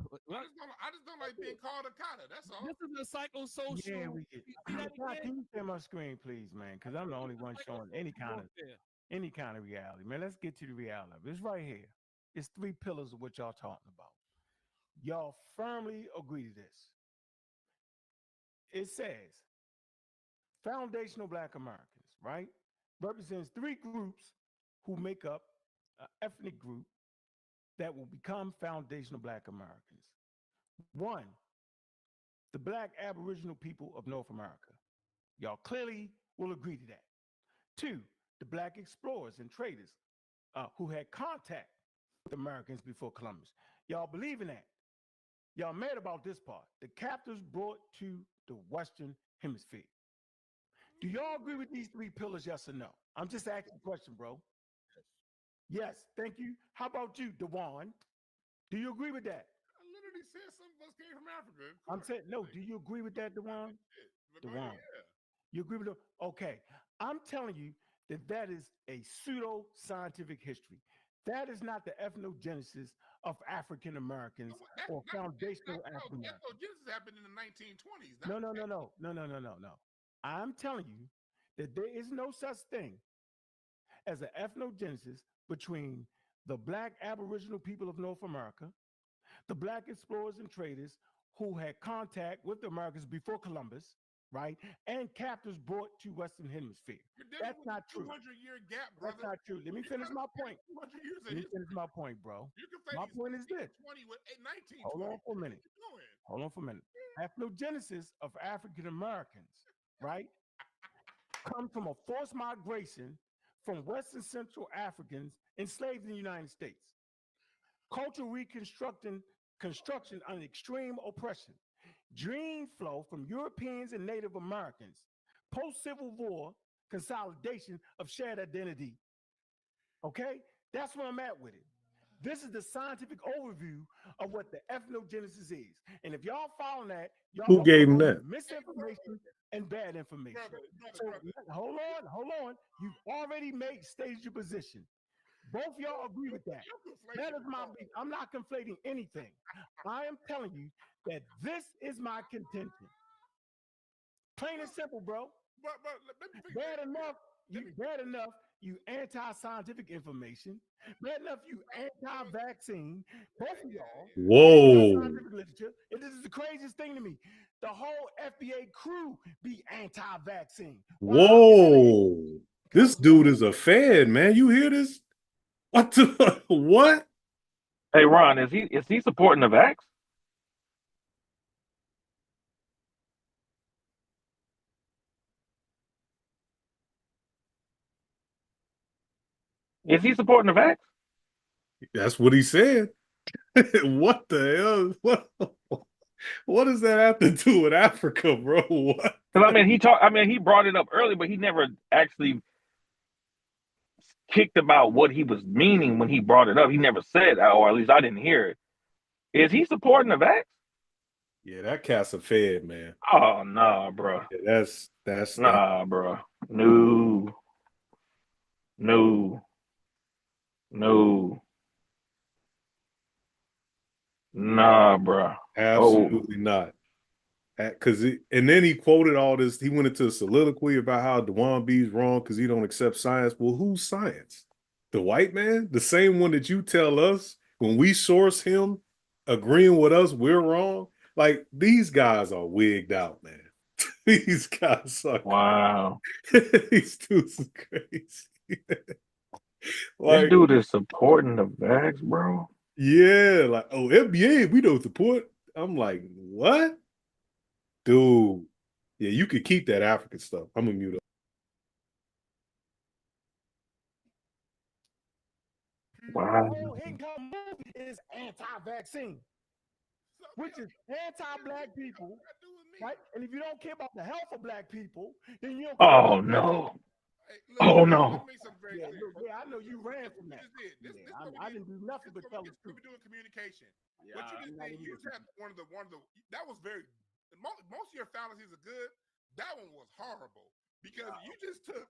just don't like being called a cotter. That's all. This is a psychosocial. Yeah, we get. Can you share my screen, please, man? Because I'm the only one showing any kind of reality, man. Let's get to the reality of it. It's right here. It's 3 pillars of what y'all talking about. Y'all firmly agree to this. It says foundational Black Americans, right? Represents 3 groups who make up an ethnic group that will become foundational Black Americans. 1, the Black Aboriginal people of North America. Y'all clearly will agree to that. 2, the Black explorers and traders who had contact with Americans before Columbus. Y'all believe in that? Y'all mad about this part. The captives brought to the Western Hemisphere. Do y'all agree with these 3 pillars, yes or no? I'm just asking a question, bro. Yes, thank you. How about you, Dewan? Do you agree with that? I literally said some of us came from Africa. I'm saying, no, do you agree with that, Dewan? Dewan. Yeah. You agree with it? Okay. I'm telling you that is a pseudo-scientific history. That is not the ethnogenesis of African Americans or foundational African Americans. Ethnogenesis happened in the 1920s. No. I'm telling you that there is no such thing as an ethnogenesis between the Black Aboriginal people of North America, the Black explorers and traders who had contact with the Americans before Columbus, right? And captives brought to Western Hemisphere. That's not true. 200-year gap, brother. That's not true. Let me finish my point. Let me finish my point, bro. My point is this. Hold on for a minute. Hold on for a minute. Ethnogenesis of African Americans, right, comes from a forced migration from Western Central Africans enslaved in the United States. Cultural construction under extreme oppression. Dream flow from Europeans and Native Americans. Post-Civil War consolidation of shared identity. Okay? That's where I'm at with it. This is the scientific overview of what the ethnogenesis is. And if y'all follow that, y'all Who gave him that? Misinformation and bad information. So hold on. You've already stated your position. Both y'all agree with that. That is my beat. I'm not conflating anything. I am telling you that this is my contention. Plain and simple, bro. Bad enough, you anti-scientific information. Bad enough, you anti-vaccine. Both of y'all. Whoa. Scientific literature. And this is the craziest thing to me. The whole FBA crew be anti-vaccine. Whoa. This dude is a fan, man. You hear this? What? Hey, Ron, is he supporting the vax? Is he supporting the vax? That's what he said. What the hell? What does that have to do with Africa, bro? What? Because he brought it up earlier, but he never actually kicked about what he was meaning when he brought it up. He never said, or at least I didn't hear it. Is he supporting the vax? Yeah, that cat's a fed, man. Oh nah, bro. Yeah, that's nah, bro. No. Nah, bro. Absolutely not. And then he quoted all this. He went into a soliloquy about how Dewan B's wrong because he don't accept science. Well, who's science? The white man? The same one that you tell us when we source him agreeing with us, we're wrong? Like, these guys are wigged out, man. These guys are wow. These dudes are crazy. This dude is supporting the vax, bro. Yeah, like, oh, FBA, we don't support. I'm like, what? Dude. Yeah, you could keep that African stuff. I'm gonna mute up. Wow. The whole income movement is anti-vaccine. which is anti-black people, right? And if you don't care about the health of black people, then you don't care Oh about no. Hey, Oh let no. me make something very yeah, clear. look, yeah, I know you ran from that. I didn't do nothing but tell the truth. We're doing communication. Yeah, What you just did, you just had one of the that was very most of your fallacies are good. That one was horrible because you just took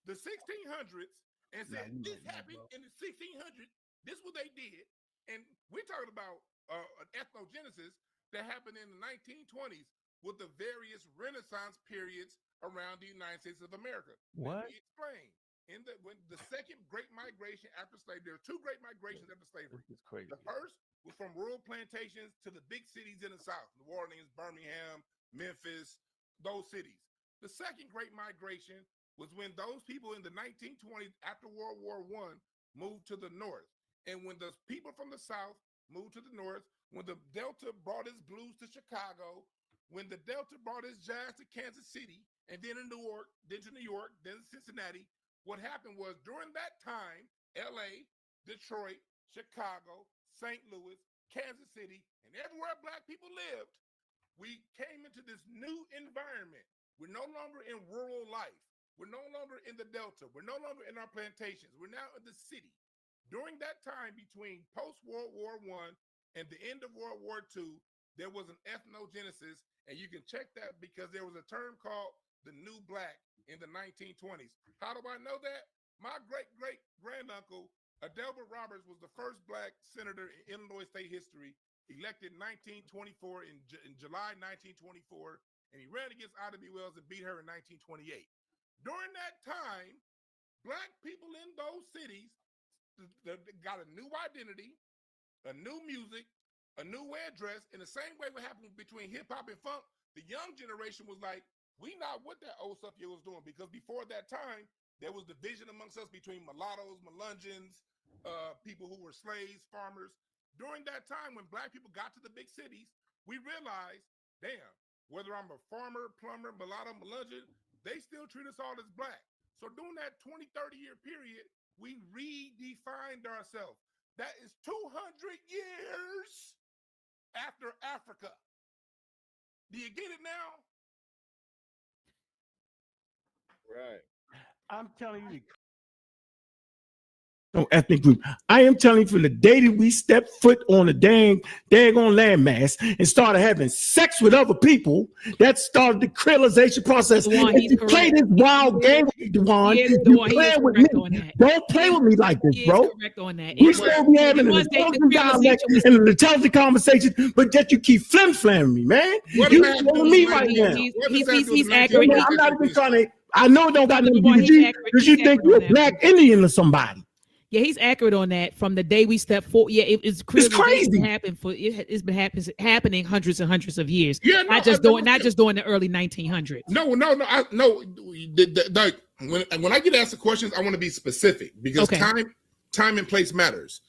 the 1600s and said this happened in the 1600s. This is what they did, and we're talking about an ethnogenesis that happened in the 1920s with the various Renaissance periods around the United States of America. What? Let me explain. When the second great migration after slavery, there are two great migrations after slavery. This is crazy. The first was from rural plantations to the big cities in the South, New Orleans, Birmingham, Memphis, those cities. The second great migration was when those people in the 1920s after World War I moved to the North. And when the people from the South moved to the North, when the Delta brought its blues to Chicago, when the Delta brought its jazz to Kansas City, and then in New York, then to New York, then Cincinnati, what happened was during that time, LA, Detroit, Chicago, St. Louis, Kansas City, and everywhere black people lived, we came into this new environment. We're no longer in rural life. We're no longer in the Delta. We're no longer in our plantations. We're now in the city. During that time between post-World War I and the end of World War II, there was an ethnogenesis, and you can check that because there was a term called the New Black in the 1920s. How do I know that? My great-great-granduncle, Adelbert Roberts, was the first black senator in Illinois state history, elected in 1924, in July 1924, and he ran against Ida B. Wells and beat her in 1928. During that time, black people in those cities got a new identity, a new music, a new way of dress. In the same way what happened between hip hop and funk, the young generation was like, we not what that old stuff you was doing, because before that time, there was division amongst us between mulattoes, Melungeons, people who were slaves, farmers. During that time, when black people got to the big cities, we realized, damn, whether I'm a farmer, plumber, mulatto, Melungeon, they still treat us all as black. So during that 20, 30-year period, we redefined ourselves. That is 200 years after Africa. Do you get it now? Right. I'm telling you, no ethnic group. I am telling you, from the day that we stepped foot on a daggone landmass and started having sex with other people, that started the creolization process. And you play this wild game with me, Dewan. You play with me. Don't play with me like this, bro. Correct on that. We still be having an intelligent dialect and an intelligent conversation, but yet you keep flim-flamming me, man. You with me right now. He's accurate. I'm not even trying to. I know it don't got nothing to do with because you think you're black Indian or somebody. Yeah, he's accurate on that. From the day we stepped forward, yeah, it's crazy. It's been happening hundreds and hundreds of years. Yeah, not just during the early 1900s. No. When I get asked the questions, I want to be specific because time and place matters.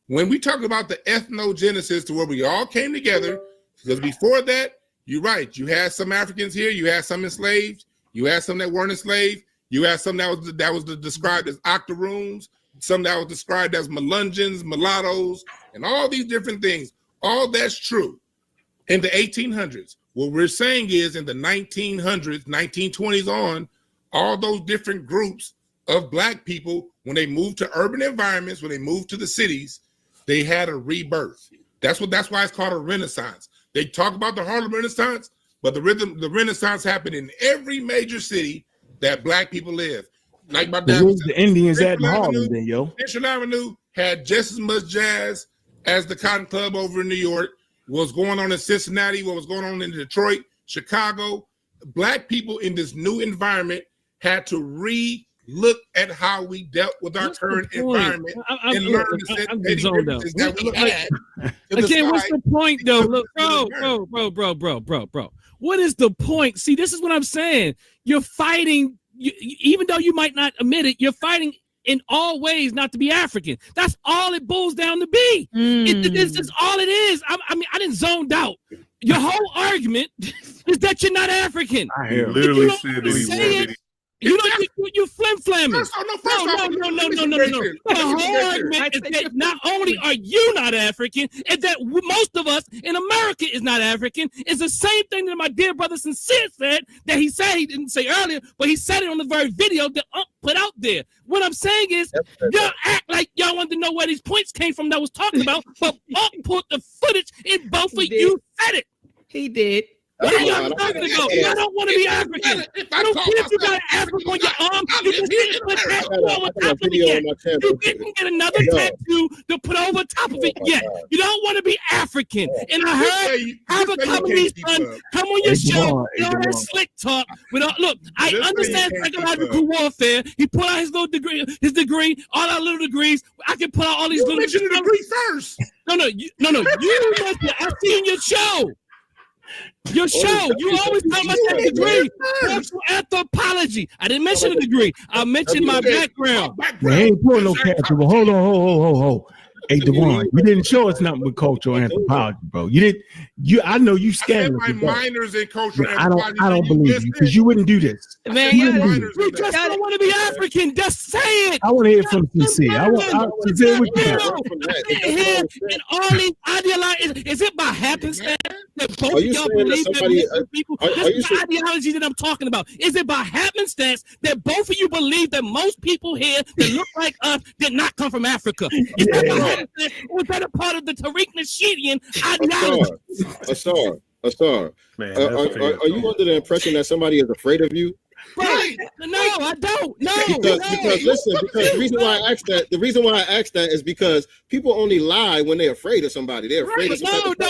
When we talk about the ethnogenesis to where we all came together, because before that, you're right. You had some Africans here. You had some enslaved. You had some that weren't enslaved. You had some that was described as octoroons, some that was described as Melungeons, mulattoes, and all these different things. All that's true in the 1800s. What we're saying is in the 1900s, 1920s on, all those different groups of black people, when they moved to urban environments, when they moved to the cities, they had a rebirth. That's why it's called a renaissance. They talk about the Harlem Renaissance, but the Renaissance happened in every major city that black people live. Like my dad said, the Indians at Harlem, then, yo. Central Avenue had just as much jazz as the Cotton Club over in New York. What was going on in Cincinnati, what was going on in Detroit, Chicago. Black people in this new environment had to re-look at how we dealt with our current environment and learn the differences that we had. Again, what's the point, though? Look, bro. What is the point? See, this is what I'm saying. You're fighting, even though you might not admit it, you're fighting in all ways not to be African. That's all it boils down to be. It's just all it is. I mean, I didn't zoned out. Your whole argument is that you're not African. He literally said that he wanted it. You flim-flamming. No. The whole argument is that not only are you not African, is that most of us in America is not African. It's the same thing that my dear brother Sincere said, that he said he didn't say earlier, but he said it on the very video that put out there. What I'm saying is, y'all act like y'all wanted to know where these points came from that I was talking about, but put the footage in both of you said it. He did. What are y'all talking about? I don't want to be African. I don't care if you got an African on your arm. You just need to put tattoo over top of it yet. You didn't get another tattoo to put over top of it yet. You don't want to be African. And I heard Afro-Caribbean son come on your show, you know that slick talk. Look, I understand psychological warfare. He put out his little degree, all our little degrees. I can put out all these little degree first. No. You I see in your show. Your show, you always talk about that degree. Cultural anthropology. I didn't mention the degree. I mentioned my background. Man, he ain't pulling no capture, but hold on. Hey, Devon, you didn't show us nothing with cultural anthropology, bro. You didn't. I know you scanned my minors in cultural anthropology. I don't believe you because you wouldn't do this. Man, you just don't want to be African. Just say it. I want to hear from Sincere. I want Sincere with you. Here in all these ideologies, is it by happenstance that both of y'all believe that people? This is the ideology that I'm talking about. Is it by happenstance that both of you believe that most people here that look like us did not come from Africa? Is that by happenstance? Was that a part of the Tariq Nasheedian ideology? Asar. Man, are you under the impression that somebody is afraid of you? Right. No, I don't. No. Because listen, the reason why I asked that is because people only lie when they're afraid of somebody. They're afraid of somebody. No.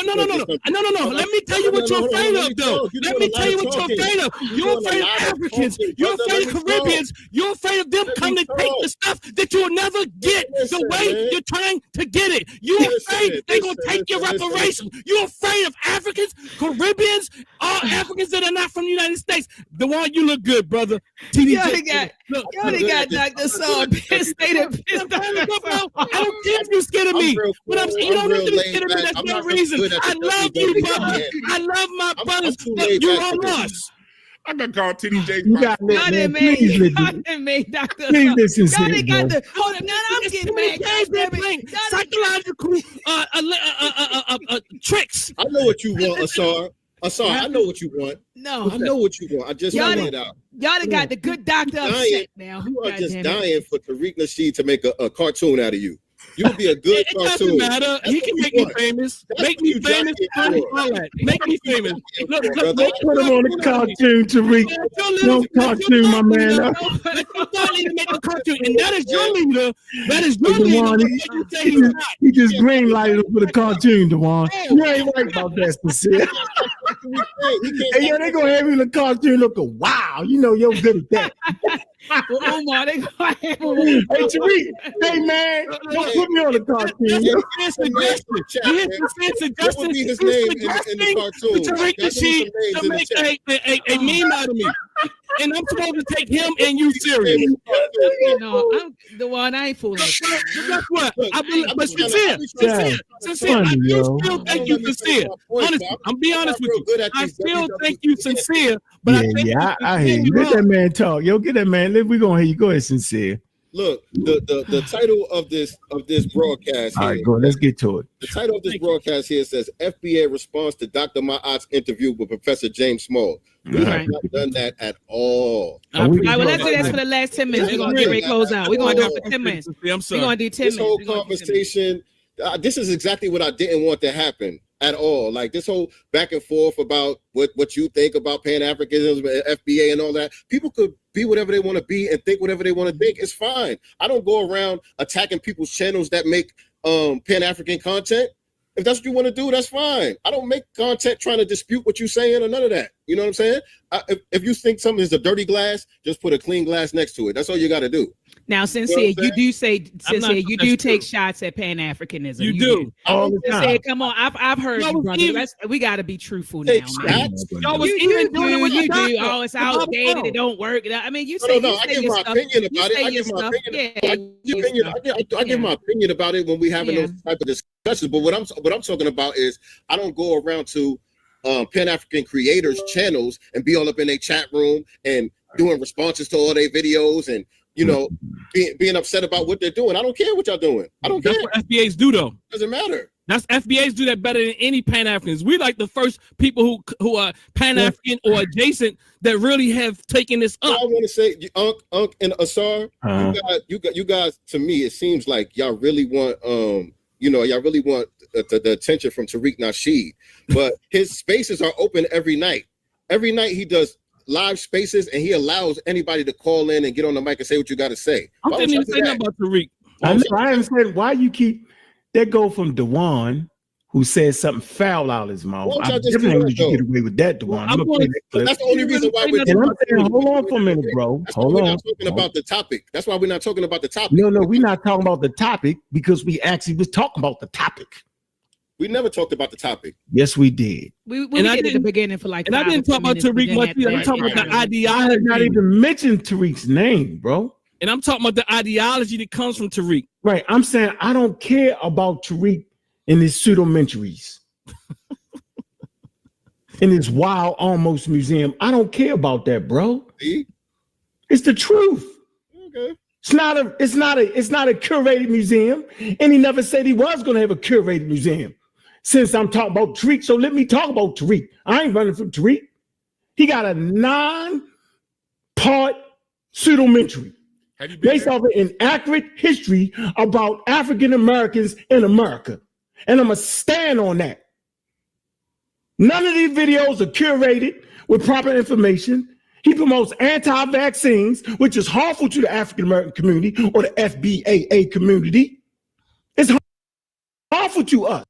Let me tell you what you're afraid of, though. Let me tell you what you're afraid of. You're afraid of Africans. You're afraid of Caribbeans. You're afraid of them coming to take the stuff that you'll never get the way you're trying to get it. You're afraid they're going to take your reparations. You're afraid of Africans, Caribbeans, all Africans that are not from the United States. The one you look good, brother. You already got Dr. Saw pissed. I don't care if you're scared of me. But I'm saying you don't need to be scared of me. That's no reason. I love you, brother. I love my brothers. You're on us. I'm gonna call TDJ. You got it, please Dr. Please listen, Y'all got the hold on. Now I'm getting mad. Psychological tricks. I know what you want, Asar. I know what you want. No, I know what you want. I just want it out. Y'all done got the good doctor upset now. You are just dying for Tariq Nasheed to make a cartoon out of you. You would be a good cartoon. It doesn't matter. He can make me famous. Make me famous. Make me famous. Look, put him on the cartoon, Tariq. No cartoon, my man. To make a cartoon, and that is your leader. That is your leader. He just green lighted up for the cartoon, Dewan. You ain't right about that, Sincere. Hey, yo, they gonna have you in the cartoon looking wow. You know you're good at that. Omar, they gonna have Hey, Tariq. Hey, man, don't put me on the cartoon. Here's the suggestion. What would be his name in the cartoon? Tariq Nasheed to make a meme out of me. And I'm supposed to take him and you serious. No, I'm the one. I ain't fooling. Guess what? But sincere. I do still think you sincere. Honestly, I'm being honest with you. I still think you sincere. But I hear you. Let that man talk. Yo, get that man. We gonna hear you. Go ahead, Sincere. Look, the title of this broadcast. All right, go. Let's get to it. The title of this broadcast here says FBA response to Dr. Ma'at's interview with Professor James Small. We have not done that at all. All right, well, let's do that for the last 10 minutes. We're gonna get ready to close out. We're gonna do it for 10 minutes. I'm sorry. We're gonna do 10 minutes. This whole conversation. This is exactly what I didn't want to happen at all. Like this whole back and forth about what you think about Pan-Africanism and FBA and all that. People could be whatever they want to be and think whatever they want to think. It's fine. I don't go around attacking people's channels that make Pan-African content. If that's what you want to do, that's fine. I don't make content trying to dispute what you're saying or none of that. You know what I'm saying? If you think something is a dirty glass, just put a clean glass next to it. That's all you got to do. Now, Sincere, you do say, Sincere, you do take shots at Pan-Africanism. You do. All the time. Sincere, come on, I've heard you, brother. We got to be truthful now. Y'all was even doing it with you the do. doctor. Oh, it's outdated. It don't work. I mean, you say I give my opinion about it. I give my opinion about it when we having those type of discussions. But what I'm talking about is I don't go around to Pan-African creators channels and be all up in their chat room and doing responses to all their videos and, you know, being upset about what they're doing. I don't care what y'all doing. I don't care. That's what FBAs do, though. Doesn't matter. That's FBAs do that better than any Pan-Africans. We're like the first people who are Pan-African or adjacent that really have taken this up. I want to say, Unc and Asar, you guys, to me, it seems like y'all really want, you know, y'all really want the attention from Tariq Nasheed, but his spaces are open every night. Every night he does live spaces and he allows anybody to call in and get on the mic and say what you got to say. I'm saying nothing about Tariq. I understand why you keep that go from Dewan, who said something foul out of his mouth. I definitely let you get away with that, Dewan. That's the only reason why we're hold on for a minute, bro. Hold on. We're not talking about the topic. That's why we're not talking about the topic. No, we're not talking about the topic because we actually was talking about the topic. We never talked about the topic. Yes, we did. We did at the beginning for like. And I didn't talk about Tariq much. I'm talking about the ideology. I have not even mentioned Tariq's name, bro. And I'm talking about the ideology that comes from Tariq. Right. I'm saying I don't care about Tariq in his pseudo-mentaries. In his wild almost museum. I don't care about that, bro. See? It's the truth. Okay. It's not a curated museum. And he never said he was gonna have a curated museum. Since I'm talking about Tariq, so let me talk about Tariq. I ain't running from Tariq. He got a 9-part pseudo-mentary based off of an inaccurate history about African Americans in America. And I'm gonna stand on that. None of these videos are curated with proper information. He promotes anti-vaccines, which is harmful to the African American community or the FBA community. It's harmful to us.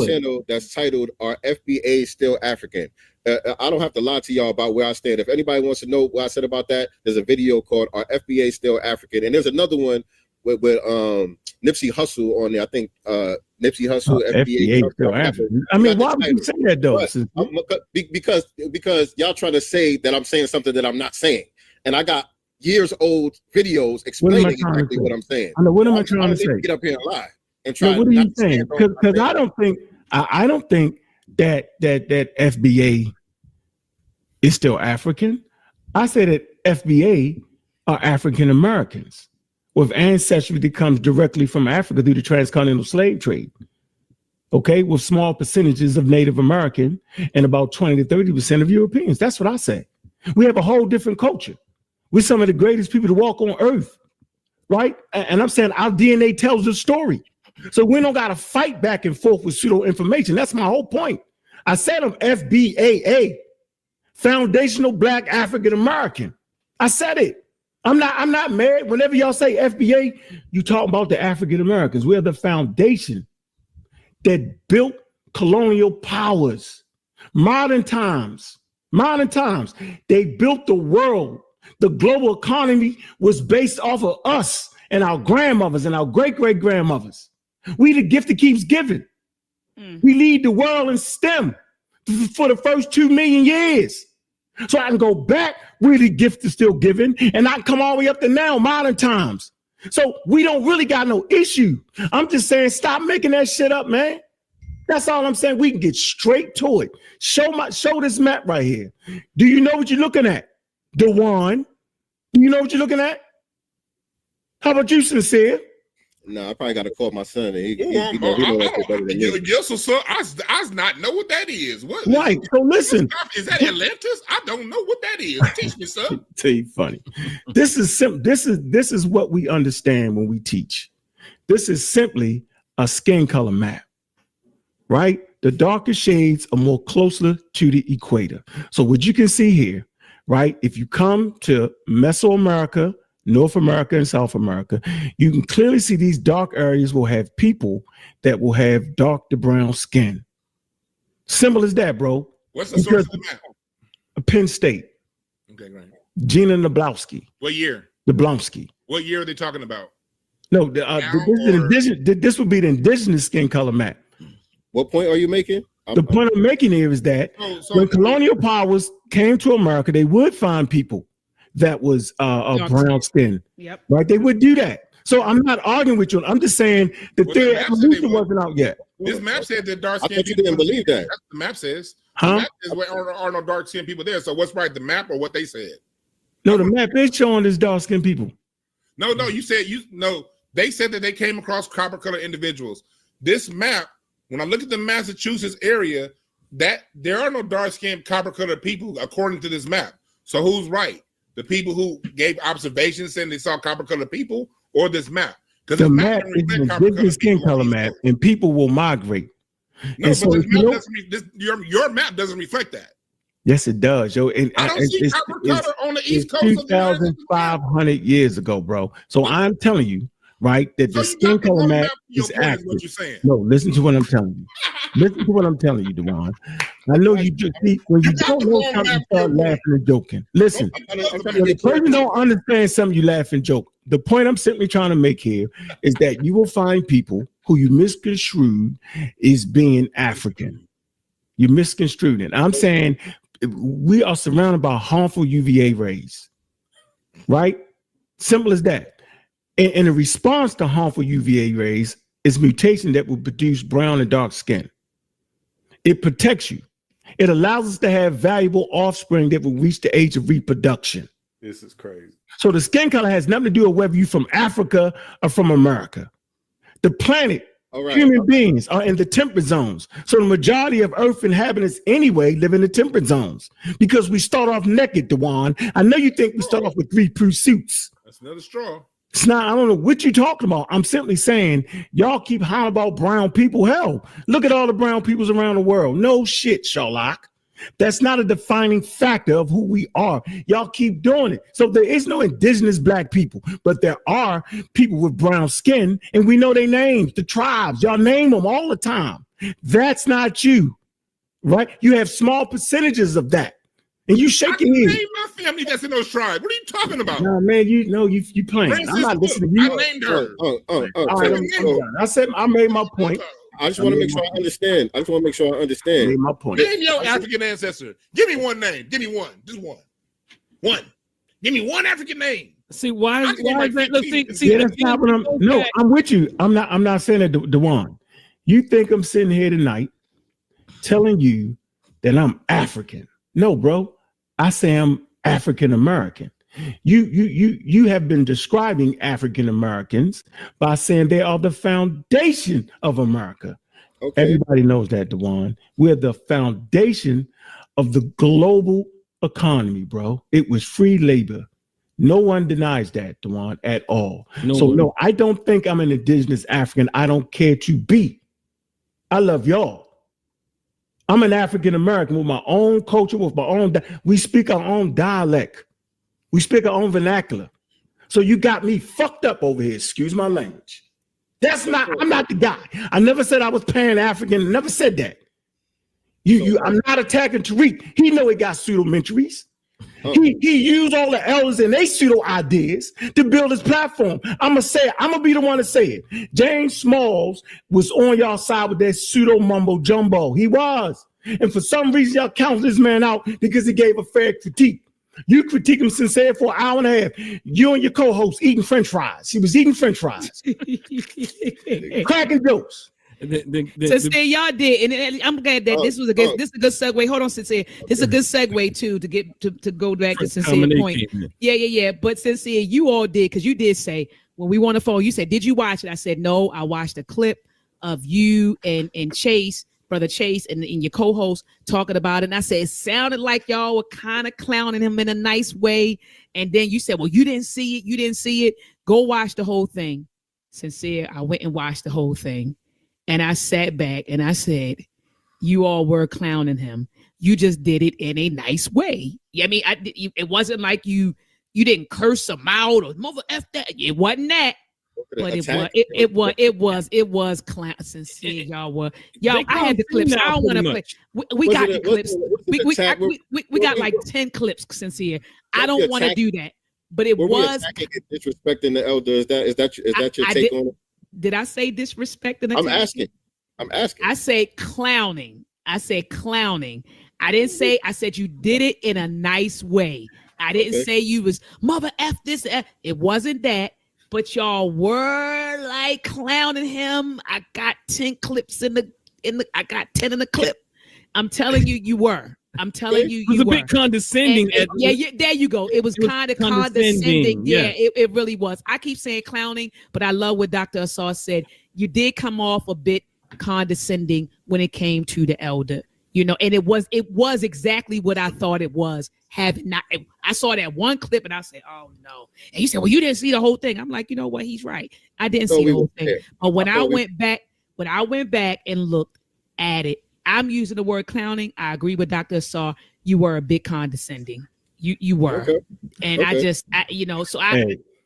Channel that's titled "Are FBA Still African?" I don't have to lie to y'all about where I stand. If anybody wants to know what I said about that, there's a video called "Are FBA Still African?" And there's another one with Nipsey Hussle on there. I think Nipsey Hussle, FBA still African. I mean, why would you say that though? Because y'all trying to say that I'm saying something that I'm not saying, and I got years old videos explaining exactly what I'm saying. I know. What am I trying to say? Get up here and lie and try. No, what are you saying? Because I don't think that FBA is still African. I say that FBA are African Americans with ancestry that comes directly from Africa through the transcontinental slave trade. Okay, with small percentages of Native American and about 20 to 30% of Europeans. That's what I say. We have a whole different culture. We're some of the greatest people to walk on earth, right? And I'm saying our DNA tells the story. So we don't got to fight back and forth with pseudo information. That's my whole point. I said I'm FBAA, Foundational Black African American. I said it. I'm not married. Whenever y'all say FBA, you talk about the African Americans. We are the foundation that built colonial powers. Modern times, they built the world. The global economy was based off of us and our grandmothers and our great-great-grandmothers. We the gift that keeps giving. We lead the world in STEM for the first 2 million years. So I can go back, where the gift is still given, and I can come all the way up to now, modern times. So we don't really got no issue. I'm just saying, stop making that shit up, man. That's all I'm saying. We can get straight to it. Show this map right here. Do you know what you're looking at? Dewan, do you know what you're looking at? How about you, Sincere? No, I probably got to call my son. And he yes, sir. I not know what that is. What? Right. So listen. Is that Atlantis? I don't know what that is. Teach me, sir. Tell you funny. This is simple. This is what we understand when we teach. This is simply a skin color map, right? The darker shades are more closer to the equator. So what you can see here, right? If you come to Mesoamerica, North America and South America, you can clearly see these dark areas will have people that will have dark to brown skin. Simple as that, bro. What's the source of the map? Penn State. Okay, great. Gina Nablowski. What year? Nablowski. What year are they talking about? No, this would be the indigenous skin color map. What point are you making? The point I'm making here is that when colonial powers came to America, they would find people that was brown skin. Yep. Right? They would do that. So I'm not arguing with you. I'm just saying that their evolution wasn't out yet. This map said that dark skin. I thought you didn't believe that. That's what the map says. The map is where are no dark skinned people there. So what's right, the map or what they said? No, the map is showing this dark skinned people. No, you said they said that they came across copper colored individuals. This map, when I look at the Massachusetts area, that there are no dark skinned copper colored people according to this map. So who's right? The people who gave observations saying they saw copper colored people, or this map? Because the map is an indigenous skin color map, and people will migrate. No, but this map doesn't, your map doesn't reflect that. Yes, it does, yo. And I don't see copper color on the East Coast. 2,500 years ago, bro. So I'm telling you, right, that the skin color map is active. What you're saying. No, listen to what I'm telling you. Listen to what I'm telling you, Dewan. I know you just see when you don't know something, you start laughing and joking. Listen, when the person don't understand something, you laugh and joke. The point I'm simply trying to make here is that you will find people who you misconstrued is being African. You misconstrued it. I'm saying we are surrounded by harmful UVA rays, right? Simple as that. And in response to harmful UVA rays is mutation that will produce brown and dark skin. It protects you. It allows us to have valuable offspring that will reach the age of reproduction. This is crazy. So the skin color has nothing to do with whether you're from Africa or from America. The planet, human beings are in the temperate zones. So the majority of Earth inhabitants anyway live in the temperate zones because we start off naked, Dewan. I know you think we start off with 3-piece suits. That's another straw. It's not, I don't know what you're talking about. I'm simply saying y'all keep hollering about brown people. Hell, look at all the brown peoples around the world. No shit, Sherlock. That's not a defining factor of who we are. Y'all keep doing it. So there is no indigenous black people, but there are people with brown skin, and we know their names, the tribes. Y'all name them all the time. That's not you, right? You have small percentages of that. And you shaking your head. Name my family that's in those tribes. What are you talking about? No, man, you know you playing. I'm not listening to you. I named her. I said I made my point. I just want to make sure I understand. Made my point. Name your African ancestor. Give me one name. Give me one. Just one. One. Give me one African name. See why is that? Look, See, that's not what I'm. No, I'm with you. I'm not saying that, Dewan. You think I'm sitting here tonight telling you that I'm African? No, bro. I say I'm African American. You have been describing African Americans by saying they are the foundation of America. Okay. Everybody knows that, Dewan. We're the foundation of the global economy, bro. It was free labor. No one denies that, Dewan, at all. No, I don't think I'm an indigenous African. I don't care to be. I love y'all. I'm an African American with my own culture, with my own. We speak our own dialect. We speak our own vernacular. So you got me fucked up over here. Excuse my language. I'm not the guy. I never said I was Pan-African. Never said that. I'm not attacking Tariq. He know he got pseudo-mentries. He used all the elders and they pseudo ideas to build his platform. I'm gonna be the one to say it. James Smalls was on y'all side with that pseudo mumbo jumbo. He was. And for some reason, y'all counted this man out because he gave a fair critique. You critique him sincere for an hour and a half. You and your co-host eating French fries. He was eating French fries. Cracking jokes. Sincere, y'all did, and I'm glad that this is a good segue. Hold on, Sincere. This is a good segue too to get to go back to Sincere point. Yeah. But Sincere, you all did, because you did say when we won the phone, you said, "Did you watch it?" I said, "No, I watched a clip of you and Chase, brother Chase, and your co-host talking about it." And I said it sounded like y'all were kind of clowning him in a nice way. And then you said, "Well, you didn't see it. You didn't see it. Go watch the whole thing." Sincere, I went and watched the whole thing. And I sat back and I said, you all were clowning him. You just did it in a nice way. I mean, it wasn't like you didn't curse him out or mother F that. It wasn't that. But it was clown. Sincere, y'all. I had the clips. I don't want to play. We got the clips. We got like 10 clips, Sincere. I don't want to do that. But it was disrespecting the elder. Is that your take on it? Did I say disrespecting? I'm asking. I say clowning. I didn't say, I said you did it in a nice way. I didn't say you was mother F this. It wasn't that, but y'all were like clowning him. I got 10 clips I got 10 in the clip. I'm telling you, you were. I'm telling you, It was you a bit condescending. yeah, there you go. It was kind of condescending. Yeah, it really was. I keep saying clowning, but I love what Dr. Asar said. You did come off a bit condescending when it came to the elder, you know, and it was exactly what I thought it was. I saw that one clip and I said, oh no. And he said, well, you didn't see the whole thing. I'm like, you know what? He's right. I didn't see the whole thing. But when I went back and looked at it, I'm using the word clowning. I agree with Dr. Asar. You were a bit condescending. You were. Okay. And okay.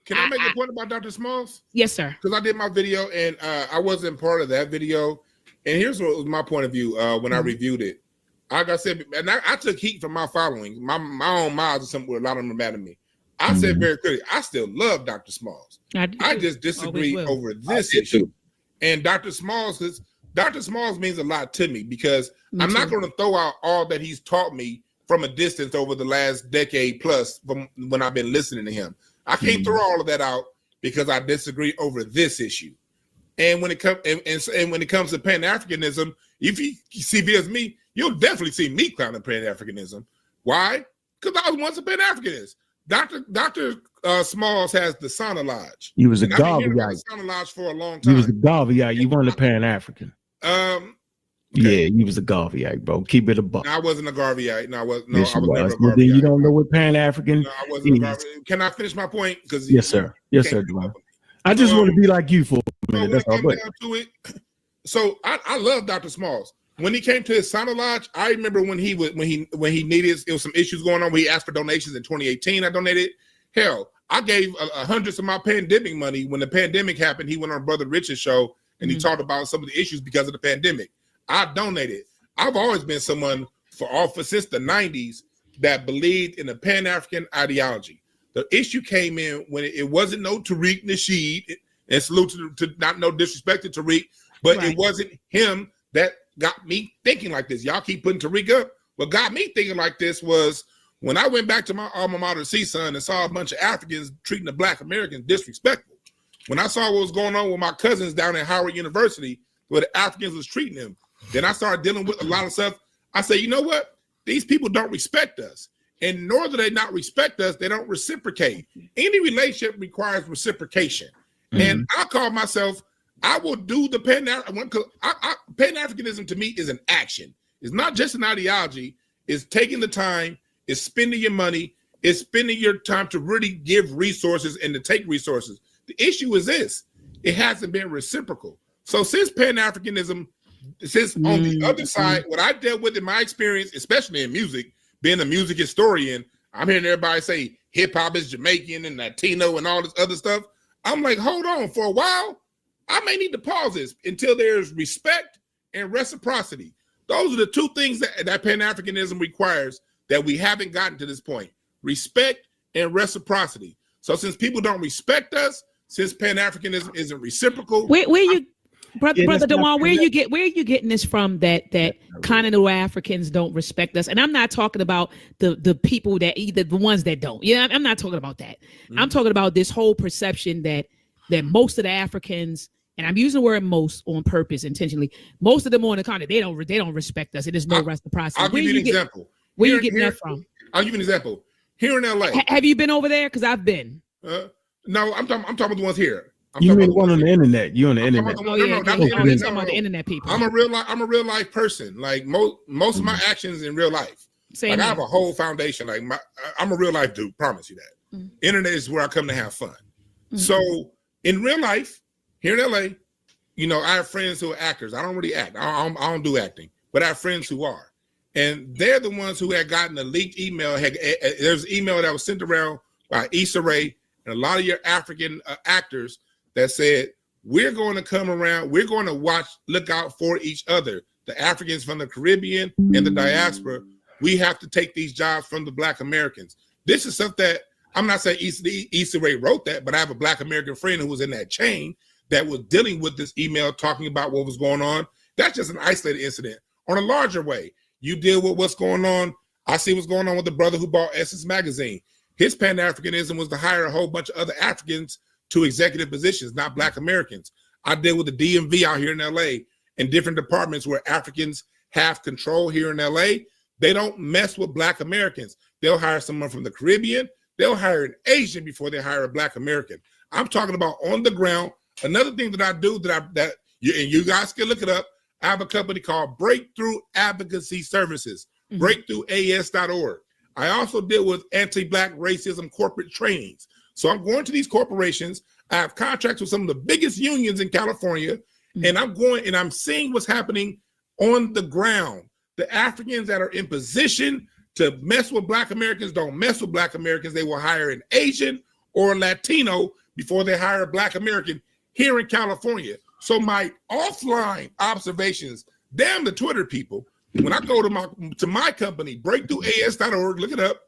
Can I make a point about Dr. Smalls? Yes, sir. Because I did my video and I wasn't part of that video. And here's what was my point of view when I reviewed it. Like I said, and I took heat from my following. My own mouths or something where a lot of them are mad at me. I said very clearly, I still love Dr. Smalls. I just disagree over this issue. And Dr. Smalls means a lot to me because I'm not going to throw out all that he's taught me from a distance over the last decade plus from when I've been listening to him. I can't throw all of that out because I disagree over this issue. And when it comes and when it comes to Pan-Africanism, if you see me as me, you'll definitely see me clowning Pan-Africanism. Why? Because I was once a Pan-Africanist. Dr. Smalls has the Sauna Lodge. You was a Garveyite. Sauna Lodge for a long time. You was a Garveyite. You weren't a Pan-African. Okay. Yeah, you was a Garveyite, bro. Keep it a buck. No, I wasn't a Garveyite. No, I was never a Garveyite. Well, then you don't know what Pan-African. No, I wasn't a Garveyite. Can I finish my point? Because yes, sir. Yes, sir. I just want to be like you for a minute. That's all. So I love Dr. Smalls. When he came to his Sauna Lodge, I remember when he needed, it was some issues going on where he asked for donations in 2018. I donated. Hell, I gave hundreds of my pandemic money. When the pandemic happened, he went on Brother Rich's show and he talked about some of the issues because of the pandemic. I donated. I've always been someone since the 90s that believed in the Pan-African ideology. The issue came in when it wasn't no Tariq Nasheed, and salute to not no disrespect to Tariq, but it wasn't him that got me thinking like this. Y'all keep putting Tariq up. What got me thinking like this was when I went back to my alma mater, CSUN, and saw a bunch of Africans treating the Black Americans disrespectful. When I saw what was going on with my cousins down at Howard University, where the Africans was treating them, then I started dealing with a lot of stuff. I said, you know what? These people don't respect us. And nor do they not respect us, they don't reciprocate. Any relationship requires reciprocation. And I call myself, I will do the Pan-Africanism to me is an action. It's not just an ideology. It's taking the time, it's spending your money, it's spending your time to really give resources and to take resources. The issue is this, it hasn't been reciprocal. So since Pan-Africanism, since on the other side, what I dealt with in my experience, especially in music, being a music historian, I'm hearing everybody say hip hop is Jamaican and Latino and all this other stuff. I'm like, hold on, for a while, I may need to pause this until there's respect and reciprocity. Those are the two things that Pan-Africanism requires that we haven't gotten to this point. Respect and reciprocity. So since people don't respect us, since Pan-Africanism isn't reciprocal, Brother Dewan, where are you getting this from that continental Africans don't respect us? And I'm not talking about the people that either the ones that don't. Yeah, I'm not talking about that. I'm talking about this whole perception that most of the Africans, and I'm using the word most on purpose intentionally, most of them on the continent, they don't respect us. It is no reciprocity. I'll give you an example. Where are you getting that from? I'll give you an example. Here in LA. Have you been over there? Because I've been. No, I'm talking about the ones here. You mean one on the internet? You on the internet? I'm talking about the internet people. I'm a real life person. Like most of my actions in real life. I have a whole foundation. Like I'm a real life dude. Promise you that. Internet is where I come to have fun. So in real life, here in LA, you know, I have friends who are actors. I don't really act. I don't do acting, but I have friends who are, and they're the ones who had gotten a leaked email. There's an email that was sent around by Issa Rae and a lot of your African actors that said, we're going to come around, we're going to look out for each other. The Africans from the Caribbean and the diaspora, we have to take these jobs from the Black Americans. This is stuff that, I'm not saying Issa Rae wrote that, but I have a Black American friend who was in that chain that was dealing with this email, talking about what was going on. That's just an isolated incident. On a larger way, you deal with what's going on. I see what's going on with the brother who bought Essence Magazine. His Pan-Africanism was to hire a whole bunch of other Africans to executive positions, not Black Americans. I deal with the DMV out here in LA in different departments where Africans have control here in LA, they don't mess with Black Americans. They'll hire someone from the Caribbean. They'll hire an Asian before they hire a Black American. I'm talking about on the ground. Another thing that I do and you guys can look it up. I have a company called Breakthrough Advocacy Services, breakthroughas.org. I also deal with anti-Black racism corporate trainings. So I'm going to these corporations. I have contracts with some of the biggest unions in California, and I'm going and I'm seeing what's happening on the ground. The Africans that are in position to mess with Black Americans don't mess with Black Americans. They will hire an Asian or a Latino before they hire a Black American here in California. So my offline observations, damn the Twitter people, when I go to my company, breakthroughas.org, look it up,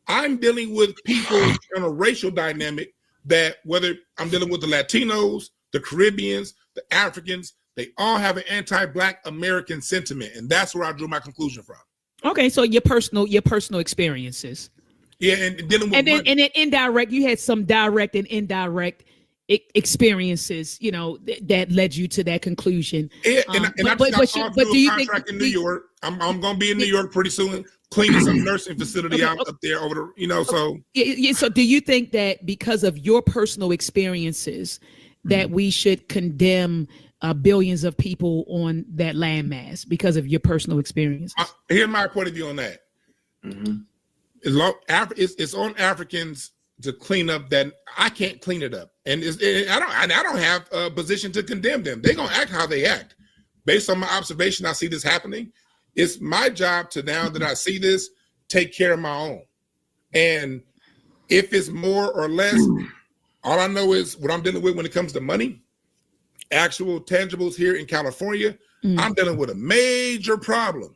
I'm dealing with people in a racial dynamic that whether I'm dealing with the Latinos, the Caribbeans, the Africans, they all have an anti-Black American sentiment. And that's where I drew my conclusion from. Okay, so your personal experiences. Yeah, and dealing with and then indirect, you had some direct and indirect experiences, you know, that led you to that conclusion. Yeah, but do you think in New York? I'm going to be in New York pretty soon, cleaning some nursing facility out up there over the, you know. So yeah. So do you think that because of your personal experiences, that we should condemn billions of people on that landmass because of your personal experiences? Here's my point of view on that. It's on Africans to clean up that. I can't clean it up, and I don't have a position to condemn them. They're gonna act how they act. Based on my observation, I see this happening. It's my job to, now that I see this, take care of my own. And if it's more or less, all I know is what I'm dealing with when it comes to money, actual tangibles here in California. I'm dealing with a major problem.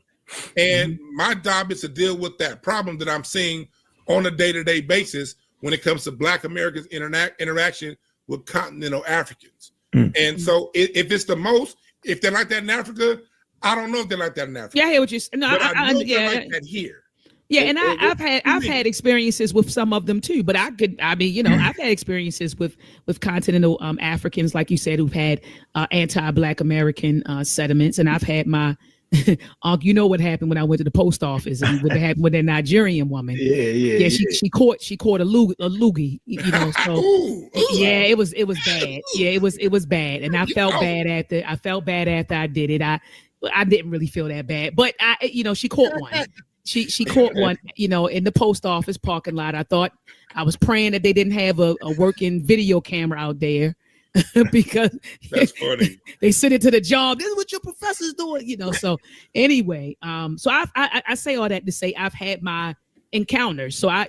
And my job is to deal with that problem that I'm seeing on a day-to-day basis when it comes to Black Americans' interaction with continental Africans. And so if it's the most, if they're like that in Africa, I don't know if they're like that in Africa. Yeah, I hear what you're saying. No, I know they're like that here. Yeah, and I've had experiences with some of them too, but I've had experiences with continental Africans, like you said, who've had anti-Black American sentiments, and I've had my you know what happened when I went to the post office and what happened with that Nigerian woman. Yeah. She caught a loogie, you know. So yeah, it was bad. Yeah, it was bad, and I felt bad after I did it. I didn't really feel that bad, but she caught one. She caught one, in the post office parking lot. I was praying that they didn't have a working video camera out there. Because that's funny. They sent it to the job. This is what your professor's doing, So anyway, so I say all that to say I've had my encounters. So I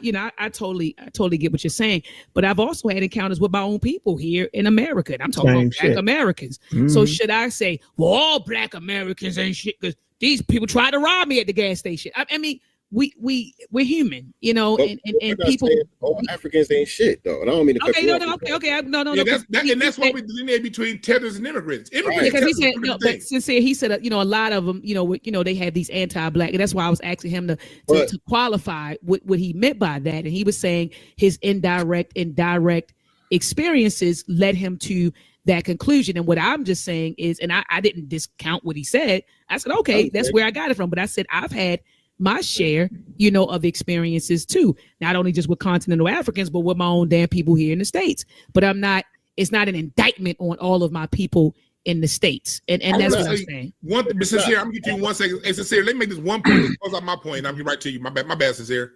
totally get what you're saying. But I've also had encounters with my own people here in America. And I'm talking about Black Americans. So should I say, well, all Black Americans ain't shit because these people tried to rob me at the gas station? I mean, we're human, and people. All Africans ain't shit, though. I don't mean to cut you off. Okay. No. That's why we delineate between tethers and immigrants. Because he said but Sincere, he said, a lot of them, they had these anti-Black, and that's why I was asking him to qualify what he meant by that, and he was saying his indirect and direct experiences led him to that conclusion. And what I'm just saying is, and I didn't discount what he said. I said, okay, that's where I got it from. But I said I've had my share, of experiences too, not only just with continental Africans, but with my own damn people here in the States. But it's not an indictment on all of my people in the States. And that's what I'm saying. But Sincere, I'm gonna get you 1 second. Hey, Sincere, let me make this one point. Close out my point. I'll get right to you. My bad, Sincere.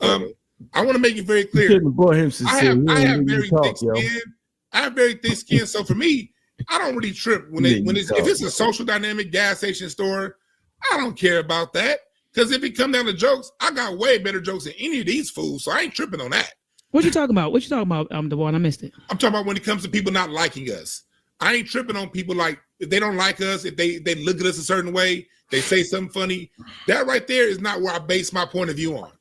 I want to make it very clear. I have very thick skin. I have very thick skin. So for me, I don't really trip if it's a social dynamic gas station store. I don't care about that. Because if it come down to jokes, I got way better jokes than any of these fools, so I ain't tripping on that. What you talking about? The one I missed it. I'm talking about when it comes to people not liking us. I ain't tripping on people like if they don't like us, if they look at us a certain way, they say something funny. That right there is not where I base my point of view on.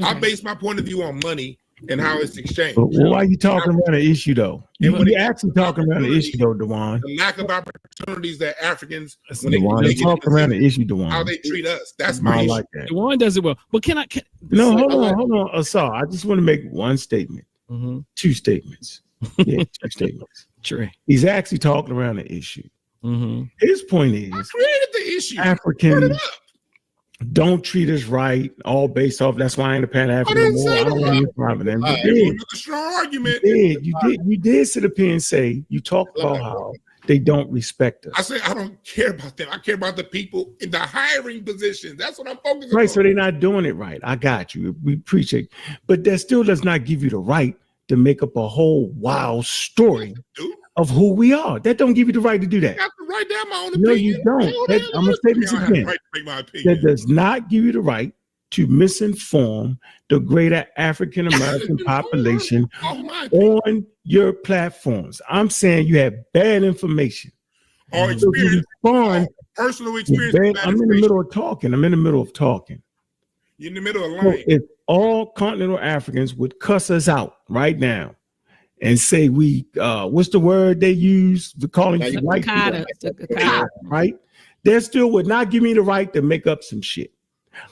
I base my point of view on money and how it's exchanged. But why are you talking about an issue though? When you actually talking about an issue though, Dewan. The lack of opportunities that Africans when talking around the issue, Dewan. How they treat us. That's my issue. Like that. Dewan does it well. But hold on, Asar. I just want to make one statement. 2 statements. Yeah, 2 statements. Sure. He's actually talking around the issue. His point is, I created the issue. Africans don't treat us right, all based off. That's why I ain't a Pan-African no more. I don't want any problem. You did. A strong argument. You did sit up here and say, you talked about how they don't respect us. I say I don't care about them. I care about the people in the hiring positions. That's what I'm focusing on. Right, so they're not doing it right. I got you. We appreciate, but that still does not give you the right to make up a whole wild story of who we are. That don't give you the right to do that. I have to write down my own opinion. No, you don't. I'm gonna say this again. Right to make my opinion. That does not give you the right to misinform the greater African American population on your platforms. I'm saying you have bad information. Or experience, personal experience. I'm in the middle of talking. You're in the middle of lying. So if all continental Africans would cuss us out right now and say what's the word they use for calling white people, right? They still would not give me the right to make up some shit.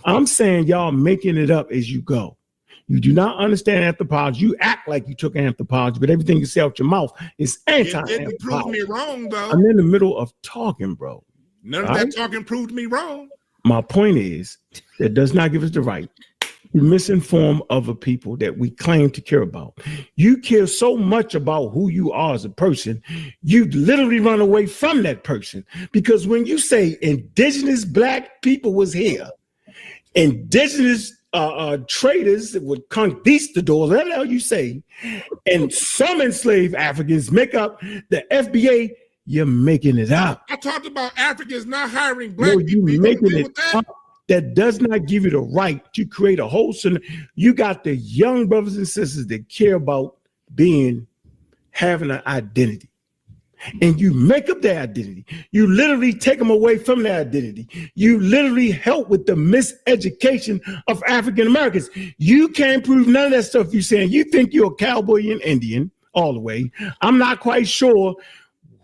I'm saying y'all making it up as you go. You do not understand anthropology. You act like you took anthropology, but everything you say out your mouth is anti-anthropology. It didn't prove me wrong, though. I'm in the middle of talking, bro. None of that talking proved me wrong. My point is that does not give us the right to misinform other people that we claim to care about. You care so much about who you are as a person, you literally run away from that person. Because when you say indigenous black people was here, indigenous traders would conquistadors, whatever the hell you say, and some enslaved Africans make up the FBA, you're making it up. I talked about Africans not hiring black people. You making it up. That does not give you the right to create a whole scenario. You got the young brothers and sisters that care about having an identity. And you make up their identity. You literally take them away from their identity. You literally help with the miseducation of African Americans. You can't prove none of that stuff you're saying. You think you're a cowboy and Indian all the way. I'm not quite sure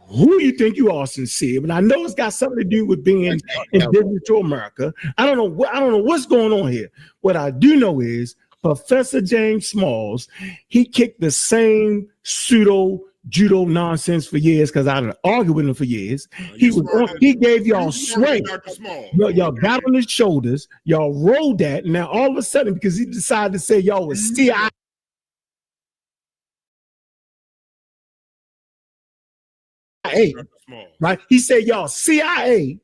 who you think you are, Sincere, but I know it's got something to do with being indigenous to America. I don't know what's going on here. What I do know is Professor James Smalls, he kicked the same pseudo judo nonsense for years because I done argued with him for years. He gave y'all sway. Y'all got on his shoulders, y'all rolled that, and now all of a sudden, because he decided to say y'all was CIA. Right? He said y'all CIA,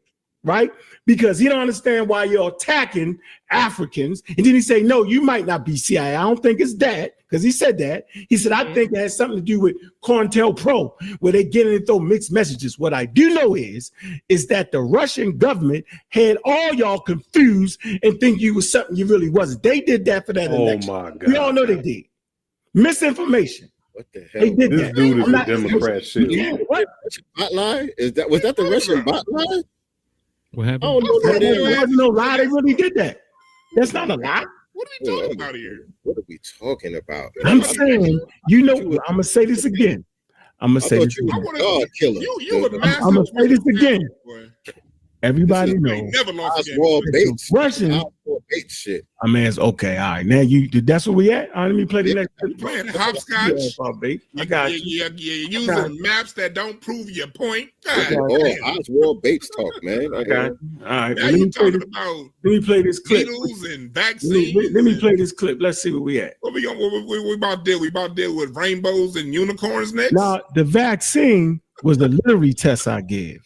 right? Because he don't understand why you're attacking Africans. And then he say, no, you might not be CIA. I don't think it's that, because he said that. He said, I think it has something to do with COINTELPRO, where they get in and throw mixed messages. What I do know is that the Russian government had all y'all confused and think you was something you really wasn't. They did that for that election. My God. We all know they did. Misinformation. What the hell? They did This that. dude is a Democrat shit. Yeah, what? Botline? Was that the Russian botline? What happened? Oh no, There wasn't no lie. They really did that. That's not a lie. What are we talking about here? What are we talking about? I'm saying, I'm gonna say this again. I'm gonna say this again. I'm gonna say this again. Everybody knows. Russian. Shit. I mean, it's okay. All right. Now that's where we at. All right, let me play the next. Playing hopscotch. I got you. You're using maps that don't prove your point. Oswald Bates talk, man. I got you. All right. Now you talking about let me play this clip. needles and vaccines. Let me play this clip. Let's see where we at. What we about to do? We about to deal with rainbows and unicorns next? Now, the vaccine was the literary test I gave.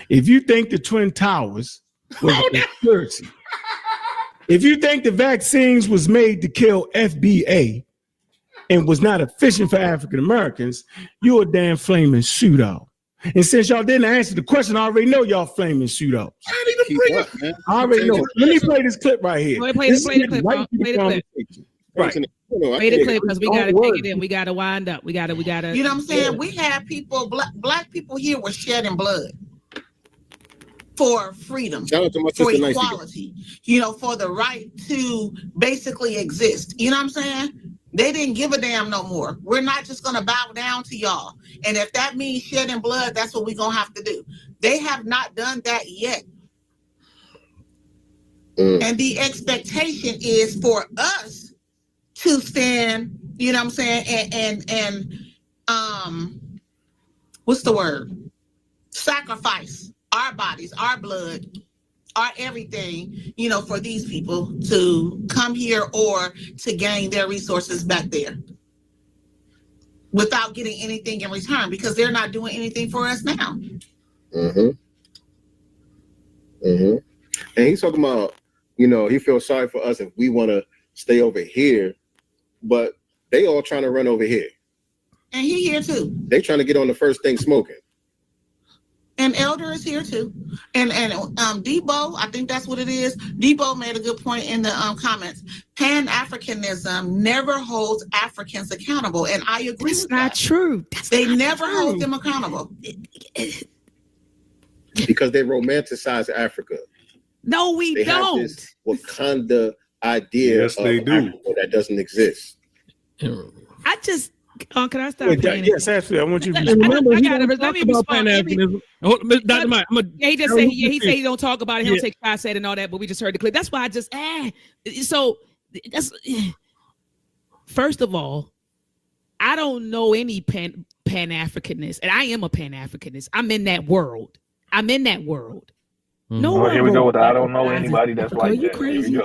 If you think the Twin Towers was a conspiracy, if you think the vaccines was made to kill FBA and was not efficient for African Americans, you're a damn flaming pseudo. And since y'all didn't answer the question, I already know y'all flaming pseudos. I didn't even bring it. I already know. Let me play this clip right here. Play the clip. Right. Play the clip because we gotta take it in. We gotta wind up. We gotta. You know what I'm saying? We had people, black people here were shedding blood for freedom, for equality, for the right to basically exist. You know what I'm saying? They didn't give a damn no more. We're not just going to bow down to y'all. And if that means shedding blood, that's what we're going to have to do. They have not done that yet. And the expectation is for us to stand, you know what I'm saying? And what's the word? sacrifice our bodies, our blood, our everything, you know, for these people to come here or to gain their resources back there without getting anything in return, because they're not doing anything for us now. And he's talking about, you know, he feels sorry for us if we want to stay over here, but they all trying to run over here. And he here too. They trying to get on the first thing smoking. And Elder is here too. And Debo, I think that's what it is. Debo made a good point in the comments. Pan-Africanism never holds Africans accountable. And I agree with that. That's not true. They never hold them accountable. Because they romanticize Africa. No, we don't. Have this Wakanda idea of Africa that doesn't exist. I just can I stop? Yes, actually, I want you to remember. I got to let me respond. Pan-Africanism. Dr. Mike, he just said he said he don't talk about it. He don't take shots at it and all that. But we just heard the clip. That's why I just So that's first of all, I don't know any Pan-Africanist, and I am a Pan-Africanist. I'm in that world. No, well, here we go with I don't know anybody that's like you that. Crazy.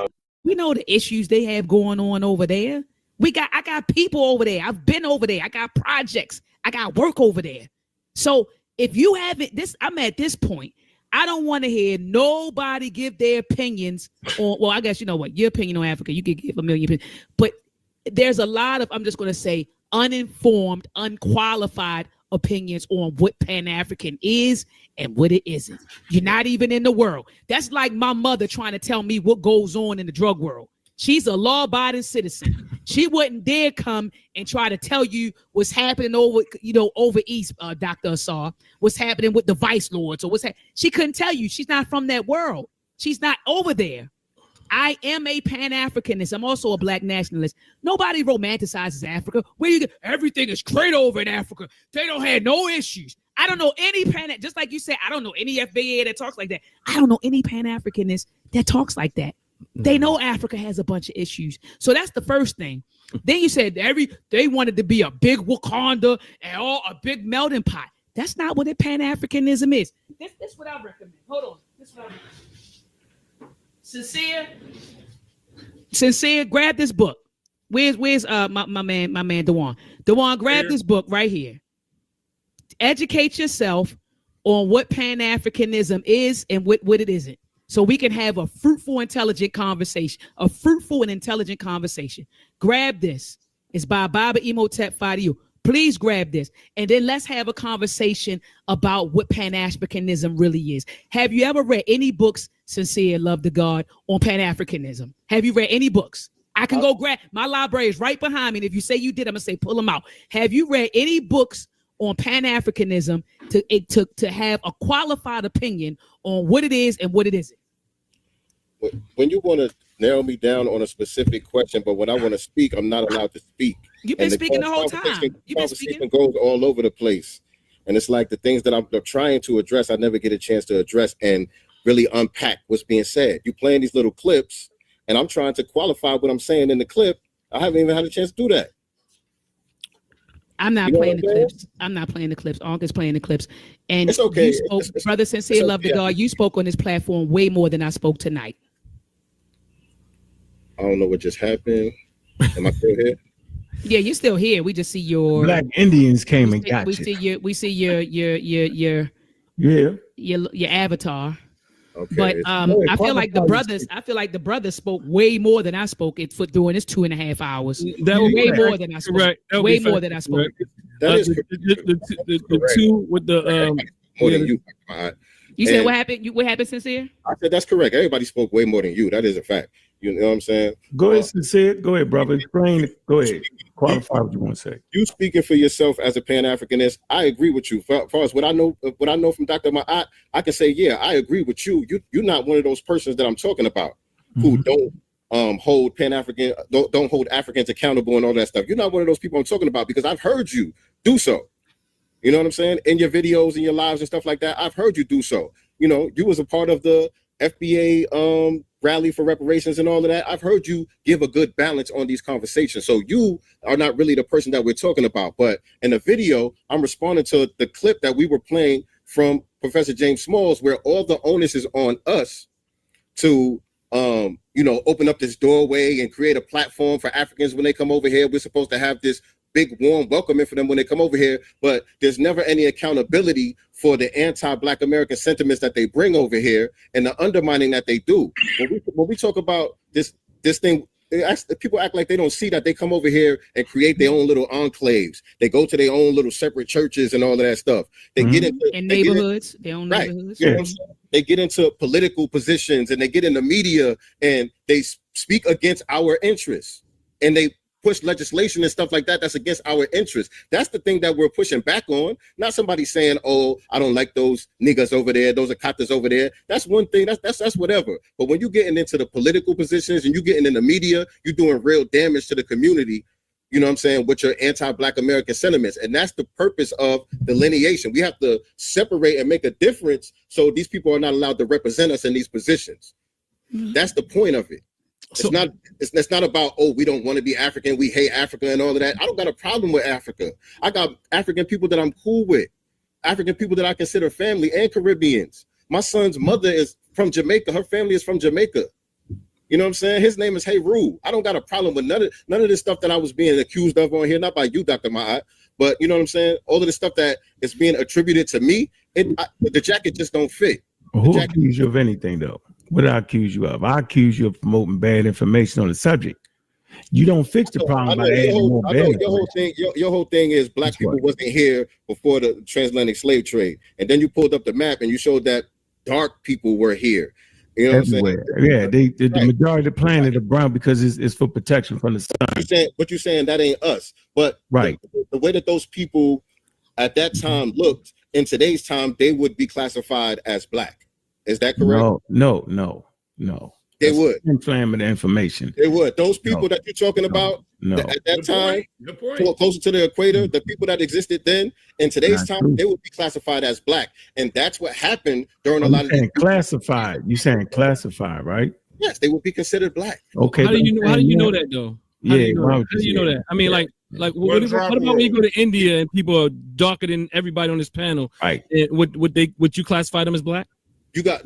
We know the issues they have going on over there. I got people over there. I've been over there. I got projects. I got work over there. So if you haven't I'm at this point. I don't want to hear nobody give their opinions on, well, I guess you know what, your opinion on Africa, you could give a million opinions, but there's a lot of, I'm just going to say, uninformed, unqualified opinions on what Pan-African is and what it isn't. You're not even in the world. That's like my mother trying to tell me what goes on in the drug world. She's a law-abiding citizen. She wouldn't dare come and try to tell you what's happening over east, Dr. Assar, what's happening with the vice lords or she couldn't tell you. She's not from that world. She's not over there. I am a Pan-Africanist. I'm also a Black nationalist. Nobody romanticizes Africa. Everything is great over in Africa. They don't have no issues. I don't know any just like you said, I don't know any FBA that talks like that. I don't know any Pan-Africanist that talks like that. They know Africa has a bunch of issues. So that's the first thing. Then you said they wanted to be a big Wakanda and a big melting pot. That's not what Pan-Africanism is. This is what I recommend. Hold on. This is what I recommend. Sincere, grab this book. Where's my man Dewan? Dewan, grab this book right here. Educate yourself on what Pan-Africanism is and what it isn't. So we can have a fruitful, intelligent conversation. Grab this. It's by Baba Imhotep Fadiu. Please grab this. And then let's have a conversation about what Pan-Africanism really is. Have you ever read any books, Sincereluvdagod, on Pan-Africanism? Have you read any books? I can go grab. My library is right behind me. And if you say you did, I'm going to say pull them out. Have you read any books on Pan-Africanism to have a qualified opinion on what it is and what it isn't? When you want to narrow me down on a specific question, but when I want to speak, I'm not allowed to speak. You've been speaking the whole time. Conversation goes all over the place. And it's like the things that I'm trying to address, I never get a chance to address and really unpack what's being said. You're playing these little clips, and I'm trying to qualify what I'm saying in the clip. I haven't even had a chance to do that. I'm not playing the clips. I'm not playing the clips. Ankh is playing the clips. And it's okay. You spoke, Brother Sincereluvdagod, you spoke on this platform way more than I spoke tonight. I don't know what just happened. Am I still here? Yeah, you're still here. We just see your Black Indians came and got you. We see your avatar. Okay. But I feel like the brothers spoke way more than I spoke for doing this 2.5 hours. Way more than I spoke. Correct. Way more than I spoke. That is the two with the more than you. You said what happened? What happened, Sincere? I said that's correct. Everybody spoke way more than you. That is a fact. You know what I'm saying? Go ahead, Sincere. Go ahead, brother. Explain. Go ahead. Qualify what you want to say. You speaking for yourself as a Pan-Africanist, I agree with you. As far as what I know from Dr. Ma'at, I can say, yeah, I agree with you. You're not one of those persons that I'm talking about who don't hold Pan-African, don't hold Africans accountable and all that stuff. You're not one of those people I'm talking about because I've heard you do so. You know what I'm saying? In your videos and your lives and stuff like that, I've heard you do so. You know, you was a part of the FBA rally for reparations and all of that. I've heard you give a good balance on these conversations. So you are not really the person that we're talking about. But in the video, I'm responding to the clip that we were playing from Professor James Smalls, where all the onus is on us to open up this doorway and create a platform for Africans when they come over here. We're supposed to have this big warm welcoming for them when they come over here, but there's never any accountability for the anti-Black American sentiments that they bring over here and the undermining that they do. When we talk about this thing, people act like they don't see that they come over here and create their own little enclaves. They go to their own little separate churches and all of that stuff. They get into neighborhoods, their own neighborhoods. You know what I'm saying? They get into political positions and they get in the media and they speak against our interests and they push legislation and stuff like that that's against our interests. That's the thing that we're pushing back on. Not somebody saying, "Oh, I don't like those niggas over there, those are coppers over there." That's one thing. That's whatever. But when you're getting into the political positions and you're getting in the media, you're doing real damage to the community. You know what I'm saying? With your anti-Black American sentiments. And that's the purpose of delineation. We have to separate and make a difference so these people are not allowed to represent us in these positions. That's the point of it. It's not about, oh, we don't want to be African, we hate Africa and all of that. I don't got a problem with Africa. I got African people that I'm cool with, African people that I consider family, and Caribbeans. My son's mother is from Jamaica. Her family is from Jamaica. You know what I'm saying? His name is Heru. I don't got a problem with none of this stuff that I was being accused of on here, not by you, Dr. Ma'at, but you know what I'm saying? All of the stuff that is being attributed to me, the jacket just don't fit. Well, who accused you of anything, though? What did I accuse you of? I accuse you of promoting bad information on the subject. You don't fix the problem by adding more bad information. Your whole thing is Black people wasn't here before the transatlantic slave trade. And then you pulled up the map and you showed that dark people were here. You know everywhere. What I'm saying? Yeah, the majority of the planet are brown because it's for protection from the sun. But you're saying that ain't us. But the way that those people at that time looked, in today's time, they would be classified as Black. Is that correct? No. They would. Inflammatory information. They would. Those people that you're talking about at that time, closer to the equator, the people that existed then, in today's time, they would be classified as Black. And that's what happened during a lot of these classified. You saying classified, right? Yes, they would be considered Black. Okay. How do you know that though? How do you know that? I mean, like what about when you go to India and people are darker than everybody on this panel? Right. Would you classify them as Black? You got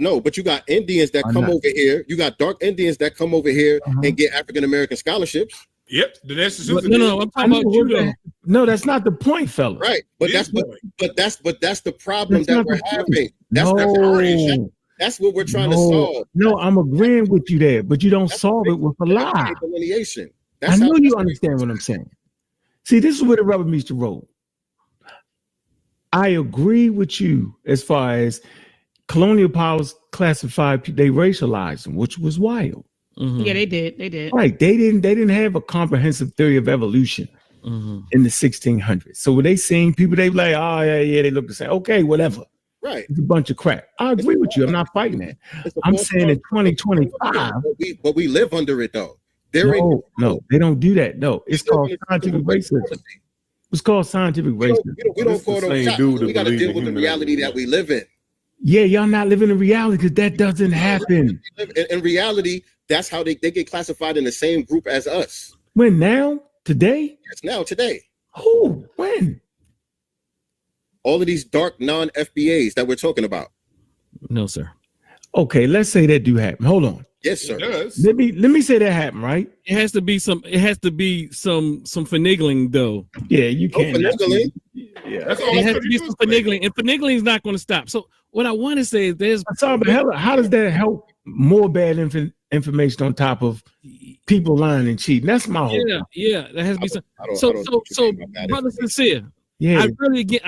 Indians that come over here. You got dark Indians that come over here and get African American scholarships. Yep, the next no, I'm talking about you though. No, that's not the point, fella. Right, but that's the problem that we're having. That's what we're trying to solve. No, I'm agreeing with you there, but you don't solve it with a lie. Delineation. I know you understand what I'm saying. See, this is where the rubber meets the road. I agree with you as far as colonial powers classified, they racialized them, which was wild. Yeah, they did. Right. They didn't have a comprehensive theory of evolution in the 1600s. So when they seen people, they like, oh yeah, they look the same. Okay, whatever. Right. It's a bunch of crap. I agree with you. I'm not fighting that. I'm saying in 2025. But we live under it though. No, they don't do that. No, it's called scientific racism. It's called scientific racism. We don't call them shots. We got to deal with the reality that we live in. Yeah, y'all not living in reality because that doesn't happen. In reality, that's how they get classified in the same group as us. When now? Today? Yes, now, today. Who? When? All of these dark non-FBAs that we're talking about. No, sir. Okay, let's say that do happen. Hold on. Yes, sir. Let me say that happened, right? It has to be some finagling though. Yeah, you can't. Finagling. Yeah, it has to be some finagling, and finagling is not going to stop. So what I want to say is how does that help more bad information on top of people lying and cheating? That's my whole point. Yeah, that has to be some. So brother Sincere, yeah, I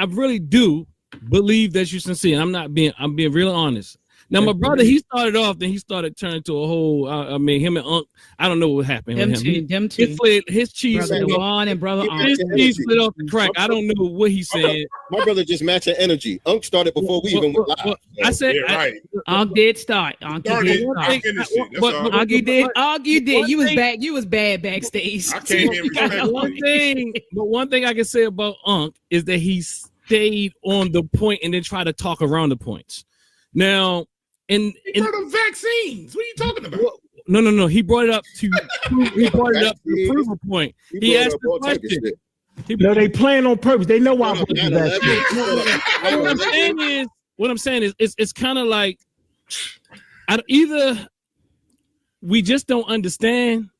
really do believe that you're sincere. I'm being really honest. Now, my brother, he started off, then he started turning to a whole, him and Unc, I don't know what happened with him. Them two. His cheese brother Juan and brother Unc. His cheese split off the crack. I don't know what he said. My brother just matching energy. Unc started before we even went live. I said, Unc did start. Unc did. You was bad backstage. I came in but one thing I can say about Unc is that he stayed on the point and then tried to talk around the points. Now, he brought up vaccines. What are you talking about? No. He brought it up to prove a point. He asked the question. No, they playing on purpose. They know why. What I'm saying is, what I'm saying is it's kind of like either we just don't understand,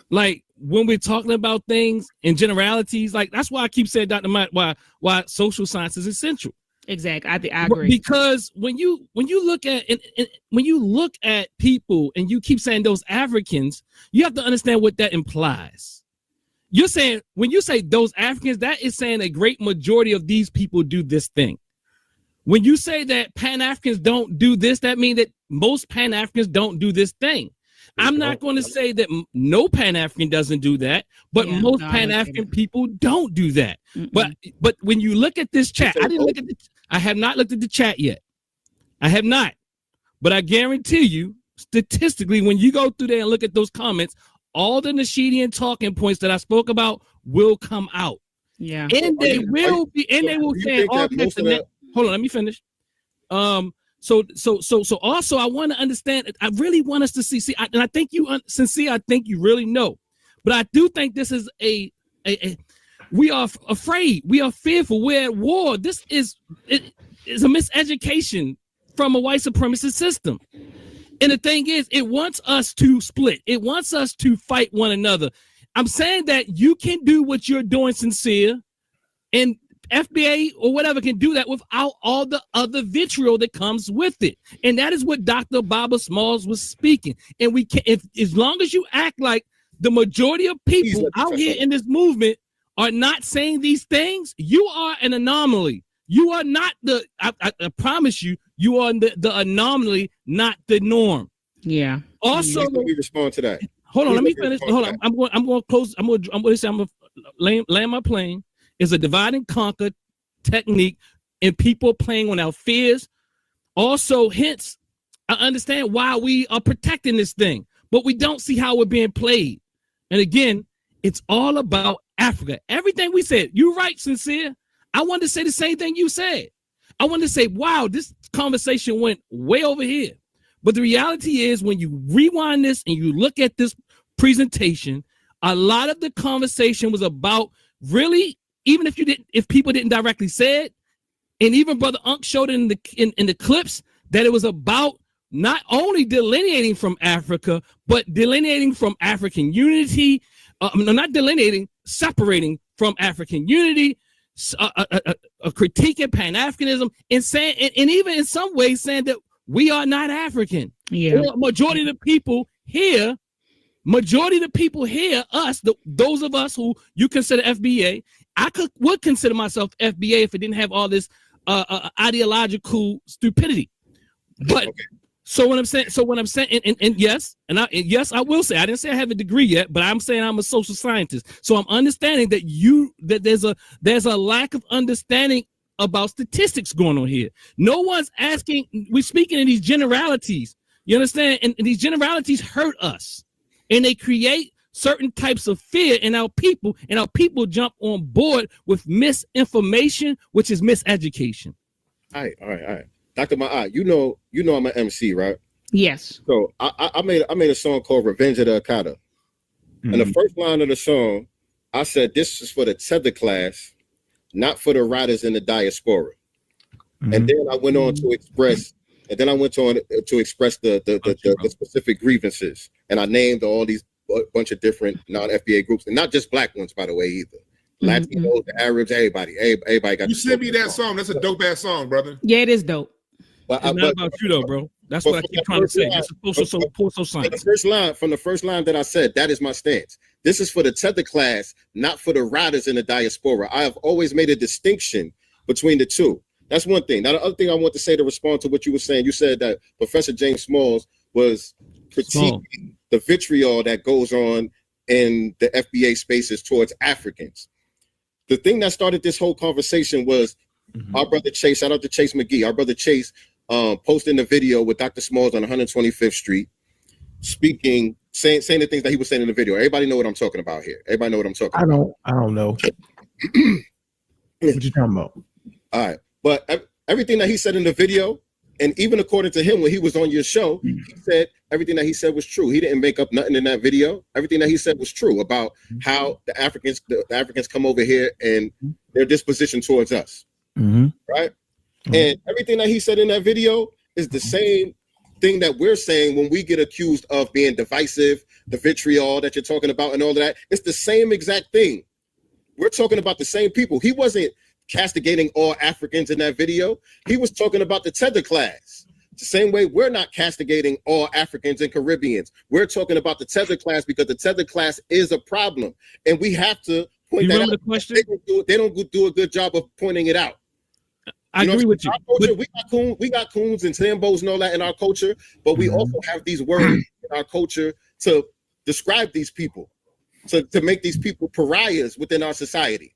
like when we're talking about things in generalities, like that's why I keep saying, Dr. Mike, why social science is essential. Exactly. I agree. Because when you look at when you look at people and you keep saying those Africans, you have to understand what that implies. You're saying when you say those Africans, that is saying a great majority of these people do this thing. When you say that Pan-Africans don't do this, that means that most Pan-Africans don't do this thing. I'm not going to say that no Pan-African doesn't do that, but most Pan-African people don't do that. But when you look at this chat, I have not looked at the chat yet. I have not. But I guarantee you, statistically, when you go through there and look at those comments, all the Nashidian talking points that I spoke about will come out. Yeah. And they will be, and they will say, hold on, let me finish. So also I want to understand, I really want us to see, and I think you, Sincere, I think you really know, but I do think this is we are afraid, we are fearful, we're at war. This is a miseducation from a white supremacist system. And the thing is, it wants us to split. It wants us to fight one another. I'm saying that you can do what you're doing, Sincere, and FBA or whatever can do that without all the other vitriol that comes with it. And that is what Dr. Baba Smalls was speaking. And we can, as long as you act like the majority of people out here in this movement are not saying these things, you are an anomaly. You are not I promise you, you are the anomaly, not the norm. Yeah. Also, let me respond to that. Hold on, let me finish. Hold on. I'm going to close. I'm going to land my plane. Is a divide and conquer technique, and people playing on our fears. Also, hence, I understand why we are protecting this thing, but we don't see how we're being played. And again, it's all about Africa. Everything we said, you're right, Sincere. I wanted to say the same thing you said. I wanted to say, wow, this conversation went way over here. But the reality is, when you rewind this and you look at this presentation, a lot of the conversation was about really, even if people didn't directly say it, and even Brother Unc showed it in the clips, that it was about not only delineating from Africa, but delineating from African unity, not delineating, separating from African unity, a critique of Pan-Africanism, and saying, and even in some ways saying that we are not African. Yeah. Or majority of the people here, us, those of us who you consider FBA, would consider myself FBA if it didn't have all this ideological stupidity. But so what I'm saying, and yes, I will say, I didn't say I have a degree yet, but I'm saying I'm a social scientist. So I'm understanding that there's a lack of understanding about statistics going on here. No one's asking. We're speaking in these generalities. You understand? And these generalities hurt us, and they create certain types of fear in our people, and our people jump on board with misinformation, which is miseducation. All right. Dr. Ma'a, you know I'm an MC, right? Yes. So I made a song called Revenge of the Akata. And the first line of the song, I said, this is for the tether class, not for the riders in the diaspora. And then I went on to express, the specific grievances. And I named all these bunch of different non-FBA groups, and not just black ones, by the way, either. Latinos, the Arabs, everybody got. You sent me that song. That's a dope ass song, brother. Yeah, it is dope. It's not about you though, bro. That's what I keep trying to say. This is social science. From the first line that I said, that is my stance. This is for the tether class, not for the riders in the diaspora. I have always made a distinction between the two. That's one thing. Now, the other thing I want to say to respond to what you were saying, you said that Professor James Smalls was critiquing the vitriol that goes on in the FBA spaces towards Africans. The thing that started this whole conversation was our brother Chase, shout out to Chase McGee, our brother Chase posting the video with Dr. Smalls on 125th Street, speaking, saying the things that he was saying in the video. Everybody know what I'm talking about here. Everybody know what I'm talking about. I don't know. What you talking about? All right. But everything that he said in the video, and even according to him, when he was on your show, he said everything that he said was true. He didn't make up nothing in that video. Everything that he said was true about how the Africans come over here and their disposition towards us. Right? And everything that he said in that video is the same thing that we're saying when we get accused of being divisive, the vitriol that you're talking about and all of that. It's the same exact thing. We're talking about the same people. He wasn't castigating all Africans in that video. He was talking about the tether class. The same way we're not castigating all Africans and Caribbeans. We're talking about the tether class because the tether class is a problem. And we have to point that out. The question? They don't do a good job of pointing it out. I agree with you. Culture, we got coons and Sambos and all that in our culture, but we also have these words in our culture to describe these people, to make these people pariahs within our society.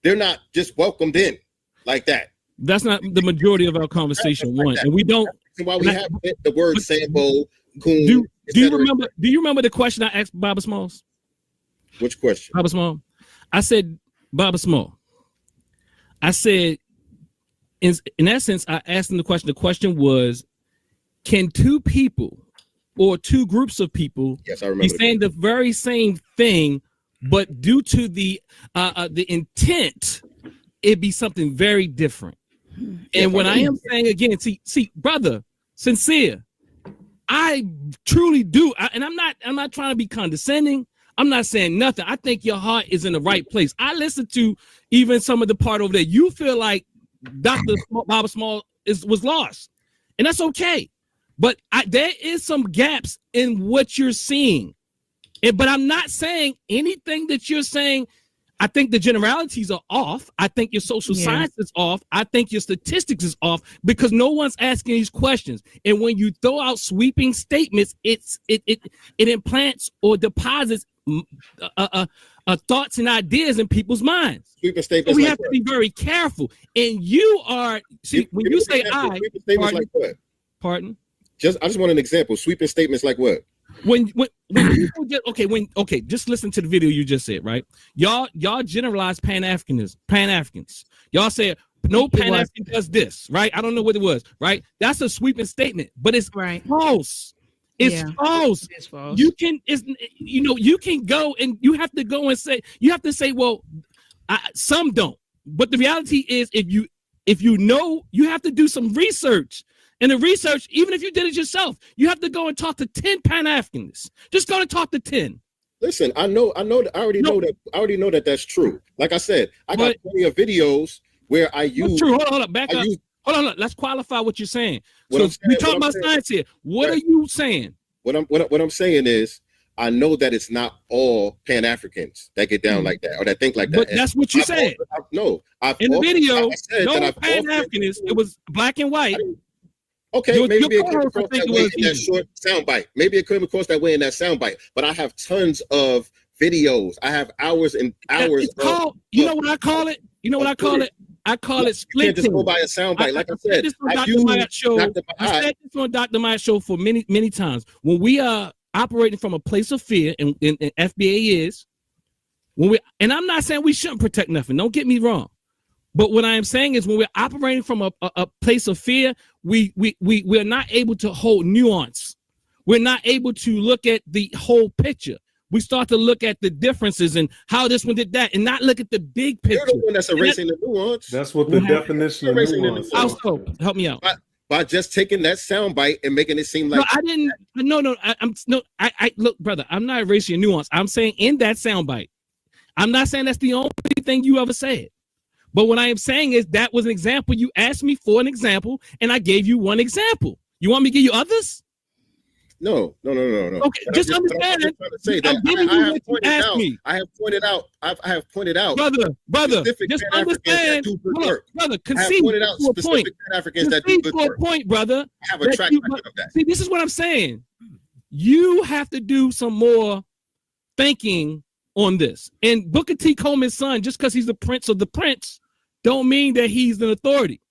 They're not just welcomed in like that. That's not the majority of our conversation. One, and we don't. That's why we have the word Sambo, coon. Do you remember? Do you remember the question I asked Baba Smalls? Which question? Baba Small. I said, Baba Small. I said, in essence, I asked him the question. The question was, can two people or two groups of people be saying the very same thing, but due to the intent, it'd be something very different? And when I am saying again, see, brother, sincere, I truly do. And I'm not trying to be condescending. I'm not saying nothing. I think your heart is in the right place. I listened to even some of the part over there. You feel like Dr. Baba Small was lost, and that's okay. But there is some gaps in what you're seeing. But I'm not saying anything that you're saying. I think the generalities are off. I think your social science is off. I think your statistics is off because no one's asking these questions. And when you throw out sweeping statements, it implants or deposits thoughts and ideas in people's minds. Sweeping statements. So we have to be very careful. And you are when you say pardon. I just want an example. Sweeping statements like what? When people get just listen to the video you just said, right? Y'all generalize Pan-Africans. Y'all say no Pan-African does this, right? I don't know what it was, right? That's a sweeping statement, but it's false. It's false. It's false. You can go and you have to go and say, well, some don't. But the reality is if you know, you have to do some research. And the research, even if you did it yourself, you have to go and talk to 10 Pan-Africans. Just go and talk to 10. Listen, I already know that that's true. Like I said, I got plenty of videos where I use. True. Hold on, back up. Hold on. Let's qualify what you're saying. So we talking about science here. What are you saying? What I'm saying is, I know that it's not all Pan-Africans that get down like that or that think like that. But that's what you said. In the video, no Pan-Africans. It was black and white. Okay, maybe it came across that way in that short soundbite. Maybe it came across that way in that soundbite. But I have tons of videos. I have hours and hours. You know what I call it? You know what I call it? I call it splitting. You can't just go by a soundbite. Like I said, I said this on Dr. Myatt's show for many times. When we are operating from a place of fear, and FBA is, and I'm not saying we shouldn't protect nothing. Don't get me wrong. But what I am saying is when we're operating from a place of fear, we're not able to hold nuance. We're not able to look at the whole picture. We start to look at the differences and how this one did that and not look at the big picture. You're the one that's erasing the nuance. That's what the definition of nuance is. Also, help me out. By just taking that soundbite and making it seem like look, brother, I'm not erasing your nuance. I'm saying in that soundbite. I'm not saying that's the only thing you ever said. But what I am saying is that was an example. You asked me for an example, and I gave you one example. You want me to give you others? No. Okay, just understand it. I have pointed out. Brother, just understand. Brother, concede to a point. Africans that do good work. Point, brother. I have a track record of that. See, this is what I'm saying. You have to do some more thinking on this. And Booker T. Coleman's son, just because he's the prince of the prince, don't mean that he's an authority.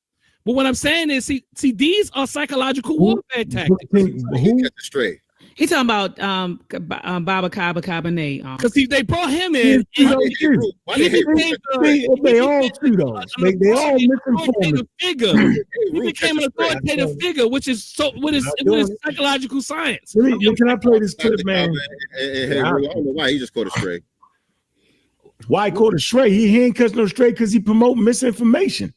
But what I'm saying is, see, these are psychological warfare tactics. He's talking about Baba Cabernet. Because they brought him in. They all do though. They all misinformed. He became an authoritative figure, which is psychological science. Can I play this clip, man? I don't know why he just caught a stray. Why caught a stray? He ain't catch no stray because he promote misinformation.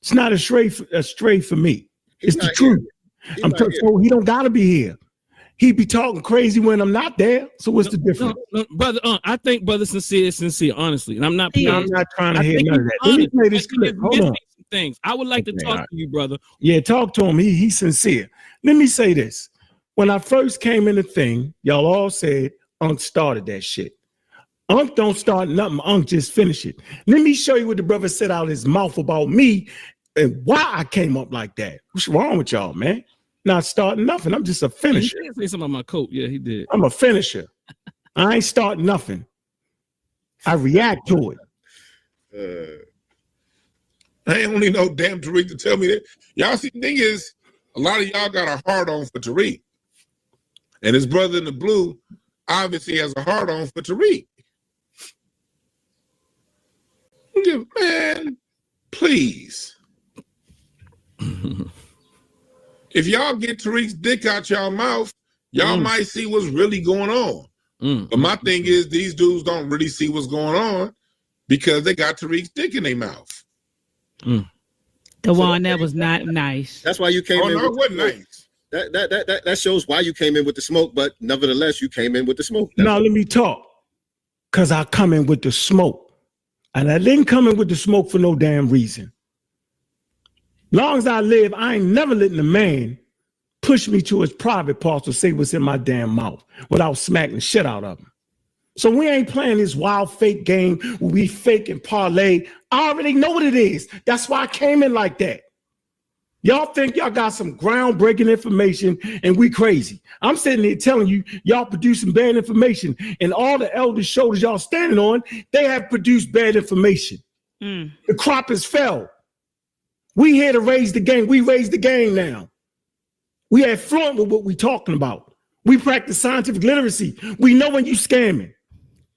It's not a stray for me. It's the truth. So he don't gotta be here. He be talking crazy when I'm not there. So what's the difference? No, brother, I think brother Sincere is sincere, honestly. And I'm not trying to hear none of that. Let me play this clip. Hold on. Things. I would like to talk to you, brother. Yeah, talk to him. He's sincere. Let me say this. When I first came in the thing, y'all all said Unc started that shit. Unc don't start nothing. Unc just finish it. Let me show you what the brother said out of his mouth about me and why I came up like that. What's wrong with y'all, man? Not starting nothing. I'm just a finisher. He did say something about my coat. Yeah, he did. I'm a finisher. I ain't starting nothing. I react to it. I ain't only no damn Tariq to tell me that. Y'all see, the thing is, a lot of y'all got a hard on for Tariq. And his brother in the blue obviously has a hard on for Tariq. Man, please. If y'all get Tariq's dick out y'all mouth, y'all might see what's really going on. But my thing is, these dudes don't really see what's going on because they got Tariq's dick in their mouth. The one that was not nice. That's why you came in. No, it wasn't nice. That shows why you came in with the smoke, but nevertheless, you came in with the smoke. Now let me talk. Cause I come in with the smoke. And I didn't come in with the smoke for no damn reason. Long as I live, I ain't never letting a man push me to his private parts or say what's in my damn mouth without smacking the shit out of him. So we ain't playing this wild fake game where we fake and parlay. I already know what it is. That's why I came in like that. Y'all think y'all got some groundbreaking information and we crazy. I'm sitting here telling you, y'all producing bad information, and all the elder shoulders y'all standing on, they have produced bad information. The crop is fell. We here to raise the game. We raise the game now. We have fluent with what we talking about. We practice scientific literacy. We know when you scamming.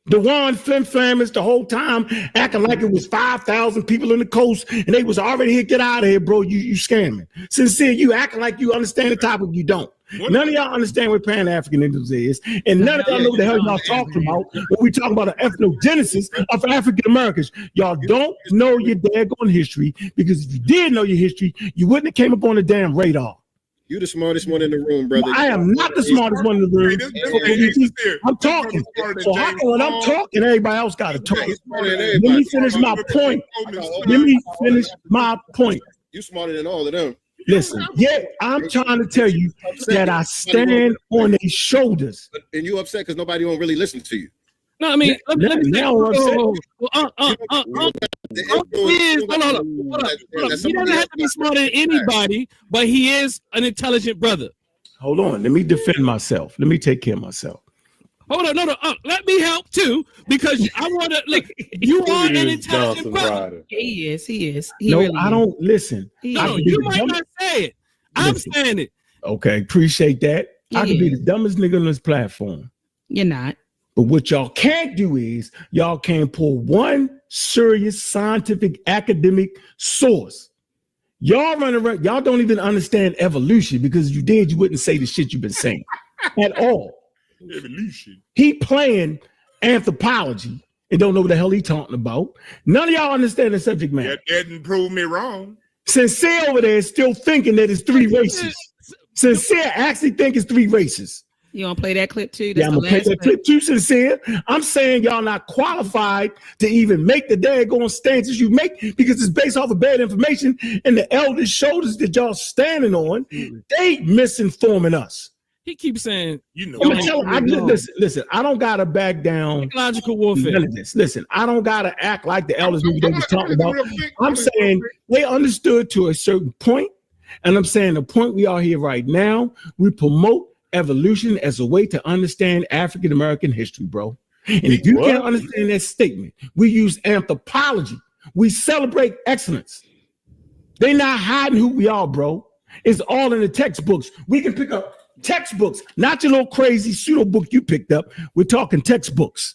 Dewan flim-flammers the whole time acting like it was 5,000 people in the coast and they was already here. Get out of here, bro. You scamming. Sincere, you acting like you understand the topic. You don't. None of y'all understand what Pan-Africanism is, and none of y'all know what the hell y'all talking about when we talk about an ethnogenesis of African Americans. Y'all don't know your daggone history, because if you did know your history, you wouldn't have came up on the damn radar. You the smartest one in the room, brother. I am not the smartest one in the room. I'm talking. So how come when I'm talking, everybody else got to talk? Let me finish my point. Let me finish my point. You smarter than all of them. Listen, yeah, I'm trying to tell you that I stand on their shoulders. And you upset because nobody won't really listen to you. No, I mean, let me say, hold on. He doesn't have to be smarter than anybody, but he is an intelligent brother. Hold on, let me defend myself. Let me take care of myself. Hold on, no, let me help too, because I want to look. You are an intelligent brother. He is. He no, really I don't listen. No, you might not say it. I'm saying it. Okay, appreciate that. I could be the dumbest nigga on this platform. You're not. But what y'all can't do is y'all can't pull one serious scientific academic source. Y'all run around, y'all don't even understand evolution, because if you did, you wouldn't say the shit you've been saying at all. Evolution. He playing anthropology and don't know what the hell he talking about. None of y'all understand the subject matter. That didn't prove me wrong. Sincere over there is still thinking that it's three races. Sincere actually think it's three races. You want to play that clip too? Yeah, I'm gonna play that clip too, Sincere. I'm saying y'all not qualified to even make the daggone stances you make, because it's based off of bad information, and the elders' shoulders that y'all standing on, they misinforming us. He keeps saying, you know, listen, I don't gotta back down. Psychological warfare. None of this. Listen, I don't gotta act like the elders knew what they was talking about. I'm saying they understood to a certain point, and I'm saying the point we are here right now, we promote evolution as a way to understand African American history, bro. And if you can't understand that statement, we use anthropology. We celebrate excellence. They're not hiding who we are, bro. It's all in the textbooks. We can pick up textbooks, not your little crazy pseudo book you picked up. We're talking textbooks.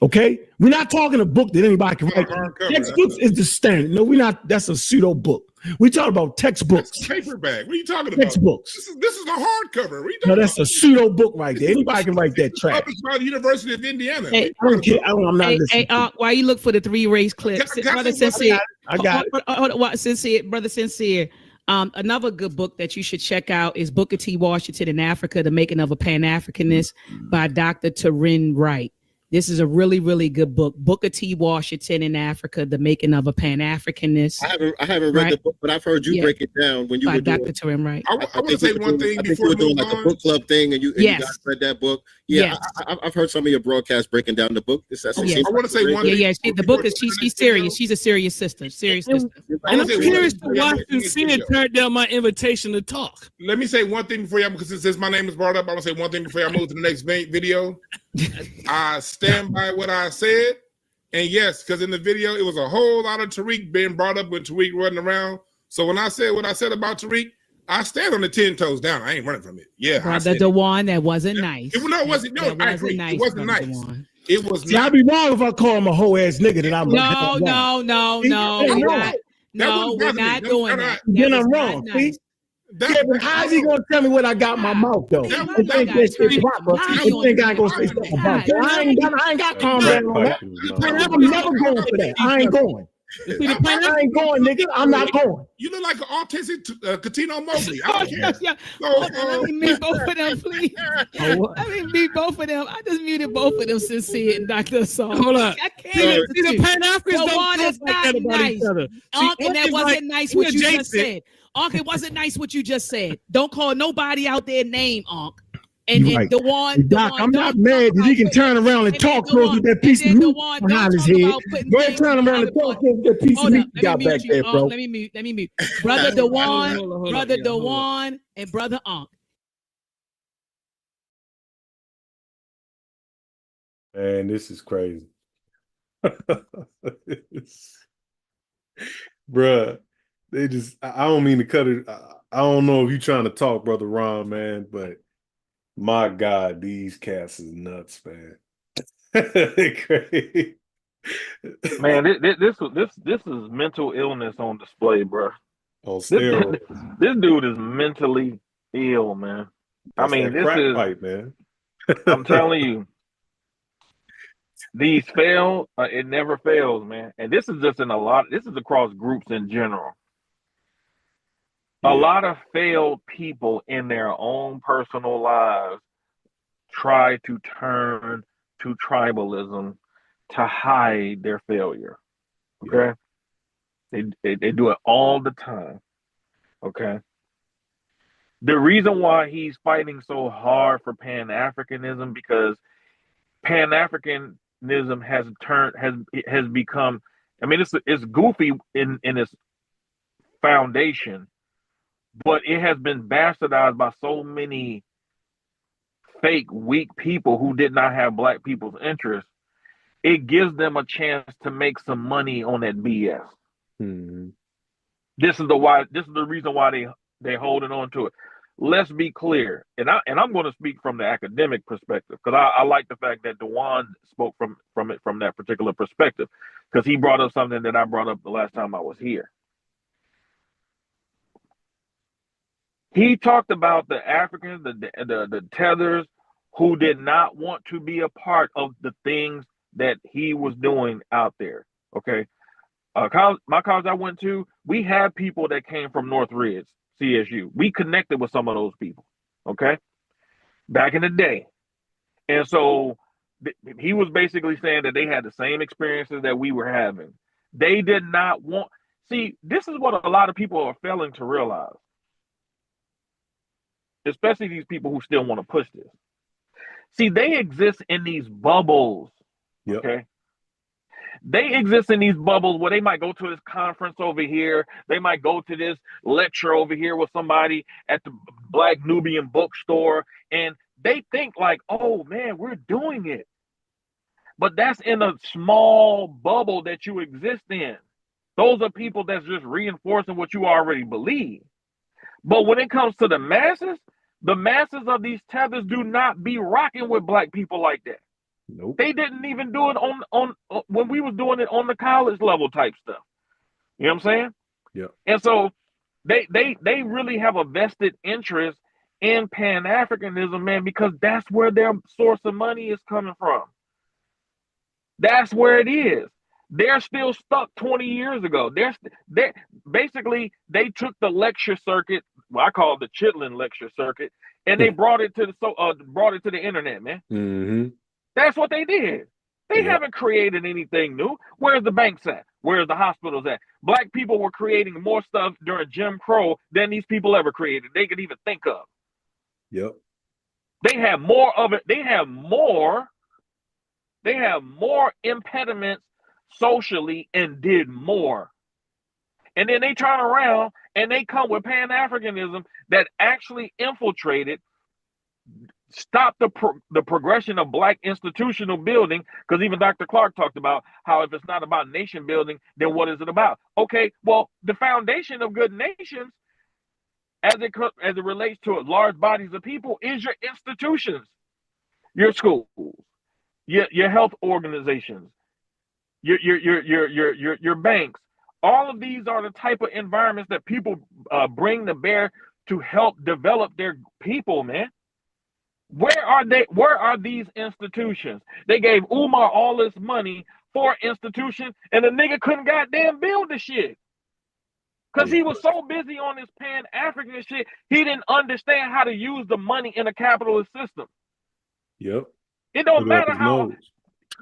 Okay? We're not talking a book that anybody can write. Textbooks is the standard. No, we're not. That's a pseudo book. We talking about textbooks. That's a paperback. What are you talking about? Textbooks. This is a hardcover. What are you No, talking that's a pseudo book right there. Anybody can write that trash. Published by the University of Indiana. Hey, I don't care. I'm not listening. While you look for the 3 race clips, brother Sincere, I got it. Sincere, brother Sincere. Another good book that you should check out is Booker T. Washington in Africa: The Making of a Pan-Africanist by Dr. Taryn Wright. This is a really, really good book. Booker T. Washington in Africa: The Making of a Pan-Africanist. I haven't read the book, but I've heard you break it down when you were doing. Dr. Taryn Wright. I want to say one thing before you were doing like a book club thing, and you guys read that book. Yeah, I've heard some of your broadcasts breaking down the book. I want to say one thing. Yeah, the book is she's serious. She's a serious sister. Serious sister. And I'm curious to why Sincere turned down my invitation to talk. Let me say one thing before y'all, because since my name is brought up, I want to say one thing before I move to the next video. I stand by what I said, and yes, because in the video it was a whole lot of Tariq being brought up when Tariq running around. So when I said what I said about Tariq, I stand on the 10 toes down. I ain't running from it. Yeah, brother Dewan, that wasn't nice. It wasn't. No, I agree. Nice, it wasn't nice. Dewan. It was. See, I'd be wrong if I call him a whole ass nigga. That I'm no, we're not doing that. Then I'm wrong. See. How's he gonna tell me what I got in my mouth though? You think I ain't gonna say something about that? I ain't got calm down on that. I'm never going for that. I ain't going. I ain't going, nigga. I'm not going. You look like an autistic Katino Mobley. Let me mute both of them, please. Let me mute both of them. I just muted both of them, Sincere and Dr. Assault. Hold on. I can't. See, the Pan-Africans don't talk not about nice. each other. And that wasn't nice what you just said. Unc, it wasn't nice what you just said. Don't call nobody out there name, Unc. And right. Doc, I'm not mad that he can turn around and talk close with that piece of meat behind his head. Go ahead, turn around and talk close with that piece of meat you got back there, bro. Let me mute. Brother Dewan, and Brother Unc. Man, this is crazy. Bruh, they just, I don't mean to cut it. I don't know if you're trying to talk, Brother Ron, man, but my God, these cats is nuts, man. Crazy. Man, this is mental illness on display, bro. On steroids. This dude is mentally ill, man. That's I mean, this is pipe, man. I'm telling you, these fail. It never fails, man. And this is just in a lot. This is across groups in general. A lot of failed people in their own personal lives try to turn to tribalism to hide their failure. Okay. They do it all the time. Okay. The reason why he's fighting so hard for Pan-Africanism, because Pan-Africanism has become, I mean, it's goofy in its foundation, but it has been bastardized by so many fake, weak people who did not have Black people's interests. It gives them a chance to make some money on that BS. Mm-hmm. This is the reason why they're holding on to it. Let's be clear, and I'm going to speak from the academic perspective, because I like the fact that Dewan spoke from that particular perspective, because he brought up something that I brought up the last time I was here. He talked about the Africans, the tethers, who did not want to be a part of the things that he was doing out there. Okay, my college I went to, we had people that came from Northridge, CSU. We connected with some of those people. Okay, back in the day, and so he was basically saying that they had the same experiences that we were having. They did not want. See, this is what a lot of people are failing to realize, especially these people who still want to push this. See, they exist in these bubbles. Yep. Okay. They exist in these bubbles where they might go to this conference over here. They might go to this lecture over here with somebody at the Black Nubian bookstore. And they think like, oh man, we're doing it. But that's in a small bubble that you exist in. Those are people that's just reinforcing what you already believe. But when it comes to the masses of these tethers do not be rocking with Black people like that. Nope. They didn't even do it on when we was doing it on the college level type stuff. You know what I'm saying? Yeah. And so they really have a vested interest in Pan-Africanism, man, because that's where their source of money is coming from. That's where it is. They're still stuck 20 years ago. They're basically, they took the lecture circuit, well, I call it the Chitlin lecture circuit, and they brought it to the internet, man. Mm-hmm. That's what they did. They haven't created anything new. Where's the banks at? Where's the hospitals at? Black people were creating more stuff during Jim Crow than these people ever created. They could even think of. Yep. They have more of it. They have more impediments socially and did more. And then they turn around and they come with Pan-Africanism that actually infiltrated, stop the progression of Black institutional building, because even Dr. Clark talked about how if it's not about nation building, then what is it about? Okay, well, the foundation of good nations, as it relates to large bodies of people, is your institutions, your schools, your health organizations, your banks. All of these are the type of environments that people bring to bear to help develop their people, man. Where are they? Where are these institutions? They gave Umar all this money for institution, and the nigga couldn't goddamn build the shit. Because he was so busy on this Pan-African shit, he didn't understand how to use the money in a capitalist system. Yep. It don't matter how.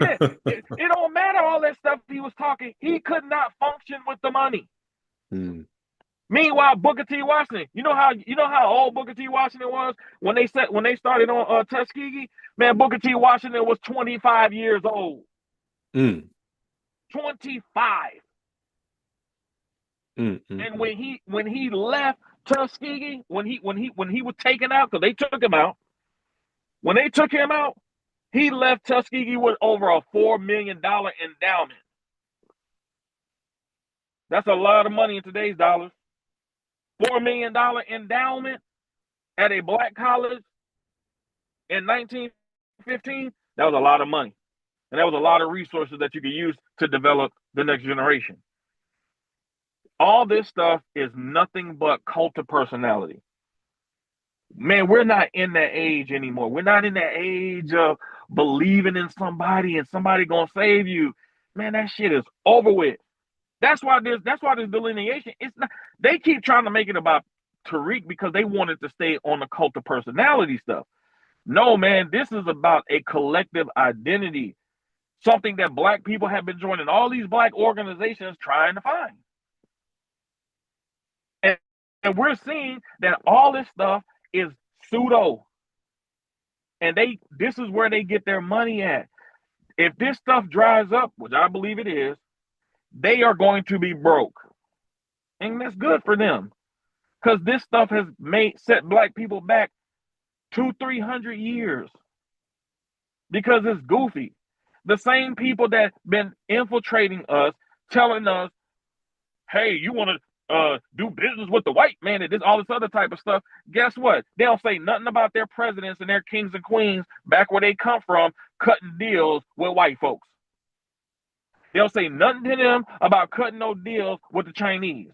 It don't matter all that stuff he was talking. He could not function with the money. Meanwhile, Booker T. Washington, you know how old Booker T. Washington was when they started on Tuskegee? Man, Booker T. Washington was 25 years old. 25. And when he left Tuskegee, when he was taken out, because they took him out, when they took him out, he left Tuskegee with over a $4 million endowment. That's a lot of money in today's dollars. $4 million endowment at a Black college in 1915, that was a lot of money. And that was a lot of resources that you could use to develop the next generation. All this stuff is nothing but cult of personality. Man, we're not in that age anymore. We're not in that age of believing in somebody and somebody gonna save you. Man, that shit is over with. That's why this delineation, it's not, they keep trying to make it about Tariq because they wanted to stay on the cult of personality stuff. No, man, this is about a collective identity, something that Black people have been joining all these Black organizations trying to find. And we're seeing that all this stuff is pseudo. And this is where they get their money at. If this stuff dries up, which I believe it is, they are going to be broke. And that's good for them. Because this stuff has set Black people back 200-300 years. Because it's goofy. The same people that been infiltrating us, telling us, hey, you want to do business with the white man and all this other type of stuff. Guess what? They don't say nothing about their presidents and their kings and queens back where they come from, cutting deals with white folks. They don't say nothing to them about cutting no deals with the Chinese.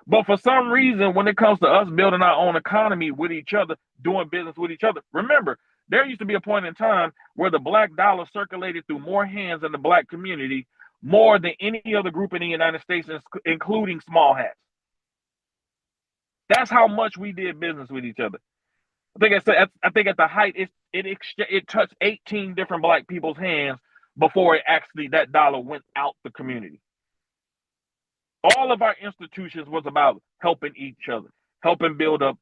But for some reason, when it comes to us building our own economy with each other, doing business with each other, remember, there used to be a point in time where the Black dollar circulated through more hands in the Black community, more than any other group in the United States, including small hats. That's how much we did business with each other. I think at the height, it touched 18 different Black people's hands before that dollar went out the community. All of our institutions was about helping each other, helping build up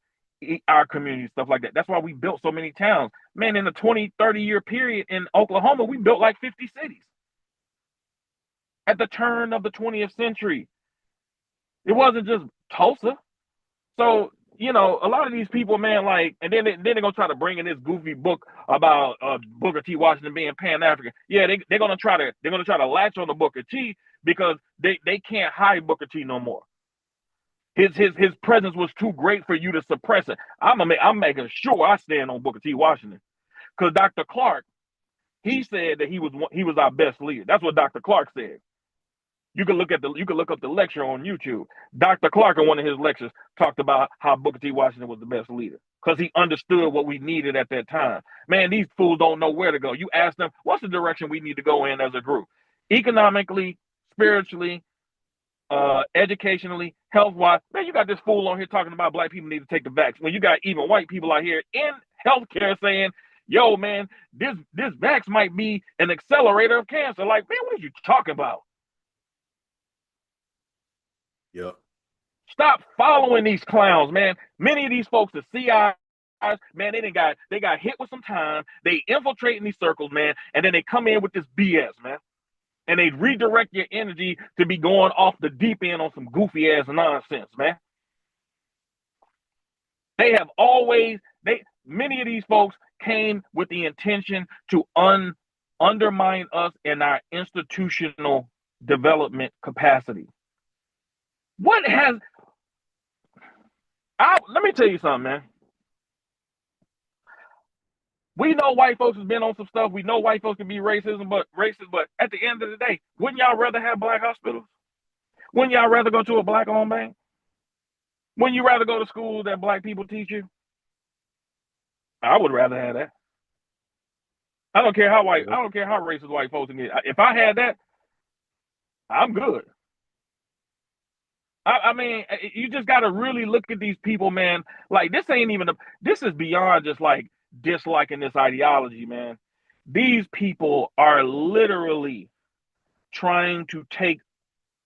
our community, stuff like that. That's why we built so many towns. Man, in the 20-30 year period in Oklahoma, we built like 50 cities. At the turn of the 20th century, it wasn't just Tulsa. So, a lot of these people, man, and then they're gonna try to bring in this goofy book about Booker T. Washington being Pan-African. Yeah, they're gonna try to latch on to Booker T because they can't hide Booker T no more. His presence was too great for you to suppress it. I'm making sure I stand on Booker T. Washington, because Dr. Clark, he said that he was our best leader. That's what Dr. Clark said. You can look up the lecture on YouTube. Dr. Clark in one of his lectures talked about how Booker T. Washington was the best leader because he understood what we needed at that time. Man, these fools don't know where to go. You ask them, what's the direction we need to go in as a group? Economically, spiritually, educationally, health-wise. Man, you got this fool on here talking about black people need to take the vax. When you got even white people out here in healthcare saying, yo, man, this vax might be an accelerator of cancer. Like, man, what are you talking about? Yep. Stop following these clowns, man. Many of these folks, the CIs, man, they got hit with some time. They infiltrate in these circles, man, and then they come in with this BS, man. And they redirect your energy to be going off the deep end on some goofy ass nonsense, man. They have always, many of these folks came with the intention to undermine us in our institutional development capacity. Let me tell you something, man. We know white folks has been on some stuff. We know white folks can be racist, but at the end of the day, wouldn't y'all rather have black hospitals? Wouldn't y'all rather go to a black-owned bank? Wouldn't you rather go to school that black people teach you? I would rather have that. I don't care how racist white folks can get. If I had that, I'm good. I mean, you just got to really look at these people, man. Like, this is beyond just like disliking this ideology, man. These people are literally trying to take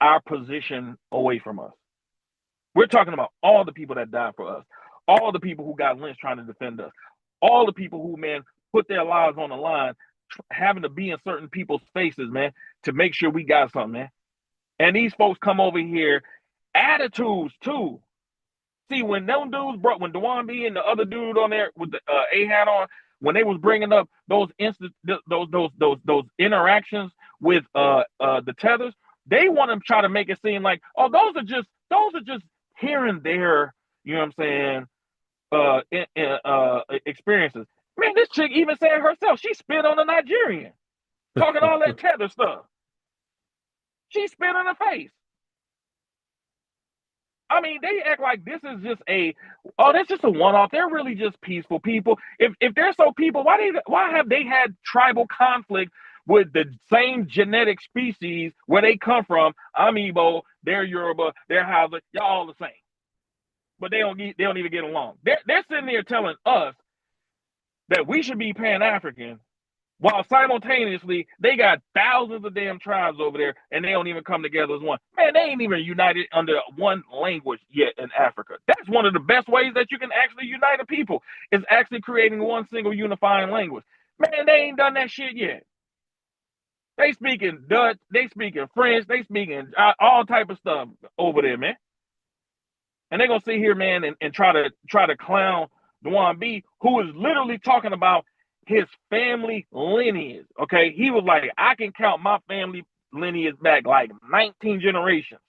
our position away from us. We're talking about all the people that died for us, all the people who got lynched trying to defend us, all the people who, man, put their lives on the line, having to be in certain people's faces, man, to make sure we got something, man. And these folks come over here, attitudes too. See, when them dudes when Dewan B and the other dude on there with the A hat on, when they was bringing up those interactions with the tethers, they want to try to make it seem like, oh, those are just here and there, you know what I'm saying, experiences. Man, this chick even said herself, she spit on a Nigerian, talking all that tether stuff. She spit in her face. I mean, they act like this is just that's just a one-off. They're really just peaceful people. If they're so people, why have they had tribal conflict with the same genetic species where they come from? I'm Igbo, they're Yoruba, they're Hausa, y'all all the same. But they don't even get along. They're sitting there telling us that we should be Pan-African, while simultaneously they got thousands of damn tribes over there and they don't even come together as one. Man, they ain't even united under one language yet in Africa. That's one of the best ways that you can actually unite a people, is actually creating one single unifying language. Man, they ain't done that shit yet. They speaking Dutch, they speaking French, they speaking all type of stuff over there, man. And they're gonna sit here, man, and try to clown Dewan B, who is literally talking about his family lineage. Okay, he was like, I can count my family lineage back like 19 generations.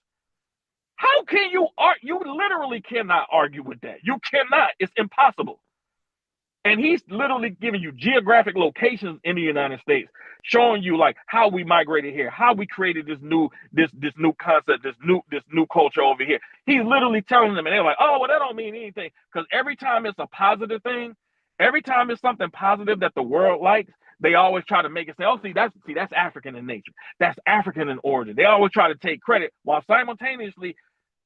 How can you you literally cannot argue with that. You cannot. It's impossible. And he's literally giving you geographic locations in the United States, showing you like how we migrated here, how we created this new concept, this new culture over here. He's literally telling them, and they're like, oh, well, that don't mean anything. Because every time it's a positive thing, every time it's something positive that the world likes, they always try to make it say, oh, that's African in nature. That's African in origin. They always try to take credit while simultaneously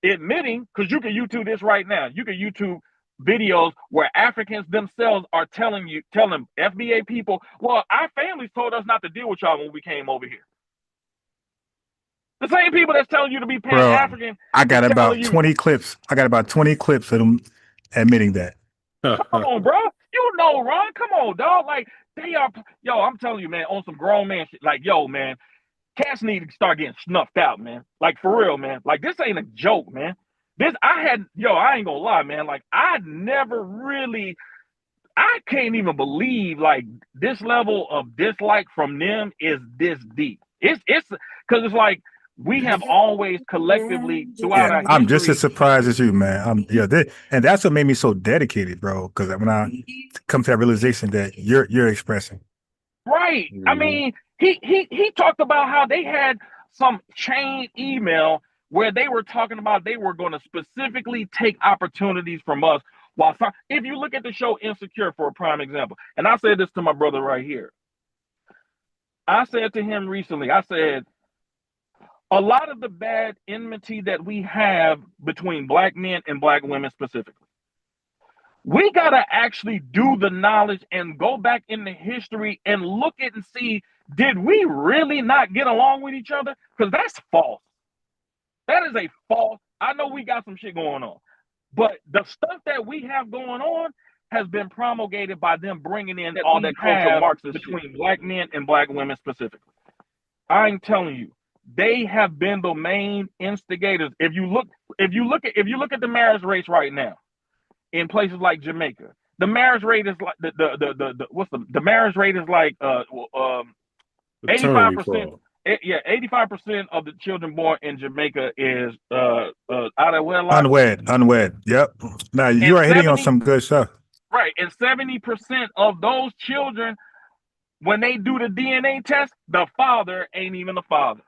admitting, because you can YouTube this right now. You can YouTube videos where Africans themselves are telling FBA people, well, our families told us not to deal with y'all when we came over here. The same people that's telling you to be Pan-African. I got about 20 clips. I got about 20 clips of them admitting that. Come on, bro. You know, Ron. Come on, dog. Like, they are, I'm telling you, man, on some grown man shit. Like, yo, man, cats need to start getting snuffed out, man. Like, for real, man. Like, this ain't a joke, man. I ain't gonna lie, man. Like, I can't even believe like this level of dislike from them is this deep. It's because it's like we have always collectively throughout our history. I'm just as surprised as you, man. And that's what made me so dedicated, bro. Because when I come to that realization that you're expressing, right? I mean, he talked about how they had some chain email where they were talking about they were going to specifically take opportunities from us. While if you look at the show Insecure for a prime example, and I said this to my brother right here. I said to him recently, I said, a lot of the bad enmity that we have between black men and black women specifically, we got to actually do the knowledge and go back in the history and look at and see, did we really not get along with each other? Because that's false. That is a false. I know we got some shit going on, but the stuff that we have going on has been promulgated by them bringing in all that cultural Marxist between black men and black women specifically. I'm telling you, they have been the main instigators. If you look at the marriage rates right now in places like Jamaica, the marriage rate is like the marriage rate is like 85%. Yeah, 85% of the children born in Jamaica is out of wedlock. Unwed. Yep. Now you are hitting on some good stuff. Right, and 70% of those children, when they do the DNA test, the father ain't even the father.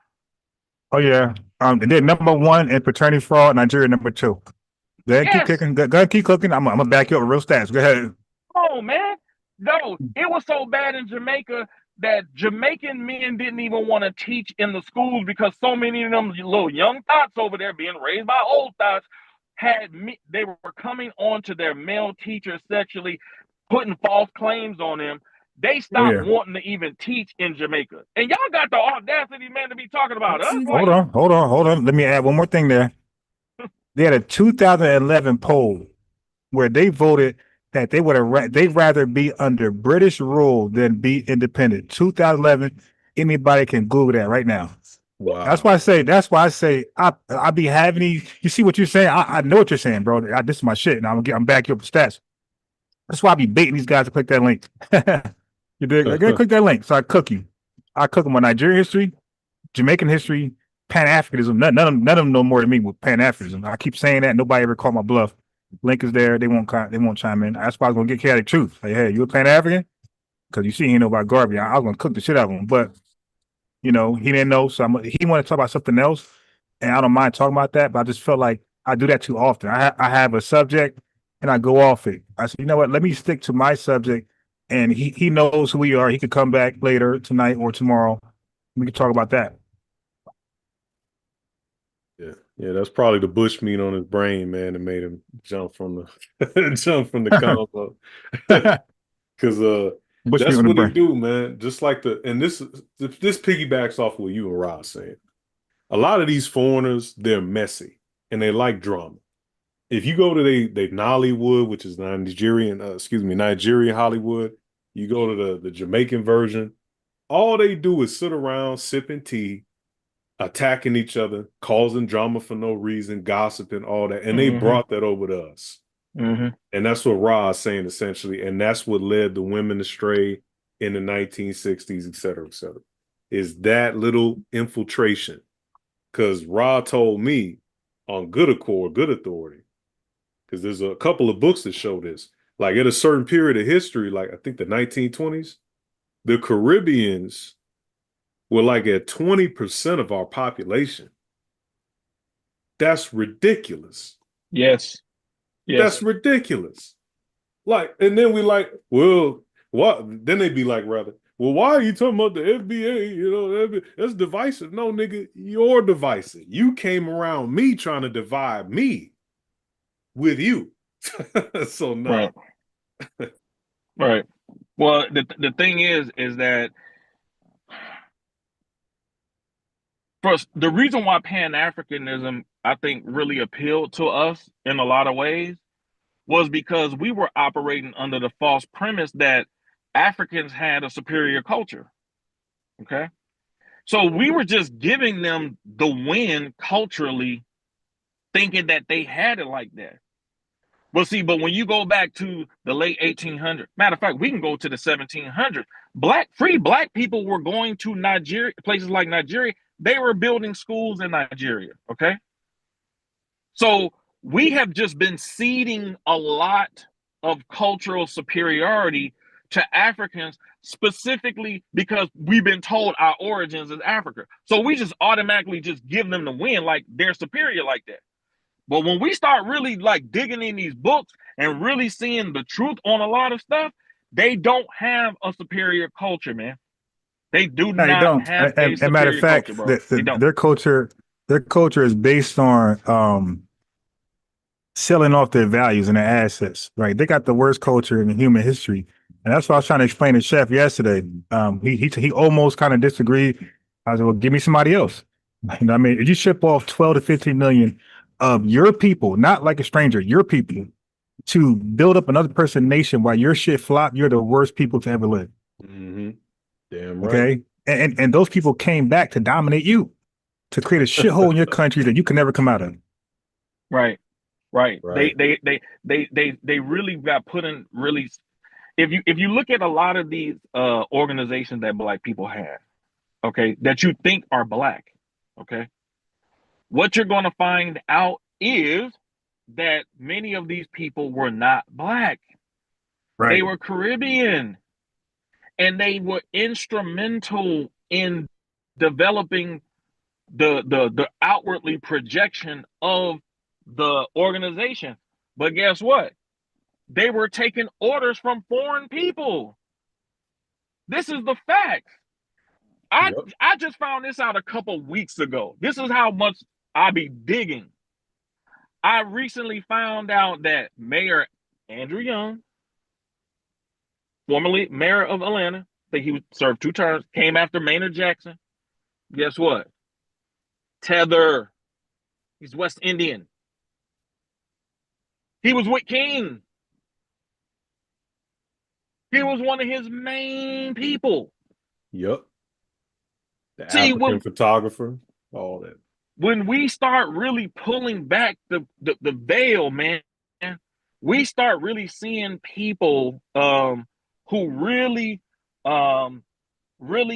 Oh yeah. And then number one in paternity fraud, Nigeria number two. Go ahead, keep kicking. Go ahead, keep cooking. I'm gonna back you up with real stats. Go ahead. Oh man, no, it was so bad in Jamaica that Jamaican men didn't even want to teach in the schools because so many of them little young thoughts over there being raised by old thoughts they were coming on to their male teachers sexually, putting false claims on them. They stopped wanting to even teach in Jamaica. And y'all got the audacity, man, to be talking about us. Hold on. Let me add one more thing there. They had a 2011 poll where they voted that they'd rather be under British rule than be independent. 2011. Anybody can Google that right now. Wow. That's why I say I be having these. You see what you're saying? I know what you're saying, bro. This is my shit. And I'm back you up with stats. That's why I be baiting these guys to click that link. You dig? I gotta click that link. So I cook you. I cook them on Nigerian history, Jamaican history, Pan-Africanism. None of them know more than me with Pan-Africanism. I keep saying that. Nobody ever called my bluff. Link is there. They won't chime in. That's why I was gonna get chaotic truth. Like, hey, you a Pan-African? Because you see, he know about Garvey. I was gonna cook the shit out of him, but he didn't know. So he wanted to talk about something else, and I don't mind talking about that. But I just felt like I do that too often. I have a subject and I go off it. I said, you know what? Let me stick to my subject, and he knows who we are. He could come back later tonight or tomorrow. We can talk about that. Yeah, that's probably the bushmeat on his brain, man, that made him jump from the combo. Because that's what they do, man. Just like this piggybacks off what you and Ross saying. A lot of these foreigners, they're messy and they like drama. If you go to they Nollywood, which is Nigerian Hollywood, you go to the Jamaican version, all they do is sit around sipping tea, attacking each other, causing drama for no reason, gossiping, all that. And they brought that over to us. And that's what Ra is saying essentially. And that's what led the women astray in the 1960s, et cetera, is that little infiltration. Because Ra told me on good accord, good authority, because there's a couple of books that show this. Like at a certain period of history, like I think the 1920s, the Caribbeans were like at 20% of our population. That's ridiculous. Yes. That's ridiculous. Like, and then we like, well, what? Then they'd be like, rather, well, why are you talking about the FBA? You know, that's divisive. No, nigga, you're divisive. You came around me trying to divide me with you. So no. Right. Well, the thing is that first, the reason why Pan-Africanism, I think, really appealed to us in a lot of ways was because we were operating under the false premise that Africans had a superior culture. Okay. So we were just giving them the win culturally, thinking that they had it like that. But when you go back to the late 1800s, matter of fact, we can go to the 1700s. Free black people were going to Nigeria, places like Nigeria. They were building schools in Nigeria. Okay. So we have just been seeding a lot of cultural superiority to Africans specifically because we've been told our origins is Africa. So we just automatically just give them the win, like they're superior like that. But when we start really like digging in these books and really seeing the truth on a lot of stuff, they don't have a superior culture, man. They do No, they not don't. have And a matter of superior fact, culture, bro. They don't. their culture is based on selling off their values and their assets. Right? They got the worst culture in human history, and that's what I was trying to explain to Chef yesterday. He almost kind of disagreed. I said, "Well, give me somebody else." You know, what I mean, if you ship off 12 to 15 million of your people, not like a stranger, your people, to build up another person's nation while your shit flop, you're the worst people to ever live. Mm-hmm. Damn right. Okay. And those people came back to dominate you, to create a shithole in your country that you can never come out of. Right. Right. They really got put in really. If you look at a lot of these organizations that Black people have, okay, that you think are Black, okay, what you're going to find out is that many of these people were not Black. Right. They were Caribbean, and they were instrumental in developing the outwardly projection of the organization. But guess what? They were taking orders from foreign people. This is the fact. I just found this out a couple weeks ago. This is how much I be digging. I recently found out that Mayor Andrew Young, formerly mayor of Atlanta, I think he served 2 terms, came after Maynard Jackson. Guess what? Tether. He's West Indian. He was with King. He was one of his main people. Yep. The African photographer, all that. When we start really pulling back the veil, man, we start really seeing people who really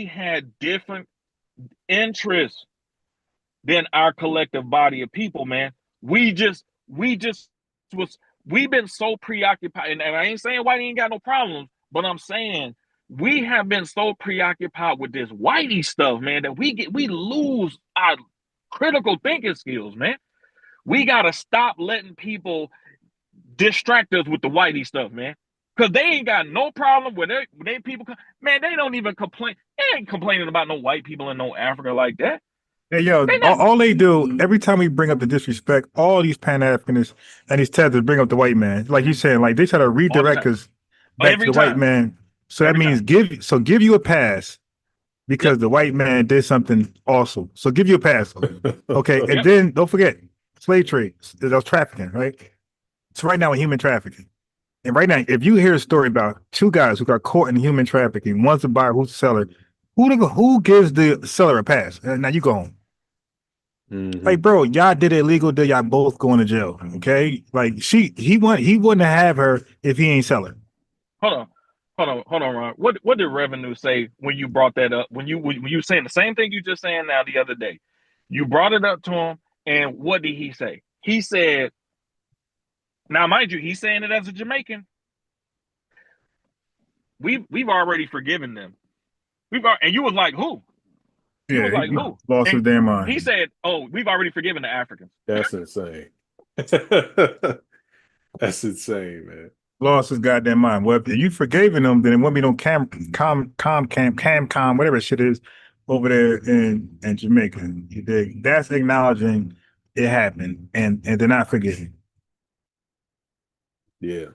had different interests than our collective body of people, man. We've been so preoccupied, and I ain't saying white ain't got no problems, but I'm saying we have been so preoccupied with this whitey stuff, man, that we lose our critical thinking skills, man. We gotta stop letting people distract us with the whitey stuff, man. Because they ain't got no problem with they people, man. They don't even complain. They ain't complaining about no white people in no Africa like that. Hey, yo, all they do, every time we bring up the disrespect, all these Pan-Africanists and these tethers bring up the white man. Like you saying, like they try to redirect us back to the white man. So that means give you a pass because the white man did something awesome. So give you a pass. Okay. And then don't forget slave trade. That was trafficking, right? So right now in human trafficking. And right now, if you hear a story about 2 guys who got caught in human trafficking, one's the buyer, who's the seller, who gives the seller a pass? Now you go home. Mm-hmm. Like, bro, y'all did it illegal, did y'all both going to jail? Okay, like he wouldn't have her if he ain't sell her. Hold on, Ron. What did Revenue say when you brought that up? When you saying the same thing you just saying now the other day, you brought it up to him, and what did he say? He said, now mind you, he's saying it as a Jamaican. We've already forgiven them. And you was like, who? He was like, who? Lost his damn mind. He said, oh, we've already forgiven the Africans. That's insane. That's insane, man. Lost his goddamn mind. Well, if you forgave them, then it won't be no cam, whatever shit is over there in Jamaica. You dig? That's acknowledging it happened and they're not forgetting. Yeah.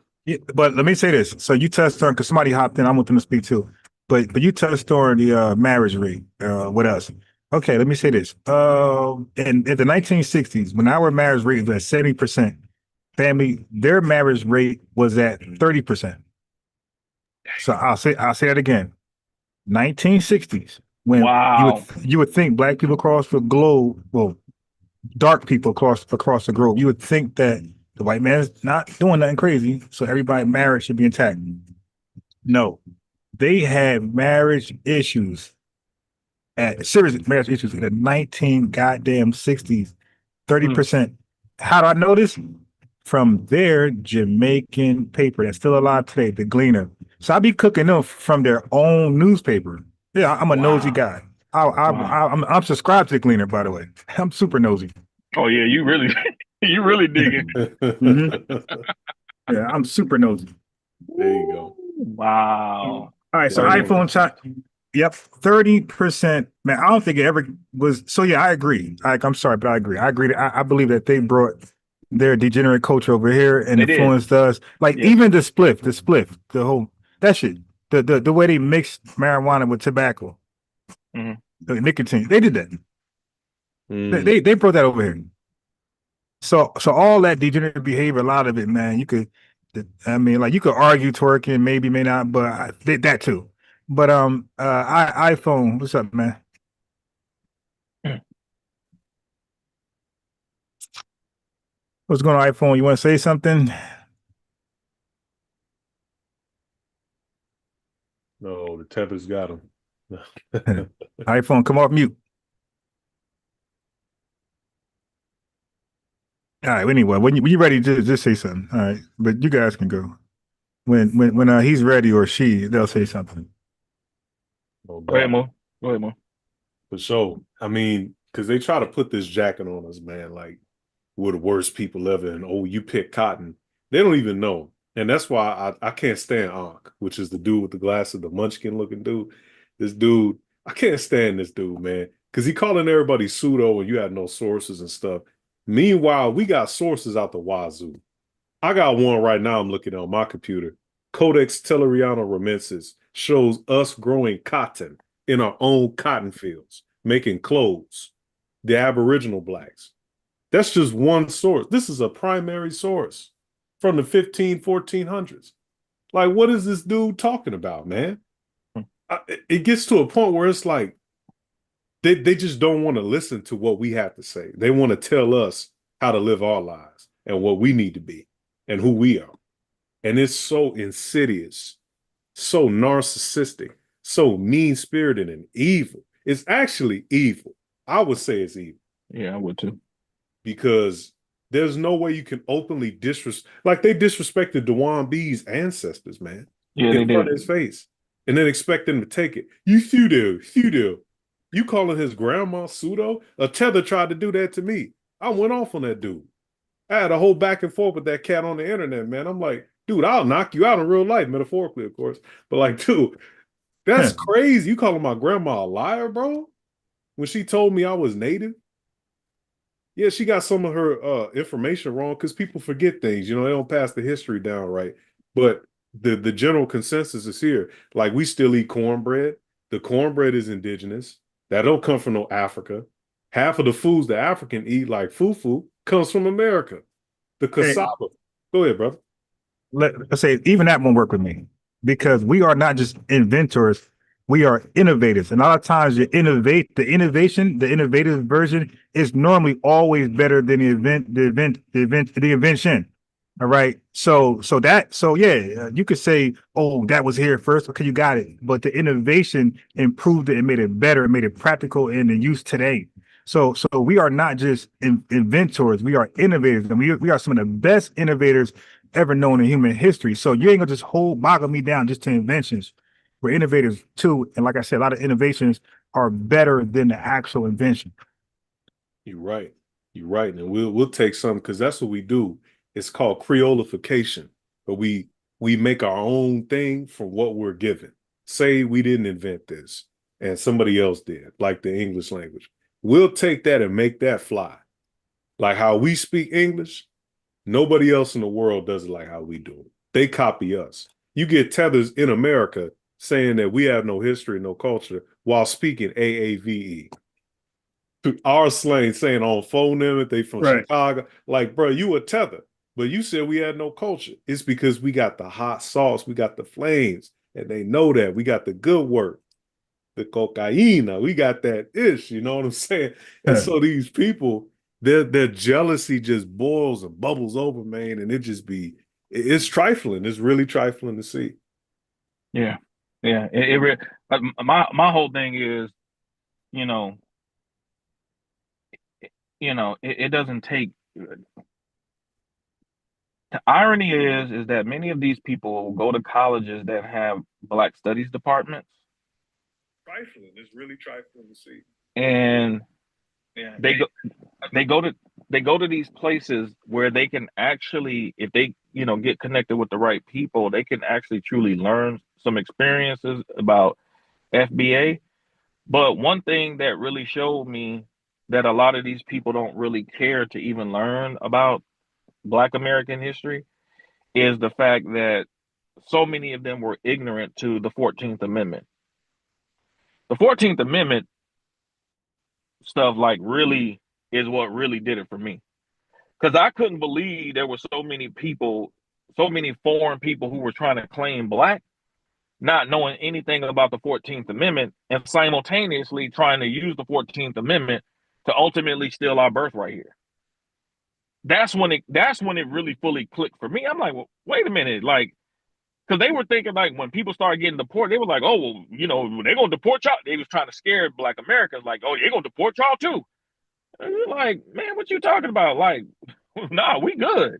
But let me say this. So you touched on, because somebody hopped in, I want them to speak too. But you touched on the marriage rate with us. Okay, let me say this. In the 1960s, when our marriage rate was at 70%, their marriage rate was at 30%. So I'll say that again. 1960s, when you would think Black people across the globe, well, dark people across the globe, you would think that the white man is not doing nothing crazy, so everybody's marriage should be intact. No. They had marriage issues, serious marriage issues in the 1960s, 30%. How do I know this? From their Jamaican paper that's still alive today, the Gleaner. So I be cooking them from their own newspaper. Yeah, I'm a nosy guy. I'm subscribed to the Gleaner, by the way. I'm super nosy. Oh yeah, you really you really digging. Yeah, I'm super nosy. There you go. Wow. All right, so iPhone chat. Yep, 30%. Man, I don't think it ever was. So yeah, I agree. I'm sorry, but I agree. I agree. I believe that they brought their degenerate culture over here and influenced us. Like even the spliff, the whole that shit. The way they mixed marijuana with tobacco, the nicotine. They did that. They brought that over here. So all that degenerate behavior, a lot of it, man, you could. I mean, like you could argue twerking, maybe, may not, but that too. But iPhone, what's up, man? What's going on, iPhone? You want to say something? No, the tether's got him. iPhone, come off mute. All right. Anyway, when you ready, just say something. All right, but you guys can go. When he's ready or she, they'll say something. Go ahead, Mo. Go ahead, Mo. For sure. I mean, because they try to put this jacket on us, man. Like we're the worst people ever, and oh, you pick cotton. They don't even know, and that's why I can't stand Ankh, which is the dude with the glasses, the munchkin looking dude. This dude, I can't stand this dude, man, because he calling everybody pseudo, and you have no sources and stuff. Meanwhile, we got sources out the wazoo. I got one right now. I'm looking on my computer. Codex Telluriano Ramensis shows us growing cotton in our own cotton fields, making clothes. The Aboriginal blacks. That's just one source. This is a primary source from the 1400s. Like, what is this dude talking about, man? It gets to a point where it's like they just don't want to listen to what we have to say. They want to tell us how to live our lives and what we need to be and who we are. And it's so insidious, so narcissistic, so mean-spirited and evil. It's actually evil. I would say it's evil. Yeah, I would too. Because there's no way you can openly disrespect. Like they disrespected Dewan B's ancestors, man. Yeah, in they front did. of his face. And then expect them to take it. You pseudo. You calling his grandma pseudo? A tether tried to do that to me. I went off on that dude. I had a whole back and forth with that cat on the internet, man. I'm like, dude, I'll knock you out in real life, metaphorically, of course. But like, dude, that's crazy. You calling my grandma a liar, bro? When she told me I was native? Yeah, she got some of her information wrong because people forget things. You know, they don't pass the history down right. But the general consensus is here. Like, we still eat cornbread. The cornbread is indigenous. That don't come from no Africa. Half of the foods the African eat, like fufu, comes from America. The cassava. Hey, go ahead, brother. Let's say even that won't work with me because we are not just inventors. We are innovators. And a lot of times the innovative version is normally always better than the invention. All right. So yeah, you could say, oh, that was here first. Okay, you got it. But the innovation improved it and made it better, and made it practical and in use today. So we are not just inventors, we are innovators, and we are some of the best innovators ever known in human history. So you ain't gonna just boggle me down just to inventions. We're innovators too, and like I said, a lot of innovations are better than the actual invention. You're right. You're right, and we'll take some because that's what we do. It's called Creolification, but we make our own thing from what we're given. Say we didn't invent this, and somebody else did, like the English language. We'll take that and make that fly. Like how we speak English, nobody else in the world does it like how we do it. They copy us. You get tethers in America saying that we have no history, no culture, while speaking AAVE. Our slang saying on phone them, they from Chicago. Like, bro, you a tether, but you said we had no culture. It's because we got the hot sauce, we got the flames, and they know that. We got the good work. The cocaína, we got that ish, you know what I'm saying? And so these people, their jealousy just boils and bubbles over, man, and it's trifling. It's really trifling to see. Yeah, yeah. My whole thing is, it doesn't take. The irony is that many of these people go to colleges that have Black studies departments. Trifling. It's really trifling to see. And they go to these places where they can actually, if they get connected with the right people, they can actually truly learn some experiences about FBA. But one thing that really showed me that a lot of these people don't really care to even learn about Black American history is the fact that so many of them were ignorant to the 14th Amendment. The 14th Amendment stuff really is what really did it for me. Because I couldn't believe there were so many people, so many foreign people who were trying to claim Black, not knowing anything about the 14th Amendment, and simultaneously trying to use the 14th Amendment to ultimately steal our birthright here. That's when it really fully clicked for me. I'm like, well, wait a minute, because they were thinking when people started getting deported, they were like, oh, well, they're gonna deport y'all. They was trying to scare Black Americans, oh, they're gonna deport y'all too. And you're like, man, what you talking about? Nah, we good.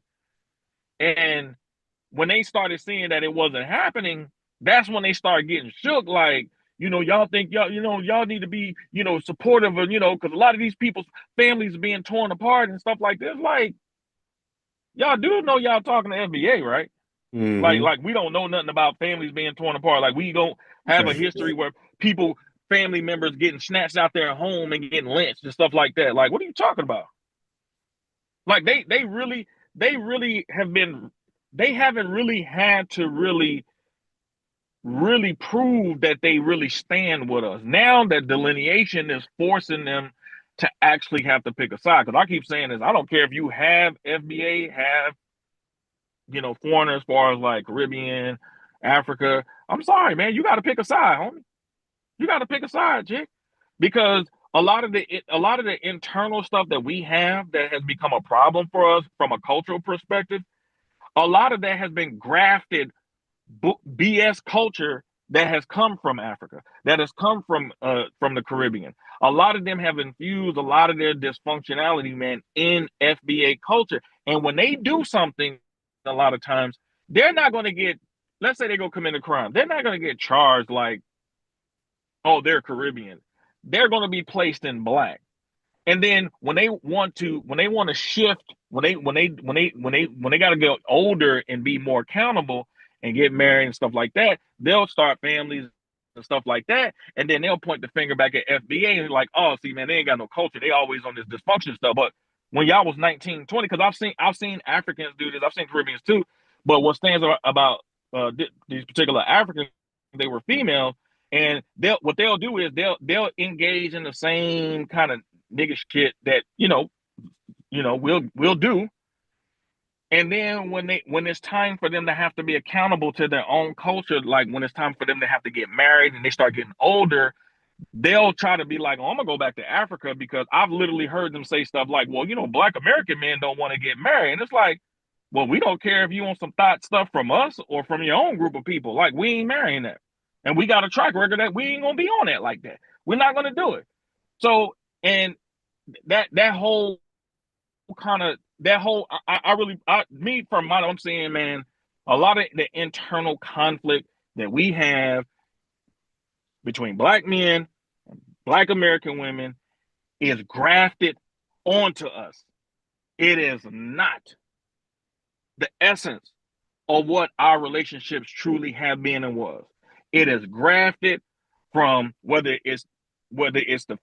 And when they started seeing that it wasn't happening, that's when they started getting shook. Y'all think y'all need to be, supportive of, because a lot of these people's families are being torn apart and stuff like this. Y'all do know y'all talking to FBA, right? Mm-hmm. We don't know nothing about families being torn apart. We don't have a history where family members getting snatched out their home and getting lynched and stuff like that. What are you talking about? They haven't really had to really prove that they really stand with us. Now that delineation is forcing them to actually have to pick a side. Because I keep saying this, I don't care if you have FBA, have foreigners as far as Caribbean, Africa. I'm sorry, man, you got to pick a side, homie. You got to pick a side, chick, because a lot of the internal stuff that we have that has become a problem for us from a cultural perspective, a lot of that has been grafted BS culture that has come from Africa, that has come from the Caribbean. A lot of them have infused a lot of their dysfunctionality, man, in FBA culture. And when they do something, a lot of times they're not going to get, let's say they go commit a crime, they're not going to get charged oh, they're Caribbean. They're going to be placed in Black. And then when they want to shift, when they got to get older and be more accountable and get married and stuff like that, they'll start families and stuff like that. And then they'll point the finger back at FBA and oh, see, man, they ain't got no culture. They always on this dysfunction stuff. But when y'all was 19, 20, because I've seen Africans do this, I've seen Caribbeans too. But what stands out about these particular Africans, they were female, and what they'll do is they'll engage in the same kind of niggish shit that we'll do. And then when it's time for them to have to be accountable to their own culture, when it's time for them to have to get married and they start getting older, they'll try to be oh, I'm gonna go back to Africa, because I've literally heard them say stuff well, Black American men don't want to get married. And it's well, we don't care if you want some thought stuff from us or from your own group of people. We ain't marrying that. And we got a track record that we ain't gonna be on that like that. We're not gonna do it. So, and that whole kind of from what I'm saying, man, a lot of the internal conflict that we have between Black men and Black American women is grafted onto us. It is not the essence of what our relationships truly have been and was. It is grafted from whether it's the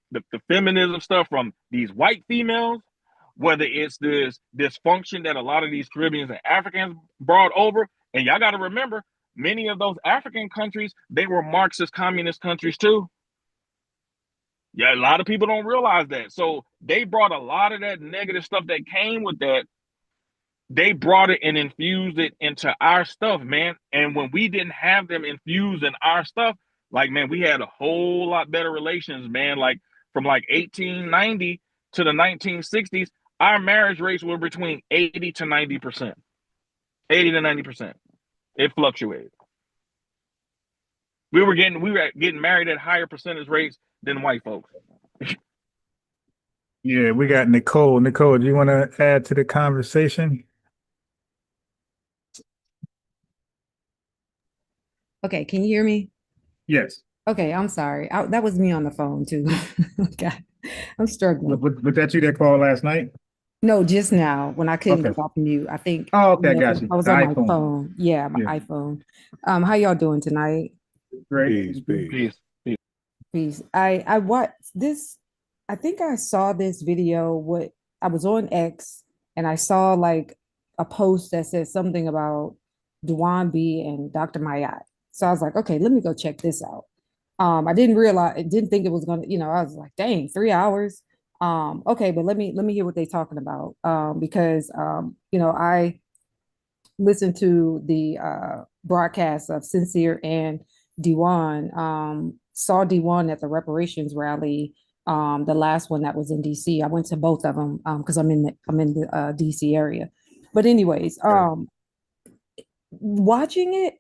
feminism stuff from these white females, whether it's this dysfunction that a lot of these Caribbeans and Africans brought over. And y'all got to remember, many of those African countries, they were Marxist communist countries too. Yeah, a lot of people don't realize that. So they brought a lot of that negative stuff that came with that. They brought it and infused it into our stuff, man. And when we didn't have them infused in our stuff, man, we had a whole lot better relations, man. From 1890 to the 1960s, our marriage rates were between 80 to 90%. 80 to 90%. It fluctuated. We were getting married at higher percentage rates than white folks. Yeah, we got Nicole. Nicole, do you want to add to the conversation? Okay, can you hear me? Yes. Okay, I'm sorry. That was me on the phone too. God, I'm struggling. Was that you that called last night? No, just now when I couldn't Okay. get off mute. I think Oh, okay, I got you. I was The on my iPhone. phone. Yeah, my Yeah. iPhone. How y'all doing tonight? Great. Peace. Peace. I watched this. I think I saw this video. What I was on X and I saw like a post that said something about Duane B and Dr. Mayat. So I was like, okay, let me go check this out. I didn't think it was gonna, I was like, dang, 3 hours. Okay, but let me hear what they're talking about. Because I listened to the broadcast of Sincere and Dewan. Saw Dewan at the reparations rally. The last one that was in DC. I went to both of them because I'm in the DC area. But anyways, watching it,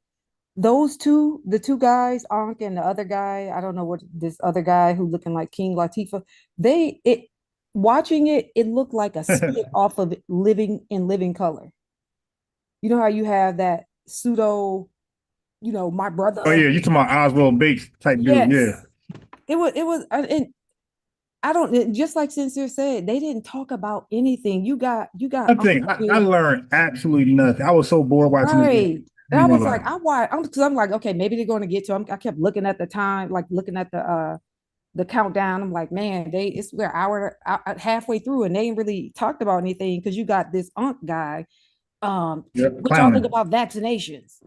those two, the two guys, Ankh and the other guy, I don't know what this other guy who looking like King Latifah, watching it, it looked like a skit off of Living in Living Color. You know how you have that pseudo, my brother. Oh yeah, you talking about Oswald Bates type dude? Yes. Yeah. It was, and I don't, just like Sincere said, they didn't talk about anything. You got. I learned absolutely nothing. I was so bored watching right. it. And I was like, I'm like, okay, maybe they're going to get to them. I kept looking at the time, like looking at the countdown. I'm like, man, we're hour halfway through, and they ain't really talked about anything because you got this Ankh guy. What y'all think about vaccinations?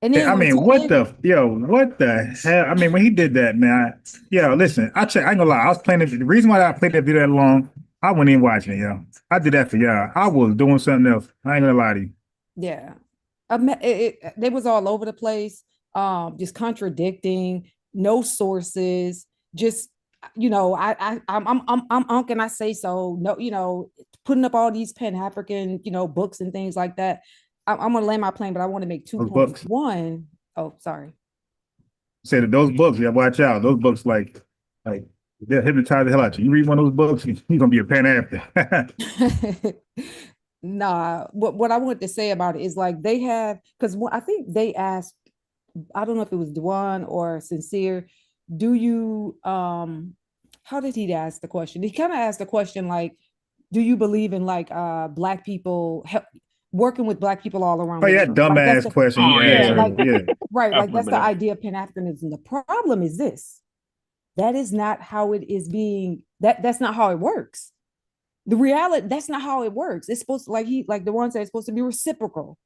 And then I mean, what the hell? I mean, when he did that, man, listen, I ain't gonna lie. I was playing the reason why I played that video that long, I wasn't even watching it, yo. I did that for y'all. I was doing something else. I ain't gonna lie to you. Yeah. They was all over the place, just contradicting, no sources, just I'm Unc and I say so. No, putting up all these Pan-African, books and things like that. I'm gonna land my plane, but I want to make 2 points. Books. One, oh, sorry. Say that those books, watch out. Those books like they'll hypnotize the hell out you. You read one of those books, you're gonna be a Pan-African. Nah, what I wanted to say about it is like they have, because I think they asked, I don't know if it was Dewan or Sincere, do you how did he ask the question? He kind of asked the question like, do you believe in like Black people working with Black people all around? Oh yeah, dumbass question. Right, like that's the idea of Pan-Africanism. The problem is this: that is not how it is being. That's not how it works. The reality, that's not how it works. It's supposed to, like the one said, it's supposed to be reciprocal.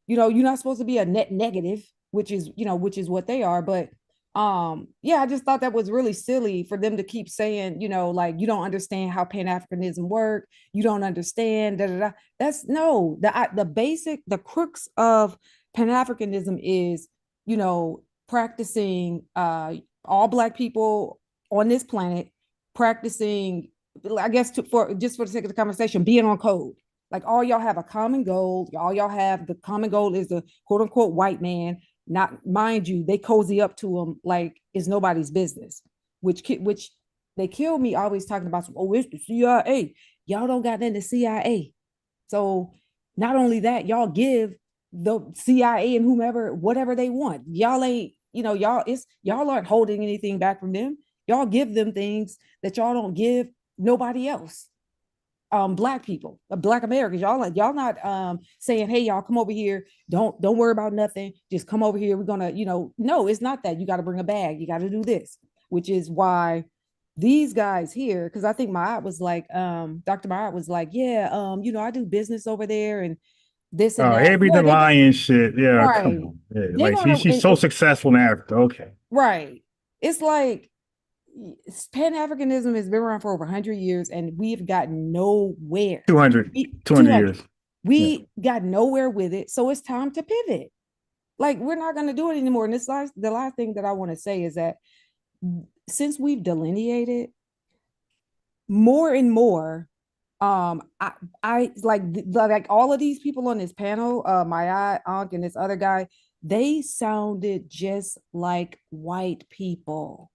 You're not supposed to be a net negative, which is what they are. But I just thought that was really silly for them to keep saying, like, you don't understand how Pan-Africanism work. You don't understand. That's no, the crux of Pan-Africanism is, practicing all Black people on this planet, practicing, I guess for the sake of the conversation, being on code. Like all y'all have a common goal. All y'all have the common goal is the quote unquote white man. Not, mind you, they cozy up to him like it's nobody's business. Which they kill me always talking about. It's the CIA. Y'all don't got nothing to CIA. So not only that, y'all give the CIA and whomever whatever they want. Y'all ain't, y'all aren't holding anything back from them. Y'all give them things that y'all don't give nobody else. Black people, Black Americans, y'all not saying, hey, y'all come over here, don't worry about nothing, just come over here, we're gonna, no, it's not that. You got to bring a bag, you got to do this, which is why these guys here, because I think Mayat was like, Dr. Mayat was like, I do business over there and this and that. Everything lying shit. Yeah, right. Come on. Yeah, like she's so successful in Africa. Okay. Right. It's like Pan-Africanism has been around for over 100 years and we've gotten nowhere. 200 years. We got nowhere with it. So it's time to pivot. Like, we're not going to do it anymore. And the last thing that I want to say is that since we've delineated more and more, I like all of these people on this panel, Mayat, Ankh, and this other guy, they sounded just like white people.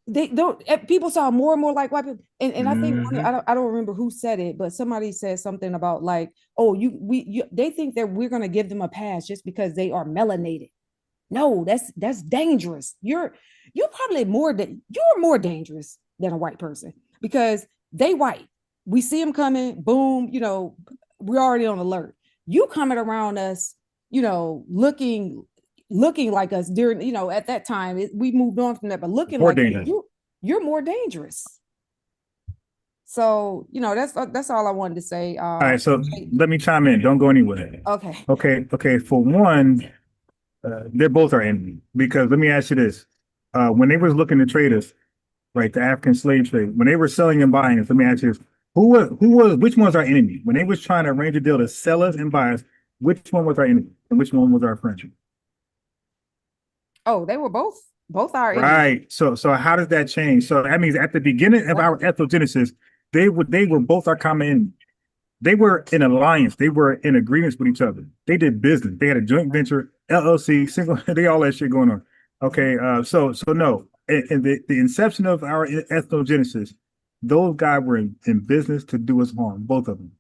they don't, people saw more and more like white people. And I think Mhm. I don't remember who said it, but somebody said something about like, oh, they think that we're gonna give them a pass just because they are melanated. No, that's dangerous. You're probably you're more dangerous than a white person because they white. We see them coming, boom, we're already on alert. You coming around us, looking like us during, at that time, we moved on from that, but looking More like dangerous. you're more dangerous. So, that's all I wanted to say. All right, so let me chime in. Don't go anywhere. Okay. Okay. For one, they both are enemy because let me ask you this: when they was looking to trade us, right, the African slave trade, when they were selling and buying us, let me ask you this: which one's our enemy? When they was trying to arrange a deal to sell us and buy us, which one was our enemy and which one was our friend? Oh, they were both our enemies. Right. So how does that change? So that means at the beginning of our ethnogenesis, they were both our common enemy. They were in alliance. They were in agreements with each other. They did business. They had a joint venture, LLC, single. They all that shit going on. Okay. So no. In the inception of our ethnogenesis, those guys were in business to do us harm, both of them.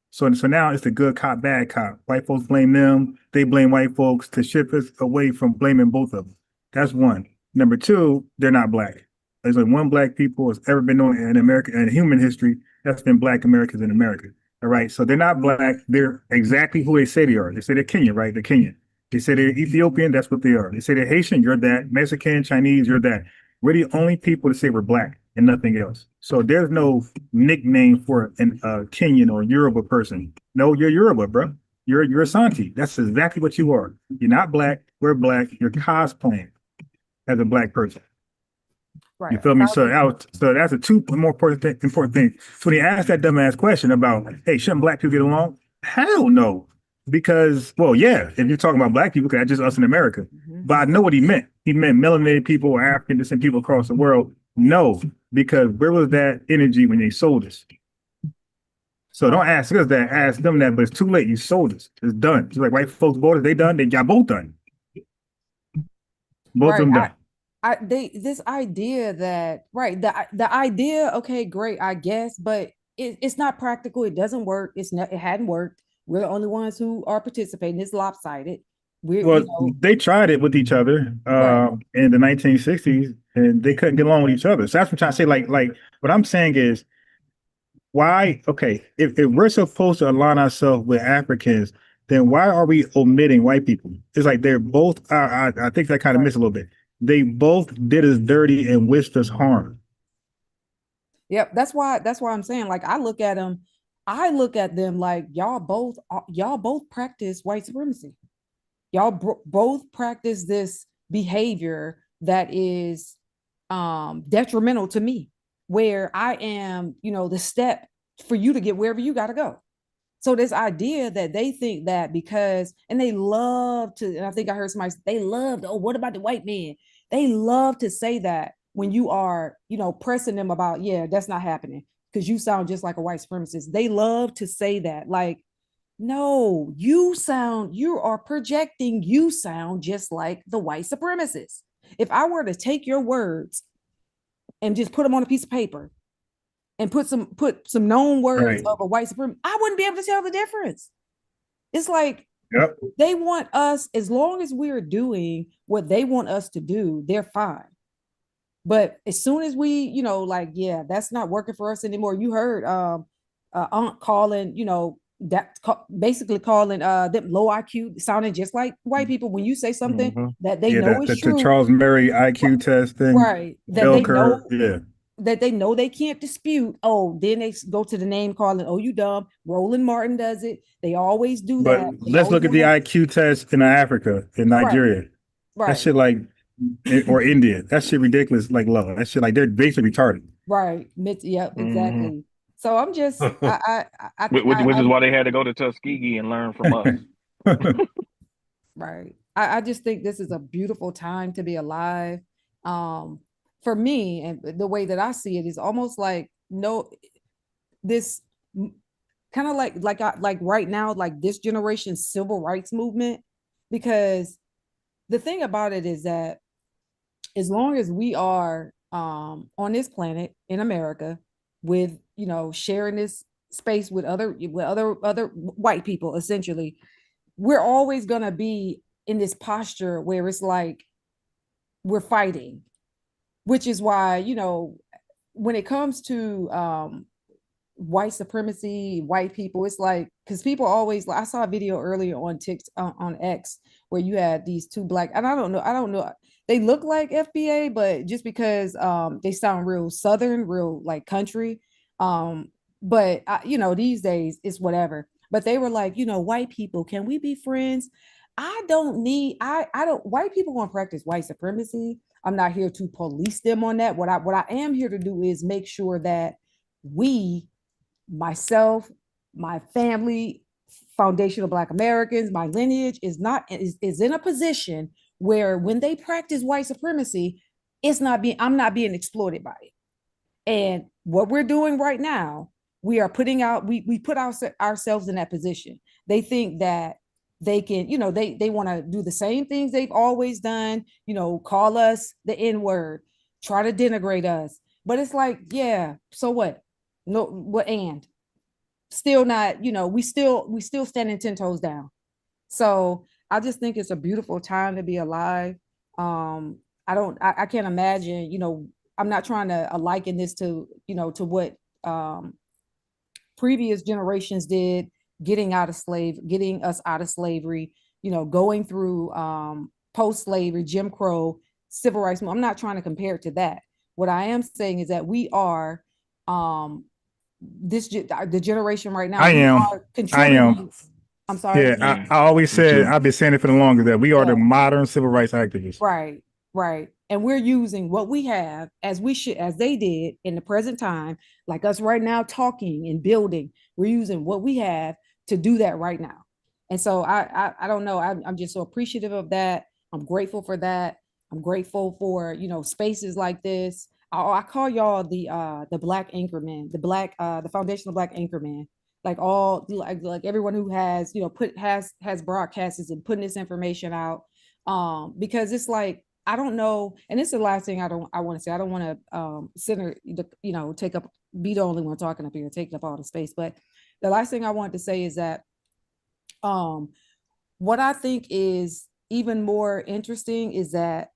So now it's the good cop, bad cop. White folks blame them. They blame white folks to shift us away from blaming both of them. That's one. Number two, they're not black. There's only one black people has ever been known in America and human history. That's been Black Americans in America. All right. So they're not black. They're exactly who they say they are. They say they're Kenyan, right? They're Kenyan. They say they're Ethiopian. That's what they are. They say they're Haitian. You're that. Mexican, Chinese. You're that. We're the only people to say we're black and nothing else. So there's no nickname for an Kenyan or Yoruba person. No, you're Yoruba, bro. You're a Santi. That's exactly what you are. You're not black. We're black. You're cosplaying as a black person. Right. You feel me? So that's a two more important thing. So when he asked that dumbass question about, hey, shouldn't black people get along? Hell no. Because, well, yeah, if you're talking about black people, because that's just us in America. Mm-hmm. But I know what he meant. He meant melanated people or African descent people across the world. No, because where was that energy when they sold us? So don't ask us that, ask them that, but it's too late. You sold us. It's done. Just like white folks bought us, they done, they got both done. Both of them done. This idea that the idea, okay, great, I guess, but it's not practical. It doesn't work. It hadn't worked. We're the only ones who are participating. It's lopsided. They tried it with each other in the 1960s, and they couldn't get along with each other. So that's what I'm trying to say. Like what I'm saying is, why? Okay, if we're supposed to align ourselves with Africans, then why are we omitting white people? It's like they're both. I think that kind of missed a little bit. They both did us dirty and wished us harm. Yep, that's why I'm saying, like, I look at them like y'all both practice white supremacy. Y'all both practice this behavior that is detrimental to me, where I am, the step for you to get wherever you got to go. So this idea that they think that because, and they love to, and I think I heard somebody, they loved, oh, what about the white man? They love to say that when you are, pressing them about, yeah, that's not happening because you sound just like a white supremacist. They love to say that, like, no, you are projecting, you sound just like the white supremacist. If I were to take your words and just put them on a piece of paper and put some known words of a white supremacist, I wouldn't be able to tell the difference. It's like, they want us, as long as we're doing what they want us to do, they're fine. But as soon as we, like, yeah, that's not working for us anymore. You heard Aunt calling, basically calling them low IQ, sounding just like white people. When you say something that they know is true, the Charles Murray IQ test thing, right? That they know they can't dispute. Oh, then they go to the name calling. Oh, you dumb. Roland Martin does it. They always do that. Let's look at the IQ test in Africa, in Nigeria. Right. That shit like, or India. That shit ridiculous, like low. That shit like they're basically retarded. Right. Yep. Exactly. So I'm just, which is why they had to go to Tuskegee and learn from us. Right. I just think this is a beautiful time to be alive. For me, and the way that I see it is almost like this kind of like right now, like this generation's civil rights movement, because the thing about it is that as long as we are on this planet in America with, sharing this space with other white people, essentially, we're always going to be in this posture where it's like we're fighting, which is why, when it comes to white supremacy, white people, it's like, because people always, I saw a video earlier on TikTok, on X, where you had these two black, and I don't know, they look like FBA, but just because they sound real Southern, real like country, but these days it's whatever. But they were like, white people, can we be friends? I don't, white people want to practice white supremacy. I'm not here to police them on that. What I am here to do is make sure that we, myself, my family, foundational Black Americans, my lineage is in a position where when they practice white supremacy, I'm not being exploited by it. And what we're doing right now, we are putting out, we put ourselves in that position. They think that they can, they want to do the same things they've always done, call us the N-word, try to denigrate us. But it's like, yeah, so what? No, what? And still not, we still standing 10 toes down. So I just think it's a beautiful time to be alive. I can't imagine, I'm not trying to liken this to, to what previous generations did, getting us out of slavery, going through post-slavery, Jim Crow, civil rights. I'm not trying to compare it to that. What I am saying is that we are the generation right now. I am. I'm sorry. Yeah, I always said, I've been saying it for the longest, that we are the modern civil rights activists. Right. And we're using what we have as they did in the present time, like us right now talking and building. We're using what we have to do that right now. And so I don't know. I'm just so appreciative of that. I'm grateful for that. I'm grateful for, spaces like this. I call y'all the Black Anchorman, the foundational Black Anchorman. Like all like everyone who has has broadcasts and putting this information out, because it's like, I don't know, and it's the last thing I want to say. I don't want to take up, be the only one talking up here, taking up all the space. But the last thing I wanted to say is that what I think is even more interesting is that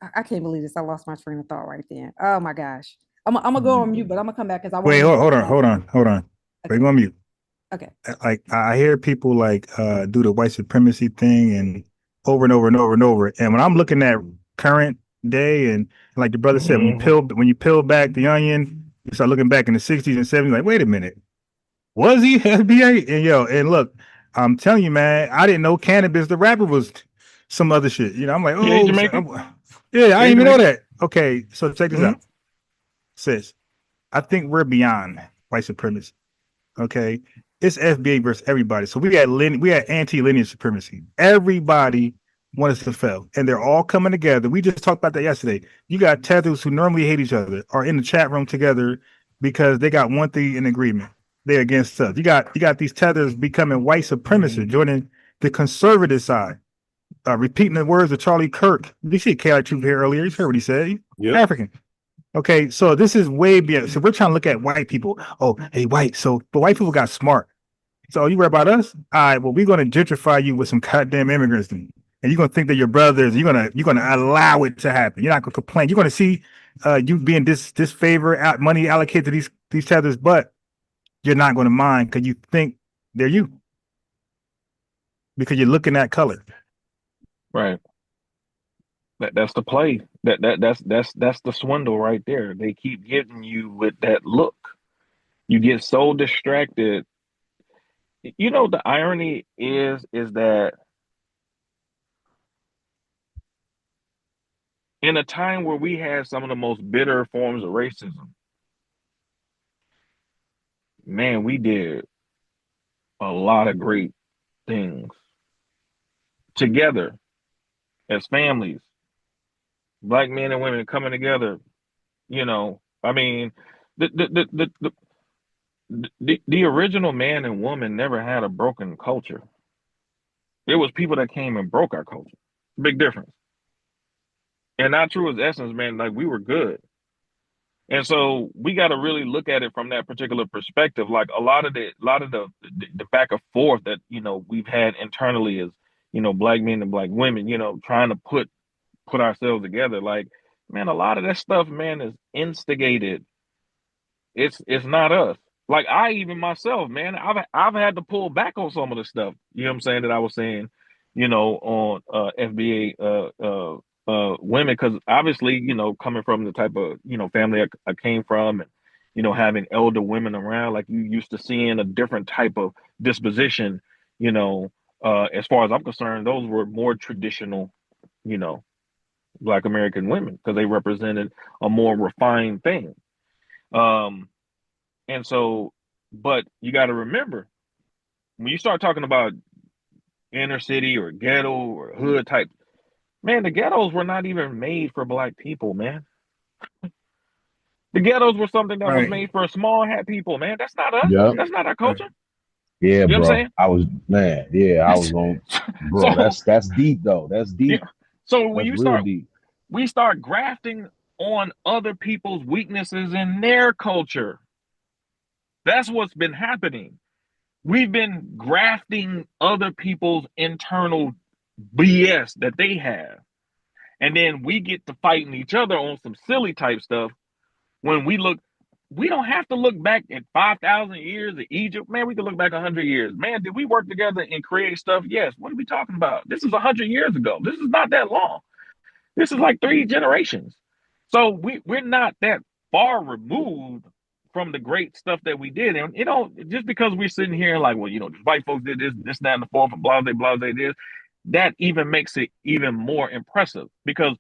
I can't believe this. I lost my train of thought right then. Oh my gosh. I'm gonna go on mute, but I'm gonna come back because I want. Wait, hold on. Okay. Wait, go on mute. Okay. Like I hear people do the white supremacy thing and over and over and over and over. And when I'm looking at current day, and like the brother said, when you peel back the onion, you start looking back in the 60s and 70s, like, wait a minute, was he FBA? And look, I'm telling you, man, I didn't know Cannabis the rapper was some other shit. I'm like, oh, yeah, I didn't even know that. Okay, so check this out. Sis, I think we're beyond white supremacy. Okay, it's FBA versus everybody. So we had anti-lineage supremacy. Everybody wants us to fail, and they're all coming together. We just talked about that yesterday. You got tethers who normally hate each other are in the chat room together because they got one thing in agreement: they're against us. You got these tethers becoming white supremacists, joining the conservative side, repeating the words of Charlie Kirk. You see Chaotic Truth here earlier. You heard what he said. Yep. African. Okay, so this is way beyond. So we're trying to look at white people. Oh, hey, white. But white people got smart. So you worry about us? All right, well, we're going to gentrify you with some goddamn immigrants, and you're going to think that your brothers. You're going to allow it to happen. You're not going to complain. You're going to see you being disfavor money allocated to these tethers, but you're not going to mind because you think they're you because you're looking at color. Right. That's the play. That's the swindle right there. They keep getting you with that look. You get so distracted. The irony is that in a time where we had some of the most bitter forms of racism, man, we did a lot of great things together as families, Black men and women coming together. I mean, the original man and woman never had a broken culture. It was people that came and broke our culture. Big difference. And not true as essence, man. Like, we were good. And so we got to really look at it from that particular perspective. Like a lot of the back and forth that, you know, we've had internally as, you know, black men and black women, you know, trying to put ourselves together. Like, man, a lot of that stuff, man, is instigated. It's not us. Like I even myself, man, I've had to pull back on some of the stuff, you know what I'm saying, that I was saying, you know, on FBA women, because obviously, you know, coming from the type of, you know, family I came from, and, you know, having elder women around, like you used to seeing a different type of disposition, you know, as far as I'm concerned, those were more traditional, you know, Black American women, because they represented a more refined thing. And so, but you got to remember, when you start talking about inner city or ghetto or hood type, man, the ghettos were not even made for Black people, man. The ghettos were something that was made for small hat people, man. That's not us. Yep. That's not our culture. Yeah, you know bro. What I'm saying? I was on, bro. So, that's deep though. That's deep. Yeah. So when That's you real deep. we start grafting on other people's weaknesses in their culture. That's what's been happening. We've been grafting other people's internal BS that they have. And then we get to fighting each other on some silly type stuff. When we don't have to look back at 5,000 years of Egypt. Man, we can look back 100 years. Man, did we work together and create stuff? Yes. What are we talking about? This is 100 years ago. This is not that long. This is like 3 generations. So we're not that far removed from the great stuff that we did. And, you know, just because we're sitting here like, well, you know, white folks did this, that, and the fourth, and blase, this, that even makes it even more impressive. Because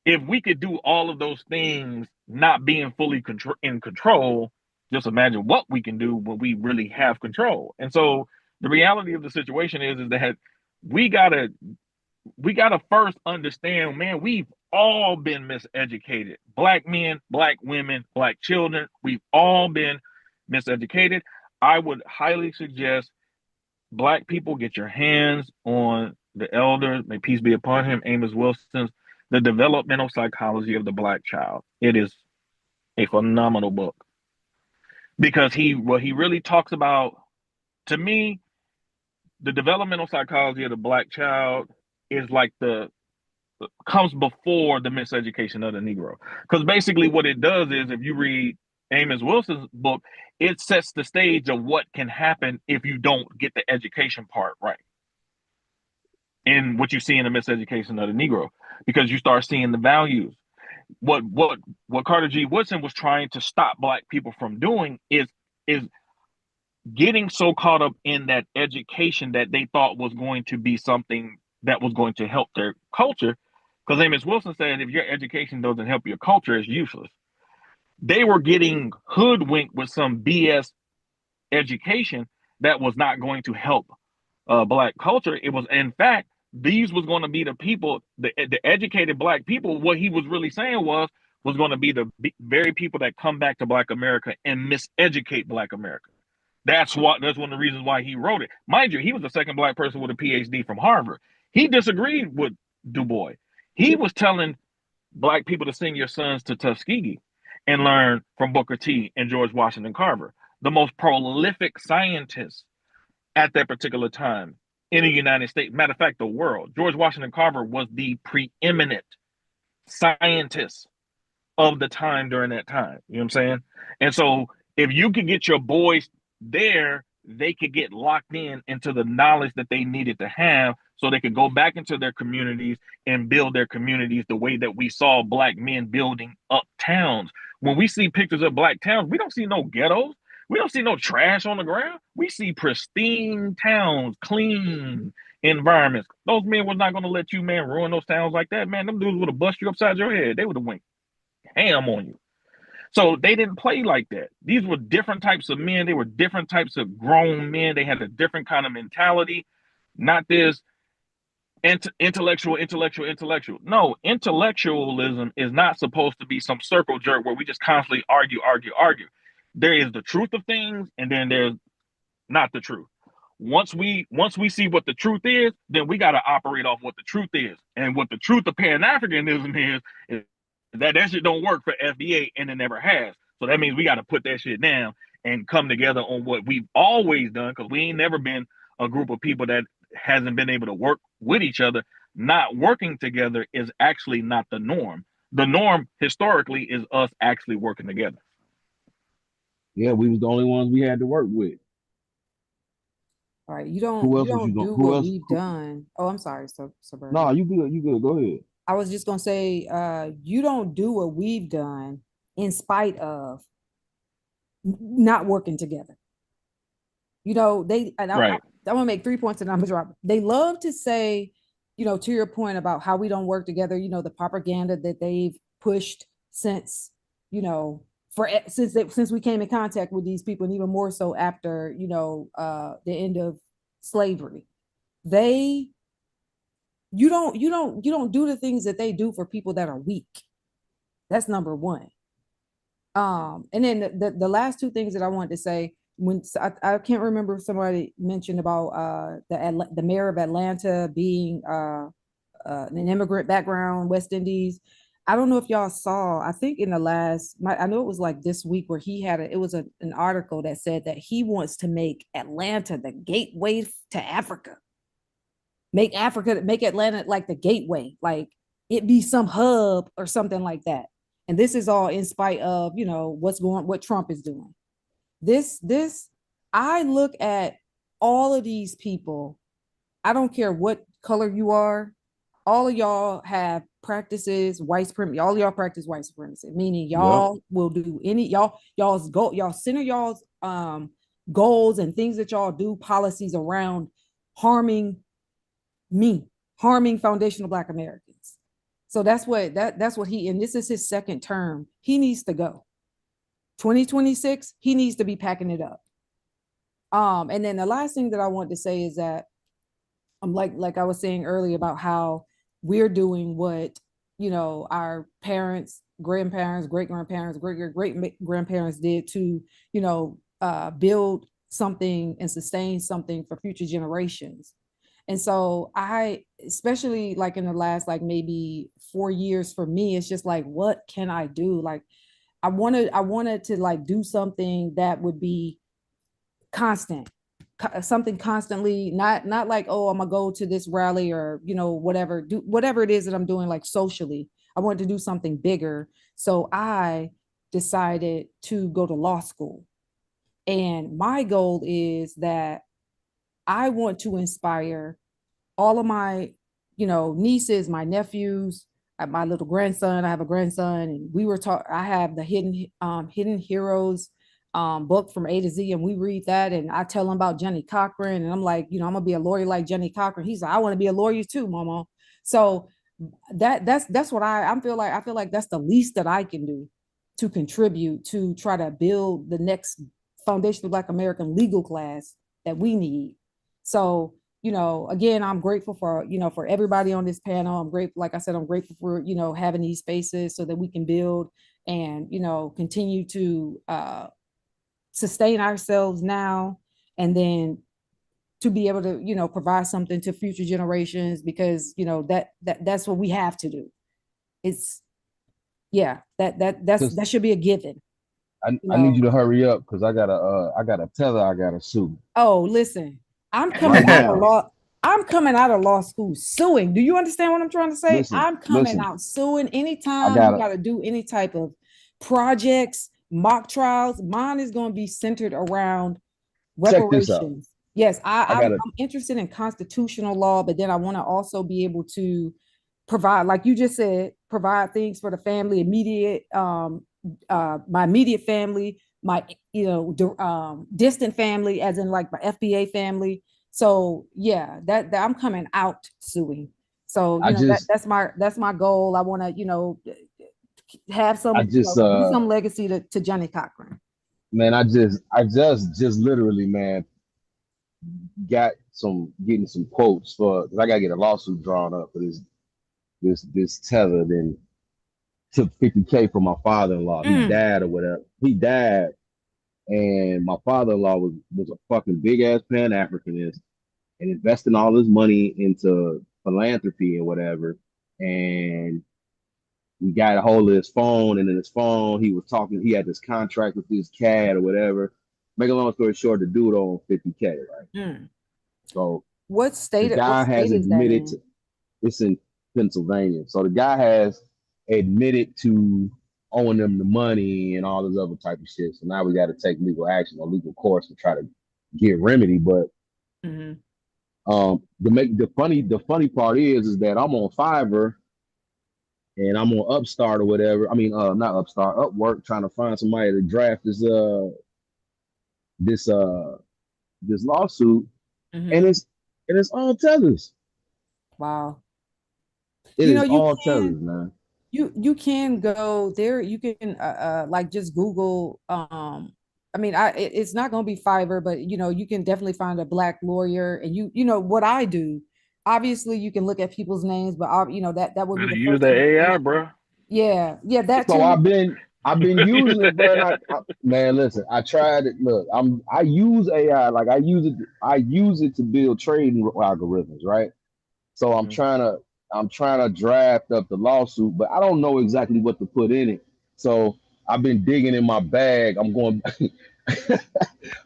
if we could do all of those things not being fully in control, just imagine what we can do when we really have control. And so the reality of the situation is that we gotta first understand, man, we've all been miseducated. Black men, Black women, Black children, we've all been miseducated. I would highly suggest Black people get your hands on the elder, may peace be upon him, Amos Wilson's The Developmental Psychology of the Black Child. It is a phenomenal book, because he really talks about, to me, the developmental psychology of the Black child is like comes before the miseducation of the Negro. Because basically what it does is, if you read Amos Wilson's book, it sets the stage of what can happen if you don't get the education part right. And what you see in the miseducation of the Negro, because you start seeing the values. What Carter G. Woodson was trying to stop Black people from doing is getting so caught up in that education that they thought was going to be something that was going to help their culture. Because Amos Wilson said, if your education doesn't help your culture, it's useless. They were getting hoodwinked with some BS education that was not going to help Black culture. It was, in fact, these was going to be the people, the educated Black people. What he was really saying was going to be the very people that come back to Black America and miseducate Black America. That's one of the reasons why he wrote it. Mind you, he was the second Black person with a PhD from Harvard. He disagreed with Du Bois. He was telling Black people to send your sons to Tuskegee and learn from Booker T and George Washington Carver, the most prolific scientists at that particular time in the United States. Matter of fact, the world. George Washington Carver was the preeminent scientist of the time during that time. You know what I'm saying? And so if you could get your boys there, they could get locked into the knowledge that they needed to have, so they could go back into their communities and build their communities the way that we saw Black men building up towns. When we see pictures of Black towns, we don't see no ghettos. We don't see no trash on the ground. We see pristine towns, clean environments. Those men were not going to let you, man, ruin those towns like that, man. Them dudes would have bust you upside your head. They would have went ham on you. So they didn't play like that. These were different types of men. They were different types of grown men. They had a different kind of mentality. Not this intellectual. No, intellectualism is not supposed to be some circle jerk where we just constantly argue. There is the truth of things, and then there's not the truth. Once we see what the truth is, then we got to operate off what the truth is. And what the truth of Pan-Africanism is That shit don't work for FBA, and it never has. So that means we got to put that shit down and come together on what we've always done, because we ain't never been a group of people that hasn't been able to work with each other. Not working together is actually not the norm. The norm historically is us actually working together. Yeah, we was the only ones we had to work with. All right, you don't Who you else was you don't going? do Who what else? we've done. Oh, I'm sorry, Suburban. No, you good. You good. Go ahead. I was just gonna say, you don't do what we've done in spite of not working together. You know, Right. I want to make 3 points and I'm gonna drop. They love to say, you know, to your point about how we don't work together, you know, the propaganda that they've pushed since, you know, since we came in contact with these people, and even more so after, you know, the end of slavery. You don't do the things that they do for people that are weak. That's number one. And then the last two things that I wanted to say, when I can't remember if somebody mentioned about the mayor of Atlanta being an immigrant background, West Indies. I don't know if y'all saw, I think in the I know it was like this week where it was an article that said that he wants to make Atlanta the gateway to Africa. Make Atlanta like the gateway, like it be some hub or something like that. And this is all in spite of, you know, what Trump is doing. I look at all of these people. I don't care what color you are. All of y'all have practices white supremacy. All of y'all practice white supremacy, meaning y'all will do y'all center y'all's goals and things that y'all do, policies around harming foundational Black Americans. So that's what and this is his second term. He needs to go. 2026, he needs to be packing it up. And then the last thing that I want to say is that I'm like I was saying earlier about how we're doing what, you know, our parents, grandparents, great-grandparents, great-grandparents did to, you know, build something and sustain something for future generations. And so especially like in the last, like maybe 4 years for me, it's just like, what can I do? Like, I wanted to like do something that would be constant, something constantly, not like, oh, I'm gonna go to this rally or, you know, do whatever it is that I'm doing, like socially. I wanted to do something bigger. So I decided to go to law school. And my goal is that I want to inspire all of my, you know, nieces, my nephews, my little grandson. I have a grandson, and we were taught. I have the Hidden Heroes book from A to Z, and we read that, and I tell him about Johnny Cochran, and I'm like, you know, I'm gonna be a lawyer like Johnny Cochran. He's like, I want to be a lawyer too, Mama. So that's what I feel like. I feel like that's the least that I can do to contribute to try to build the next foundational Black American legal class that we need. So, you know, again, I'm grateful for, you know, for everybody on this panel. I'm grateful, like I said, I'm grateful for, you know, having these spaces so that we can build and, you know, continue to sustain ourselves now, and then to be able to, you know, provide something to future generations, because, you know, that's what we have to do. It's, yeah, that should be a given. I need you to hurry up because I got a tether I gotta sue. Oh, listen, I'm coming out of law. I'm coming out of law school suing. Do you understand what I'm trying to say? I'm coming out suing anytime you got to do any type of projects, mock trials. Mine is going to be centered around reparations. Yes, I'm interested in constitutional law, but then I want to also be able to provide, like you just said, provide things for the family, my immediate family, my, you know, distant family, as in like my FBA family. So yeah, that I'm coming out suing. So you know, that's my goal. I want to, you know, have some some legacy to Johnny Cochran. Man, I just literally, man, getting some quotes for, I gotta get a lawsuit drawn up for this tether. Then took 50K from my father-in-law. He died or whatever. He died, and my father-in-law was a fucking big ass Pan-Africanist and investing all his money into philanthropy and whatever. And we got a hold of his phone, and in his phone, he was talking. He had this contract with this cat or whatever. Make a long story short, the dude on 50K, right? So what state? the guy What has state is that admitted in? to, it's in Pennsylvania. So the guy has admitted to owing them the money and all this other type of shit. So now we got to take legal action or legal course to try to get remedy. But the funny part is that I'm on Fiverr and I'm on Upstart or whatever. I mean, not Upstart, Upwork, trying to find somebody to draft this lawsuit, and it's all tethers. Wow. It You know, is all tethers, man. You can go there. You can like just Google. I mean, it's not going to be Fiverr, but you know, you can definitely find a Black lawyer. And you know what I do. Obviously, you can look at people's names, but you know that would be the Use first the thing. AI, bro. Yeah, that So too. I've been using it, bro. And man, listen, I tried it. Look, I use AI, like I use it to build trading algorithms, right? So I'm trying to draft up the lawsuit, but I don't know exactly what to put in it. So I've been digging in my bag. I'm going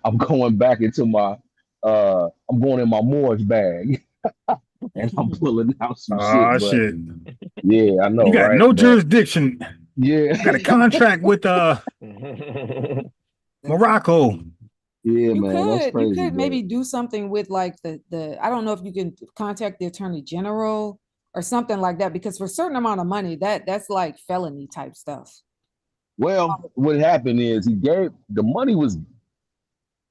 I'm going back into my I'm going in my Morris bag and I'm pulling out some shit. But Shit. yeah, I know, You got right? no But jurisdiction. yeah. You got a contract with Morocco. Yeah, man, that's You crazy. could maybe do something with like the I don't know if you can contact the attorney general or something like that, because for a certain amount of money, that's like felony type stuff. Well, what happened is he gave the money was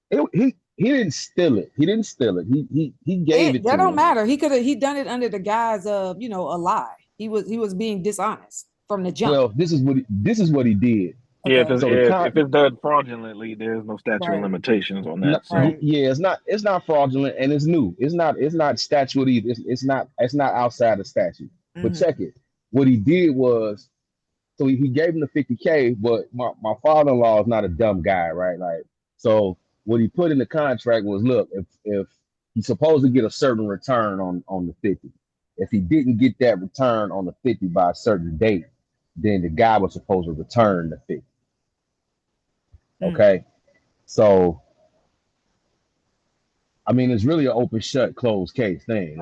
he didn't steal it. He didn't steal it. He gave it to That don't him. matter. He done it under the guise of, you know, a lie. He was being dishonest from the jump. Well, this is what he did. Yeah, Okay. if it's done fraudulently, there's no statute of limitations on that. So Yeah, it's not fraudulent and it's new. It's not statute either. It's not outside the statute. But check it. What he did was, so he gave him the 50K, but my father-in-law is not a dumb guy, right? Like, so what he put in the contract was, look, if he's supposed to get a certain return on the 50. If he didn't get that return on the 50 by a certain date, then the guy was supposed to return the 50. Okay. So I mean, it's really an open shut, closed case thing.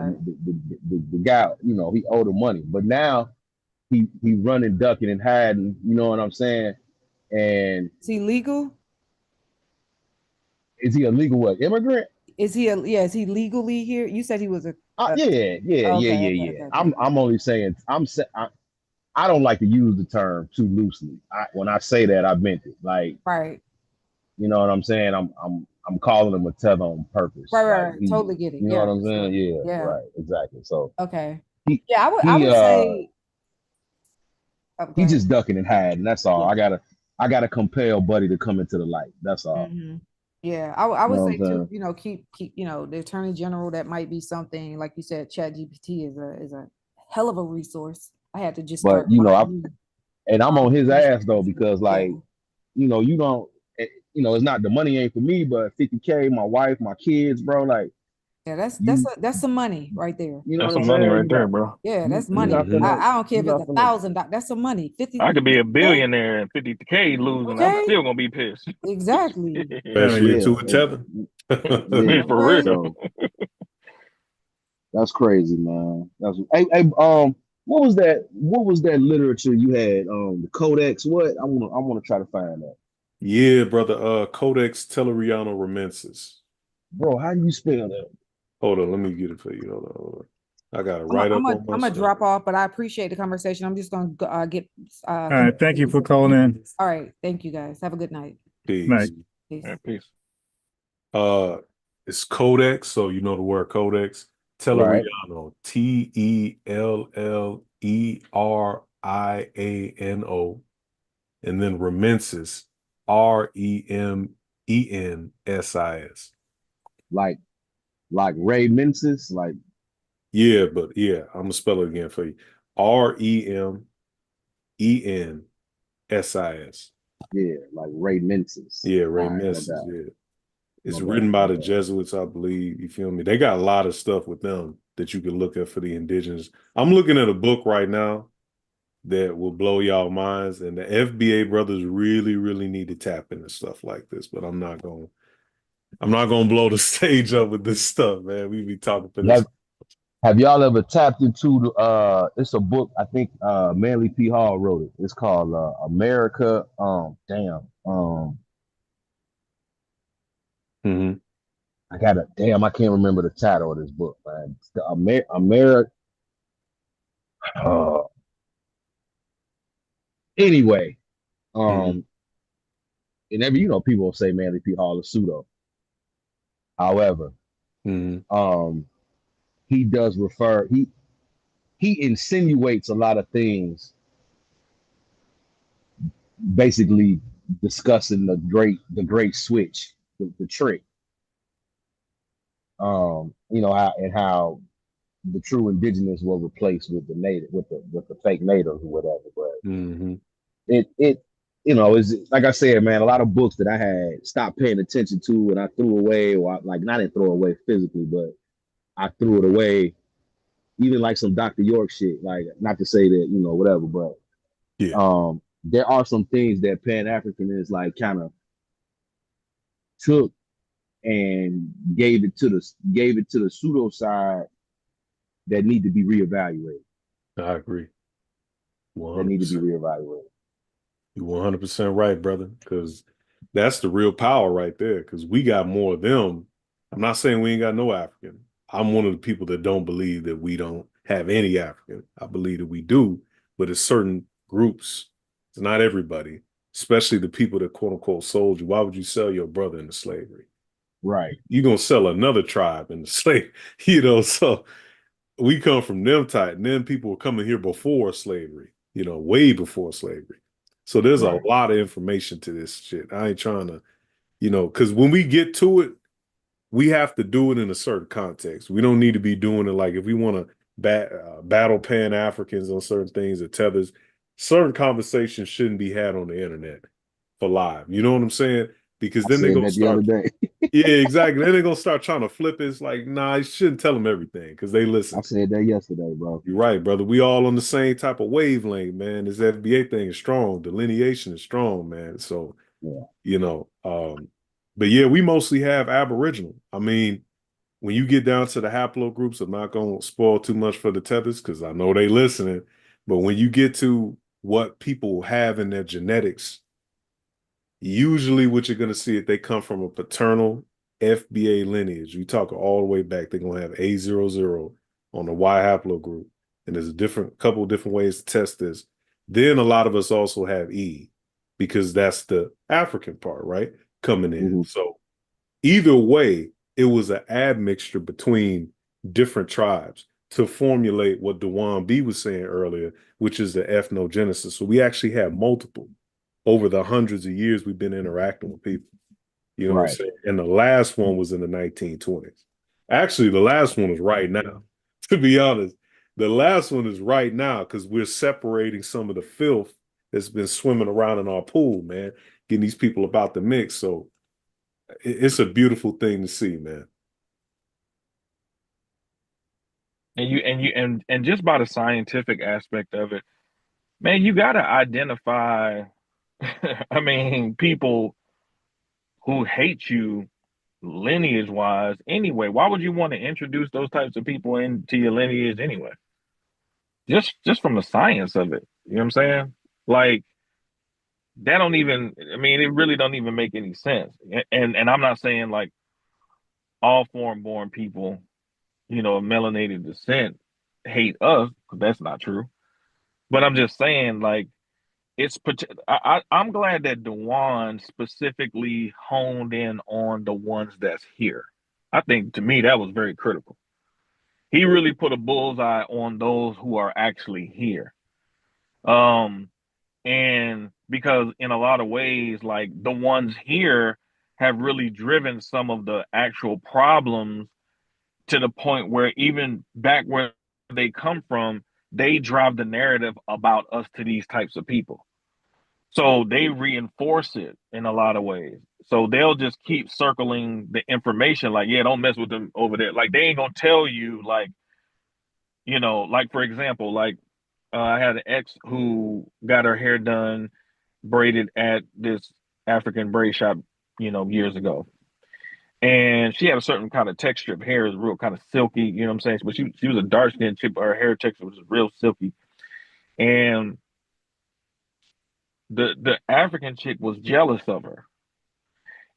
The guy, you know, he owed him money, but now he running, ducking, and hiding. You know what I'm saying? And is he legal? Is he a legal what? Immigrant? Is he is he legally here? You said he was a yeah. I'm only saying I don't like to use the term too loosely. When I say that, I meant it. Like, right. You know what I'm saying? I'm calling him a tether on purpose. Right. Totally get it. You know what I'm saying? Yeah. Right. Exactly. So okay. I would say he's just ducking and hiding. That's all. I gotta compel Buddy to come into the light. That's all. Yeah, I would say too, you know, keep you know, the attorney general. That might be something, like you said. ChatGPT is a hell of a resource. I had to just but you know, and I'm on his ass though, because like, you know, you don't, you know, it's not, the money ain't for me, but 50K, my wife, my kids, bro. Like, yeah, that's some money right there. You know, that's some money right there, bro. Yeah, that's money. I don't care if it's $1,000. That's some money. 50. I could be a billionaire and 50K losing. I'm still gonna be pissed. Exactly. Especially to a tether. For real. That's crazy, man. What was that literature you had? The Codex. What? I wanna try to find that. Yeah, brother. Codex Telleriano Romensis. Bro, how do you spell that? Hold on, let me get it for you. Hold on. I got it right up on my I'm gonna drop off, but I appreciate the conversation. I'm just gonna get. All right, thank you for calling in. All right, thank you guys. Have a good night. Peace. Night. Peace. Yeah, peace. It's Codex, so you know the word Codex. Telleriano, Telleriano, and then Remensis, Remensis. Like Ray Mensis, like. Yeah, but yeah, I'm gonna spell it again for you. Remensis. Yeah, like Ray Mensis. Yeah, Ray Mensis. Yeah, it's written by the Jesuits, I believe. You feel me? They got a lot of stuff with them that you can look at for the indigenous. I'm looking at a book right now that will blow y'all minds. And the FBA brothers really, really need to tap into stuff like this. But I'm not gonna blow the stage up with this stuff, man. We be talking for this. Have y'all ever tapped into it's a book, I think Manly P. Hall wrote it. It's called America. I can't remember the title of this book, man. It's the America. Anyway, and every people will say Manly P. Hall is pseudo. However, he does refer, he insinuates a lot of things, basically discussing the great switch, the trick. How the true indigenous were replaced with the native, with the fake natives or whatever. But is like I said, man, a lot of books that I had stopped paying attention to and I threw away, or I didn't throw away physically, but I threw it away. Even like some Dr. York shit, like, not to say that, whatever, but there are some things that Pan-Africanists like kind of took and gave it to the pseudo side that need to be reevaluated. I agree. 100%. That need to be reevaluated. You're 100% right, brother, because that's the real power right there, because we got more of them. I'm not saying we ain't got no African. I'm one of the people that don't believe that we don't have any African. I believe that we do, but it's certain groups. It's not everybody, especially the people that quote unquote sold you. Why would you sell your brother into slavery? Right. You're going to sell another tribe into slavery, so we come from them type, and then people were coming here before slavery, way before slavery. So there's a lot of information to this shit. I ain't trying to, because when we get to it, we have to do it in a certain context. We don't need to be doing it like if we want to battle Pan-Africans on certain things or tethers. Certain conversations shouldn't be had on the internet for live. You know what I'm saying? Because then they're gonna start. Yeah, exactly. Then they're gonna start trying to flip it. It's like, nah, you shouldn't tell them everything because they listen. I said that yesterday, bro. You're right, brother. We all on the same type of wavelength, man. This FBA thing is strong. Delineation is strong, man. So, but yeah, we mostly have Aboriginal. I mean, when you get down to the haplogroups, I'm not going to spoil too much for the tethers because I know they listening. But when you get to what people have in their genetics, usually what you're going to see, if they come from a paternal FBA lineage, you talk all the way back, they're going to have A00 on the Y haplogroup. And there's a couple of different ways to test this. Then a lot of us also have E because that's the African part, right? Coming in. So either way, it was an admixture between different tribes to formulate what Dewan B was saying earlier, which is the ethnogenesis. So we actually have multiple over the hundreds of years we've been interacting with people. You know what I'm saying? And the last one was in the 1920s. Actually, the last one is right now. To be honest, the last one is right now because we're separating some of the filth that's been swimming around in our pool, man, getting these people about the mix. So it's a beautiful thing to see, man. And just by the scientific aspect of it, man, you got to identify, I mean, people who hate you lineage wise anyway. Why would you want to introduce those types of people into your lineage anyway? Just from the science of it, you know what I'm saying? Like, that don't even, I mean, it really don't even make any sense. And I'm not saying like all foreign born people, of melanated descent hate us, because that's not true. But I'm just saying, like, I'm glad that Dewan specifically honed in on the ones that's here. I think, to me, that was very critical. He really put a bullseye on those who are actually here. And because in a lot of ways, like, the ones here have really driven some of the actual problems to the point where even back where they come from, they drive the narrative about us to these types of people. So they reinforce it in a lot of ways. So they'll just keep circling the information like, yeah, don't mess with them over there. Like, they ain't gonna tell you, like, like, for example, like, I had an ex who got her hair done, braided at this African braid shop, years ago. And she had a certain kind of texture of hair, is real kind of silky, you know what I'm saying? But she was a dark skinned chick, but her hair texture was real silky. And the African chick was jealous of her.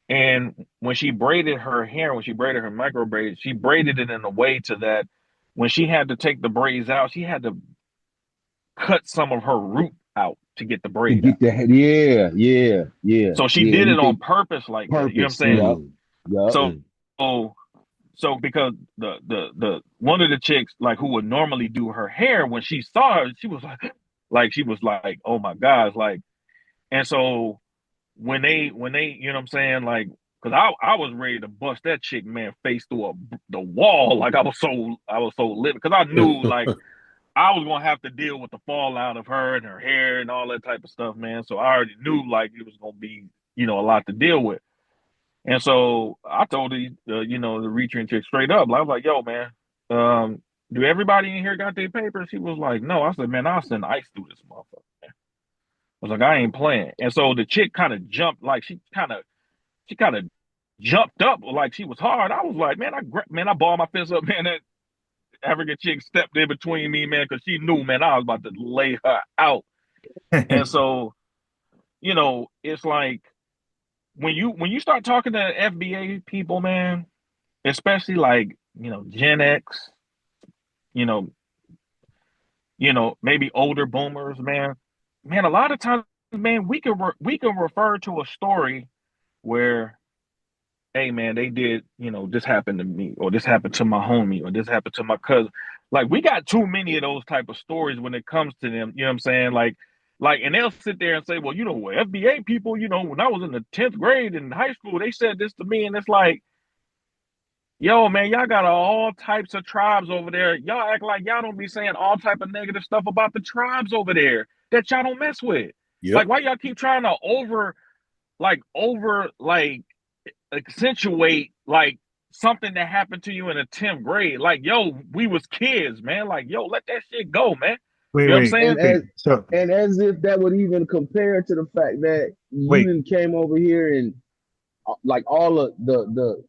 And when she braided her hair, when she braided her micro braids, she braided it in a way to that when she had to take the braids out, she had to cut some of her root out to get the To braid get out. the head, yeah. So she did it on purpose like that. You know what I'm saying? So because the one of the chicks like who would normally do her hair, when she saw her, she was like, oh my gosh, like, and so when they, you know what I'm saying, like, because I was ready to bust that chick, man, face through the wall, like I was so lit, because I knew like I was gonna have to deal with the fallout of her and her hair and all that type of stuff, man. So I already knew like it was gonna be, a lot to deal with. And so I told the reaching chick straight up. I was like, yo, man, do everybody in here got their papers? She was like, no. I said, man, I'll send ice through this motherfucker, man. I was like, I ain't playing. And so the chick kind of jumped, like she kind of jumped up like she was hard. I was like, man, I balled my fist up, man. That African chick stepped in between me, man, because she knew, man, I was about to lay her out. And so, it's like when you start talking to FBA people, man, especially like, Gen X, maybe older boomers, man, a lot of times, man, we can refer to a story where, hey, man, they did, this happened to me, or this happened to my homie, or this happened to my cousin. Like, we got too many of those type of stories when it comes to them, you know what I'm saying? Like, and they'll sit there and say, well, FBA people, when I was in the 10th grade in high school, they said this to me. And it's like, yo, man, y'all got all types of tribes over there. Y'all act like y'all don't be saying all type of negative stuff about the tribes over there that y'all don't mess with. Yep. Like, why y'all keep trying to accentuate like something that happened to you in the 10th grade? Like, yo, we was kids, man. Like, yo, let that shit go, man. You know what I'm saying? And as if that would even compare to the fact that you didn't came over here and like all of the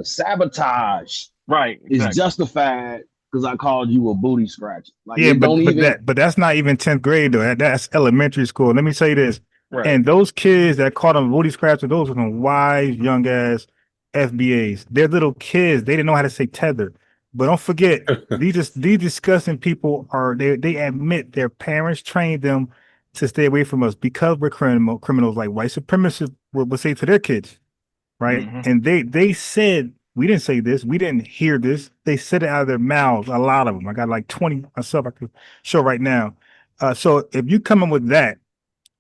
sabotage, right, is justified because I called you a booty scratch. Like, yeah, but that's not even 10th grade though. That's elementary school. Let me say this. Right. And those kids that called them booty scratchers, those were some wise young ass FBAs. They're little kids. They didn't know how to say tether. But don't forget, these disgusting people they admit their parents trained them to stay away from us because we're criminals, like white supremacists would say to their kids, right? Mm-hmm. And they said, we didn't say this, we didn't hear this. They said it out of their mouths, a lot of them. I got like 20 myself I could show right now. So if you come in with that,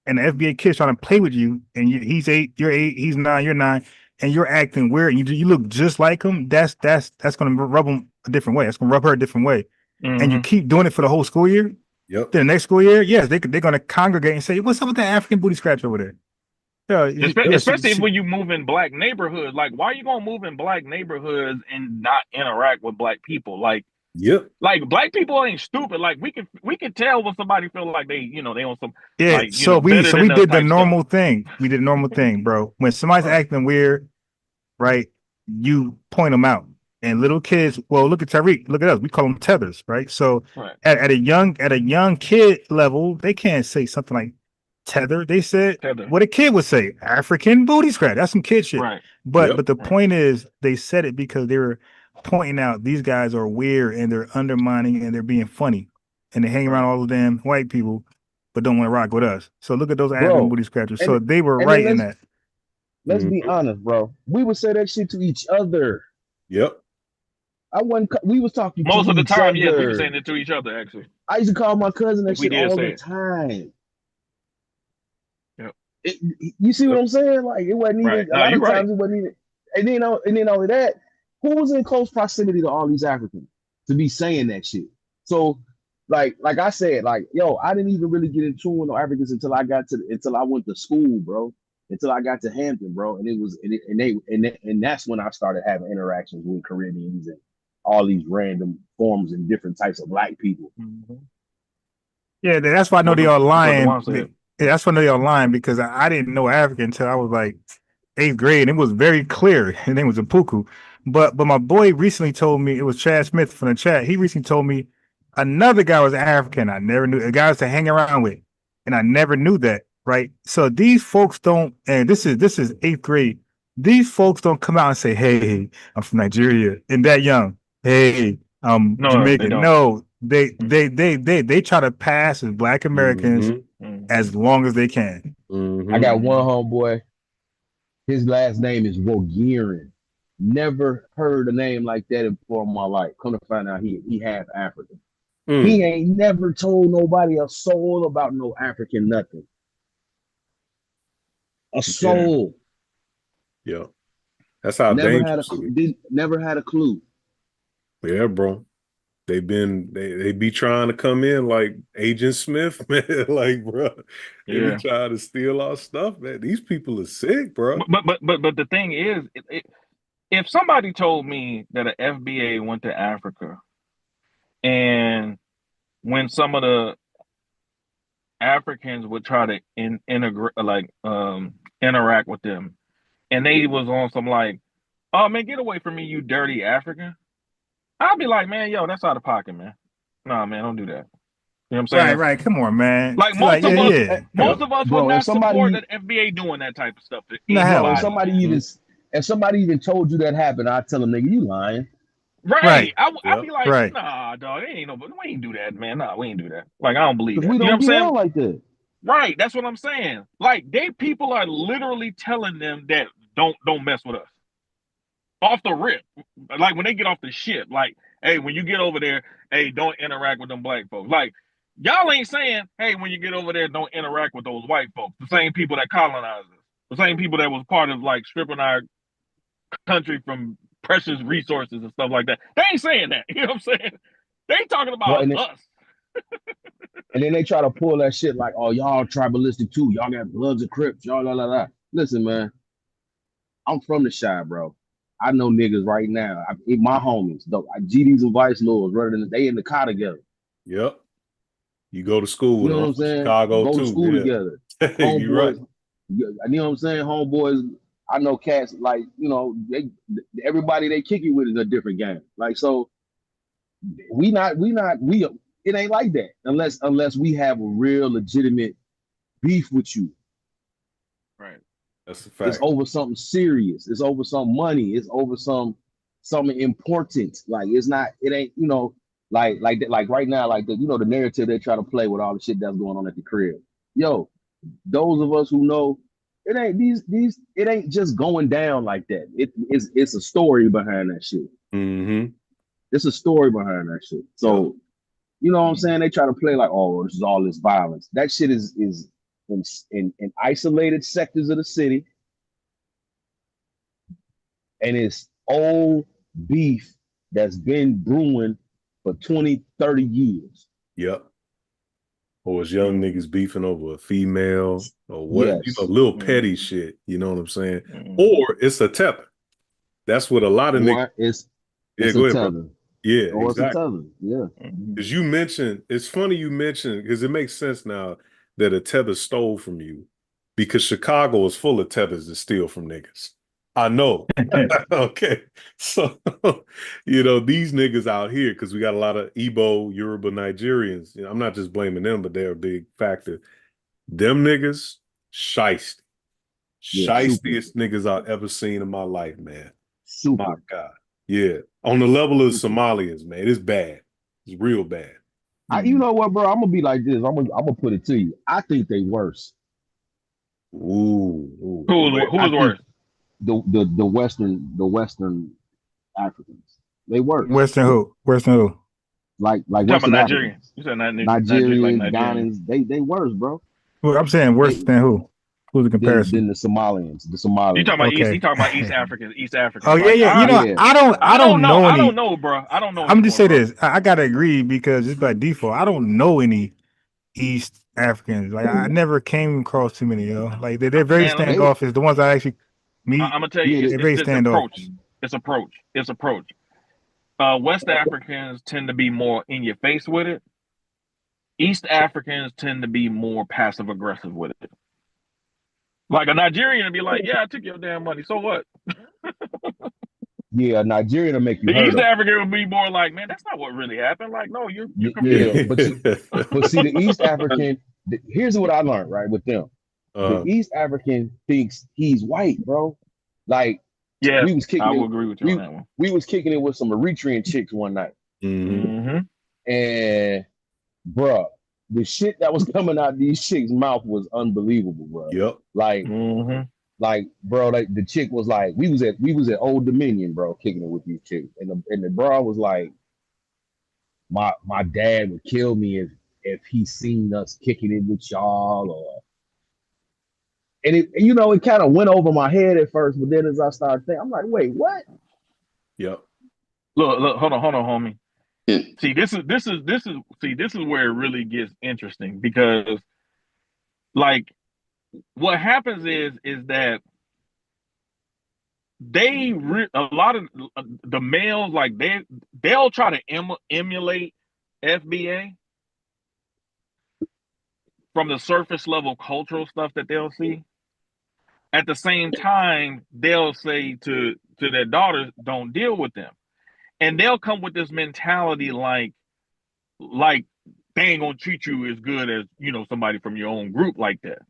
and the FBA kid's trying to play with you, and he's 8, you're 8, he's 9, you're 9, and you're acting weird, and you look just like him, that's going to rub him a different way. That's going to rub her a different way. Mm-hmm. And you keep doing it for the whole school year. Yep. Then the next school year, yes, they're going to congregate and say, "What's up with that African booty scratch over there?" Especially when you move in black neighborhoods. Like, why are you gonna move in black neighborhoods and not interact with black people? Like, yep. Like, black people ain't stupid. Like, we can tell when somebody feel like they on some so we did the normal thing. We did the normal thing, bro. When somebody's acting weird, right? You point them out. And little kids, well, look at Tariq. Look at us. We call them tethers, right? So at a young kid level, they can't say something like tether. They said what a kid would say, African booty scratch. That's some kid shit. Right. But the point is, they said it because they were pointing out these guys are weird and they're undermining and they're being funny, and they hang around all the damn white people, but don't want to rock with us. So look at those African booty scratchers. So they were right in that. Let's be honest, bro. We would say that shit to each other. Yep. We was talking most to of the each time. other. Yes, we were saying it to each other. Actually, I used to call my cousin that shit all the time. Yep. You see what I'm saying? Like, it wasn't even a lot of times. It wasn't even. And then only that, who was in close proximity to all these Africans to be saying that shit? So, like I said, like, yo, I didn't even really get in tune with no Africans until I went to school, bro. Until I got to Hampton, bro, and that's when I started having interactions with Caribbeans all these random forms and different types of black people. Yeah, that's why I know What they the- are what lying. Dewan said. Yeah, that's why I know they are lying because I didn't know African until I was like 8th grade. It was very clear. His name was Mpuku. But my boy recently told me, it was Chad Smith from the chat. He recently told me another guy was African. I never knew. A guy was to hang around with, and I never knew that. Right. So these folks don't, and this is 8th grade. These folks don't come out and say, "Hey, I'm from Nigeria," and that young. Hey, I'm No, they Jamaican. don't. No, they try to pass as Black Americans as long as they can. I got one homeboy. His last name is Wogirin. Never heard a name like that before in my life. Come to find out, he half African. He ain't never told nobody a soul about no African nothing. A soul. Yeah. That's how dangerous it is. Never had a clue. Yeah, bro. They be trying to come in like Agent Smith, man. Like, bro, they be trying to steal our stuff, man. These people are sick, bro. But the thing is, if somebody told me that an FBA went to Africa, and when some of the Africans would try to interact with them, and they was on some like, "Oh man, get away from me, you dirty African," I'd be like, "Man, yo, that's out of pocket, man. Nah, man, don't do that." You know what I'm saying? Right. Come on, man. Like most of us would not support that FBA doing that type of stuff to anybody. If somebody even told you that happened, I'd tell them, nigga, you lying. Right. I'd be like, nah, dog, we ain't do that, man. Nah, we ain't do that. Like, I don't believe that. We don't get on like that. Right. That's what I'm saying. Like, people are literally telling them that don't mess with us. Off the rip. Like when they get off the ship, like, hey, when you get over there, hey, don't interact with them black folks. Like, y'all ain't saying, hey, when you get over there, don't interact with those white folks. The same people that colonized us. The same people that was part of like stripping our country from precious resources and stuff like that. They ain't saying that. You know what I'm saying? They ain't talking about us. And then they try to pull that shit like, oh, y'all tribalistic too. Y'all got Bloods and Crips. Y'all la. Listen, man. I'm from the Chi, bro. I know niggas right now. My homies, though. GDs and Vice Lords, rather than they in the car together. Yep. You go to school with them. You know what I'm saying? Chicago go to school together. Homeboys, you're right. You know what I'm saying? Homeboys, I know cats like, you know, everybody they kick it with is a different game. Like, so it ain't like that unless we have a real legitimate beef with you. Right. That's a fact. It's over something serious. It's over some money. It's over something important. Like it ain't, you know, like right now, like the narrative they try to play with all the shit that's going on at the crib. Yo, those of us who know it ain't it ain't just going down like that. It's a story behind that shit. It's a story behind that shit. So, you know what I'm saying? They try to play like, oh, this is all this violence. That shit is in isolated sectors of the city, and it's old beef that's been brewing for 20, 30 years. Yep. Or it's young niggas beefing over a female or what, you know, little petty shit, you know what I'm saying? Or it's a tether. That's what a lot of niggas. It's go ahead, bro. Yeah, or exactly. It's a tether. Yeah. Because you mentioned, it's funny you mentioned, because it makes sense now that a tether stole from you, because Chicago is full of tethers that steal from niggas. I know. Okay. So, you know, these niggas out here, because we got a lot of Igbo, Yoruba, Nigerians. You know, I'm not just blaming them, but they're a big factor. Them niggas, shiesty. Shiestiest niggas I've ever seen in my life, man. Super. My God. Yeah. On the level of Somalians, man. It's bad. It's real bad. You know what, bro? I'm gonna be like this. I'm gonna put it to you. I think they worse. Ooh. Who's worse? The Western Africans. They worse. Western who? Like Western Nigerians. You said Nigerians, Ghanaians. They worse, bro. Well, I'm saying worse than who? Who's the comparison? Than the Somalians. The Somalians. You talking about East? You talking about East Africans? East Africans. Oh yeah. You know, I don't know any. I don't know, bro. I don't know. I'm just say this. I gotta agree because it's by default. I don't know any East Africans. Like I never came across too many. Like they're very standoffish. The ones I actually meet. I'm gonna tell you, it's approach. It's approach. West Africans tend to be more in your face with it. East Africans tend to be more passive aggressive with it. Like a Nigerian would be like, "Yeah, I took your damn money. So what?" Yeah, Nigerian will make you The hurt East them. African would be more like, "Man, that's not what really happened." Like, no, you're Yeah, confused. but see, the East African. Here's what I learned, right, with them. The East African thinks he's white, bro. Like, yeah, we was kicking I will it. agree with you on that one. We was kicking it with some Eritrean chicks one night, and bruh, the shit that was coming out these chicks' mouth was unbelievable, bro. Yep. Like, bro, like the chick was like, we was at Old Dominion, bro, kicking it with these chicks, and the bro was like, my dad would kill me if he seen us kicking it with y'all, and it kind of went over my head at first, but then as I started thinking, I'm like, wait, what? Yep. Look, hold on, homie. See, this is where it really gets interesting, because like what happens is that a lot of the males, like they'll try to emulate FBA from the surface level cultural stuff that they'll see. At the same time, they'll say to their daughters, "Don't deal with them," and they'll come with this mentality like they ain't gonna treat you as good as somebody from your own group like that.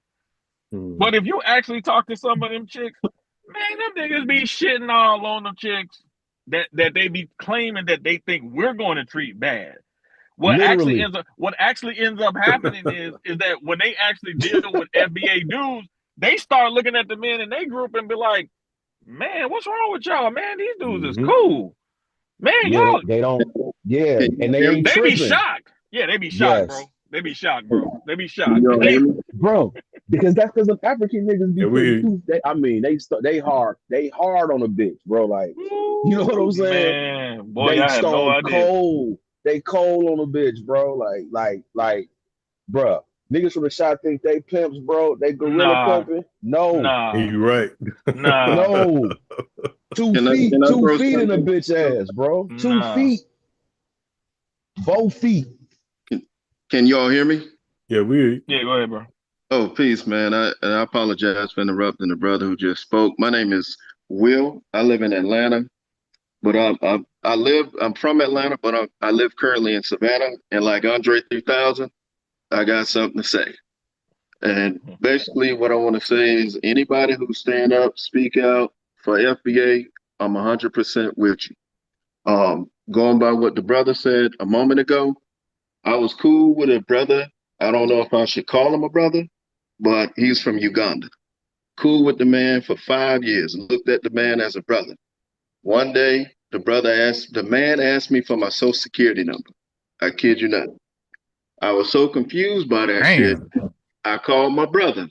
But if you actually talk to some of them chicks, man, them niggas be shitting all on them chicks that they be claiming that they think we're going to treat bad. What actually ends up happening is that when they actually deal with FBA dudes, they start looking at the men in their group and be like, "Man, what's wrong with y'all? Man, these dudes is cool. Man, y'all." They don't. Yeah, and they ain't tripping. Be shocked. Yeah, they be shocked, bro. They be shocked, bro. They be shocked, bro. Because that's because of African niggas be they hard on a bitch, bro. Like, you know what I'm saying? Man, boy, they I have no idea. Cold. They cold on a bitch, bro. Like, bro. Niggas from the shop think they pimps, bro. They gorilla pimping. No. You're right. No. 2 feet in a bitch ass, bro. 2 feet. 4 feet. Can y'all hear me? Yeah, go ahead, bro. Oh, peace, man. I apologize for interrupting the brother who just spoke. My name is Will. I live in Atlanta, but I'm from Atlanta, but I live currently in Savannah. And like Andre 3000, I got something to say. And basically what I want to say is anybody who stand up, speak out for FBA, I'm 100% with you. Going by what the brother said a moment ago, I was cool with a brother. I don't know if I should call him a brother, but he's from Uganda. Cool with the man for 5 years. Looked at the man as a brother. One day, the man asked me for my social security number. I kid you not. I was so confused by that shit. I called my brother,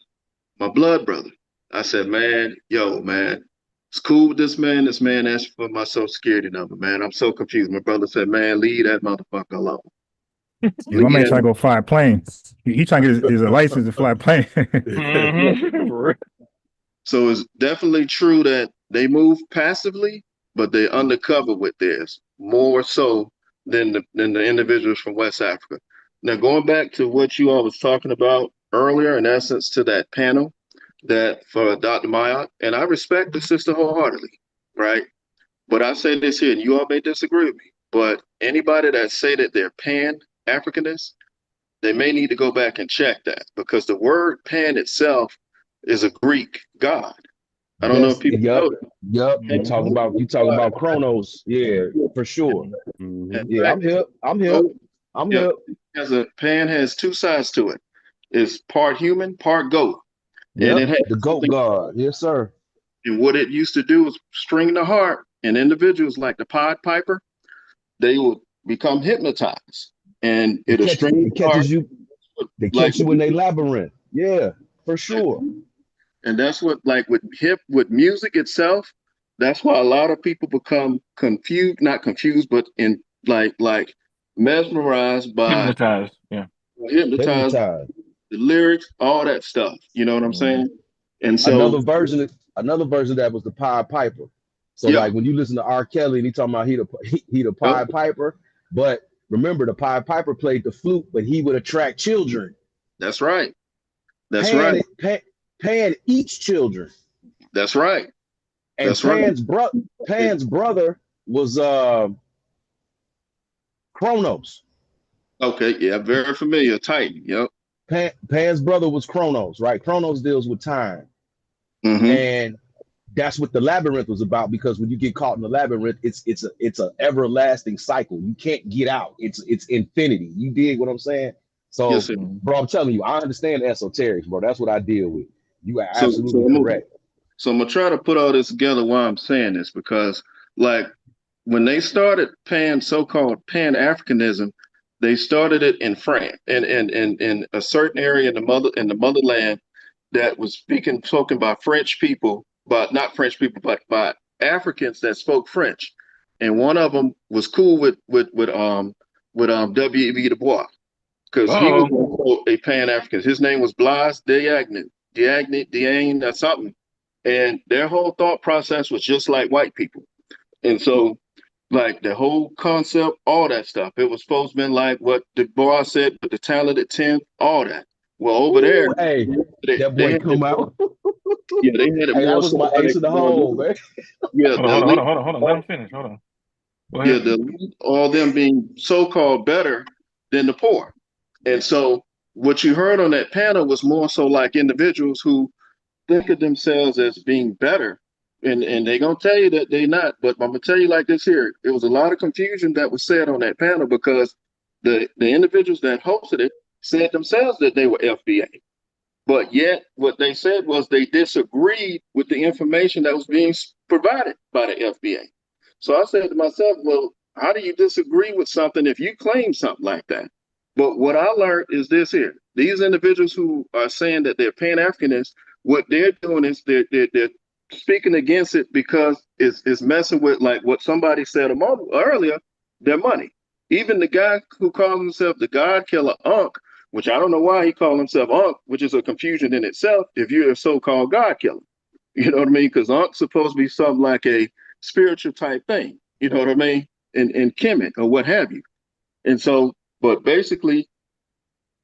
my blood brother. I said, man, it's cool with this man. This man asked for my social security number, man. I'm so confused. My brother said, man, leave that motherfucker alone. Yeah, my man trying to go fly a plane. He trying to get his license to fly a plane. So it's definitely true that they move passively, but they undercover with theirs more so than the individuals from West Africa. Now, going back to what you all was talking about earlier, in essence, to that panel that for Dr. Mayat, and I respect the sister wholeheartedly, right? But I say this here, and you all may disagree with me, but anybody that say that they're Pan-Africanists, they may need to go back and check that, because the word Pan itself is a Greek god. I don't know if people know that. Yep. You talking about Chronos. Yeah, for sure. Yeah, I'm hip. Pan has two sides to it. It's part human, part goat. Yep, and it has the goat god. Yes, sir. And what it used to do was string the heart, and individuals like the Pied Piper, they would become hypnotized, and it'll string the heart. They catch you in their labyrinth. Yeah, for sure. And that's what, like with music itself, that's why a lot of people become not confused, but in like mesmerized by hypnotized the lyrics, all that stuff. You know what I'm saying? And so another version of that was the Pied Piper. So like when you listen to R. Kelly and he talking about he the Pied Piper, but remember the Pied Piper played the flute, but he would attract children. That's right. That's Pan, right. Pan eats children. That's right. And That's Pan's brother was Kronos. Okay, yeah, very familiar. Titan. Yep. Pan's brother was Kronos, right? Kronos deals with time. Mm-hmm. And that's what the labyrinth was about, because when you get caught in the labyrinth, it's a everlasting cycle. You can't get out. It's infinity. You dig what I'm saying? So, yes, bro, I'm telling you, I understand esoterics, bro. That's what I deal with. You are absolutely correct. So I'm gonna try to put all this together while I'm saying this, because like when they started so-called Pan-Africanism, they started it in France and in a certain area in the motherland that was spoken by French people, but not French people, but by Africans that spoke French. And one of them was cool with W.E.B. Du Bois, because he was also a Pan-African. His name was Blaise Diagne, or something. And their whole thought process was just like white people. And so, like the whole concept, all that stuff, it was supposed to be like what Du Bois said, but the talented 10, all that. Well, over there, hey, that boy come out. Yeah, they had it more. That was my ace in the hole, man. Yeah, hold on. Let him finish. Hold on. Yeah, all them being so-called better than the poor. And so what you heard on that panel was more so like individuals who think of themselves as being better. And they're going to tell you that they're not. But I'm going to tell you like this here. There was a lot of confusion that was said on that panel, because the individuals that hosted it said themselves that they were FBA. But yet what they said was they disagreed with the information that was being provided by the FBA. So I said to myself, well, how do you disagree with something if you claim something like that? But what I learned is this here. These individuals who are saying that they're Pan-Africanists, what they're doing is they're speaking against it because it's messing with, like what somebody said a moment earlier, their money. Even the guy who calls himself the God Killer, Unc, which I don't know why he called himself Unc, which is a confusion in itself if you're a so-called God Killer. You know what I mean? Because Unc's supposed to be something like a spiritual type thing, you know what I mean? And Kemet or what have you. And so, but basically,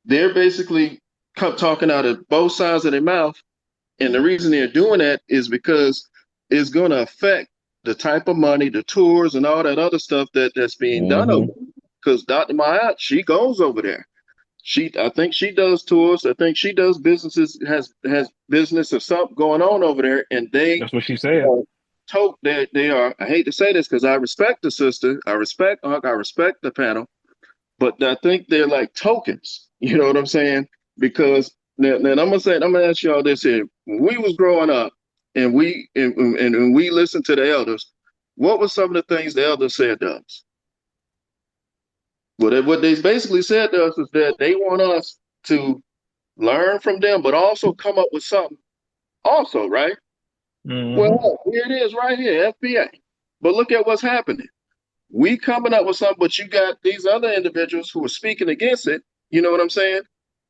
they're basically talking out of both sides of their mouth. And the reason they're doing that is because it's going to affect the type of money, the tours, and all that other stuff that's being done over there. Because Dr. Mayat, she goes over there. I think she does tours. I think she does businesses, has business or something going on over there. And that's what she said. They are, I hate to say this because I respect the sister, I respect Unc, I respect the panel, but I think they're like tokens. You know what I'm saying? Because then I'm gonna ask y'all this here. When we was growing up and we listened to the elders, what were some of the things the elders said to us? Well, what they basically said to us is that they want us to learn from them, but also come up with something also, right? Well, here it is right here, FBA. But look at what's happening. We coming up with something, but you got these other individuals who are speaking against it. You know what I'm saying?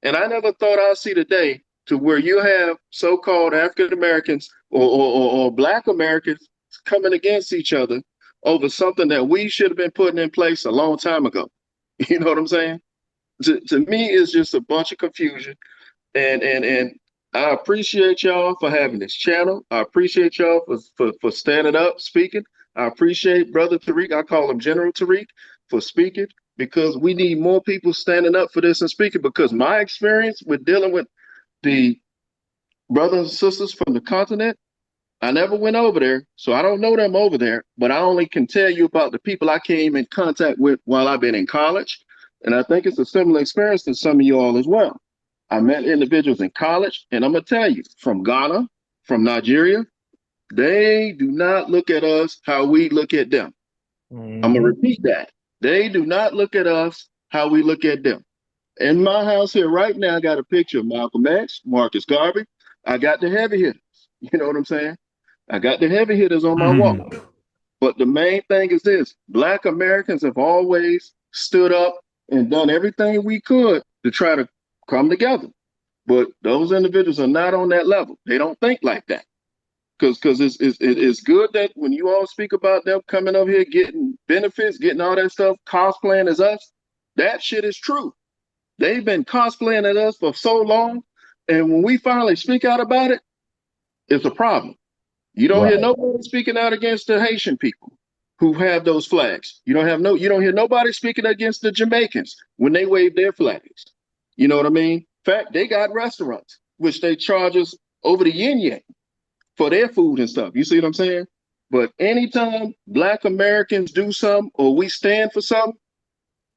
And I never thought I'd see the day to where you have so-called African Americans or Black Americans coming against each other over something that we should have been putting in place a long time ago. You know what I'm saying? To me, it's just a bunch of confusion. And I appreciate y'all for having this channel. I appreciate y'all for standing up, speaking. I appreciate Brother Tariq, I call him General Tariq, for speaking, because we need more people standing up for this and speaking, because my experience with dealing with the brothers and sisters from the continent, I never went over there, so I don't know them over there, but I only can tell you about the people I came in contact with while I've been in college. And I think it's a similar experience to some of you all as well. I met individuals in college, and I'm going to tell you, from Ghana, from Nigeria, they do not look at us how we look at them. I'm going to repeat that. They do not look at us how we look at them. In my house here right now, I got a picture of Malcolm X, Marcus Garvey. I got the heavy hitters. You know what I'm saying? I got the heavy hitters on my wall. But the main thing is this: Black Americans have always stood up and done everything we could to try to come together. But those individuals are not on that level. They don't think like that. Because it's good that when you all speak about them coming up here, getting benefits, getting all that stuff, cosplaying as us, that shit is true. They've been cosplaying as us for so long. And when we finally speak out about it, it's a problem. You don't hear nobody speaking out against the Haitian people who have those flags. You don't hear nobody speaking against the Jamaicans when they wave their flags. You know what I mean? In fact, they got restaurants which they charge us over the yen for their food and stuff. You see what I'm saying? But anytime Black Americans do something or we stand for something,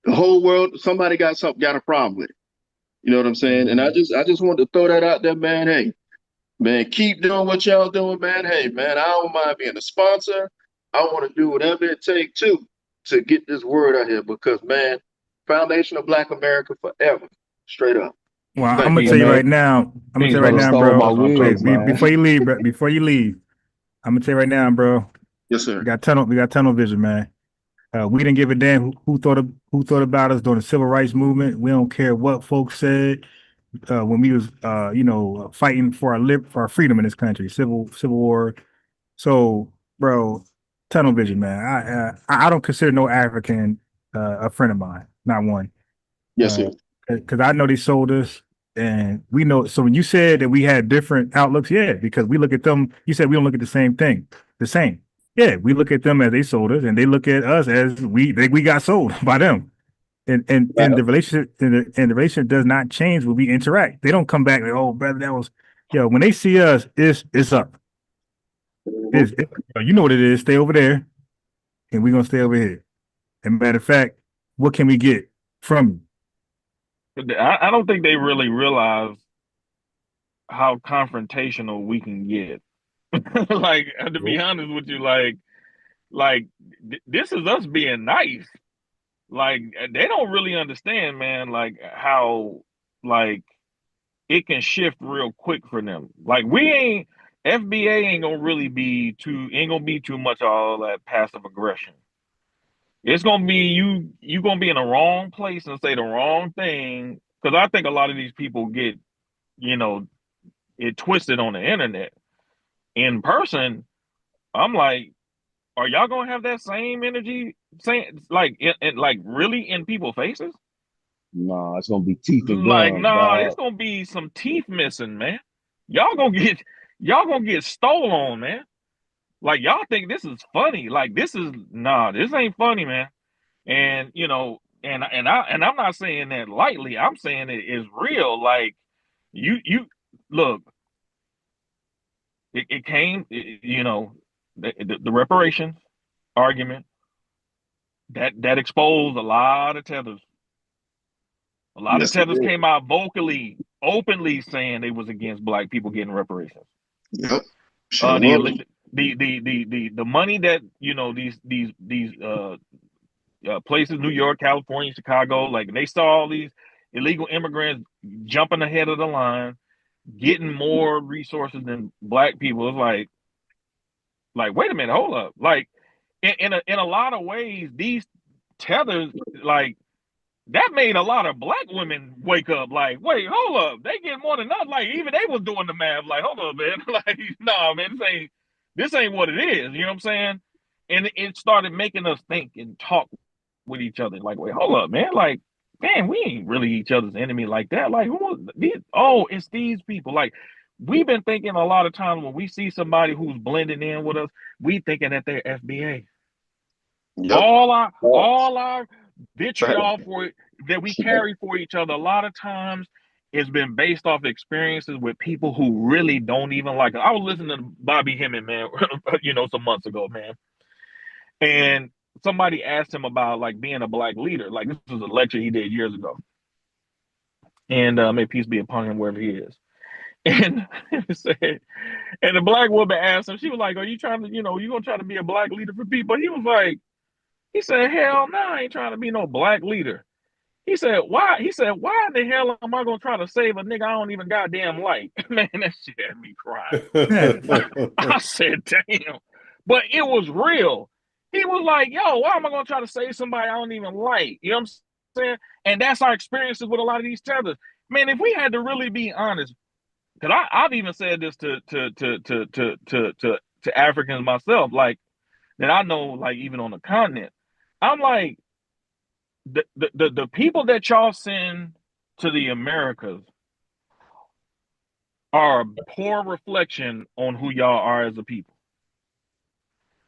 the whole world, somebody got a problem with it. You know what I'm saying? And I just wanted to throw that out there, man. Hey, man, keep doing what y'all doing, man. Hey, man, I don't mind being a sponsor. I want to do whatever it takes to get this word out here because, man, Foundation of Black America forever, straight up. Well, I'm gonna tell you right now. I'm gonna tell you right now, bro. Before you leave, I'm gonna tell you right now, bro. Yes, sir. We got tunnel vision, man. We didn't give a damn who thought about us during the civil rights movement. We don't care what folks said when we was fighting for our freedom in this country, civil war. So, bro, tunnel vision, man. I don't consider no African a friend of mine, not one. Yes, sir. Because I know they sold us, and we know. So when you said that we had different outlooks, yeah, because we look at them. You said we don't look at the same thing, the same. Yeah, we look at them as they sold us, and they look at us as we got sold by them. And the relationship and the relationship does not change when we interact. They don't come back like, oh, brother, that was when they see us, it's up. You know what it is. Stay over there, and we're gonna stay over here. And matter of fact, what can we get from you? I don't think they really realize how confrontational we can get. Like, to be honest with you, like this is us being nice. Like, they don't really understand, man, like how like it can shift real quick for them. Like, FBA ain't gonna be too much all that passive aggression. It's gonna be you gonna be in the wrong place and say the wrong thing. Because I think a lot of these people get, it twisted on the internet. In person, I'm like, are y'all gonna have that same energy, like really in people's faces? Nah, it's gonna be teeth and Like, gums, nah, dog. it's gonna be some teeth missing, man. Y'all gonna get stole on, man. Like, y'all think this is funny. Like, this ain't funny, man. And and I'm not saying that lightly. I'm saying it is real. Like, you look, it came, the reparations argument that exposed a lot of tethers. A lot of tethers came out vocally, openly saying they was against Black people getting reparations. Yep. The money that these places, New York, California, Chicago, like, they saw all these illegal immigrants jumping ahead of the line, getting more resources than Black people. It's like, wait a minute, hold up. Like, in a lot of ways, these tethers, like, that made a lot of Black women wake up. Like, wait, hold up, they get more than us. Like, even they was doing the math. Like, hold up, man. Like, nah, man, this ain't what it is. You know what I'm saying? And it started making us think and talk with each other. Like, wait, hold up, man. Like, man, we ain't really each other's enemy like that. Like, it's these people. Like, we've been thinking a lot of times when we see somebody who's blending in with us, we thinking that they're FBA. Yep. All our vitriol that we carry for each other, a lot of times it's been based off experiences with people who really don't even like us. I was listening to Bobby Hemming, man, some months ago, man. And somebody asked him about, like, being a Black leader. Like, this was a lecture he did years ago. And may peace be upon him wherever he is. And and the Black woman asked him, she was like, are you trying to, you gonna try to be a Black leader for people? He was like, he said, hell no, I ain't trying to be no Black leader. He said, why? He said, why in the hell am I gonna try to save a nigga I don't even goddamn like? Man, that shit had me crying. I said, damn. But it was real. He was like, yo, why am I gonna try to save somebody I don't even like? You know what I'm saying? And that's our experiences with a lot of these tethers. Man, if we had to really be honest, because I've even said this to Africans myself, like that I know, like even on the continent, I'm like the people that y'all send to the Americas are a poor reflection on who y'all are as a people.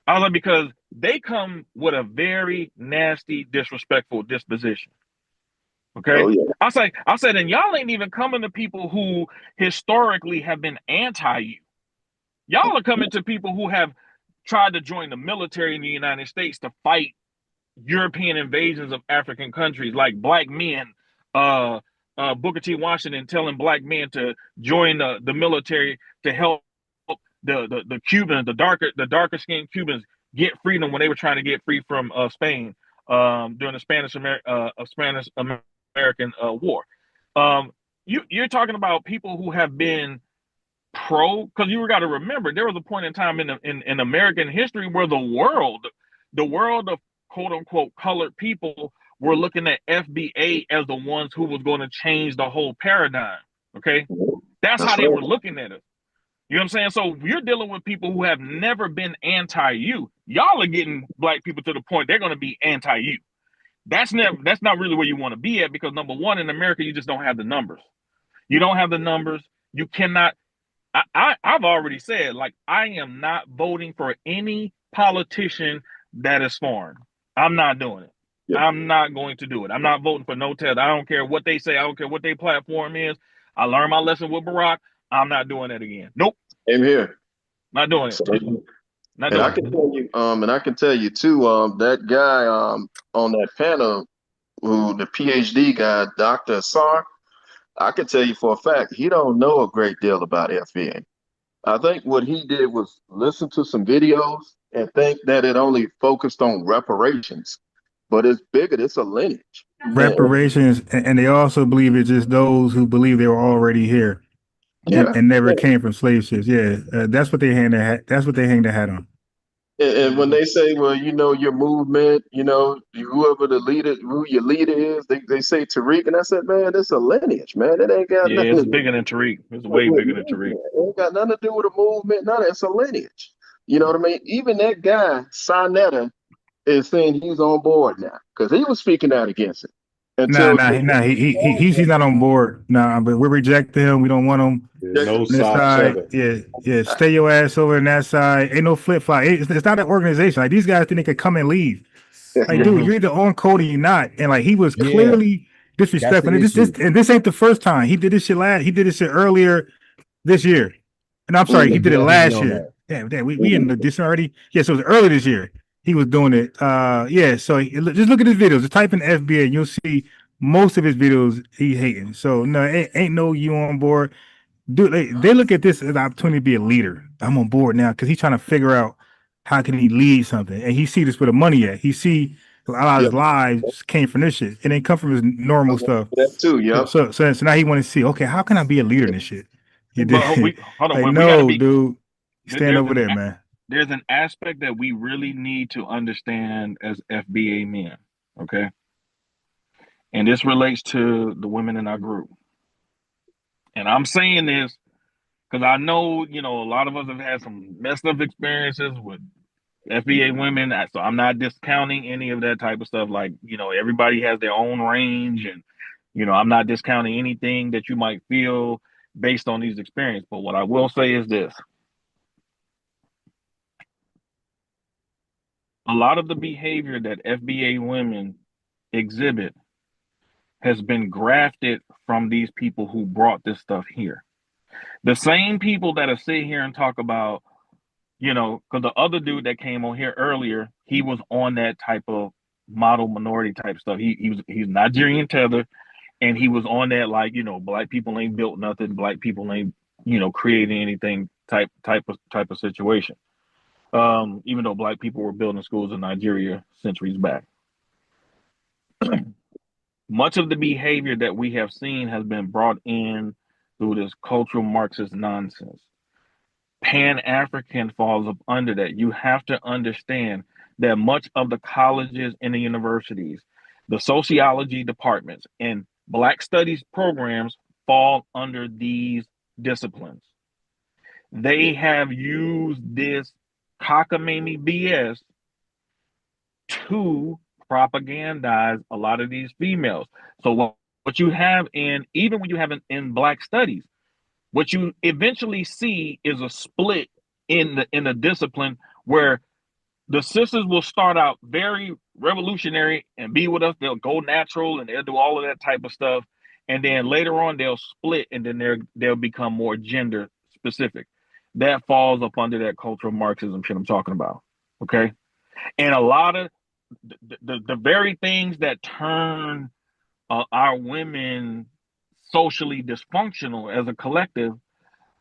I was like, because they come with a very nasty, disrespectful disposition. Okay. Oh, yeah. I said, and y'all ain't even coming to people who historically have been anti you. Y'all are coming to people who have tried to join the military in the United States to fight European invasions of African countries, like black men, Booker T. Washington telling black men to join the military to help the Cubans, the darker skinned Cubans get freedom when they were trying to get free from Spain during the Spanish American War. You're talking about people who have been pro, because you got to remember there was a point in time in American history where the world of quote unquote colored people were looking at FBA as the ones who was going to change the whole paradigm. Okay, that's how they were looking at it. You know what I'm saying? So you're dealing with people who have never been anti-you. Y'all are getting black people to the point they're going to be anti-you. That's not really where you want to be at, because number one, in America, you just don't have the numbers. You don't have the numbers. You cannot. I've already said, like, I am not voting for any politician that is foreign. I'm not doing it. Yep. I'm not going to do it. I'm not voting for no Ted. I don't care what they say. I don't care what their platform is. I learned my lesson with Barack. I'm not doing that again. Nope. Same here. Not doing it. Not doing it. I can tell you too, that guy on that panel, who the PhD guy, Dr. Assar, I can tell you for a fact, he don't know a great deal about FBA. I think what he did was listen to some videos and think that it only focused on reparations, but it's bigger. It's a lineage. Reparations, and they also believe it's just those who believe they were already here and never came from slave ships. Yeah, that's what they hang their hat. That's what they hang their hat on. And when they say, well, your movement, whoever the leader, who your leader is, they say Tariq, and I said, man, it's a lineage, man. It ain't got nothing. It's bigger than Tariq. It's way bigger than Tariq. It ain't got nothing to do with a movement. None. It's a lineage. You know what I mean? Even that guy, Sinetta, is saying he's on board now because he was speaking out against it. He's not on board. But we're rejecting him. We don't want him. No side. Yeah. Stay your ass over on that side. Ain't no flip flop. It's not an organization. Like, these guys think they can come and leave. Like, dude, you're either on code or you're not. And like, he was clearly disrespectful. And this ain't the first time. He did this shit earlier this year. And I'm sorry, he did it last year. Damn, we in this already. Yeah, so it was early this year. He was doing it. So just look at his videos. Just type in FBA and you'll see most of his videos he hating. So no, ain't no you on board. Dude, they look at this as an opportunity to be a leader. I'm on board now because he's trying to figure out how can he lead something. And he see this where the money at. He see a lot of his lives came from this shit. It ain't come from his normal stuff. That too, yeah. So now he want to see, okay, how can I be a leader in this shit? You did. Hold on, dude. Stand over there, man. There's an aspect that we really need to understand as FBA men, okay? And this relates to the women in our group. And I'm saying this because I know, a lot of us have had some messed up experiences with FBA women. So I'm not discounting any of that type of stuff. Like, everybody has their own range. And, I'm not discounting anything that you might feel based on these experiences. But what I will say is this. A lot of the behavior that FBA women exhibit has been grafted from these people who brought this stuff here. The same people that are sitting here and talk about, because the other dude that came on here earlier, he was on that type of model minority type stuff. He's Nigerian tether, and he was on that, like, black people ain't built nothing, black people ain't, creating anything type of situation. Even though black people were building schools in Nigeria centuries back. Much of the behavior that we have seen has been brought in through this cultural Marxist nonsense. Pan-African falls up under that. You have to understand that much of the colleges and the universities, the sociology departments, and Black studies programs fall under these disciplines. They have used this cockamamie BS to propagandize a lot of these females. So what you have even when you have in Black studies, what you eventually see is a split in the discipline where the sisters will start out very revolutionary and be with us. They'll go natural and they'll do all of that type of stuff. And then later on they'll split and then they'll become more gender specific. That falls up under that cultural Marxism shit I'm talking about. Okay. And a lot of the very things that turn our women socially dysfunctional as a collective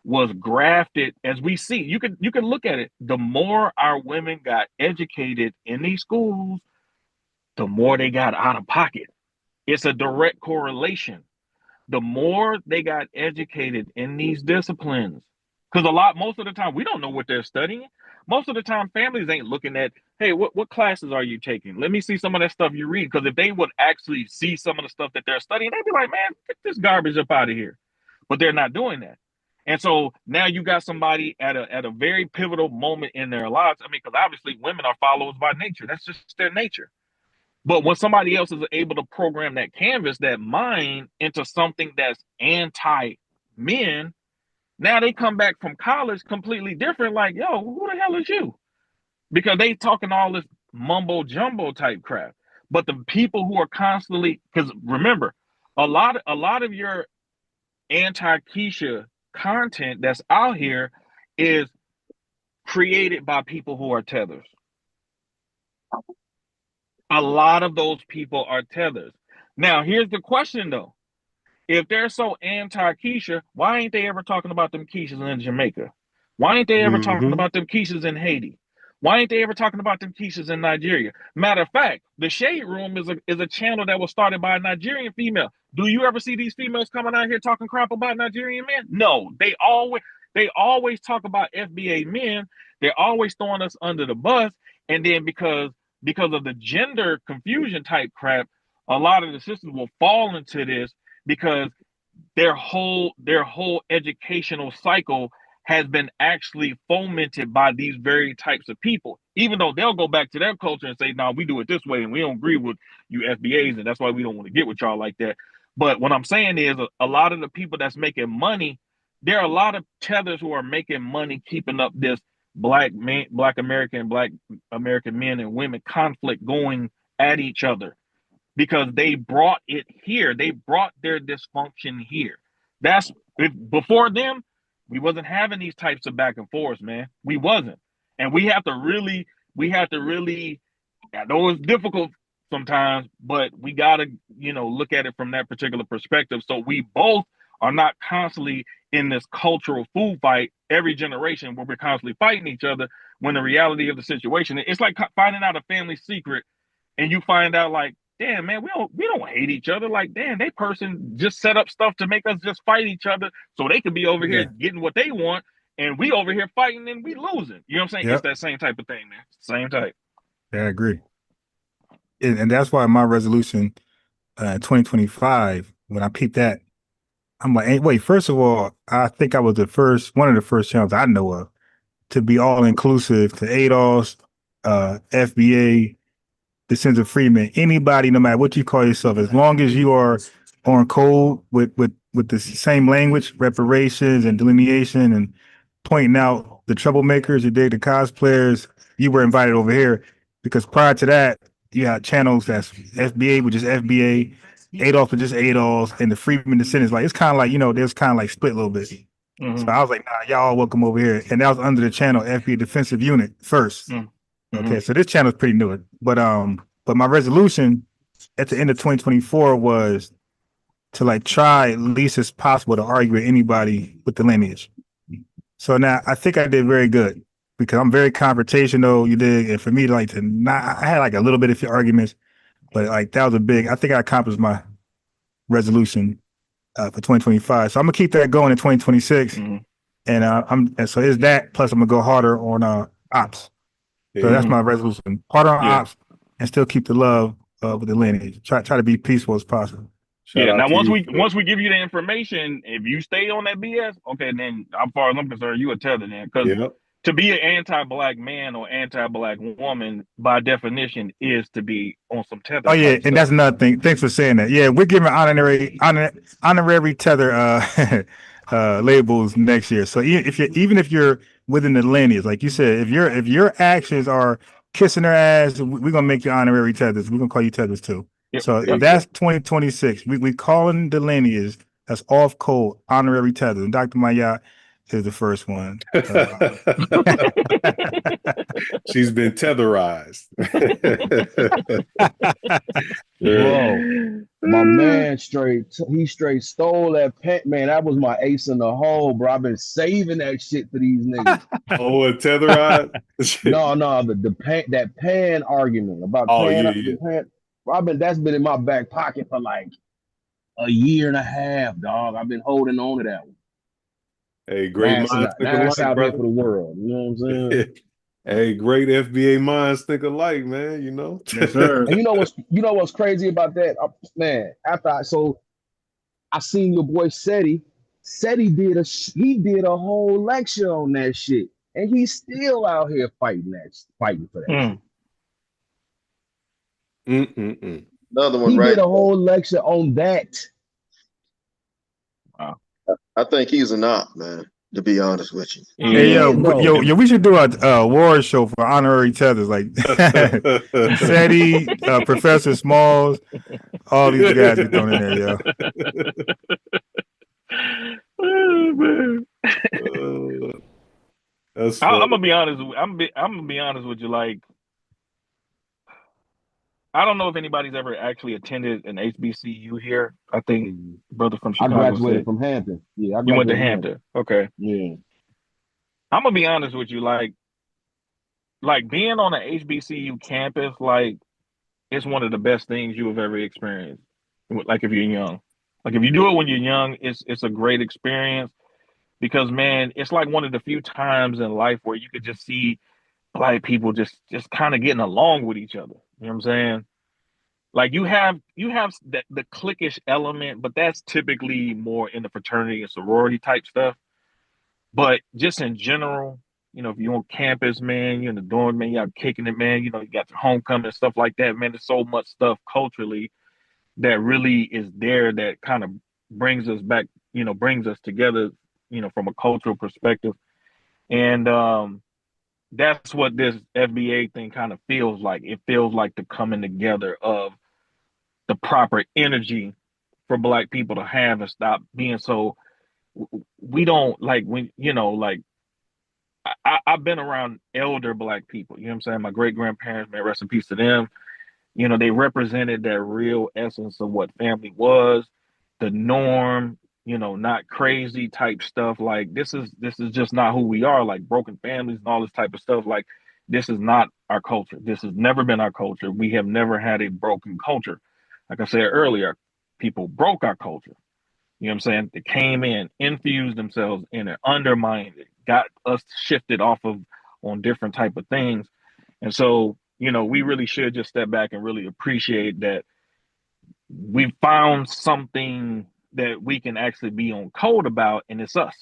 was grafted. As we see, you can look at it. The more our women got educated in these schools, the more they got out of pocket. It's a direct correlation. The more they got educated in these disciplines, because most of the time we don't know what they're studying. Most of the time families ain't looking at, hey, what classes are you taking? Let me see some of that stuff you read. Because if they would actually see some of the stuff that they're studying, they'd be like, man, get this garbage up out of here. But they're not doing that. And so now you got somebody at a very pivotal moment in their lives. I mean, because obviously women are followers by nature. That's just their nature. But when somebody else is able to program that canvas, that mind, into something that's anti-men, now they come back from college completely different. Like, yo, who the hell is you? Because they talking all this mumbo jumbo type crap. But the people who are constantly, because remember, a lot of your anti-Keisha content that's out here is created by people who are tethers. A lot of those people are tethers. Now, here's the question though. If they're so anti-Keisha, why ain't they ever talking about them Keishas in Jamaica? Why ain't they ever talking about them Keishas in Haiti? Why ain't they ever talking about them Keishas in Nigeria? Matter of fact, the Shade Room is a channel that was started by a Nigerian female. Do you ever see these females coming out here talking crap about Nigerian men? No, they always talk about FBA men. They're always throwing us under the bus. And then because of the gender confusion type crap, a lot of the sisters will fall into this because their whole educational cycle has been actually fomented by these very types of people, even though they'll go back to their culture and say, no, we do it this way and we don't agree with you FBAs, and that's why we don't want to get with y'all like that. But what I'm saying is a lot of the people that's making money, there are a lot of tethers who are making money keeping up this Black American men and women conflict going at each other, because they brought it here. They brought their dysfunction here. Before them, we wasn't having these types of back and forths, man. We wasn't. And we have to really, I know it's difficult sometimes, but we got to, look at it from that particular perspective. So we both are not constantly in this cultural food fight every generation where we're constantly fighting each other, when the reality of the situation, it's like finding out a family secret and you find out like, damn, man, we don't hate each other. Like, damn, they person just set up stuff to make us just fight each other so they could be over here getting what they want, and we over here fighting and we losing. You know what I'm saying? It's that same type of thing, man. Same type. Yeah, I agree. And that's why my resolution 2025, when I peeped that, I'm like, hey, wait, first of all, I think I was one of the first channels I know of to be all inclusive to ADOS, FBA, Descendants of Freedmen, anybody, no matter what you call yourself, as long as you are on code with the same language, reparations and delineation, and pointing out the troublemakers, you dig, the cosplayers, you were invited over here. Because prior to that, you had channels that's FBA, which is FBA, ADOS, which is ADOS, and the Freedmen Descendants. Like, it's kind of like, there's kind of like split a little bit. So I was like, nah, y'all welcome over here. And that was under the channel FBA Defensive Unit first. Okay, so this channel is pretty new. But my resolution at the end of 2024 was to like try at least as possible to argue with anybody with the lineage. So now I think I did very good, because I'm very confrontational, you dig, and for me to like I had like a little bit of arguments, but like that was I think I accomplished my resolution for 2025. So I'm gonna keep that going in 2026. And so is that, plus I'm gonna go harder on ops. So that's my resolution. Harder on ops and still keep the love with the lineage. Try to be peaceful as possible. Shout out Now to once you, once we give you the information, if you stay on that BS, okay, then as far as I'm concerned, you a tether then. Because Yep. to be an anti-black man or anti-black woman, by definition, is to be on some tether. Oh yeah, type and that's stuff. another thing. Thanks for saying that. Yeah, we're giving honorary tether labels next year. So even if you're within the lineage, like you said, if your actions are kissing their ass, we're gonna make you honorary tethers. We're gonna call you tethers too. Yep, So yep. that's 2026. We calling the lineage that's off code honorary tethers. And Dr. Mayat is the first one. She's been tetherized. Bro, my man he straight stole that pant, man. That was my ace in the hole, bro. I've been saving that shit for these niggas. Oh, a tetherized? No, that pan argument about the pan. Bro, that's been in my back pocket for like a year and a half, dog. I've been holding on to that one. Hey, great minds think That's alike, out brother. here for the world. You know what I'm saying? Hey, great FBA minds think alike, man. You know. Yes, sir. And you know what's crazy about that, man? After I seen your boy Seti. Seti did a whole lecture on that shit, and he's still out here fighting for that. Another one, He right? did a whole lecture on that. Wow. I think he's an op, man. To be honest with you. Hey yo, we should do a award show for honorary tethers like Seti, Professor Smalls, all these guys be thrown in there, yo. Oh, man. That's I'm gonna be honest. I'm gonna be honest with you. Like, I don't know if anybody's ever actually attended an HBCU here. I think brother from Chicago. I graduated from Hampton. Yeah, you went to Hampton. Okay. Yeah. I'm gonna be honest with you. Like being on an HBCU campus, like, it's one of the best things you have ever experienced. Like, if you're young, like if you do it when you're young, it's a great experience because, man, it's like one of the few times in life where you could just see Black people just kind of getting along with each other. You know what I'm saying? Like you have the cliquish element, but that's typically more in the fraternity and sorority type stuff. But just in general, you know, if you're on campus, man, you're in the dorm, man, you're kicking it, man, you know, you got your homecoming and stuff like that, man. There's so much stuff culturally that really is there that kind of brings us back, you know, brings us together, you know, from a cultural perspective. And that's what this FBA thing kind of feels like. It feels like the coming together of the proper energy for Black people to have and stop being so. We don't like when, you know, like I've been around elder Black people, you know what I'm saying? My great grandparents, man, rest in peace to them. You know, they represented that real essence of what family was, the norm, you know, not crazy type stuff. Like this is just not who we are, like broken families and all this type of stuff. Like this is not our culture. This has never been our culture. We have never had a broken culture. Like I said earlier, people broke our culture. You know what I'm saying? They came in, infused themselves in it, undermined it, got us shifted off of on different type of things. And so, you know, we really should just step back and really appreciate that we found something that we can actually be on code about, and it's us.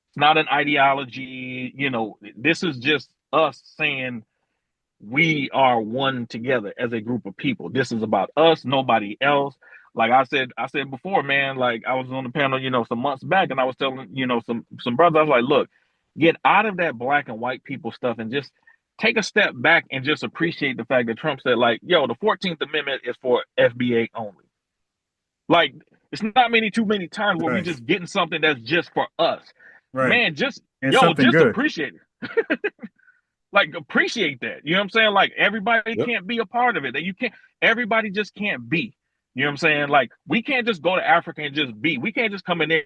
It's not an ideology, you know, this is just us saying we are one together as a group of people. This is about us, nobody else. Like I said before, man, like I was on the panel, you know, some months back, and I was telling, you know, some brothers, I was like, look, get out of that black and white people stuff and just take a step back and just appreciate the fact that Trump said, like, yo, the 14th Amendment is for FBA only. Like, it's not too many times where we just getting something that's just for us. Right. Man, just good. appreciate it. Like, appreciate that. You know what I'm saying? Like, everybody can't be a part of it. That you can't, everybody just can't be. You know what I'm saying? Like, we can't just go to Africa and just be. We can't just come in there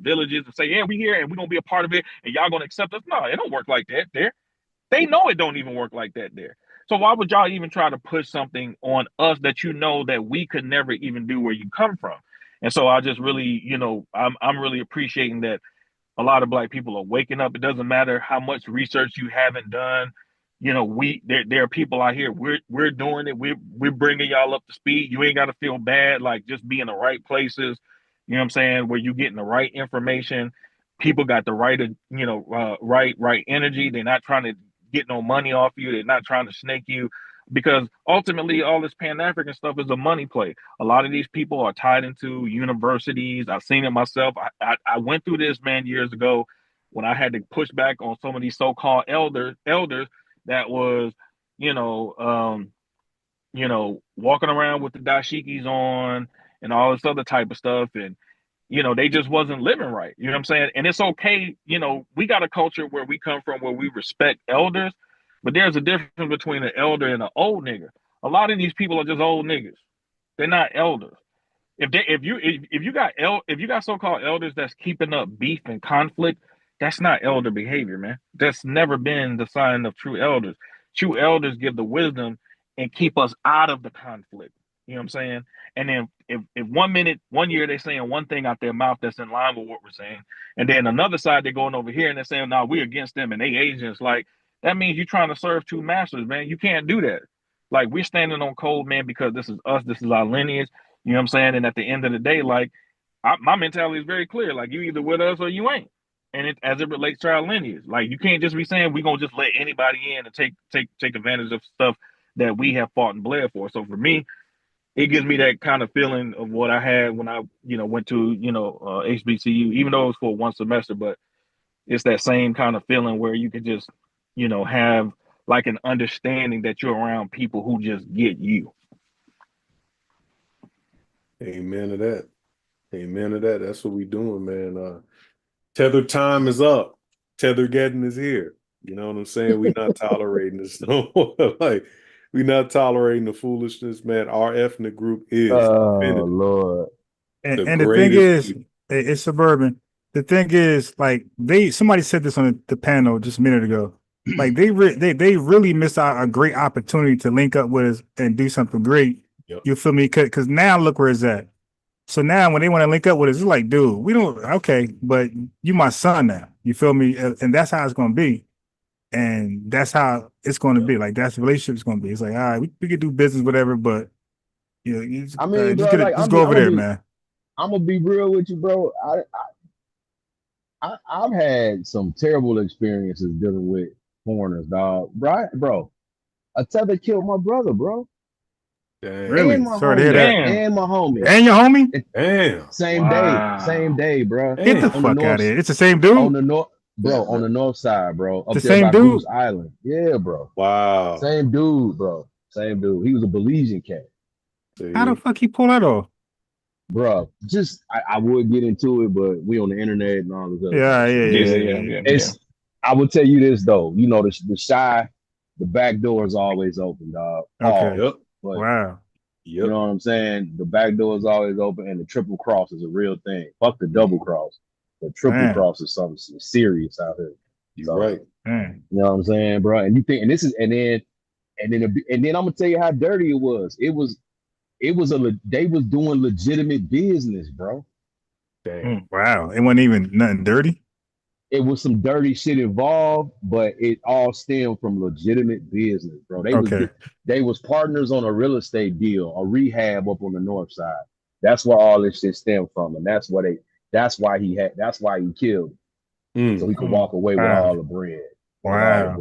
villages and say, yeah, we here and we're gonna be a part of it and y'all gonna accept us. No, it don't work like that there. They know it don't even work like that there. So why would y'all even try to push something on us that you know that we could never even do where you come from? And so I just really, you know, I'm really appreciating that a lot of Black people are waking up. It doesn't matter how much research you haven't done. you know, there are people out here. We're doing it. We're bringing y'all up to speed. You ain't got to feel bad. Like, just be in the right places. You know what I'm saying? Where you getting the right information. People got the right, right energy. They're not trying to get no money off you. They're not trying to snake you, because ultimately all this Pan-African stuff is a money play. A lot of these people are tied into universities. I've seen it myself. I went through this, man, years ago when I had to push back on some of these so-called elders that was, walking around with the dashikis on and all this other type of stuff. And, they just wasn't living right. You know what I'm saying? And it's okay. We got a culture where we come from where we respect elders, but there's a difference between an elder and an old nigga. A lot of these people are just old niggas. They're not elders. If you got so-called elders that's keeping up beef and conflict, that's not elder behavior, man. That's never been the sign of true elders. True elders give the wisdom and keep us out of the conflict. You know what I'm saying? And then if 1 year they're saying one thing out their mouth that's in line with what we're saying, and then another side they're going over here and they're saying, no, we're against them and they agents, like, that means you're trying to serve two masters, man. You can't do that. Like, we're standing on code, man, because this is us, this is our lineage. You know what I'm saying? And at the end of the day, like, my mentality is very clear. Like, you either with us or you ain't. And as it relates to our lineage, like, you can't just be saying we're gonna just let anybody in and take advantage of stuff that we have fought and bled for. So for me, it gives me that kind of feeling of what I had when I, went to, HBCU, even though it was for one semester, but it's that same kind of feeling where you could just, have like an understanding that you're around people who just get you. Amen to that. Amen to that. That's what we doing, man. Tether time is up. Tethergeddon is here. You know what I'm saying? We're not tolerating this no more. Like, we're not tolerating the foolishness, man. Our ethnic group is Lord. And the thing is, it's suburban. The thing is, like, somebody said this on the panel just a minute ago. Like, they really missed out a great opportunity to link up with us and do something great. Yep. You feel me? Because now look where it's at. So now when they want to link up with us, it's like, dude, we don't, okay, but you my son now. You feel me? And that's how it's going to be. And that's how it's going to be. Like, that's the relationship is going to be. It's like, all right, we could do business, whatever, but just go over there, man. I'm gonna be real with you, bro. I've had some terrible experiences dealing with foreigners, dog. Right, bro. A tether killed my brother, bro. Damn. Really? Sorry to hear that. And my homie. And your homie? Damn. Same day, bro. Get the fuck out of here. It's the same dude? On the north side, bro. Up the there same by dude? Goose Island. Yeah, bro. Wow. Same dude, bro. Same dude. He was a Belizean cat. How the fuck he pull that off? Bro, just I would get into it, but we on the internet and all this other Yeah. I would tell you this though, the back door is always open, dog. Okay. Yep. Wow. You know what I'm saying? The back door is always open, and the triple cross is a real thing. Fuck the double cross. The triple cross is something serious out here. You're right. You know what I'm saying, bro? And you think, and this is, and then I'm gonna tell you how dirty it was. They was doing legitimate business, bro. Dang. Wow. It wasn't even nothing dirty. It was some dirty shit involved, but it all stemmed from legitimate business, bro. They was partners on a real estate deal, a rehab up on the north side. That's where all this shit stemmed from, and that's why he killed him. So he could walk away with all the bread. Wow.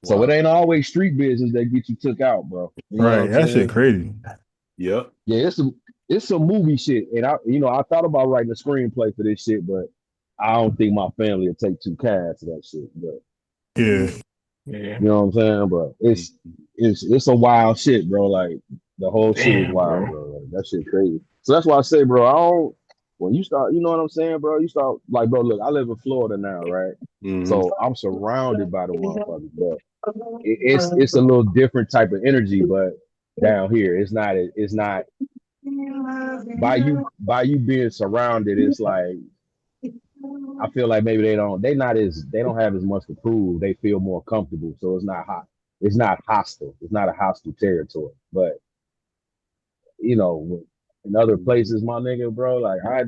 So it ain't always street business that get you took out, bro. You know right. That shit crazy. Yep. Yeah, it's some movie shit. And I thought about writing a screenplay for this shit, but I don't think my family will take too kind to that shit. But yeah. You know what I'm saying? But it's a wild shit, bro. Like, the whole shit is wild, bro. Like, that shit crazy. So that's why I say, bro, when you start, you know what I'm saying, bro? You start, like, bro, look, I live in Florida now, right? So I'm surrounded by the motherfuckers, but it's a little different type of energy, but down here, it's not by you being surrounded, it's like, I feel like maybe they don't have as much to prove. They feel more comfortable. So it's not hot. It's not hostile. It's not a hostile territory. But in other places, my nigga, bro, like, I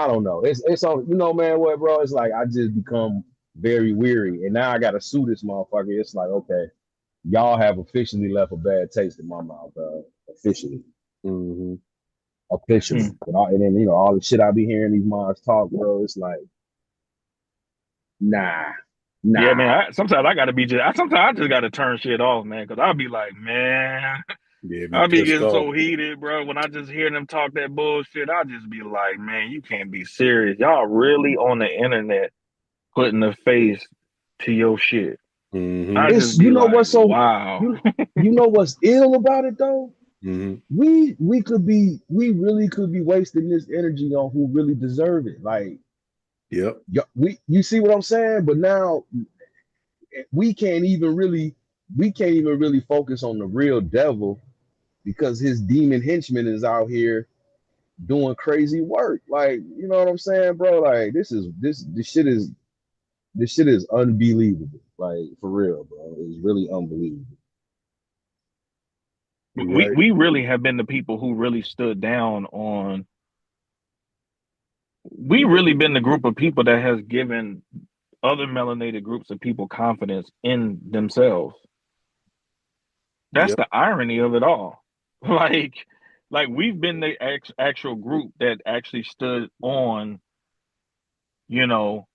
don't know. It's all, man, what, bro? It's like I just become very weary. And now I gotta sue this motherfucker. It's like, okay, y'all have officially left a bad taste in my mouth, officially. Officially. And then, you know, all the shit I be hearing these moms talk, bro, it's like, nah. Yeah, man. Sometimes I gotta be sometimes I just gotta turn shit off, man, because I'll be like, man, I'll be getting so heated, bro. When I just hear them talk that bullshit, I'll just be like, man, you can't be serious. Y'all really on the internet putting a face to your shit. I just be you know like, what's so wow. you know what's ill about it though? We really could be wasting this energy on who really deserve it. Like, you see what I'm saying? But now we can't even really focus on the real devil because his demon henchman is out here doing crazy work. Like, you know what I'm saying, bro? Like, this shit is unbelievable. Like, for real, bro. It's really unbelievable. We really have been the people who really stood down on. We really been the group of people that has given other melanated groups of people confidence in themselves. That's the irony of it all. Like we've been the actual group that actually stood on, you know,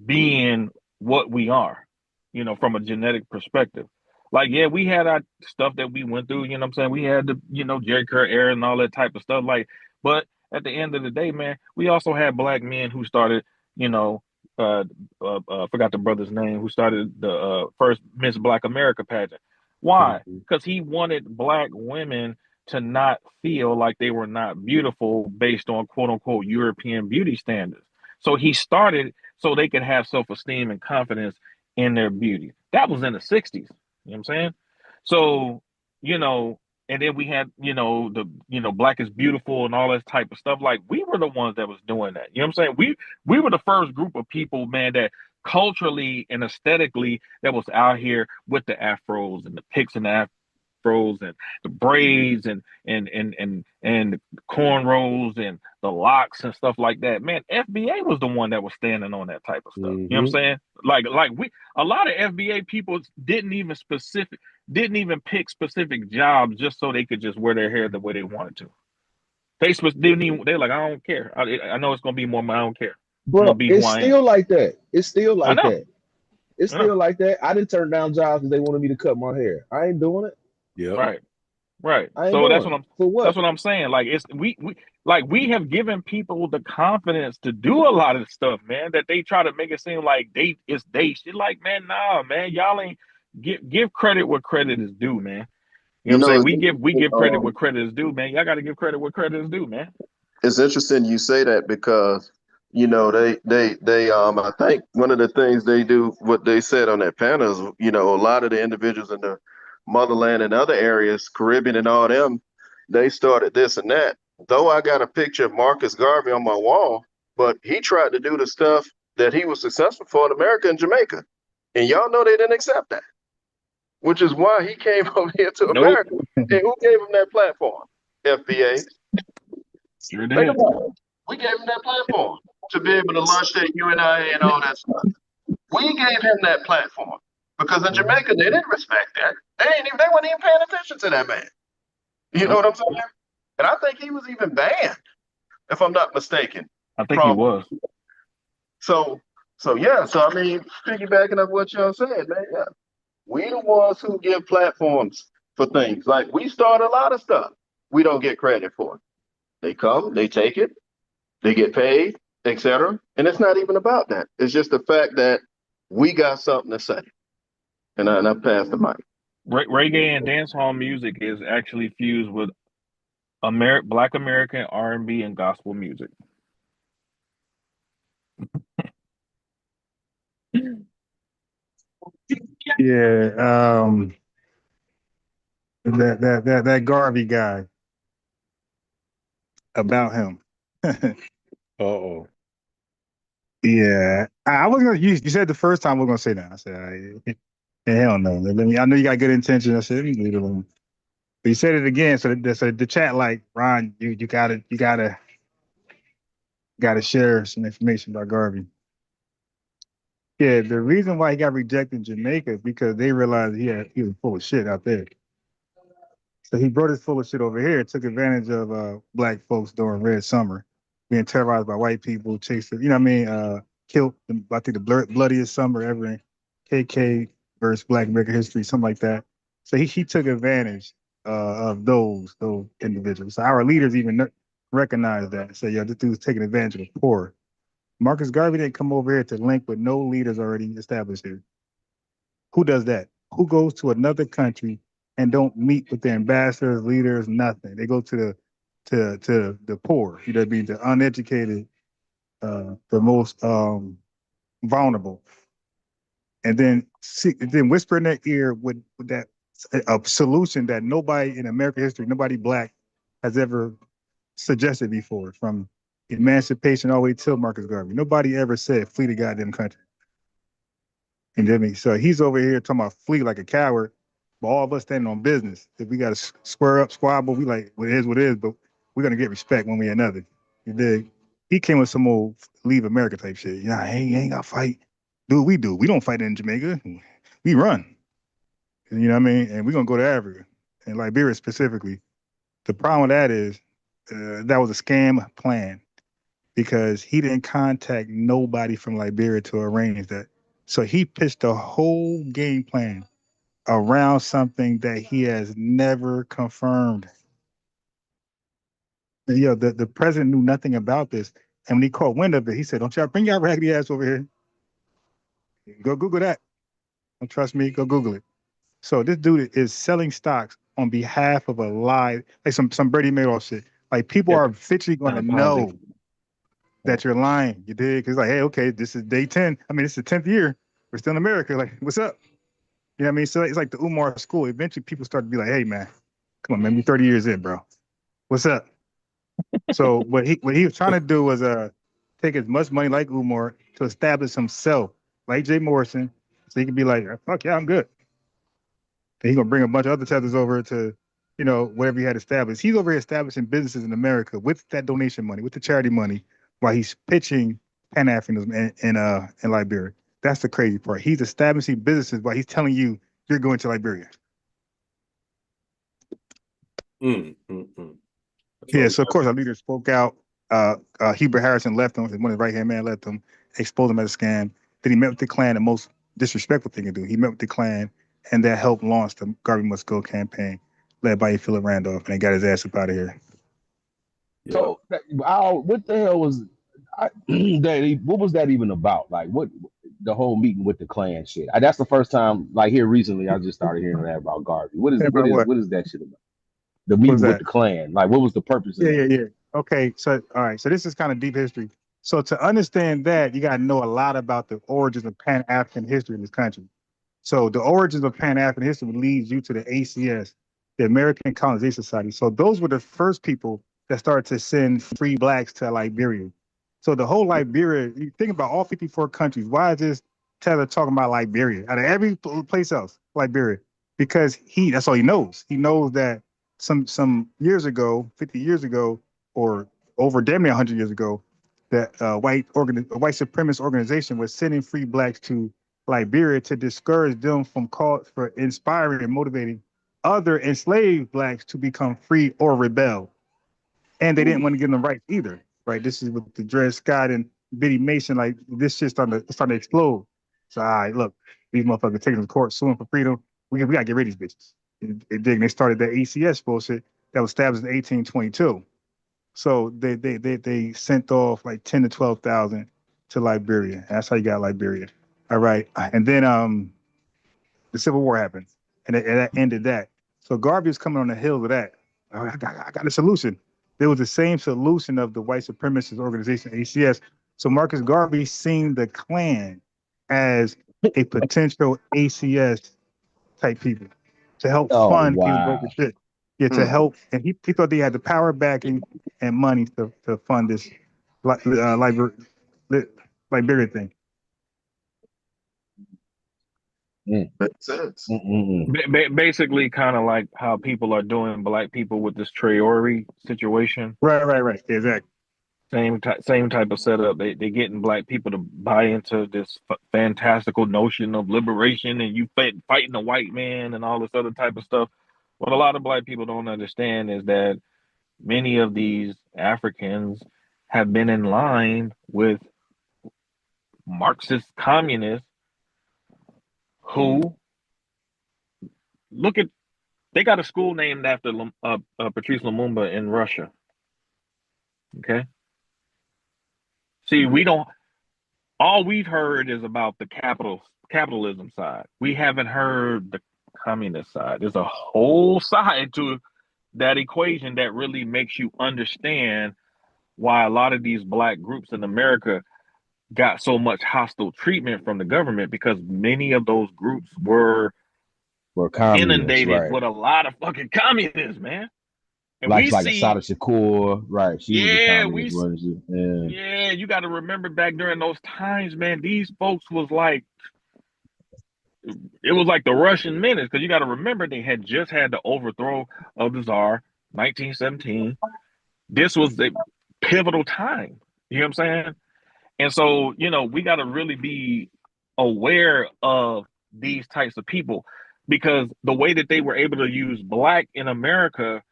being what we are, you know, from a genetic perspective. Like, yeah, we had our stuff that we went through, you know what I'm saying? We had the, you know, Jerry Kerr era and all that type of stuff. Like, but at the end of the day, man, we also had black men who started, you know, forgot the brother's name, who started the first Miss Black America pageant. Why? Because he wanted black women to not feel like they were not beautiful based on quote unquote European beauty standards. So he started so they could have self-esteem and confidence in their beauty. That was in the 60s. You know what I'm saying? So, you know, and then we had, you know, Black is Beautiful and all that type of stuff. Like, we were the ones that was doing that. You know what I'm saying? We were the first group of people, man, that culturally and aesthetically that was out here with the afros and the pics and the afros and the braids and the cornrows and the locks and stuff like that. Man, FBA was the one that was standing on that type of stuff. You know what I'm saying? Like a lot of FBA people didn't even pick specific jobs just so they could just wear their hair the way they wanted to. They're like, I don't care. I know it's gonna be more, but I don't care. Bro, it's still like that. It's still like that. It's I know. still like that. I didn't turn down jobs because they wanted me to cut my hair. I ain't doing it. Right. So that's what I'm saying. Like, it's we have given people the confidence to do a lot of stuff, man, that they try to make it seem like it's they shit. Like, man, nah, man, y'all ain't give credit where credit is due, man. You know what I'm saying? We give credit where credit is due, man. Y'all got to give credit where credit is due, man. It's interesting you say that because, you know, they I think one of the things they do, what they said on that panel is, you know, a lot of the individuals in the motherland and other areas, Caribbean and all them, they started this and that. Though I got a picture of Marcus Garvey on my wall, but he tried to do the stuff that he was successful for in America and Jamaica. And y'all know they didn't accept that, which is why he came over here to America. And who gave him that platform? FBA. Sure did. Think about it. We gave him that platform to be able to launch that UNIA and all that stuff. We gave him that platform because in Jamaica they didn't respect that. They weren't even paying attention to that man. You know what I'm saying? And I think he was even banned, if I'm not mistaken. I think he was. So yeah. So I mean, piggybacking up what y'all said, man. Yeah, we the ones who give platforms for things. Like, we start a lot of stuff we don't get credit for. They come, they take it, they get paid, etc. And it's not even about that. It's just the fact that we got something to say. And I pass the mic. Reggae and dancehall music is actually fused with Black American R&B and gospel music. Yeah, that Garvey guy, about him. Yeah, I was gonna. You said the first time we're gonna say that. I said, hell no. I know you got good intention. I said, let me leave it alone. But you said it again, so the chat, like, Ron, you gotta share some information about Garvey. Yeah, the reason why he got rejected in Jamaica is because they realized he was full of shit out there. So he brought his full of shit over here, took advantage of black folks during Red Summer, being terrorized by white people, chased, you know what I mean? Killed, I think, the bloodiest summer ever in KK versus Black American history, something like that. So he took advantage of those individuals. So our leaders even recognize that and say, yo, this dude's taking advantage of the poor. Marcus Garvey didn't come over here to link with no leaders already established here. Who does that? Who goes to another country and don't meet with the ambassadors, leaders, nothing? They go to the poor, you know what I mean, the uneducated, the most vulnerable, and then whisper in their ear with that a solution that nobody in American history, nobody black, has ever suggested before, from emancipation all the way till Marcus Garvey. Nobody ever said flee the goddamn country. You know what I mean? So he's over here talking about flee like a coward, but all of us standing on business. If we got to square up, squabble, we like, what it is, but we're going to get respect one way or another. You dig? He came with some old leave America type shit. You know, he ain't got to fight. Do what we do. We don't fight in Jamaica. We run. You know what I mean? And we're going to go to Africa and Liberia specifically. The problem with that is that was a scam plan because he didn't contact nobody from Liberia to arrange that. So he pitched a whole game plan around something that he has never confirmed. And, you know, the president knew nothing about this. And when he caught wind of it, he said, don't y'all bring y'all raggedy ass over here. Go Google that. Don't trust me, go Google it. So this dude is selling stocks on behalf of a lie, like some Brady Madoff shit. Like people are eventually going to know that you're lying. You dig? It's like, hey, okay, this is day 10. I mean, it's the 10th year. We're still in America. Like, what's up? You know what I mean? So it's like the Umar school. Eventually people start to be like, hey man, come on, man, we're 30 years in, bro. What's up? So what he was trying to do was take as much money like Umar to establish himself, like Jay Morrison, so he could be like, fuck yeah, I'm good. And he's gonna bring a bunch of other tethers over to, you know, whatever he had established. He's over here establishing businesses in America with that donation money, with the charity money, while he's pitching Pan-Africanism in Liberia. That's the crazy part. He's establishing businesses while he's telling you you're going to Liberia. Yeah, so of course our leaders spoke out. Hubert Harrison left him, one of his right-hand man left him, exposed him as a scam. Then he met with the Klan, the most disrespectful thing to do. He met with the Klan, and that helped launch the Garvey Must Go campaign, led by Philip Randolph, and they got his ass up out of here. So, what the hell was that? What was that even about? Like, what the whole meeting with the Klan shit? That's the first time, like here recently, I just started hearing that about Garvey. What is that shit about? The meeting with the Klan. Like, what was the purpose of that? Yeah. Okay, so all right, so this is kind of deep history. So to understand that, you got to know a lot about the origins of Pan-African history in this country. So the origins of Pan-African history leads you to the ACS, the American Colonization Society. So those were the first people that started to send free blacks to Liberia. So the whole Liberia, you think about all 54 countries. Why is this Taylor talking about Liberia out of every place else, Liberia? Because that's all he knows. He knows that some years ago, 50 years ago, or over damn near 100 years ago, that white supremacist organization was sending free blacks to Liberia to discourage them from for inspiring and motivating other enslaved blacks to become free or rebel. And they didn't want to give them rights either, right? This is with the Dred Scott and Biddy Mason, like this shit's starting to explode. So, all right, look, these motherfuckers taking to court, suing for freedom. We got to get rid of these bitches. They started that ACS bullshit that was established in 1822. So they sent off like 10 to 12,000 to Liberia. That's how you got Liberia. All right. And then the Civil War happened, and that ended that. So Garvey was coming on the heels of that. I got a solution. There was the same solution of the white supremacist organization, ACS. So Marcus Garvey seen the Klan as a potential ACS type people to help fund his broken shit. Yeah, to help. And he thought they had the power, backing, and money to fund this Liberia thing. Makes sense. Basically, kind of like how people are doing black people with this Traore situation. Right. Exactly. Same type of setup. They getting black people to buy into this fantastical notion of liberation and you fighting a white man and all this other type of stuff. What a lot of black people don't understand is that many of these Africans have been in line with Marxist communists who they got a school named after Patrice Lumumba in Russia. Okay. See, all we've heard is about the capitalism side. We haven't heard the communist side. There's a whole side to that equation that really makes you understand why a lot of these black groups in America got so much hostile treatment from the government, because many of those groups were inundated with a lot of fucking communists, man. And like Asada Shakur, right? Yeah, you got to remember back during those times, man. These folks was like, it was like the Russian menace, because you got to remember they had just had the overthrow of the Tsar, 1917. This was the pivotal time. You know what I'm saying? And so, we got to really be aware of these types of people, because the way that they were able to use black in America,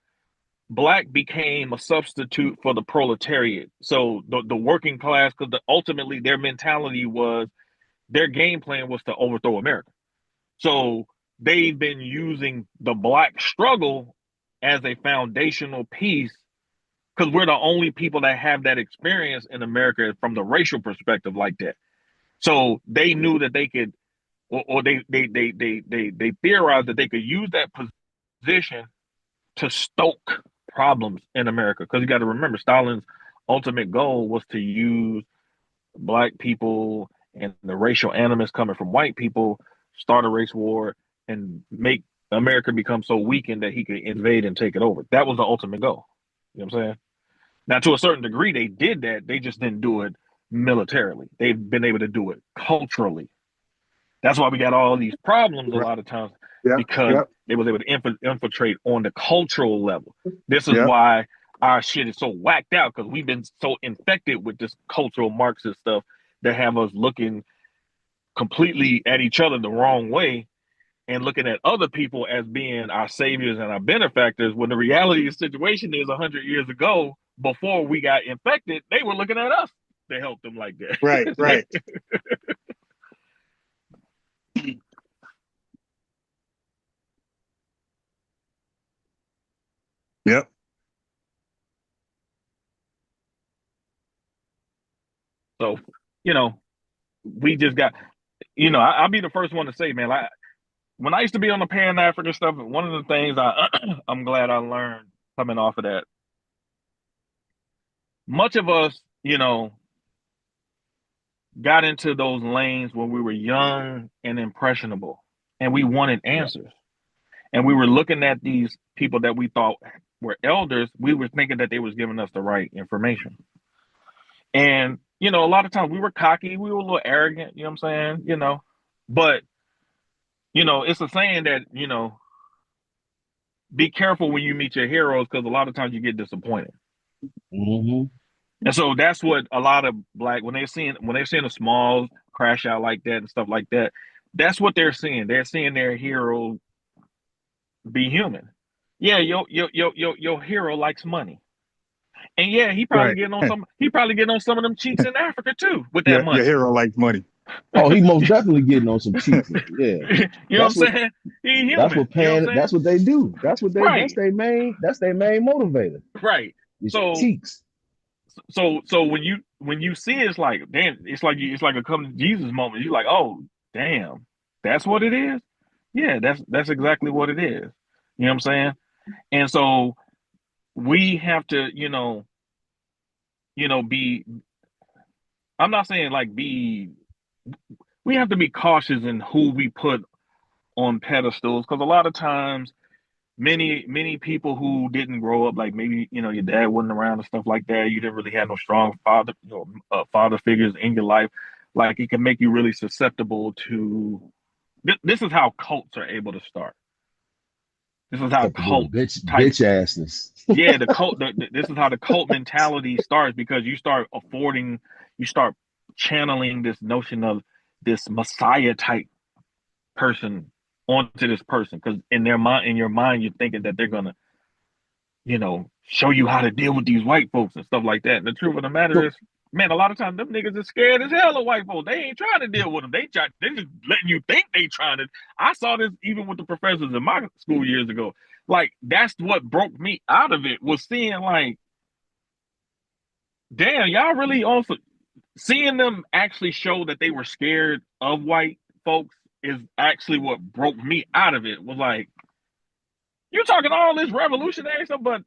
black became a substitute for the proletariat. So the working class, because ultimately their mentality was, their game plan was to overthrow America. So they've been using the black struggle as a foundational piece, because we're the only people that have that experience in America from the racial perspective like that. So they knew that they could, or they theorized that they could use that position to stoke problems in America. Because you got to remember, Stalin's ultimate goal was to use black people and the racial animus coming from white people, start a race war, and make America become so weakened that he could invade and take it over. That was the ultimate goal. You know what I'm saying? Now, to a certain degree, they did that. They just didn't do it militarily. They've been able to do it culturally. That's why we got all these problems a lot of times, because they was able to infiltrate on the cultural level. This is why our shit is so whacked out, because we've been so infected with this cultural Marxist stuff that have us looking completely at each other the wrong way and looking at other people as being our saviors and our benefactors, when the reality of the situation is 100 years ago, before we got infected, they were looking at us to help them like that. Right. Yep. So, we just got, I'll be the first one to say, man, when I used to be on the Pan-African stuff, one of the things I'm glad I learned coming off of that, much of us, got into those lanes when we were young and impressionable, and we wanted answers. And we were looking at these people that we thought were elders. We were thinking that they was giving us the right information. And, a lot of times we were cocky, we were a little arrogant, you know what I'm saying? But, it's a saying that, be careful when you meet your heroes, because a lot of times you get disappointed. Mm-hmm. And so that's what a lot of black, when they're seeing a small crash out like that and stuff like that, that's what they're seeing. They're seeing their hero be human. Yeah, your hero likes money. And yeah, he probably getting on some of them cheeks in Africa too with that money. Your hero likes money. Oh, he most definitely getting on some cheeks. Yeah. You know what I'm saying? He human. That's what that's what they do. That's their main motivator. Right. So cheeks. So when you see it, it's like, damn, it's like a come to Jesus moment. You're like, oh damn, that's what it is. Yeah, that's exactly what it is. You know what I'm saying? And so we have to, be, I'm not saying we have to be cautious in who we put on pedestals, because a lot of times many people who didn't grow up, like maybe, your dad wasn't around and stuff like that, you didn't really have no strong father figures in your life, like it can make you really susceptible to, this is how cults are able to start. This is how cult bitch type assness. Yeah, the cult. This is how the cult mentality starts, because you start channeling this notion of this Messiah type person onto this person, because in your mind, you're thinking that they're gonna, show you how to deal with these white folks and stuff like that. And the truth of the matter is, man, a lot of times them niggas are scared as hell of white folks. They ain't trying to deal with them. They just letting you think they trying to. I saw this even with the professors in my school years ago. Like, that's what broke me out of it, was seeing like, damn, y'all really also seeing them actually show that they were scared of white folks is actually what broke me out of it. Was like, you're talking all this revolutionary stuff, but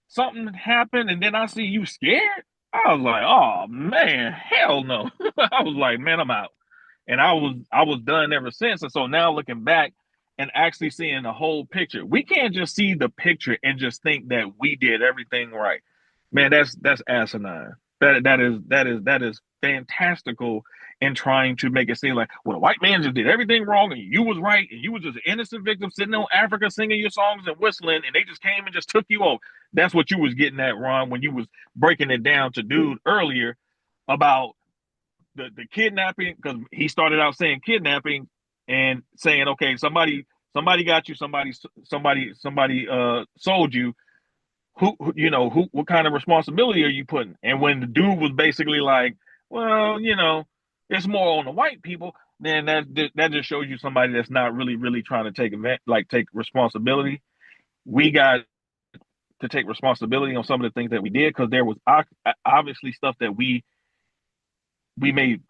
something happened and then I see you scared. I was like, oh man, hell no. I was like, man, I'm out. And I was done ever since. And so now looking back and actually seeing the whole picture, we can't just see the picture and just think that we did everything right. Man, that's asinine. That is fantastical in trying to make it seem like, well, the white man just did everything wrong and you was right and you was just an innocent victim sitting on Africa singing your songs and whistling, and they just came and just took you off. That's what you was getting at, Ron, when you was breaking it down to dude earlier about the kidnapping, because he started out saying kidnapping and saying, okay, somebody got you, somebody sold you. Who what kind of responsibility are you putting? And when the dude was basically like, well, it's more on the white people, then that just shows you somebody that's not really trying to take responsibility. We got to take responsibility on some of the things that we did, because there was obviously stuff that we made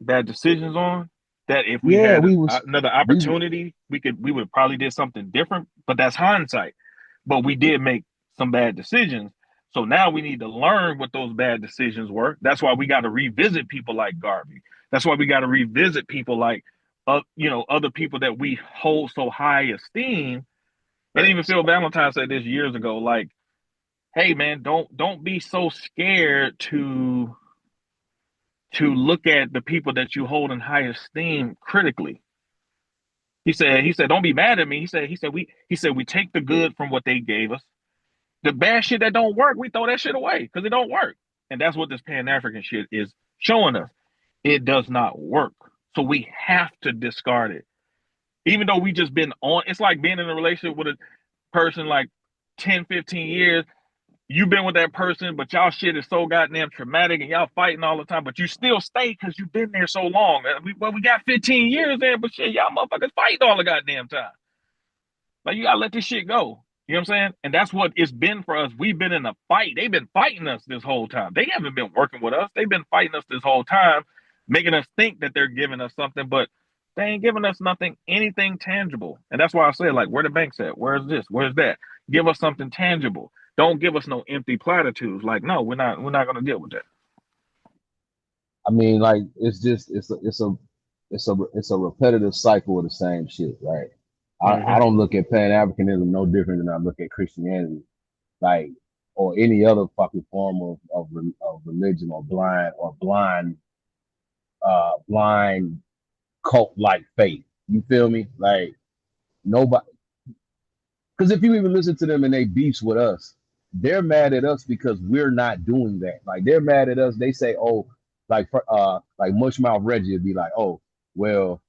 bad decisions on, that if we had another opportunity, we would probably did something different, but that's hindsight. But we did make some bad decisions. So now we need to learn what those bad decisions were. That's why we got to revisit people like Garvey. That's why we got to revisit people like, other people that we hold so high esteem. And even Phil Valentine said this years ago, like, hey man, don't be so scared to look at the people that you hold in high esteem critically. He said, don't be mad at me. He said we take the good from what they gave us. The bad shit that don't work, we throw that shit away because it don't work. And that's what this Pan-African shit is showing us. It does not work. So we have to discard it. Even though we just been on, it's like being in a relationship with a person like 10, 15 years. You've been with that person, but y'all shit is so goddamn traumatic and y'all fighting all the time, but you still stay because you've been there so long. We got 15 years there, but shit, y'all motherfuckers fighting all the goddamn time. Like, you gotta let this shit go. You know what I'm saying? And that's what it's been for us. We've been in a fight. They've been fighting us this whole time. They haven't been working with us. They've been fighting us this whole time, making us think that they're giving us something, but they ain't giving us anything tangible. And that's why I say, like, where the bank's at? Where's this? Where's that? Give us something tangible. Don't give us no empty platitudes. Like, no, we're not going to deal with that. I mean, like, it's a repetitive cycle of the same shit, right? I don't look at Pan-Africanism no different than I look at Christianity, like, or any other fucking form of religion, or blind cult-like faith. You feel me? Like, nobody, because if you even listen to them and they beefs with us, they're mad at us because we're not doing that. Like, they're mad at us. They say, oh, like Mushmouth Reggie would be like, oh, well,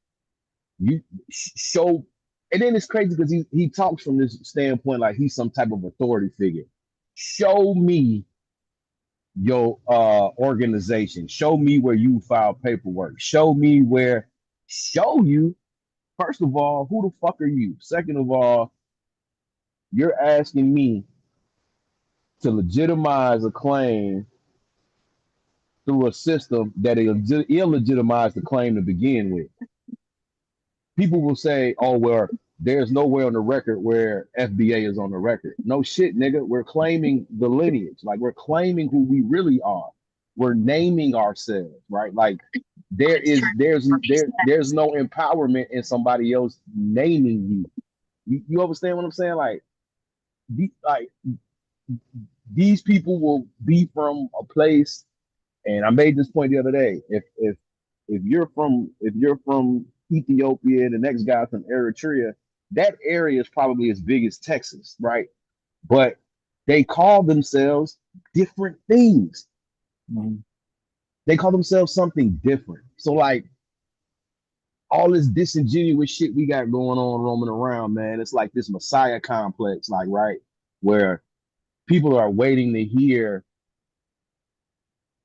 you show. And then it's crazy because he talks from this standpoint like he's some type of authority figure. Show me your organization. Show me where you file paperwork. Show you. First of all, who the fuck are you? Second of all, you're asking me to legitimize a claim through a system that illegitimized the claim to begin with. People will say, oh, well, there's nowhere on the record where FBA is on the record. No shit, nigga. We're claiming the lineage. Like, we're claiming who we really are. We're naming ourselves, right? Like, there's no empowerment in somebody else naming you. You understand what I'm saying? Like these people will be from a place, and I made this point the other day. If you're from Ethiopia, the next guy from Eritrea, that area is probably as big as Texas, right? But they call themselves different things. They call themselves something different. So like all this disingenuous shit we got going on roaming around, man, it's like this Messiah complex, like, right, where people are waiting to hear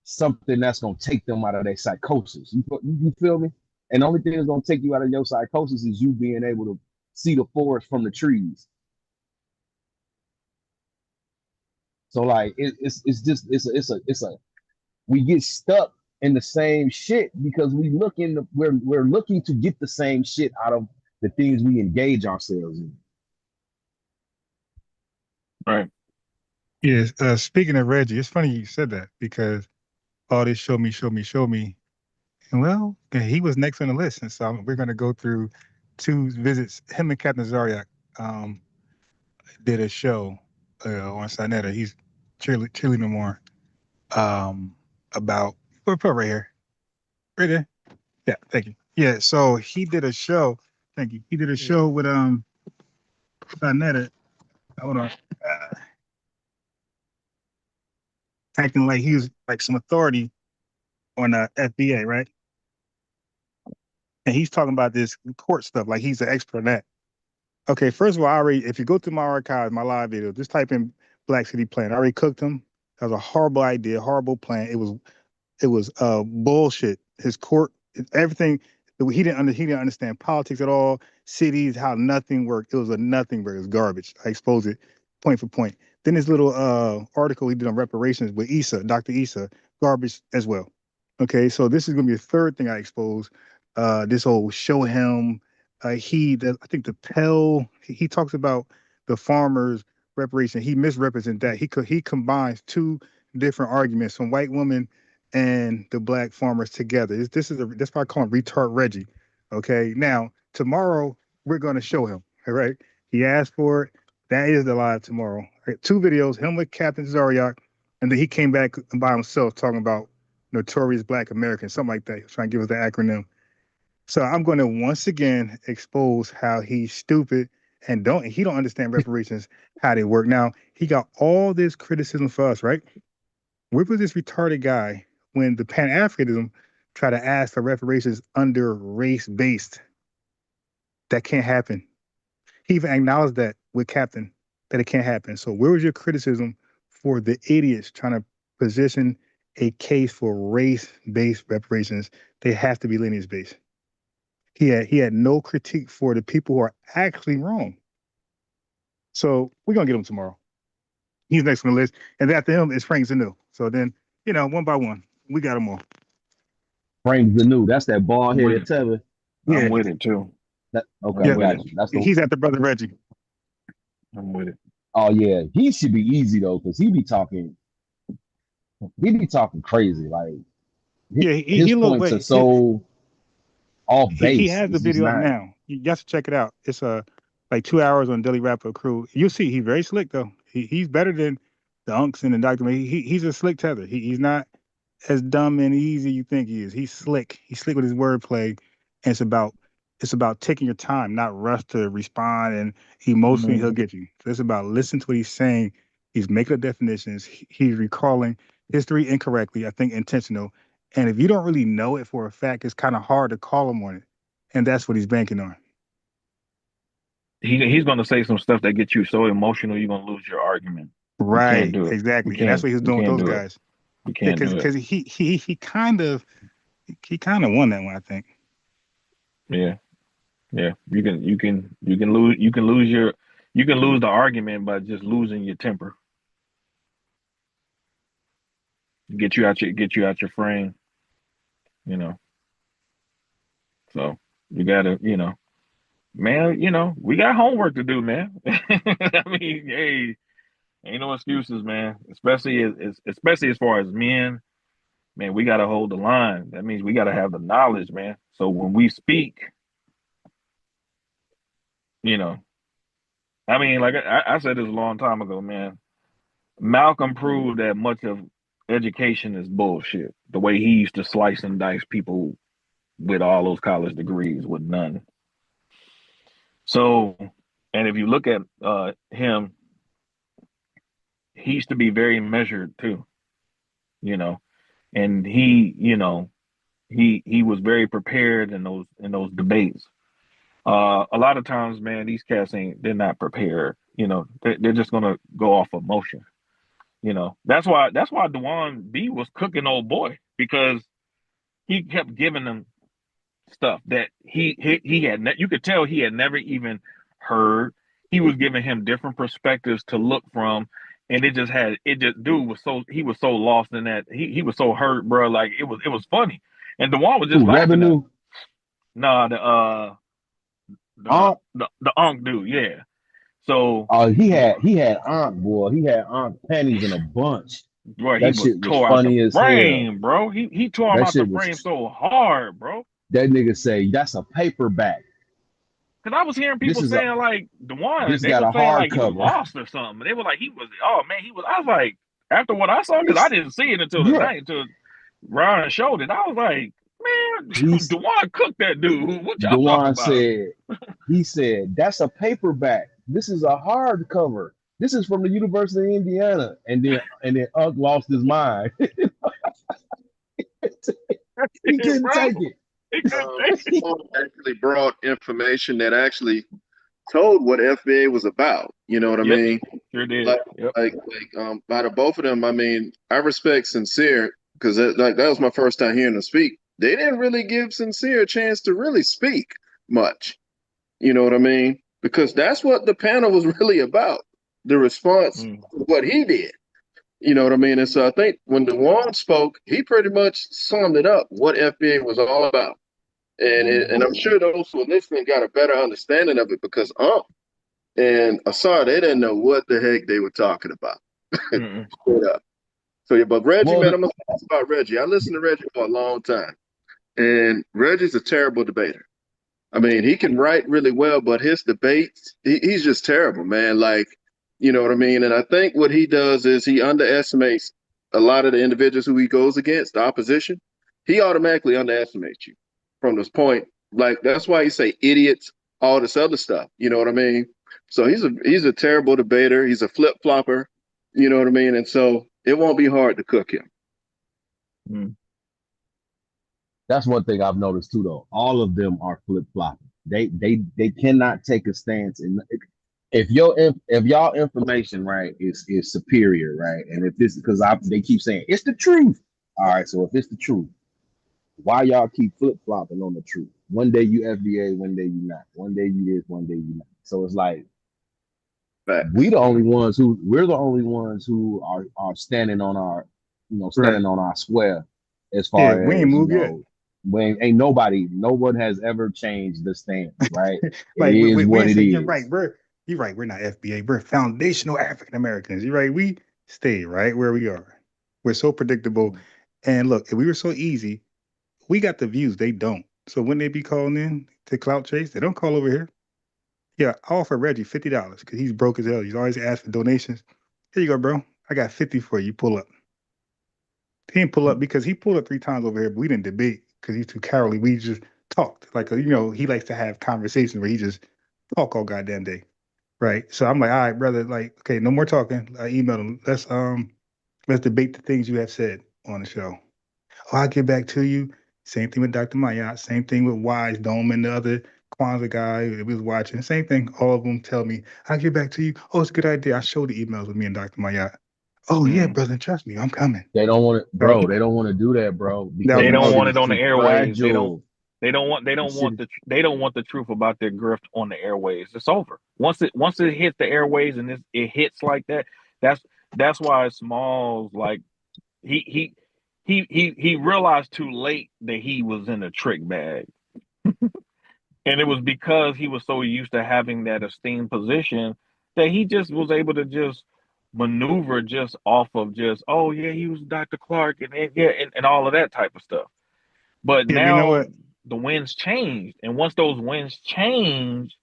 something that's gonna take them out of their psychosis. You feel me? And the only thing that's gonna take you out of your psychosis is you being able to see the forest from the trees. So like it's a we get stuck in the same shit because we're looking to get the same shit out of the things we engage ourselves in. Right. Yes. Speaking of Reggie, it's funny you said that because all this show me. And well, he was next on the list. And so we're going to go through 2 visits. Him and Captain Zaryak did a show on Sinetta. He's cheerleading more about, put right here. Right there. Yeah, thank you. Yeah, so he did a show. Thank you. He did a show with Sinetta. Hold on. Acting like he was like some authority on FBA, right? And he's talking about this court stuff, like he's an expert on that. Okay, first of all, if you go through my archives, my live video, just type in Black City Plan. I already cooked him. That was a horrible idea, horrible plan. It was bullshit. His court, everything. He didn't understand politics at all. Cities, how nothing worked. It was a nothing work. It was garbage. I exposed it point for point. Then his little article he did on reparations with Dr. Issa, garbage as well. Okay, so this is gonna be the third thing I expose. This whole show him. I think the Pell. He talks about the farmers' reparation. He misrepresents that. He combines 2 different arguments from white women and the black farmers together. That's why I call him retard Reggie. Okay, now tomorrow we're gonna show him. All right, he asked for it. That is the live tomorrow. Right, 2 videos, him with Captain Zaryak, and then he came back by himself talking about notorious Black Americans, something like that. He was trying to give us the acronym. So I'm going to once again expose how he's stupid and he don't understand reparations, how they work. Now, he got all this criticism for us, right? Where was this retarded guy when the Pan-Africanism tried to ask for reparations under race-based? That can't happen. He even acknowledged that with Captain, that it can't happen. So where was your criticism for the idiots trying to position a case for race-based reparations? They have to be lineage-based. He had no critique for the people who are actually wrong. So we're gonna get him tomorrow. He's next on the list, and after him is Frank Zanu. So then, one by one, we got them all. Frank Zanu, that's that bald headed Tevin. Yeah. I'm with it too. Okay, Yeah, got you. That's he's at the brother Reggie. I'm with it. Oh yeah, he should be easy though, because he be talking crazy. Like his points are so off base. He has the video up now. You got to check it out. It's like 2 hours on Daily Rapper Crew. You'll see he's very slick though. He's better than the Unks and the Dr. He's a slick tether. He's not as dumb and easy you think he is. He's slick. He's slick with his wordplay, and it's about taking your time, not rush to respond, and emotionally he'll get you. So it's about listen to what he's saying. He's making up definitions. He's recalling history incorrectly, I think intentional. And if you don't really know it for a fact, it's kind of hard to call him on it. And that's what he's banking on. He's going to say some stuff that gets you so emotional, you're going to lose your argument. Right, exactly. And that's what he's doing with those guys. You can't do it. Because he kind of won that one, I think. Yeah. You can lose the argument by just losing your temper. Get you out your frame. So you gotta, man, we got homework to do, man. I mean, hey, ain't no excuses, man. Especially as far as men, man, we gotta hold the line. That means we gotta have the knowledge, man. So when we speak, I mean, like I said this a long time ago, man. Malcolm proved that much of education is bullshit. The way he used to slice and dice people with all those college degrees with none. So, and if you look at him, he used to be very measured too, you know, and he was very prepared in those debates. A lot of times, man, these cats they're not prepared. They're just gonna go off emotion. That's why Dewan B was cooking old boy, because he kept giving them stuff that he had. You could tell he had never even heard. He was giving him different perspectives to look from, and dude was so lost in that. He was so hurt, bro. Like it was funny, and Dewan was just laughing at him. Nah, the Unc dude, yeah. So he had Aunt, boy. He had Aunt panties in a bunch. Bro, that shit was tore funny out the as frame, hell. Bro. He tore him out the frame so hard, bro. That nigga say that's a paperback. Cause I was hearing people saying like Dewan, this they got were a saying hard like he cover. lost or something. They were like he was. Oh man, he was. I was like, after what I saw, because I didn't see it until the night, until Ryan showed it. I was like, man, Dewan cooked that dude. What y'all talking about? He said that's a paperback. This is a hardcover. This is from the University of Indiana, and then Unc lost his mind. He couldn't take it. Actually brought information that actually told what FBA was about. You know what I mean? Sure did. Like out of both of them, I mean, I respect Sincere, because that was my first time hearing them speak. They didn't really give Sincere a chance to really speak much. You know what I mean? Because that's what the panel was really about. The response to what he did. You know what I mean? And so I think when Dewan spoke, he pretty much summed it up, what FBA was all about. And I'm sure those who are listening got a better understanding of it, because and Asar, they didn't know what the heck they were talking about. Straight up. So yeah, but Reggie, man, I'm gonna talk about Reggie. I listened to Reggie for a long time. And Reggie's a terrible debater. I mean, he can write really well, but his debates, he's just terrible, man. Like, you know what I mean? And I think what he does is he underestimates a lot of the individuals who he goes against, the opposition. He automatically underestimates you from this point. Like, that's why he say idiots, all this other stuff. You know what I mean? So he's a terrible debater. He's a flip-flopper. You know what I mean? And so it won't be hard to cook him. That's one thing I've noticed too, though. All of them are flip-flopping. They cannot take a stance. And if y'all information, right, is superior, right, and if this, because they keep saying it's the truth. All right, so if it's the truth, why y'all keep flip-flopping on the truth? One day you FBA, one day you not. One day you this, one day you not. So it's like we're the only ones who are standing on our, standing on our square as far as we ain't moved yet. When no one has ever changed the stance, right? Like, it is what it is. You're right. You're right. We're not FBA. We're foundational African Americans. You're right. We stay right where we are. We're so predictable. And look, if we were so easy, we got the views. They don't. So when they be calling in to clout chase, they don't call over here. Yeah, I offer Reggie $50 because he's broke as hell. He's always asking for donations. Here you go, bro. I got 50 for you. Pull up. He didn't pull up because he pulled up 3 times over here, but we didn't debate because he's too cowardly. We just talked. Like, he likes to have conversations where he just talk all goddamn day. Right. So I'm like, all right, brother, like, okay, no more talking. I emailed him. Let's debate the things you have said on the show. Oh, I'll get back to you. Same thing with Dr. Mayat. Same thing with Wise Dome and the other Kwanzaa guy that was watching. Same thing. All of them tell me, I'll get back to you. Oh, it's a good idea. I showed the emails with me and Dr. Mayat. Oh, yeah, brother, trust me, I'm coming. They don't want it, bro. They don't want to do that, bro. They don't want it on the airways. Fragile. They don't want the truth about their grift on the airways. It's over. Once it hits the airways and it hits like that, that's why Smalls, like, he realized too late that he was in a trick bag. And it was because he was so used to having that esteemed position that he just was able to just maneuver just off of just, oh yeah, he was Dr. Clark and all of that type of stuff. But now, you know what? The winds changed. And once those winds change,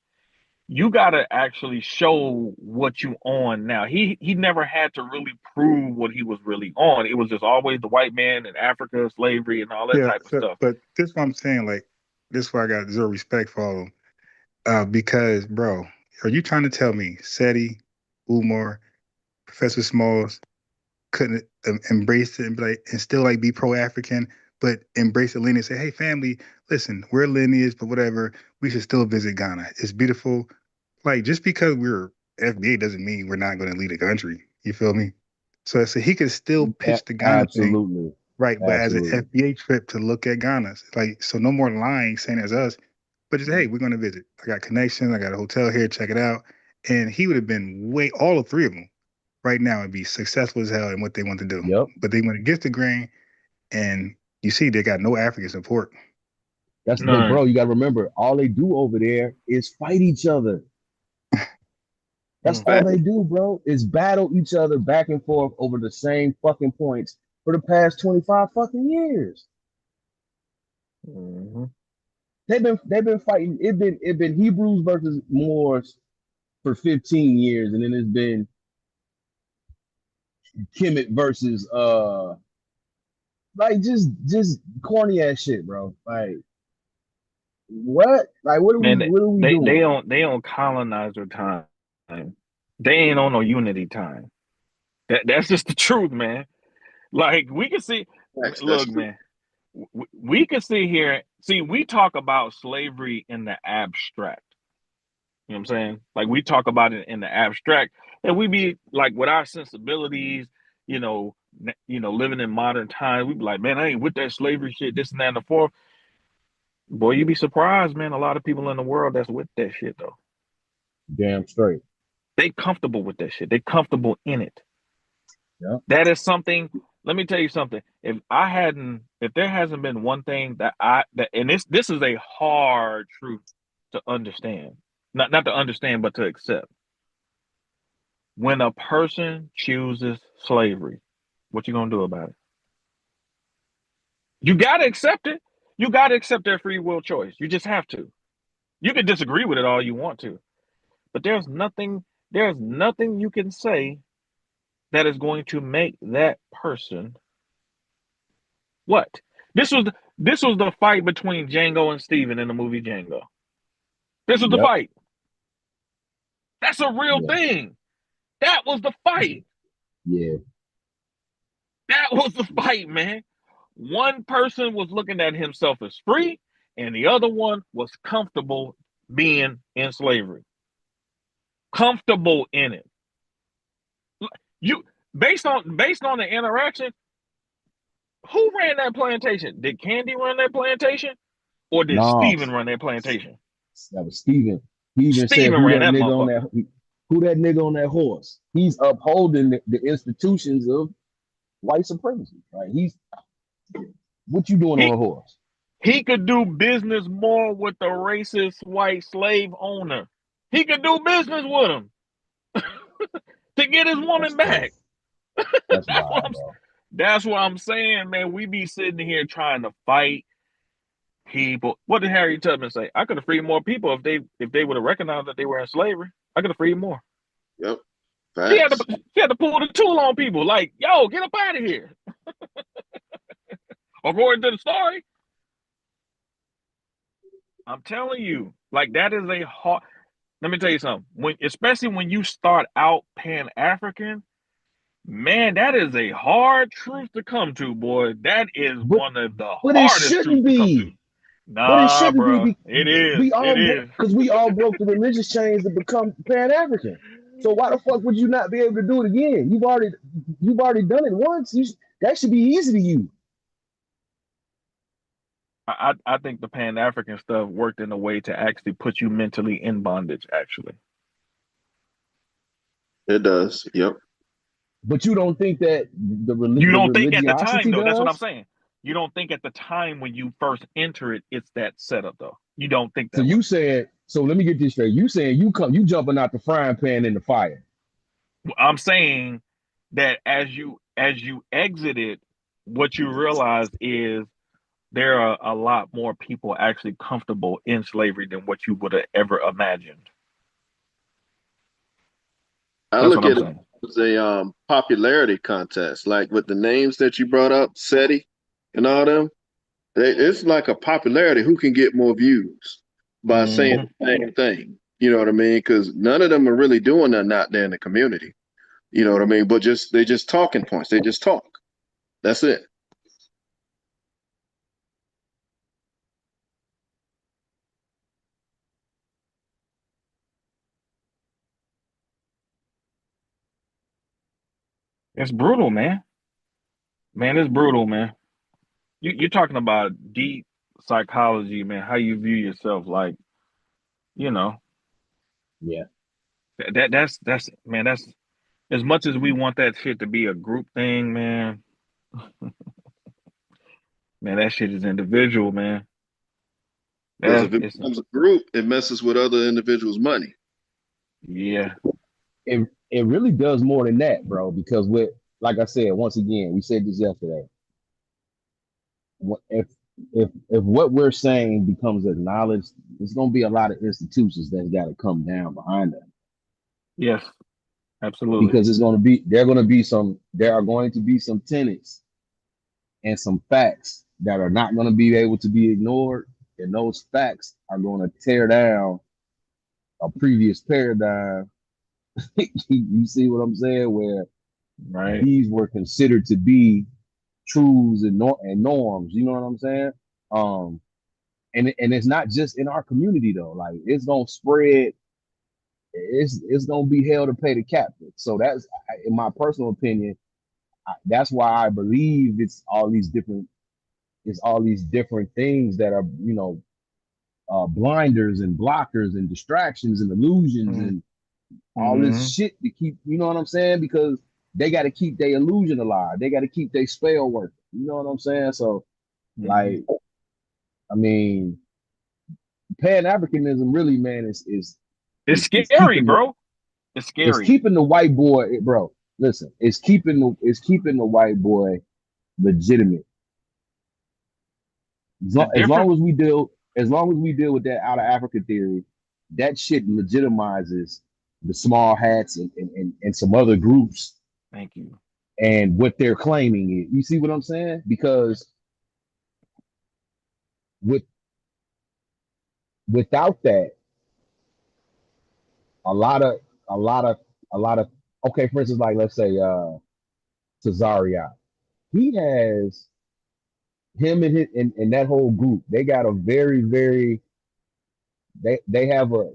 you gotta actually show what you on now. He never had to really prove what he was really on. It was just always the white man in Africa, slavery, and all that type of stuff. But this is what I'm saying, like, this is why I got zero respect for all of them. Because, bro, are you trying to tell me SETI, Umar, Professor Smalls couldn't embrace it and be like, and still like be pro-African, but embrace the lineage and say, hey, family, listen, we're lineage, but whatever, we should still visit Ghana. It's beautiful. Like, just because we're FBA doesn't mean we're not going to lead a country. You feel me? So he could still pitch the Ghana thing. Absolutely. Right, but as an Absolutely. FBA trip to look at Ghana, like, so no more lying saying as us, but just, hey, we're going to visit. I got connections. I got a hotel here. Check it out. And he would have been all the three of them right now would be successful as hell in what they want to do. Yep. But they went against the grain, and you see they got no African support. That's but bro, you got to remember, all they do over there is fight each other. That's all they do, bro, is battle each other back and forth over the same fucking points for the past 25 fucking years. Mm-hmm. They've been fighting. It been Hebrews versus Moors for 15 years, and then it's been Kemet versus like just corny ass shit, bro. Like what? Like what are we doing? They on colonizer time. They ain't on no unity time. That's just the truth, man. Like we can see, look, man, we can sit here. See, we talk about slavery in the abstract. You know what I'm saying? Like we talk about it in the abstract, and we be like with our sensibilities, you know, living in modern times, we be like, man, I ain't with that slavery shit, this and that and the fourth. Boy, you be surprised, man. A lot of people in the world that's with that shit though. Damn straight. They comfortable with that shit. They comfortable in it. Yeah. That is something. Let me tell you something. If there hasn't been one thing and this is a hard truth to understand. Not to understand, but to accept. When a person chooses slavery, what you gonna do about it? You gotta accept it. You gotta accept their free will choice. You just have to. You can disagree with it all you want to, but there's nothing you can say that is going to make that person what? This was the fight between Django and Steven in the movie Django. This was the fight. That's a real thing. That was the fight. Yeah. That was the fight, man. One person was looking at himself as free, and the other one was comfortable being in slavery. Comfortable in it. You based on the interaction, who ran that plantation? Did Candy run that plantation? Or did Steven run that plantation? That was Steven. He even said who that nigga on that horse. He's upholding the institutions of white supremacy. Right? What you doing on a horse? He could do business more with the racist white slave owner. He could do business with him to get his woman back. That's what I'm saying, man. We be sitting here trying to fight people. What did Harry Tubman say? I could have freed more people if they would have recognized that they were in slavery. I could have freed more. Yep. He had to pull the tool on people. Like, yo, get up out of here. According to the story, I'm telling you, like that is a hard. Let me tell you something. Especially when you start out Pan-African, man, that is a hard truth to come to, boy. That is one of the hardest truths to come to. Nah, but it shouldn't be. It is. Because we all broke the religious chains to become Pan-African. So why the fuck would you not be able to do it again? You've already done it once. That should be easy to you. I think the Pan-African stuff worked in a way to actually put you mentally in bondage, actually. It does. Yep. But you don't think that the religion. You don't think at the time, though. That's what I'm saying. You don't think at the time when you first enter it, it's that setup, though. You don't think that. So you said. So let me get this straight. You saying you jumping out the frying pan in the fire. I'm saying that as you exit it, what you realize is there are a lot more people actually comfortable in slavery than what you would have ever imagined. I look at it as a popularity contest, like with the names that you brought up, SETI and all them. It's like a popularity. Who can get more views? by saying the same thing. You know what I mean? Because none of them are really doing nothing out there in the community. You know what I mean? But they just talking points. They just talk. That's it. It's brutal, man. Man, it's brutal, man. You're talking about deep psychology, man. How you view yourself, like, you know. Yeah. That's man. That's as much as we want that shit to be a group thing, man. Man, that shit is individual, man. Because if it becomes a group, it messes with other individuals' money. Yeah. It really does more than that, bro. Because like I said, once again, we said this yesterday. If what we're saying becomes acknowledged, there's gonna be a lot of institutions that's got to come down behind that. Yes, absolutely. Because there are going to be some tenets and some facts that are not going to be able to be ignored, and those facts are going to tear down a previous paradigm. You see what I'm saying? Where these were considered to be truths and norms. You know what I'm saying? And it's not just in our community though. Like it's gonna spread. It's gonna be hell to pay the captive. So that's, in my personal opinion, that's why I believe it's all these different things that are, blinders and blockers and distractions and illusions and all this shit to keep, you know what I'm saying? Because they got to keep their illusion alive. They got to keep their spell working. You know what I'm saying? So, like, I mean, Pan-Africanism really, man, is it's scary, bro. It's scary. It's keeping the white boy, bro. Listen, it's keeping the white boy legitimate. As long as we deal with that out of Africa theory, that shit legitimizes the small hats and some other groups. Thank you. And what they're claiming is, you see what I'm saying? Because without that, a lot of okay, for instance, like let's say Cesaria, he has him and that whole group, they got a very, very they have a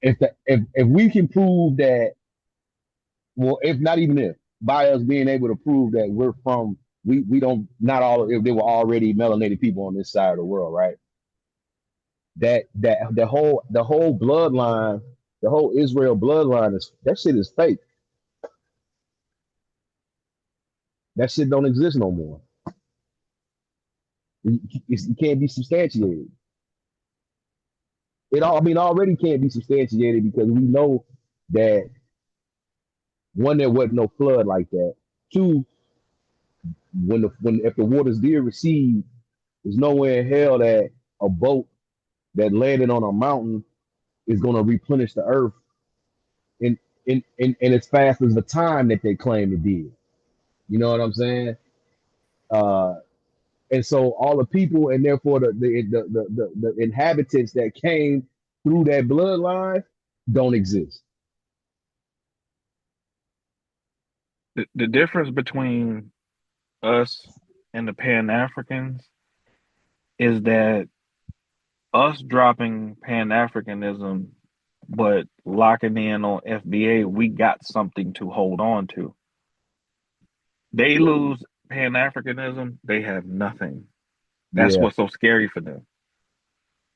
if we can prove that, well, if not even if, by us being able to prove that we're from, we don't, not all, if they were already melanated people on this side of the world, right? That the whole bloodline, the whole Israel bloodline that shit is fake. That shit don't exist no more. It can't be substantiated. Already can't be substantiated because we know that, one, there wasn't no flood like that. Two, if the waters did recede, there's nowhere in hell that a boat that landed on a mountain is going to replenish the earth in as fast as the time that they claim it did. You know what I'm saying? And so all the people, and therefore the inhabitants that came through that bloodline don't exist. The difference between us and the Pan-Africans is that us dropping Pan-Africanism but locking in on FBA, we got something to hold on to. They lose Pan-Africanism, they have nothing. That's what's so scary for them.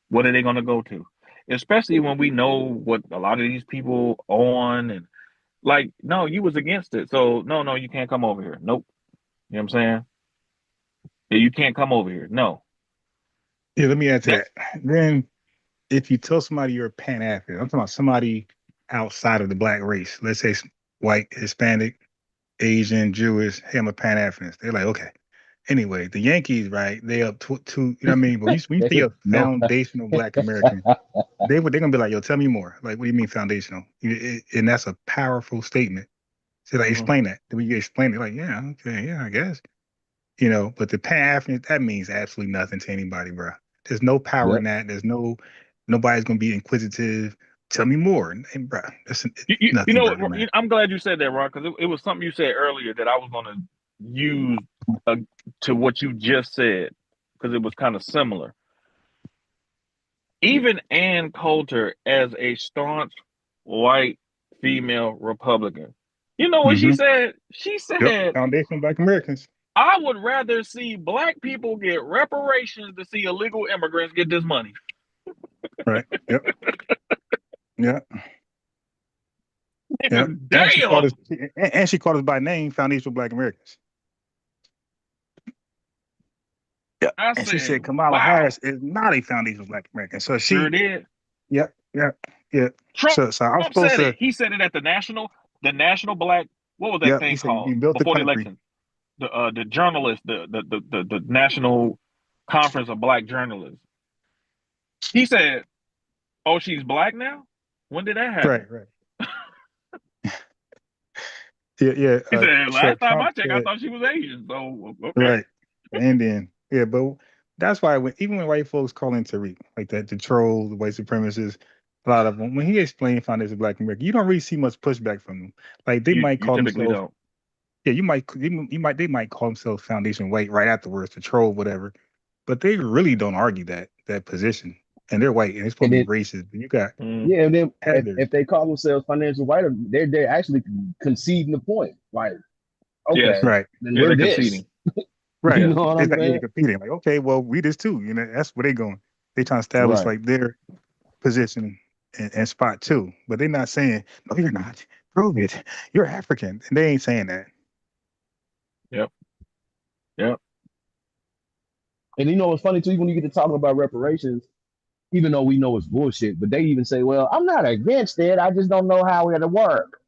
What are they going to go to? Especially when we know what a lot of these people on, and like, no, you was against it. So no, you can't come over here. Nope. You know what I'm saying? Yeah, you can't come over here. No. Yeah, let me add to that. Then if you tell somebody you're a Pan-African, I'm talking about somebody outside of the black race, let's say white, Hispanic, Asian, Jewish, hey, I'm a Pan-Africanist. They're like, okay. Anyway, the Yankees, right? They up to you know what I mean? But when you say a foundational Black American, they're gonna be like, yo, tell me more. Like, what do you mean foundational? And that's a powerful statement. So like, explain that. Then you explain it, like, yeah, okay, yeah, I guess. You know, but the Pan-African, that means absolutely nothing to anybody, bro. There's no power in that. There's nobody's gonna be inquisitive. Tell me more, and bro, that's nothing. You know, About it, man. I'm glad you said that, Ron, because it was something you said earlier that I was going to use to what you just said, because it was kind of similar. Even Ann Coulter, as a staunch white female Republican, you know what she said? She said, Foundation of Black Americans. I would rather see Black people get reparations to see illegal immigrants get this money. Right. Yep. Yeah. Yeah. Damn. And she called us by name, Foundation of Black Americans. Yeah. And she said Kamala Harris is not a Foundation of Black Americans. So she sure did. Yep. Trump, so I'm supposed said to. It. He said it at the national Black. What was that thing called before the election? The journalists, the National Conference of Black Journalists. He said, "Oh, she's Black now. When did that happen?" Right. Yeah. He said, "Last time I checked, I thought she was Asian." So okay. Right. And then but that's why even when white folks call in Tariq, like that, the troll, the white supremacists, a lot of them, when he explained Foundation of Black America, you don't really see much pushback from them. Like they might call themselves. Don't. Yeah, they might call themselves Foundation White right afterwards to troll, whatever. But they really don't argue that position. And they're white and it's supposed to be racist. But you got yeah, and then if they call themselves financial white, they're actually conceding the point. Like, okay, yes. Right. Then we're this. Conceding. Right. You know what I'm saying? Competing. Like, okay, well, we this too. You know, that's where they going. They trying to establish like their position and spot too. But they're not saying, no, you're not. Prove it. You're African. And they ain't saying that. Yep. And you know what's funny too, when you get to talking about reparations, even though we know it's bullshit, but they even say, well, I'm not against it. I just don't know how it'll work.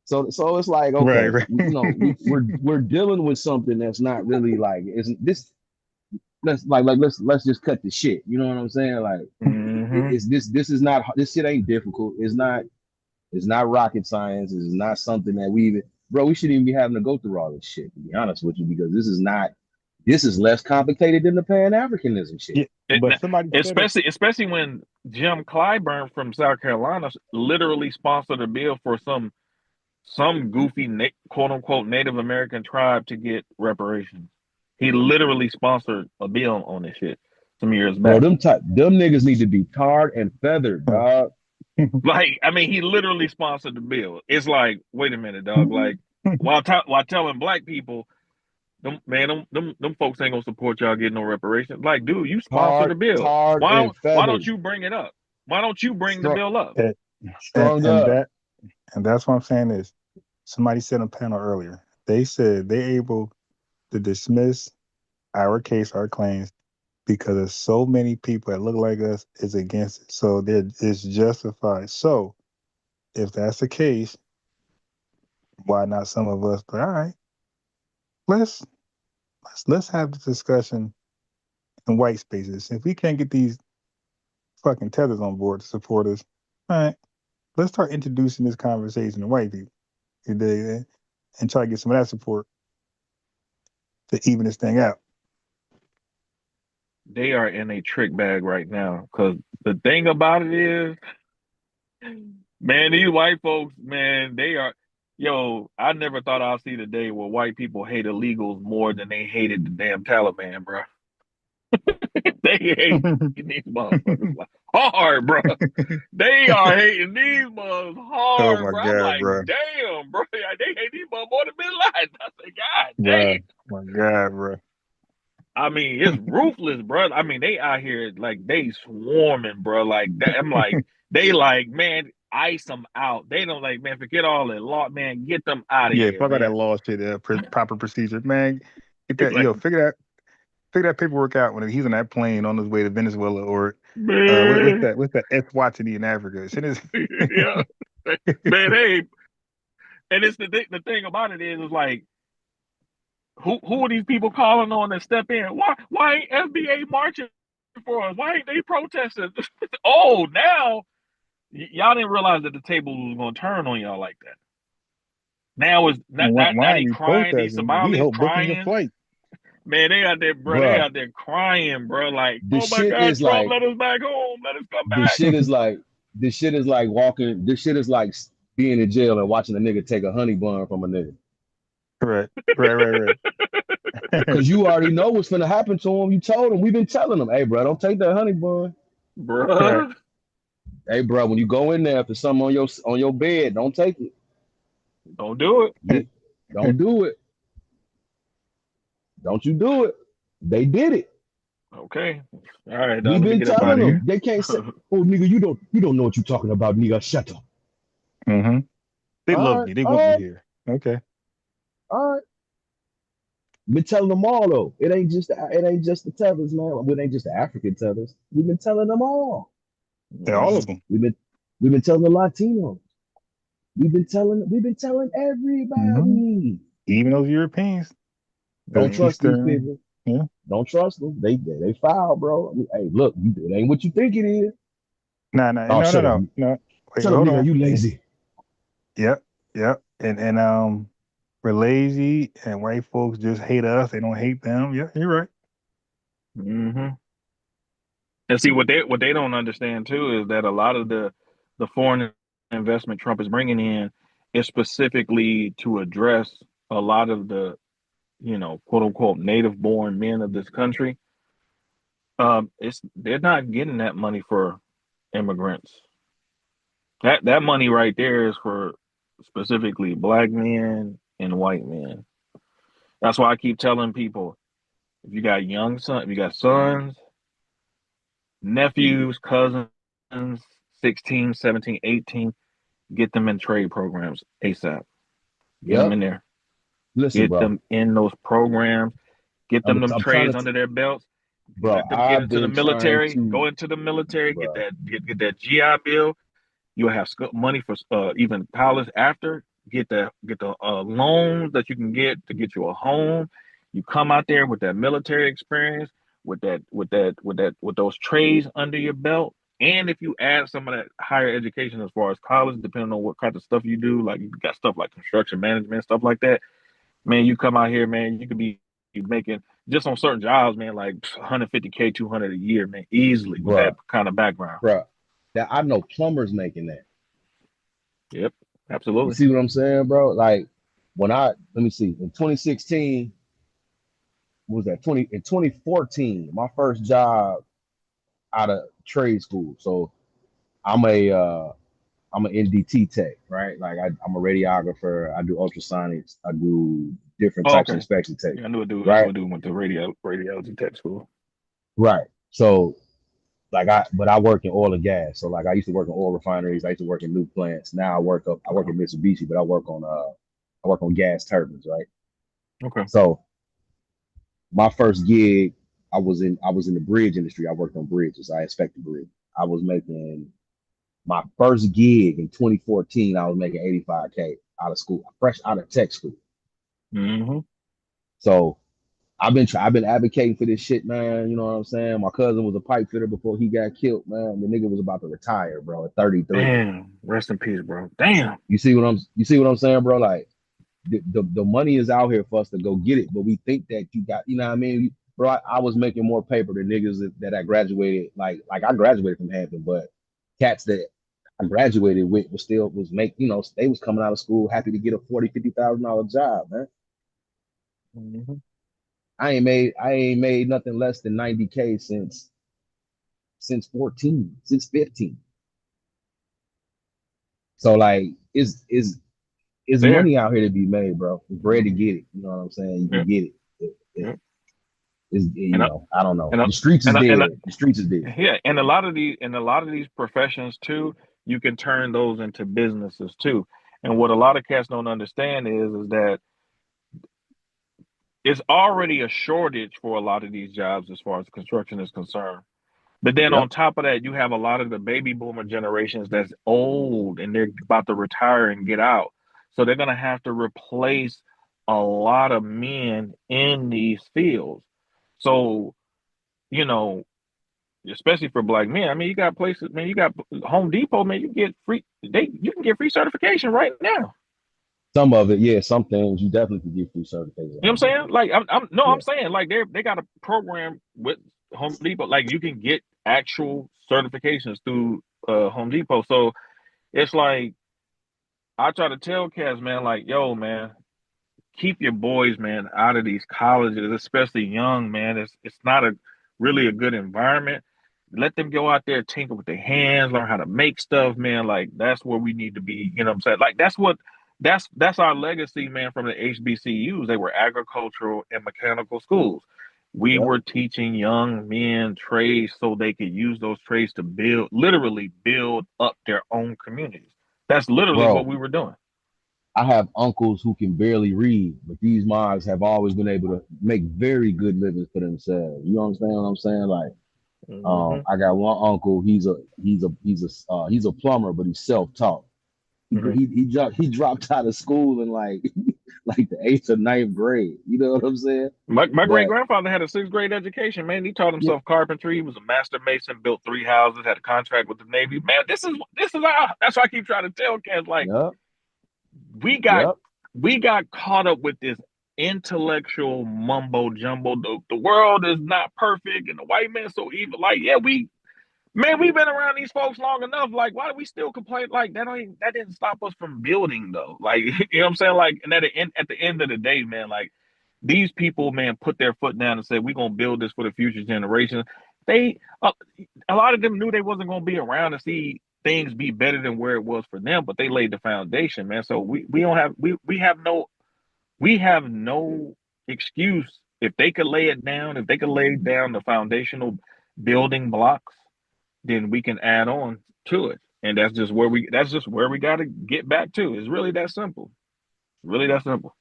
So it's like, okay, right. You know, we're dealing with something that's not really like, isn't this? Let's just cut the shit. You know what I'm saying? Like, this is not, this shit ain't difficult. It's not rocket science. It's not something that we shouldn't even be having to go through all this shit, to be honest with you, because this is less complicated than the Pan-Africanism shit. Yeah, but somebody especially when Jim Clyburn from South Carolina literally sponsored a bill for some goofy quote unquote Native American tribe to get reparations. He literally sponsored a bill on this shit some years back. Bro, them niggas need to be tarred and feathered, dog. Like, I mean, he literally sponsored the bill. It's like, wait a minute, dog. Like, while telling Black people, them folks ain't gonna support y'all getting no reparations. Like, dude, you sponsored the bill. Why don't you bring it up? Why don't you bring the bill up? And that's what I'm saying is, somebody said on panel earlier, they said they're able to dismiss our case, our claims, because of so many people that look like us is against it. So it's justified. So if that's the case, why not some of us? But all right, let's have the discussion in white spaces. If we can't get these fucking tethers on board to support us, all right, let's start introducing this conversation to white people, and try to get some of that support to even this thing out. They are in a trick bag right now, because the thing about it is, man, these white folks, man, they are. Yo, I never thought I'd see the day where white people hate illegals more than they hated the damn Taliban, bro. They hate these motherfuckers hard, bro. They are hating these motherfuckers hard, oh my bro. God, I'm like, bro. damn, bro. They hate these motherfuckers more than Bin Laden. I say, God damn. Right. My God, bro. I mean, it's ruthless, bro. I mean, they out here like they swarming, bro. Like that. I'm like, they like, man, ice them out. They don't like, man, forget all that law, man. Get them out of here. Yeah, fuck all that law shit, proper procedure, man. Get that, like, figure that paperwork out when he's on that plane on his way to Venezuela or what's that Eswatini in Africa. Shit is yeah, man. Hey, and it's the thing about it is like, who are these people calling on to step in? Why ain't FBA marching for us? Why ain't they protesting? Oh, now y'all didn't realize that the table was gonna turn on y'all like that. Now is And now why they ain't you crying, these protesting? We Somalis help booking your crying. flight. Man, they out there, bro. They Bruh, out there crying, bro. Like, the oh my shit God, is Trump, like let us back home. Let us come the back. shit is like this shit is like walking. This shit is like being in jail and watching a nigga take a honey bun from a nigga. Right, right. Cause you already know what's gonna happen to him. You told him. We've been telling him, hey, bro, don't take that honey bun. Bruh. Hey, bro, when you go in there, if there's something on your bed, don't take it. Don't do it. Don't do it. Don't you do it. They did it. Okay. All right, We've let me been get up out telling of them. here. They can't say, oh, nigga, you don't know what you're talking about, nigga. Shut up. Mm-hmm. They All love right, me. They all want me right, here. Okay. all right. Been telling them all though. It ain't just the tethers, man. It ain't just the African tethers. We've been telling them all. Yeah, all of them. We've been telling the Latinos. We've been telling Mm-hmm. everybody. Even those Europeans. Don't Those trust these Eastern. people. Yeah. Don't trust them. They foul, bro. I mean, hey, look, it ain't what you think it is. No. Oh, shut up. No. Wait, Shut up, hold nigga. on. You lazy. Yep. And we're lazy, and white folks just hate us. They don't hate them. Yeah, you're right. Mm-hmm. And see what they don't understand too is that a lot of the foreign investment Trump is bringing in is specifically to address a lot of the, quote unquote native born men of this country. They're not getting that money for immigrants. That money right there is for specifically black men and white men. That's why I keep telling people, if you got sons, nephews, cousins, 16, 17, 18, get them in trade programs ASAP. Get them Yep. in there. Listen, Get bro. them in those programs. Get them I'm trying trades to, under their belts. bro. Let them get I've into the been trying military. to, Go into the military. Get bro. that GI Bill. You'll have money for even college after. Get the loans that you can get to get you a home. You come out there with that military experience, with those trades under your belt, and if you add some of that higher education as far as college, depending on what kind of stuff you do, like you got stuff like construction management, stuff like that. Man, you come out here, man, you could be making just on certain jobs, man, like 150K, 200 a year, man, easily with that Bruh. kind of background. Bruh. That I know plumbers making that. Yep, You absolutely. see what I'm saying, bro? Like let me see, in 2016, what was that? In 2014, my first job out of trade school. So I'm an NDT tech, right? Like I'm a radiographer. I do ultrasonics. I do different Oh, types of okay. inspection tech, Yeah, I knew a dude. right? Went to radiology tech school. Right. So but I work in oil and gas. So like I used to work in oil refineries. I used to work in new plants. Now I work in Mitsubishi, but I work on gas turbines, right? Okay. So my first gig, I was in the bridge industry. I worked on bridges. I inspected bridge. I was making my first gig in 2014. I was making 85K out of school, fresh out of tech school. Mm-hmm. So I've been advocating for this shit, man. You know what I'm saying? My cousin was a pipe fitter before he got killed, man. The nigga was about to retire, bro, at 33. Damn, rest in peace, bro. Damn. You see what I'm saying, bro? Like the money is out here for us to go get it, but we think that you got, you know what I mean? Bro, I was making more paper than niggas that I graduated. Like I graduated from Hampton, but cats that I graduated with they was coming out of school happy to get a $40,000-$50,000 job, man. Mm-hmm. I ain't made nothing less than 90K since 15. So like it's Fair. money out here to be made, bro. It's bread to get it. You know what I'm saying? You can get it. I don't know. The streets is dead. The streets is dead. Yeah, and a lot of these professions too, you can turn those into businesses too. And what a lot of cats don't understand is that it's already a shortage for a lot of these jobs as far as construction is concerned. But then on top of that, you have a lot of the baby boomer generations that's old and they're about to retire and get out. So they're going to have to replace a lot of men in these fields. So, especially for black men, I mean, you got places, man, you got Home Depot, man, you can get free certification right now. Some of it, yeah. Some things you definitely can get free certificates. You know what I'm saying? Like Yeah. I'm saying like they got a program with Home Depot. Like you can get actual certifications through Home Depot. So it's like I try to tell cats, man, like, yo, man, keep your boys, man, out of these colleges, especially young, man. It's not a really a good environment. Let them go out there, tinker with their hands, learn how to make stuff, man. Like that's where we need to be. You know what I'm saying? Like that's our legacy, man, from the HBCUs. They were agricultural and mechanical schools. We Yep. were teaching young men trades so they could use those trades to literally build up their own communities. That's literally what Bro, we were doing. I have uncles who can barely read, but these moms have always been able to make very good livings for themselves. You understand what I'm saying? Like, I got one uncle. He's a plumber, but he's self-taught. He dropped out of school in like like the 8th or 9th grade. You know what I'm saying? My great But grandfather had a 6th grade education, man. He taught yeah, himself carpentry. He was a master mason, built 3 houses, had a contract with the Navy. Man, this is our, that's why I keep trying to tell cats, like, yep, we got yep. caught up with this intellectual mumbo jumbo. The world is not perfect and the white man's so evil. Like, yeah, we've been around these folks long enough. Like, why do we still complain? Like, that didn't stop us from building though. Like, you know what I'm saying? Like, and at the end of the day, man, like these people, man, put their foot down and said, we're gonna build this for the future generations. They a lot of them knew they wasn't gonna be around to see things be better than where it was for them, but they laid the foundation, man. So we have no excuse. If they could lay it down, if they could lay down the foundational building blocks, then we can add on to it. And that's just where we got to get back to. It's really that simple. Really that simple.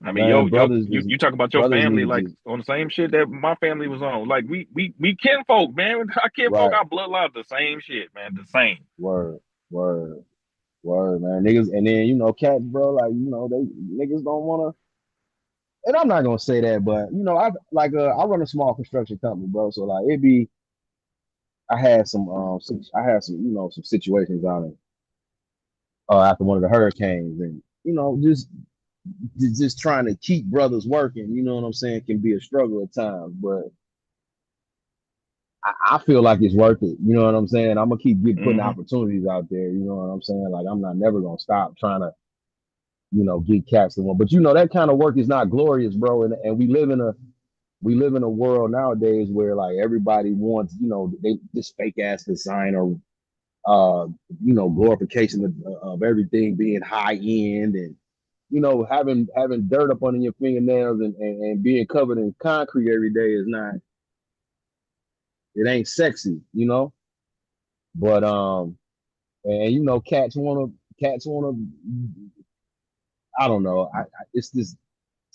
I mean, Man, you talk about your brothers family need like to on the same shit that my family was on. Like we kinfolk, man. Our kinfolk, right. our bloodline, the same shit, man. The same. Word, word, word, man. Niggas, and then cats, bro. Like they niggas don't wanna. And I'm not gonna say that, but I run a small construction company, bro. So like I had some some situations on it after one of the hurricanes, and just trying to keep brothers working, you know what I'm saying, can be a struggle at times, but I feel like it's worth it. You know what I'm saying? I'm gonna keep putting opportunities out there. You know what I'm saying? Like I'm not never gonna stop trying to, get cats to one. But that kind of work is not glorious, bro. And we live in a world nowadays where like everybody wants, they this fake ass design or glorification of everything being high end and having dirt up under your fingernails and being covered in concrete every day is not, it ain't sexy, But and cats wanna I don't know. It's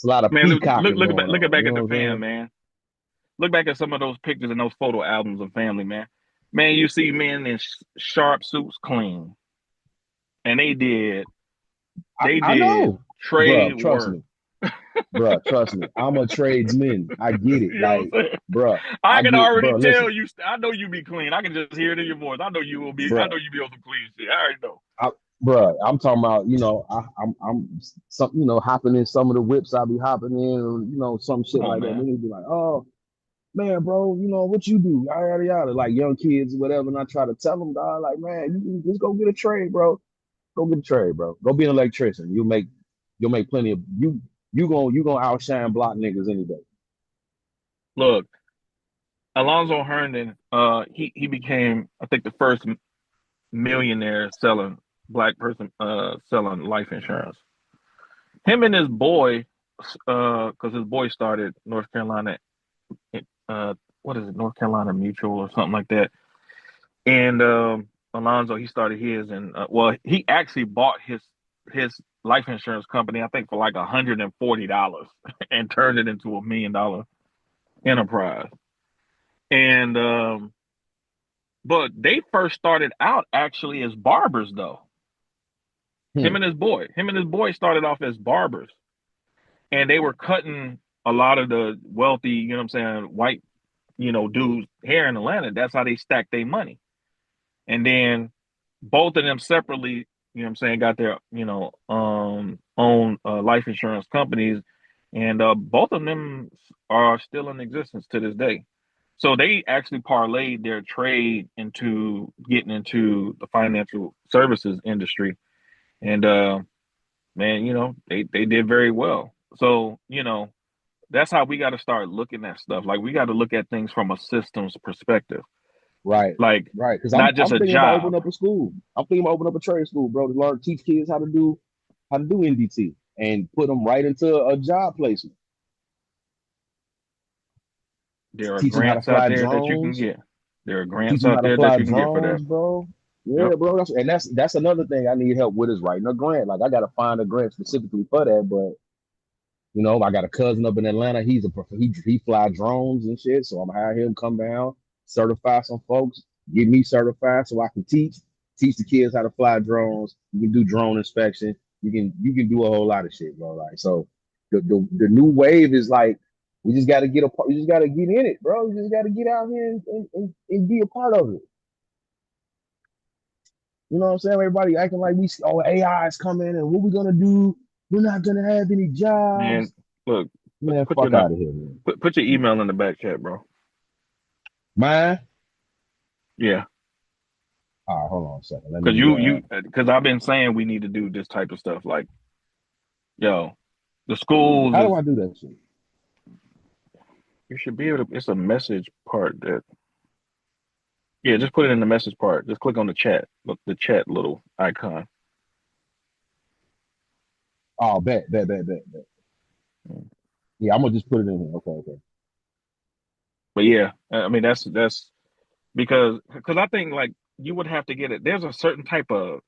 a lot of Man, peacocking going look on. back You at know the what I'm fam, saying? man. Look back at some of those pictures and those photo albums of family, man. Man, you see men in sharp suits clean. And they did I know, trade bruh. Trust work. me, bruh. Trust me. I'm a tradesman. I get it. You know Like, what I'm saying? bruh. I I can get, already bruh. tell Listen, you. I know you be clean. I can just hear it in your voice. I know you will be. I bruh. know you be on some clean shit. I already know. Bruh, I'm talking about, I'm some, hopping in some of the whips I be hopping in, or, some shit Come on, like that. man. Niggas be like, oh, man, bro, what you do? Yada, yada, yada. Like young kids, whatever. And I try to tell them, dog, like, man, you can just go get a trade, bro. Go get a trade, bro. Go be an electrician. You'll make plenty of, you gonna outshine block niggas any day. Look, Alonzo Herndon. He became, I think, the first millionaire black person selling life insurance. Him and his boy, because his boy started North Carolina, what is it, North Carolina Mutual or something like that. And Alonzo, he started his, and he actually bought his life insurance company, I think, for like $140 and turned it into $1 million enterprise. And but they first started out actually as barbers, though. Him and his boy started off as barbers, and they were cutting a lot of the wealthy, you know what I'm saying, white, dudes hair in Atlanta. That's how they stacked their money. And then both of them separately, you know what I'm saying, got their, own life insurance companies, and both of them are still in existence to this day. So they actually parlayed their trade into getting into the financial services industry. And man, they did very well. So, that's how we got to start looking at stuff. Like, we got to look at things from a systems perspective. Right. Like, Right. Because not I'm just a thinking about job. opening up a school. I'm thinking about opening up a trade school, bro, to learn, teach kids how to do NDT and put them right into a job placement. There are Teach them how to grants out fly there that you can drones. get. There are Teach grants them how out to there that fly you can get for drones, that. bro. Yeah, Yep. bro. That's another thing I need help with is writing a grant. Like I gotta find a grant specifically for that, but I got a cousin up in Atlanta. He fly drones and shit. So I'm gonna have him come down, certify some folks, get me certified so I can teach the kids how to fly drones. You can do drone inspection. You can do a whole lot of shit, bro. Like so, the new wave is like we just got to get in it, bro. You just got to get out here and be a part of it. You know what I'm saying? Everybody acting like AI is coming and what we gonna do? We're not gonna have any jobs. Man, look, Man, put fuck your out of here, man. Put your email in the back chat, bro. Mine? Yeah. All right, hold on a second. Let me Because I've been saying we need to do this type of stuff. Like, yo, the schools. How do I do that shit? You should be able to. It's a message part that. Yeah, just put it in the message part. Just click on the chat. Look, the chat little icon. Oh, bet. Yeah, I'm gonna just put it in here. Okay. But yeah, I mean that's because I think like you would have to get it. There's a certain type of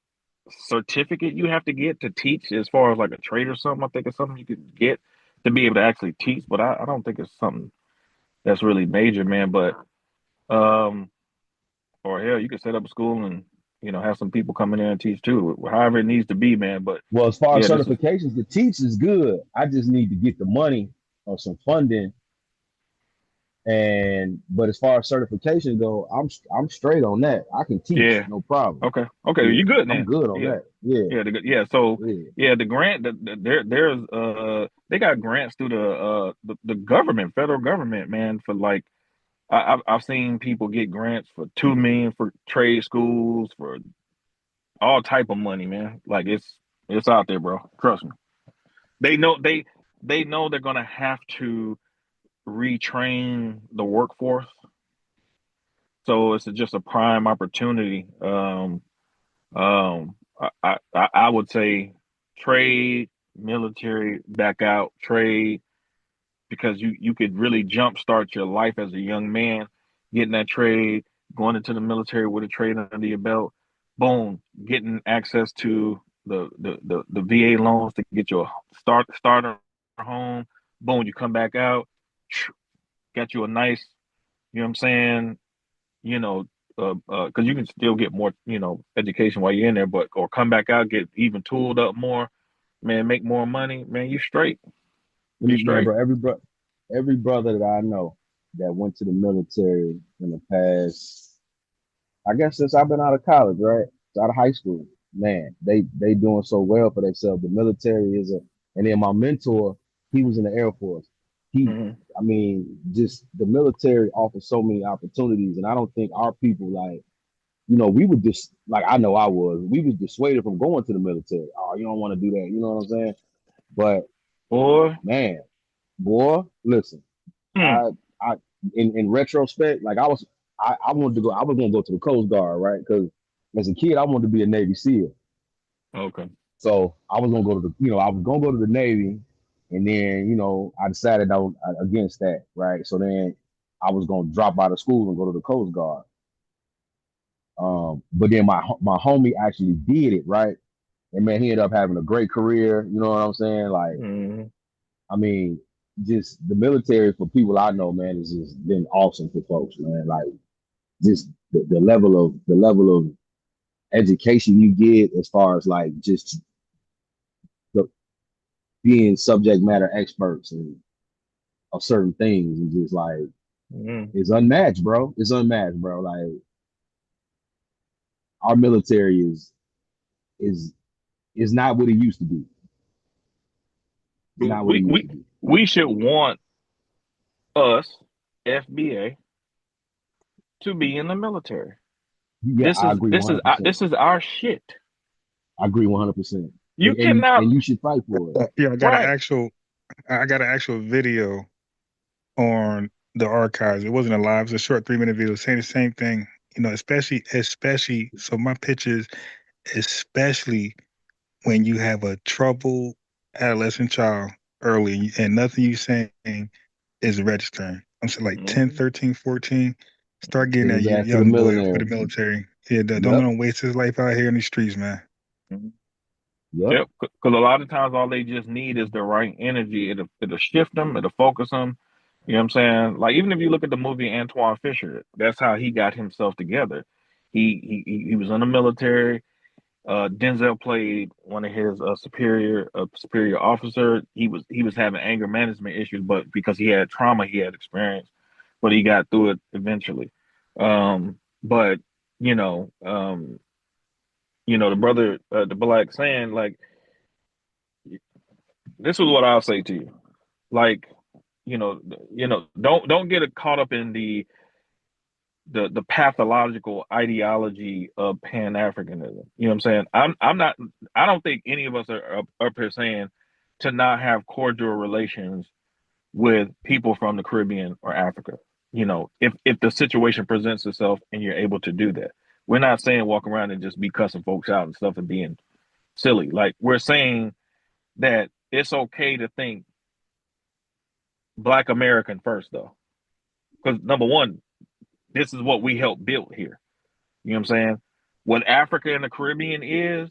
certificate you have to get to teach as far as like a trade or something. I think it's something you could get to be able to actually teach, but I don't think it's something that's really major, man. But or hell, you could set up a school and have some people come in there and teach too, however it needs to be, man. But well, as far as certifications, the teach is good. I just need to get the money or some funding. But as far as certification go, I'm straight on that. I can teach, no problem. Okay, yeah, you good now? I'm good on that. Yeah. So the grant there's they got grants through the government, federal government, man, for like I've seen people get grants for $2 million for trade schools, for all type of money, man. Like it's out there, bro. Trust me. They know they're gonna have to retrain the workforce. So it's just a prime opportunity. I would say trade, military, back out, trade, because you could really jumpstart your life as a young man, getting that trade, going into the military with a trade under your belt, boom, getting access to the VA loans to get your starter home, boom, you come back out, got you a nice, you know what I'm saying, because you can still get more, education while you're in there, or come back out, get even tooled up more, man, make more money, man, you straight. You straight. Bro, every brother that I know that went to the military in the past, I guess since I've been out of college, right? Out of high school, man, they doing so well for themselves. The military and then my mentor, he was in the Air Force. I mean, just the military offers so many opportunities, and I don't think our people we would just I know I was. We was dissuaded from going to the military. Oh, you don't want to do that. You know what I'm saying? But boy, listen. I in retrospect, I wanted to go. I was gonna go to the Coast Guard, right? Because as a kid, I wanted to be a Navy SEAL. Okay. So I was gonna go to I was gonna go to the Navy, and then I decided against that, right? So then I was gonna drop out of school and go to the Coast Guard. But then my homie actually did it, right? And man, he ended up having a great career. You know what I'm saying? Like, I mean, just the military for people I know, man, has just been awesome for folks, man. Like, just the level of education you get as far as like just being subject matter experts of certain things is just like it's unmatched, bro. It's unmatched, bro. Like our military is It's not what it used to be. Not what it used to be. We should want us, FBA, to be in the military. Yeah, I agree 100%. This is our shit. I agree 100%. You cannot, and you should fight for it. Yeah, I got an actual video on the archives. It wasn't a live, it was a short 3-minute video saying the same thing. You know, especially so my pictures, especially when you have a troubled adolescent child early and nothing you saying is registering. I'm saying like 10, 13, 14. Start getting that young boy for the military. Yeah, don't let him waste his life out here in the streets, man. Yep. Because a lot of times all they just need is the right energy. It'll shift them. It'll focus them. You know what I'm saying? Like, even if you look at the movie Antoine Fisher, that's how he got himself together. He was in the military. Denzel played one of his superior officer. He was having anger management issues, but because he had trauma, he had experience, but he got through it eventually. But the brother, the black saying, like, this is what I'll say to you, like, don't get caught up in the pathological ideology of Pan-Africanism. You know what I'm saying? I don't think any of us are up here saying to not have cordial relations with people from the Caribbean or Africa. You know, if the situation presents itself and you're able to do that. We're not saying walk around and just be cussing folks out and stuff and being silly. Like, we're saying that it's okay to think Black American first, though. Because number one, this is what we helped build here. You know what I'm saying? What Africa and the Caribbean is,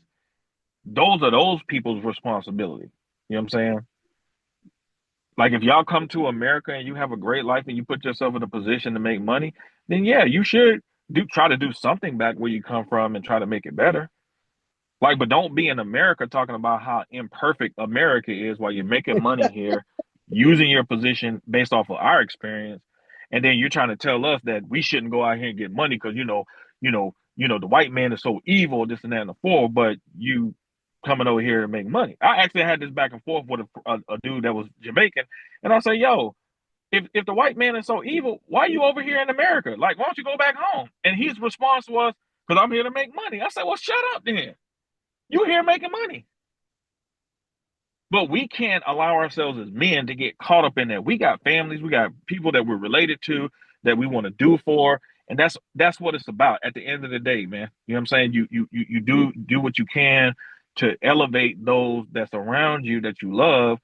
those are those people's responsibility. You know what I'm saying? Like, if y'all come to America and you have a great life and you put yourself in a position to make money, then yeah, you should try to do something back where you come from and try to make it better. Like, but don't be in America talking about how imperfect America is while you're making money here, using your position based off of our experience. And then you're trying to tell us that we shouldn't go out here and get money because, the white man is so evil, this and that and the fourth, but you coming over here to make money. I actually had this back and forth with a dude that was Jamaican. And I say, yo, if the white man is so evil, why are you over here in America? Like, why don't you go back home? And his response was, because I'm here to make money. I said, well, shut up then. You here making money. But we can't allow ourselves as men to get caught up in that. We got families, we got people that we're related to, that we want to do for. And that's what it's about at the end of the day, man. You know what I'm saying? You do what you can to elevate those that's around you that you love.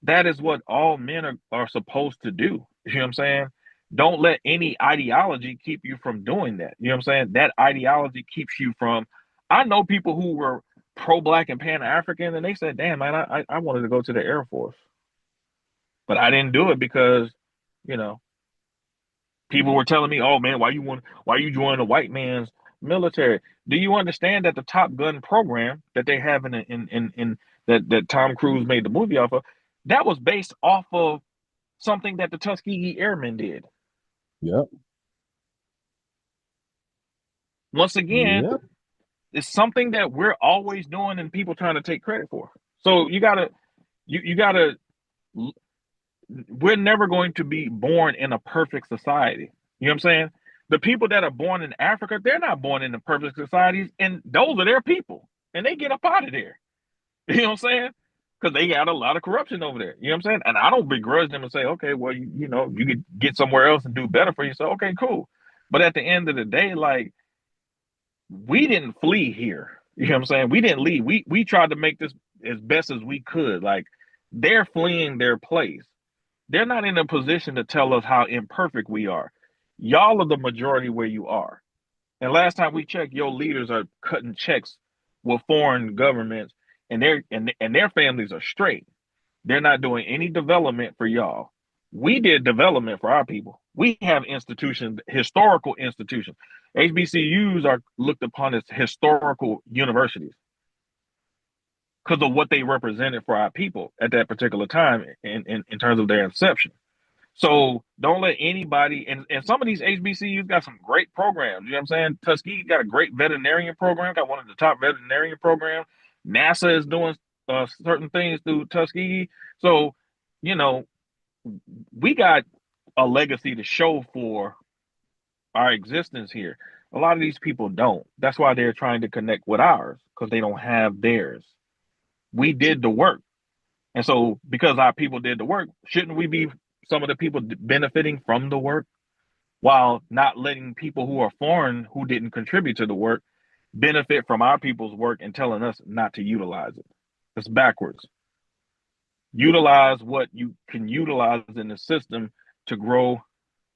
That is what all men are supposed to do. You know what I'm saying? Don't let any ideology keep you from doing that. You know what I'm saying? That ideology keeps you from, I know people who were pro-Black and Pan-African, and they said, damn, man, I wanted to go to the Air Force. But I didn't do it because, people were telling me, oh, man, why you join the white man's military? Do you understand that the Top Gun program that they have in that Tom Cruise made the movie off of, that was based off of something that the Tuskegee Airmen did? Yep. Once again, it's something that we're always doing and people trying to take credit for. So you gotta, we're never going to be born in a perfect society. You know what I'm saying? The people that are born in Africa, they're not born in the perfect societies, and those are their people, and they get up out of there. You know what I'm saying? Because they got a lot of corruption over there. You know what I'm saying? And I don't begrudge them and say, okay, well, you could get somewhere else and do better for yourself. Okay, cool. But at the end of the day, like, we didn't flee here. You know what I'm saying? We didn't leave. We tried to make this as best as we could. Like, they're fleeing their place. They're not in a position to tell us how imperfect we are. Y'all are the majority where you are. And last time we checked, your leaders are cutting checks with foreign governments, and their families are straight. They're not doing any development for y'all. We did development for our people. We have institutions, historical institutions. HBCUs are looked upon as historical universities because of what they represented for our people at that particular time in terms of their inception. So don't let anybody, and some of these HBCUs got some great programs. You know what I'm saying? Tuskegee got a great veterinarian program, got one of the top veterinarian programs. NASA is doing certain things through Tuskegee. So, you know, we got a legacy to show for our existence here. A lot of these people don't. That's why they're trying to connect with ours, because they don't have theirs. We did the work. And so because our people did the work, shouldn't we be some of the people benefiting from the work while not letting people who are foreign, who didn't contribute to the work, benefit from our people's work and telling us not to utilize it? It's backwards. Utilize what you can utilize in the system to grow,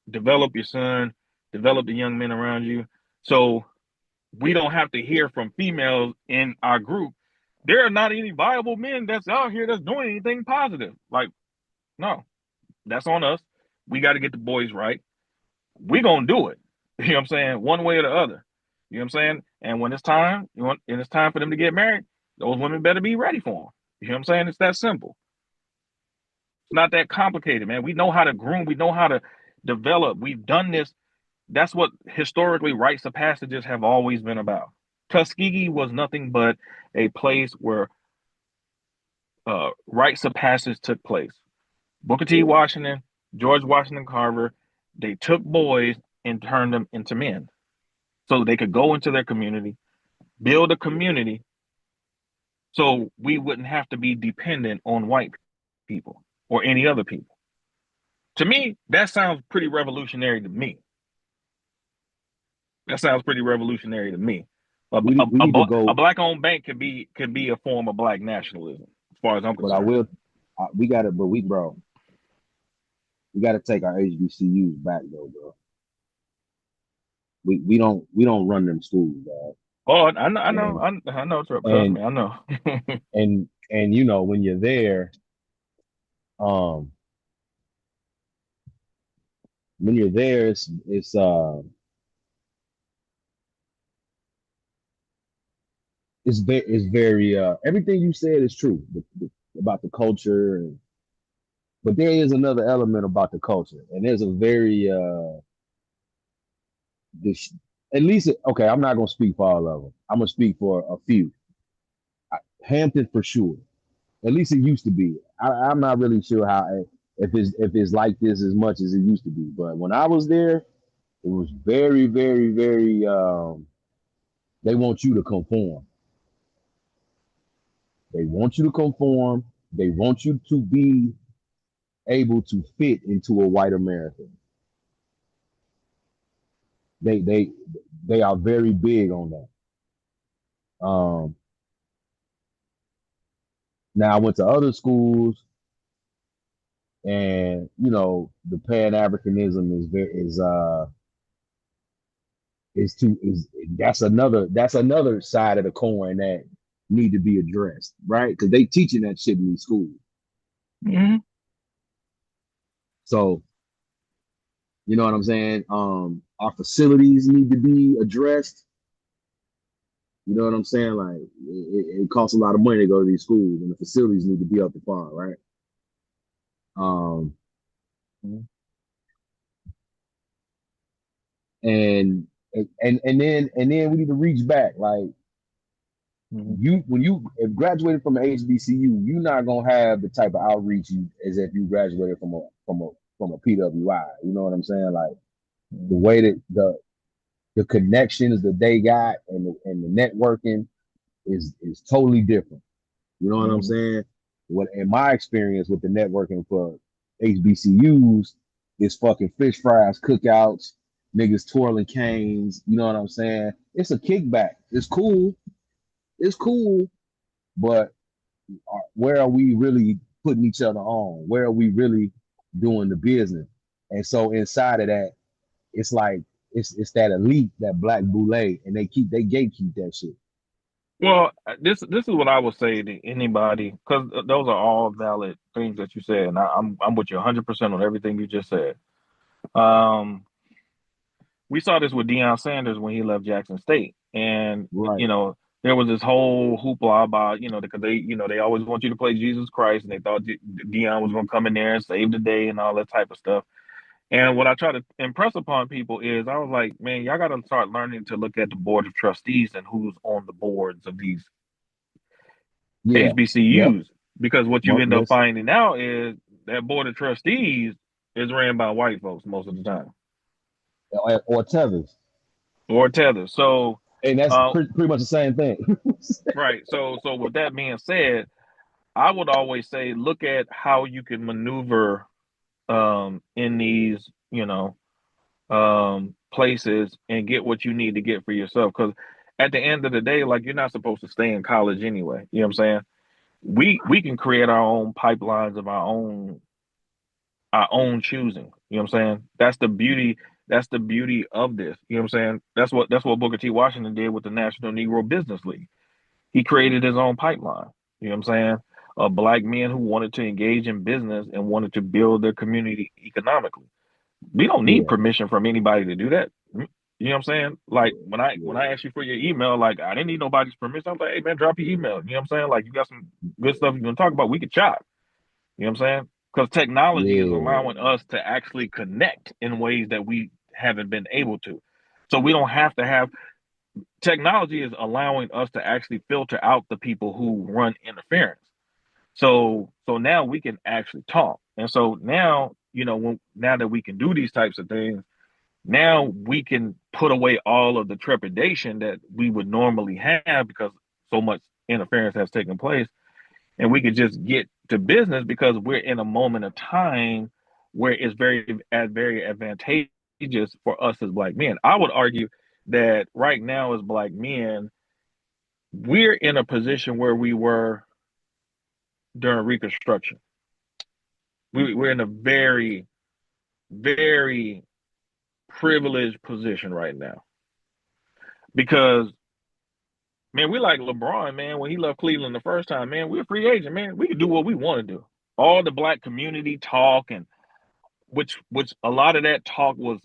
develop your son, develop the young men around you. So we don't have to hear from females in our group, there are not any viable men that's out here that's doing anything positive. Like, no, that's on us. We got to get the boys right. We gonna do it. You know what I'm saying? One way or the other. You know what I'm saying? And when it's time, and it's time for them to get married, those women better be ready for them. You know what I'm saying? It's that simple. It's not that complicated, man. We know how to groom. We know how to develop. We've done this. That's what historically rites of passages have always been about. Tuskegee was nothing but a place where rites of passage took place. Booker T. Washington, George Washington Carver, they took boys and turned them into men so they could go into their community, build a community, so we wouldn't have to be dependent on white people or any other people. To me, that sounds pretty revolutionary to me. That sounds pretty revolutionary to me. A black-owned bank could be a form of black nationalism, as far as I'm concerned. We got to take our HBCUs back though, bro. We don't run them schools, dog. Oh, I know. Trust me, I know. and you know, when you're there, it's very everything you said is true about the culture, but there is another element about the culture, and there's a very at least okay, I'm not gonna speak for all of them. I'm gonna speak for a few. Hampton for sure. At least it used to be. I'm not really sure how if it's like this as much as it used to be. But when I was there, it was very, very, very. They want you to conform. They want you to conform. They want you to be able to fit into a white America. They are very big on that. Now I went to other schools, and you know the Pan-Africanism that's another side of the coin that need to be addressed, right? Because they teaching that shit in these schools. Mm-hmm. So, you know what I'm saying? Our facilities need to be addressed. You know what I'm saying? Like it costs a lot of money to go to these schools, and the facilities need to be up to par, right? And then we need to reach back. Like when you graduated from an HBCU, you're not gonna have the type of outreach as if you graduated from a PWI. You know what I'm saying? Like the way that the connections that they got and the networking is totally different. You know what I'm saying? What in my experience with the networking for HBCUs is fucking fish fries, cookouts, niggas twirling canes. You know what I'm saying? It's a kickback. It's cool. It's cool, but where are we really putting each other on? Where are we really doing the business? And so inside of that, it's like it's that elite, that black boule, and they gatekeep that shit. Well, this is what I would say to anybody, because those are all valid things that you said, and I'm with you 100% on everything you just said. We saw this with Deion Sanders when he left Jackson State, and you know there was this whole hoopla about because they always want you to play Jesus Christ, and they thought Deion was going to come in there and save the day and all that type of stuff. And what I try to impress upon people is I was like, man, y'all got to start learning to look at the board of trustees and who's on the boards of these Yeah. HBCUs, because what you end up Listen. finding out is that board of trustees is ran by white folks most of the time, Or tethers. or tether. So, And that's pretty much the same thing. right. So with that being said, I would always say look at how you can maneuver in these, places and get what you need to get for yourself. Because at the end of the day, like, you're not supposed to stay in college anyway. You know what I'm saying? We can create our own pipelines of our own choosing. You know what I'm saying? That's the beauty. That's the beauty of this. You know what I'm saying? That's what Booker T. Washington did with the National Negro Business League. He created his own pipeline. You know what I'm saying? Of black men who wanted to engage in business and wanted to build their community economically. We don't need permission from anybody to do that. You know what I'm saying? Like when I asked you for your email, like I didn't need nobody's permission. I was like, hey man, drop your email. You know what I'm saying? Like you got some good stuff you want to talk about, we could chat. You know what I'm saying? Because technology is allowing us to actually connect in ways that we haven't been able to. So we don't have to have technology is allowing us to actually filter out the people who run interference. So now we can actually talk. And so now, now that we can do these types of things, now we can put away all of the trepidation that we would normally have because so much interference has taken place. And we could just get to business because we're in a moment of time where it's very advantageous for us as black men. I would argue that right now as black men, we're in a position where we were during Reconstruction. We're in a very, very privileged position right now. Because, man, we like LeBron, man, when he left Cleveland the first time, man, we're a free agent, man. We can do what we want to do. All the black community talk, and which a lot of that talk was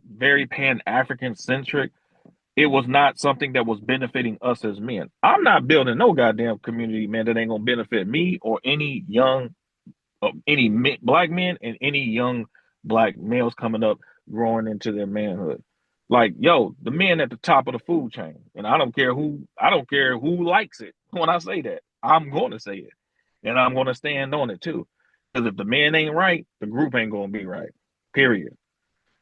very Pan-African centric. It was not something that was benefiting us as men. I'm not building no goddamn community, man, that ain't gonna benefit me or any black men and any young black males coming up growing into their manhood. Like, yo, the men at the top of the food chain, and I don't care who likes it when I say that. I'm going to say it, and I'm going to stand on it too. Because if the man ain't right, the group ain't going to be right. Period.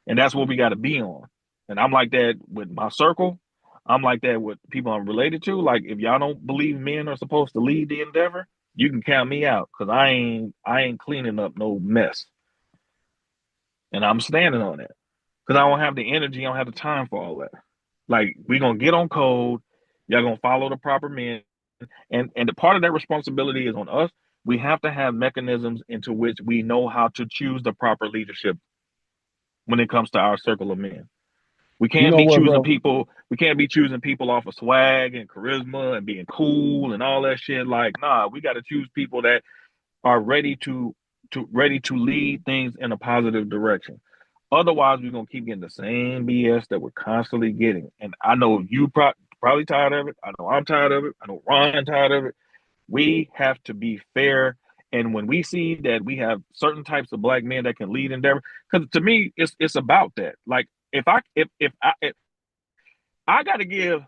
And that's what we got to be on. And I'm like that with my circle. I'm like that with people I'm related to. Like, if y'all don't believe men are supposed to lead the endeavor, you can count me out, because I ain't cleaning up no mess. And I'm standing on that. Because I don't have the energy, I don't have the time for all that. Like, we're going to get on code. Y'all going to follow the proper men. And the part of that responsibility is on us. We have to have mechanisms into which we know how to choose the proper leadership when it comes to our circle of men. We can't be choosing people. We can't be choosing people off of swag and charisma and being cool and all that shit. Like, nah, we got to choose people that are ready to lead things in a positive direction. Otherwise, we're gonna keep getting the same BS that we're constantly getting. And I know you probably tired of it. I know I'm tired of it. I know Ron tired of it. We have to be fair. And when we see that we have certain types of black men that can lead endeavor, because to me, it's about that. Like, if I got to give,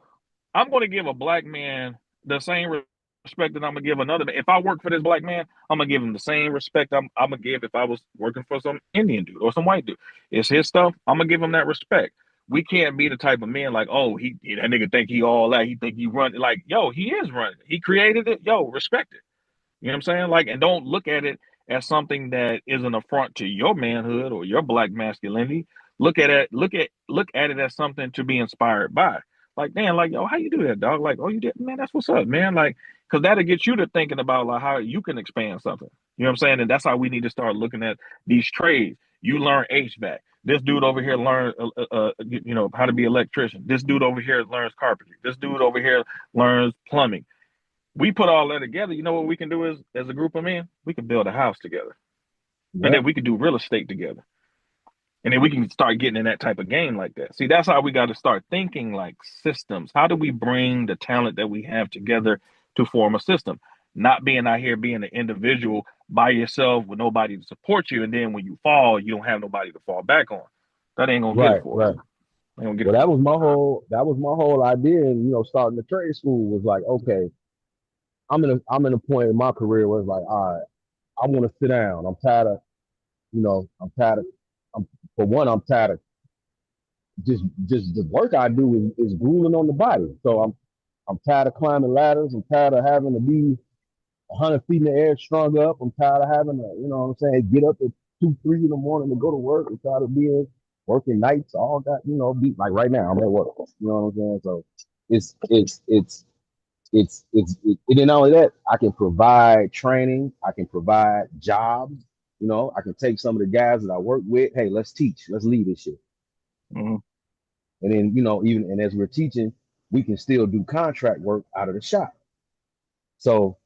I'm going to give a black man the same respect that I'm gonna give another man. If I work for this black man, I'm gonna give him the same respect I'm gonna give if I was working for some Indian dude or some white dude. It's his stuff. I'm gonna give him that respect. We can't be the type of men like, oh, that nigga think he all that. He think he run. Like, yo, he is running. He created it. Yo, respect it. You know what I'm saying? Like, and don't look at it as something that is an affront to your manhood or your black masculinity. Look at it as something to be inspired by. Like, man, like, yo, how you do that, dog? Like, oh, you did, man, that's what's up, man. Like, because that'll get you to thinking about like how you can expand something. You know what I'm saying? And that's how we need to start looking at these trades. You learn HVAC. This dude over here learns, how to be an electrician. This dude over here learns carpentry. This dude over here learns plumbing. We put all that together. You know what we can do as a group of men? We can build a house together. And then we can do real estate together. And then we can start getting in that type of game like that. See, that's how we got to start thinking like systems. How do we bring the talent that we have together to form a system? Not being out here being an individual by yourself with nobody to support you. And then when you fall, you don't have nobody to fall back on. That ain't going to get it for us. Well, that was my whole idea. And, starting the trade school was like, okay, I'm in a point in my career where it's like, all right, I want to sit down. I'm tired of, I'm tired of just the work I do is grueling on the body. So I'm tired of climbing ladders. I'm tired of having to be 100 feet in the air strung up. I'm tired of having to, you know what I'm saying, get up at 2, 3 in the morning to go to work. I'm tired of being working nights, all that, be like right now, I'm at work. You know what I'm saying? So it ain't only that, I can provide training, I can provide jobs, I can take some of the guys that I work with, hey, let's teach, let's lead this shit. Mm-hmm. And then, and as we're teaching, we can still do contract work out of the shop. So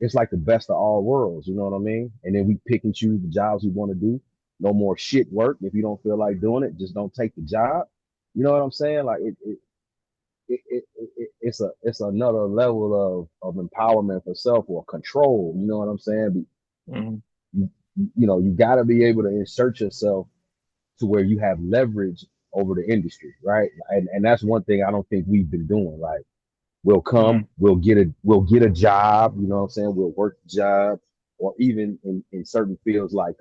it's like the best of all worlds, you know what I mean? And then we pick and choose the jobs we want to do. No more shit work. If you don't feel like doing it, just don't take the job. You know what I'm saying? Like it's another level of empowerment for self or control. You know what I'm saying? Mm-hmm. You got to be able to insert yourself to where you have leverage over the industry, right? And that's one thing I don't think we've been doing. Like, we'll come, we'll get a job, you know what I'm saying? We'll work the job, or even in certain fields like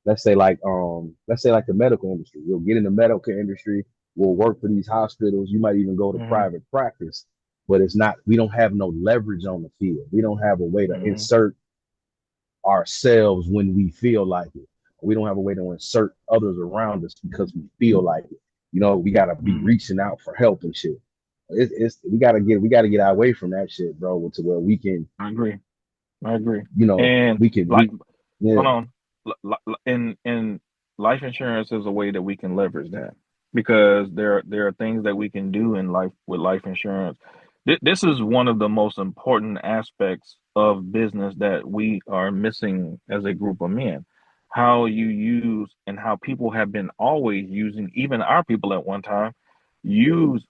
let's say like the medical industry. We'll get in the medical industry, we'll work for these hospitals, you might even go to private practice, but we don't have no leverage on the field. We don't have a way to insert ourselves when we feel like it. We don't have a way to insert others around us because we feel like it. We gotta be reaching out for help and shit. We gotta get away from that shit, bro, to where we can. I agree. And we can hold on. In life insurance is a way that we can leverage that, because there are things that we can do in life with life insurance. This is one of the most important aspects of business that we are missing as a group of men. How you use, and how people have been always using, even our people at one time, use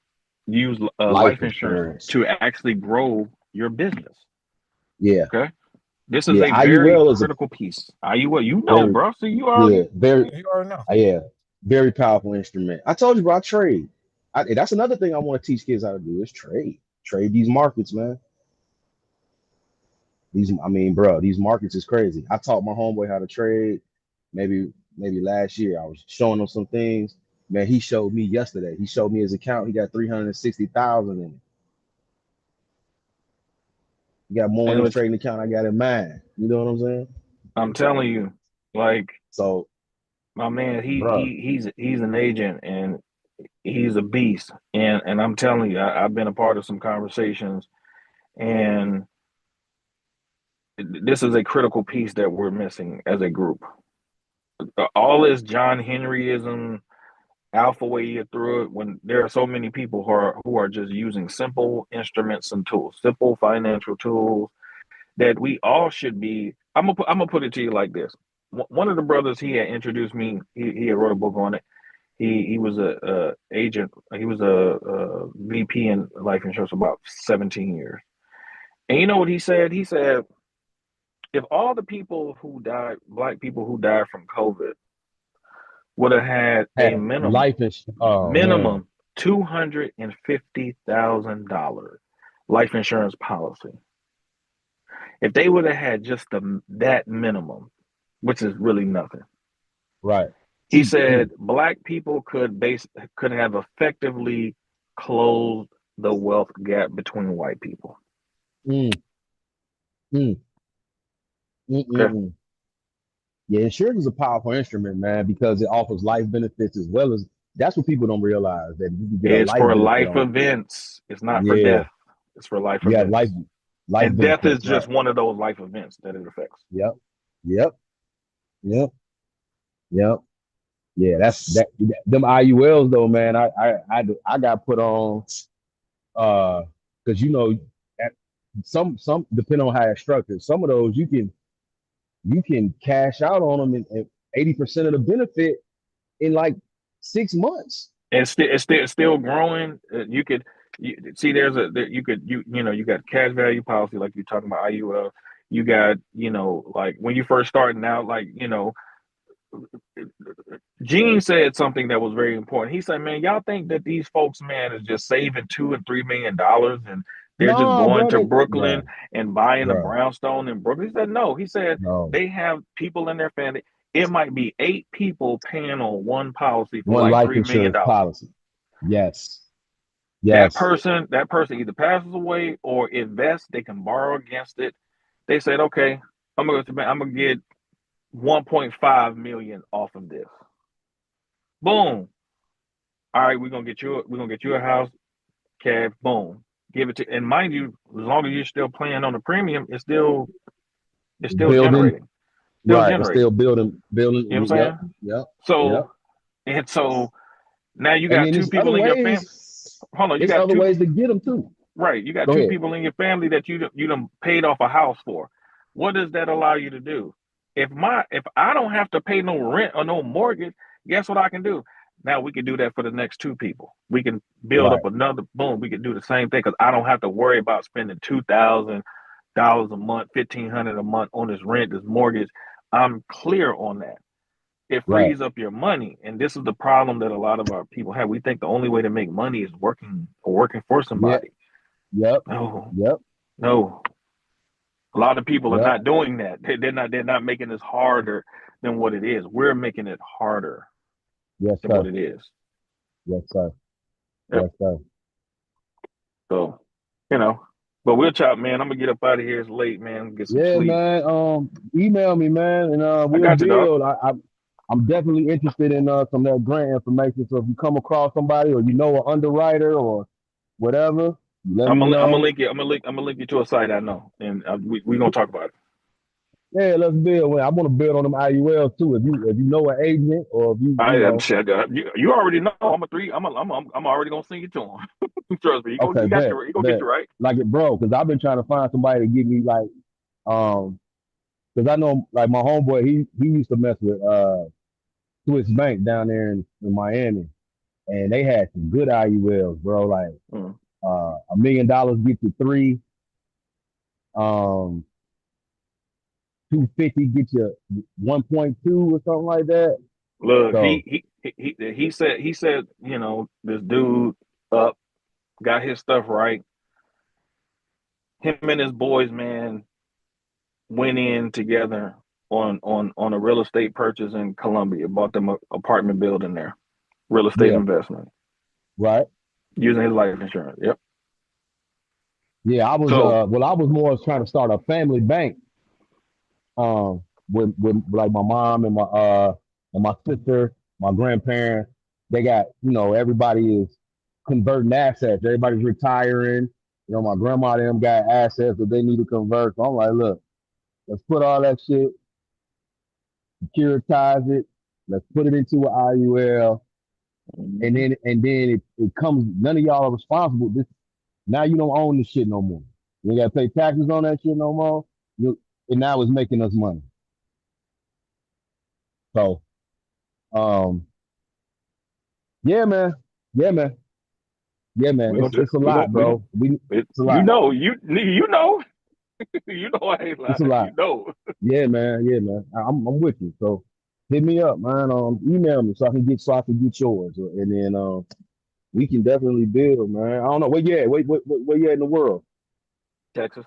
life insurance to actually grow your business. Yeah. Okay. This is a very critical piece. IUL, bro. So you already, you already know. Very powerful instrument. I told you, bro, I trade. That's another thing I want to teach kids how to do is trade. Trade these markets, man. These markets is crazy. I taught my homeboy how to trade maybe last year. I was showing him some things. Man, he showed me yesterday. He showed me his account. He got 360,000 in it. He got more in his trading account I got in mine. You know what I'm saying? I'm telling you, like, so my man, he's an agent, and he's a beast. And I'm telling you, I've been a part of some conversations, and this is a critical piece that we're missing as a group. All this John Henryism, alpha way through it, when there are so many people who are just using simple instruments and tools, simple financial tools that we all should be. I'm gonna put it to you like this. One of the brothers, he had introduced me. He had wrote a book on it. He was a agent. He was a VP in life insurance for about 17 years. And you know what he said? He said, if all the people who died, black people who died from COVID, would have had a minimum $250,000 life insurance policy, if they would have had just that minimum, which is really nothing, right? He said black people could have effectively closed the wealth gap between white people. Okay. Yeah, insurance is a powerful instrument, man, because it offers life benefits as well as, that's what people don't realize, that you can get it's for life events. It's not for death. It's for life events. Life and death is just one of those life events that it affects. Yep. Yeah, that's that. Them IULs though, man. I got put on because some depend on how it's structured. Some of those you can cash out on them and 80% of the benefit in like 6 months. It's still growing. You got cash value policy, like you're talking about IUL. You got, like when you first starting out, like, Gene said something that was very important. He said, man, y'all think that these folks, man, is just saving $2 and $3 million and They're just No, going bro. to Brooklyn Bro, and buying a bro, brownstone in Brooklyn. He said no. He said no. they have people in their family. It might be 8 people paying on one policy for One like life $3 million. insurance policy. Yes. That Yes. person either passes away or invests. They can borrow against it. They said, okay, I'm gonna get 1.5 million off of this. Boom. All right, we're gonna get you a house, cash, boom. Give it to, and mind you, as long as you're still paying on the premium, it's still Building. generating. Still Right. It's generating. still building. You know what I'm Yep. saying? Yep. Yep. So now you And got then 2 there's other people in your family. ways. Hold on, you There's got other 2. ways to get them too. Right. You got Go 2 ahead. people in your family that you done paid off a house for. What does that allow you to do? If I don't have to pay no rent or no mortgage, guess what I can do? Now we can do that for the next 2 people. We can build Right. up another boom. We can do the same thing because I don't have to worry about spending $2,000 a month, $1,500 a month on this rent, this mortgage. I'm clear on that. It Right. frees up your money, and this is the problem that a lot of our people have. We think the only way to make money is working for Yeah. somebody. Yep. No, Yep. no. A lot of people are Yep. not doing that. They're not making this harder than what it is. We're making it harder Yes, than sir. what it is. Yes, sir. Yep. Yes, sir. So, but we'll chop, man. I'm gonna get up out of here. It's late, man. Get some Yeah, sleep. man. Email me, man, and I we'll got you, dog. build. I'm definitely interested in some of that grant information. So if you come across somebody or you know an underwriter or whatever, let I'm me gonna know. link you. I'm gonna link you to a site I know, and we gonna talk about it. Yeah, let's build. Well, I want to build on them IULs too. If you know an agent or if you I'm know. shit. You already know. I'm already gonna send you to him. Trust me. Okay, He got bet, you. He gonna get bet. you right. Like it, bro, because I've been trying to find somebody to give me like because I know like my homeboy he used to mess with Swiss Bank down there in Miami, and they had some good IULs, bro. Like $1 million get you 3, 250 get you 1.2 or something like that. Look, So he said, this dude got his stuff right. Him and his boys, man, went in together on a real estate purchase in Colombia, bought them an apartment building there, real estate yeah, investment, right. using his life insurance. Yep. Yeah, I was So I was more trying to start a family bank with like my mom and my sister, my grandparents. They got, everybody is converting assets. Everybody's retiring. My grandma and them got assets that they need to convert. So I'm like, look, let's put all that shit, securitize it, let's put it into an IUL, and then it comes. None of y'all are responsible. Now you don't own this shit no more. You ain't gotta pay taxes on that shit no more. And now it's making us money. So, yeah, man. Yeah, man. Yeah, man. we It's a lot, we bro. It's a you lot. know you know you know I ain't It's a lying. lot. You know. Yeah, man. Yeah, man. I'm with you. So hit me up, man. Email me so I can get yours, and then we can definitely build, man. I don't know where you at. Where you at in the world? Texas.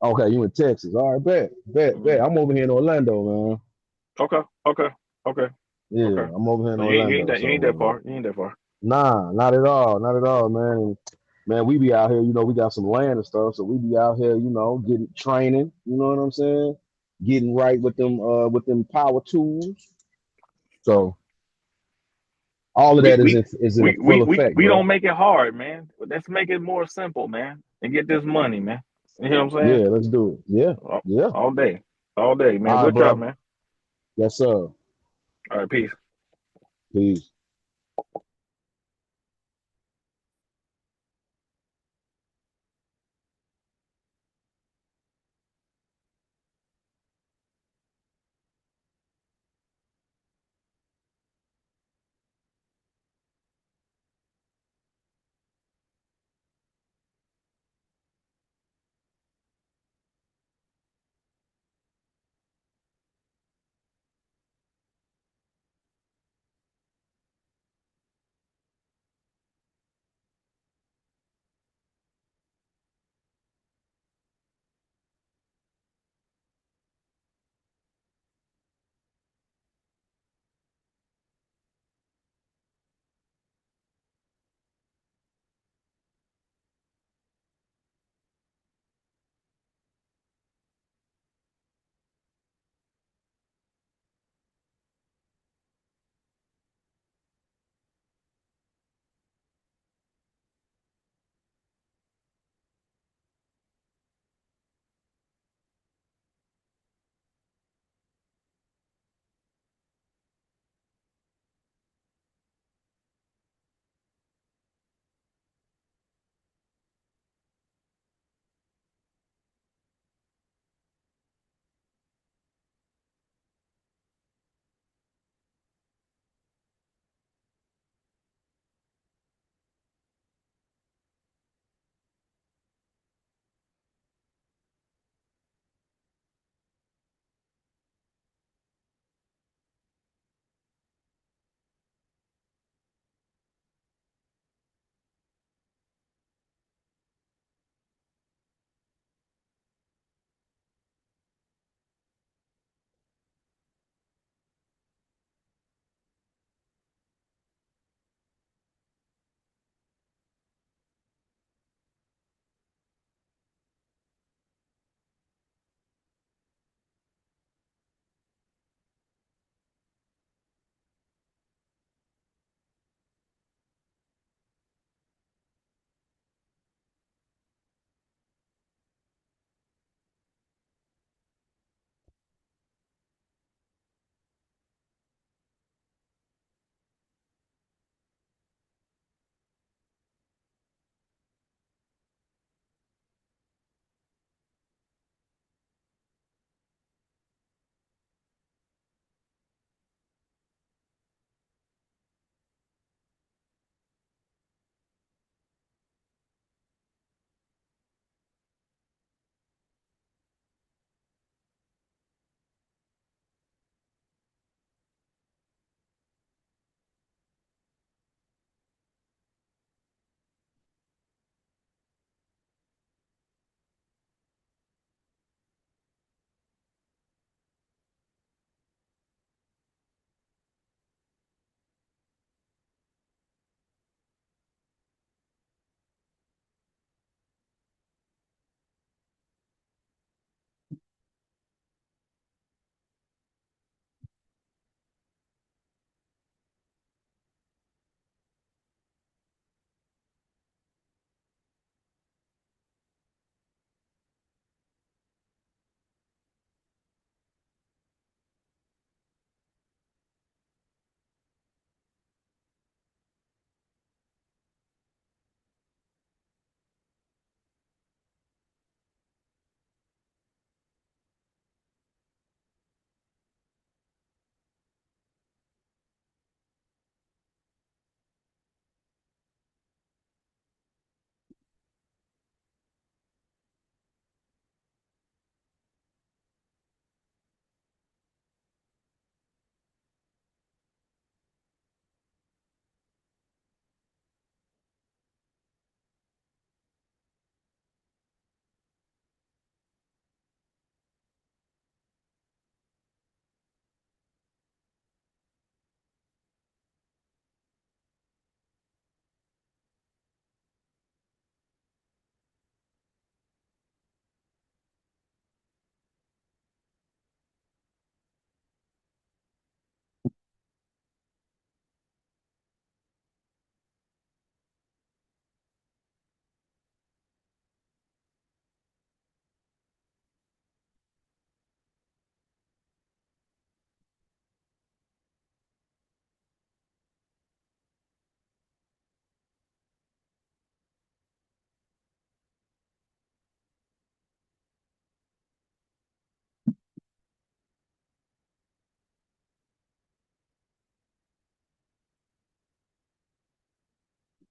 Okay, you in Texas. All right, bet. I'm over here in Orlando, man. Okay. Yeah, Okay. I'm over here in So Orlando. you ain't that So far. You ain't that far. nah, not at all, man. And, man, we be out here. We got some land and stuff, so we be out here. Getting training. You know what I'm saying? Getting right with them power tools. So all of that is in a full effect, We bro. don't make it hard, man. Let's make it more simple, man, and get this money, man. You know what I'm saying? Yeah, let's do it. Yeah, yeah. All day, man. All right, Good job, bro. man. Yes, sir. All right, peace. Peace.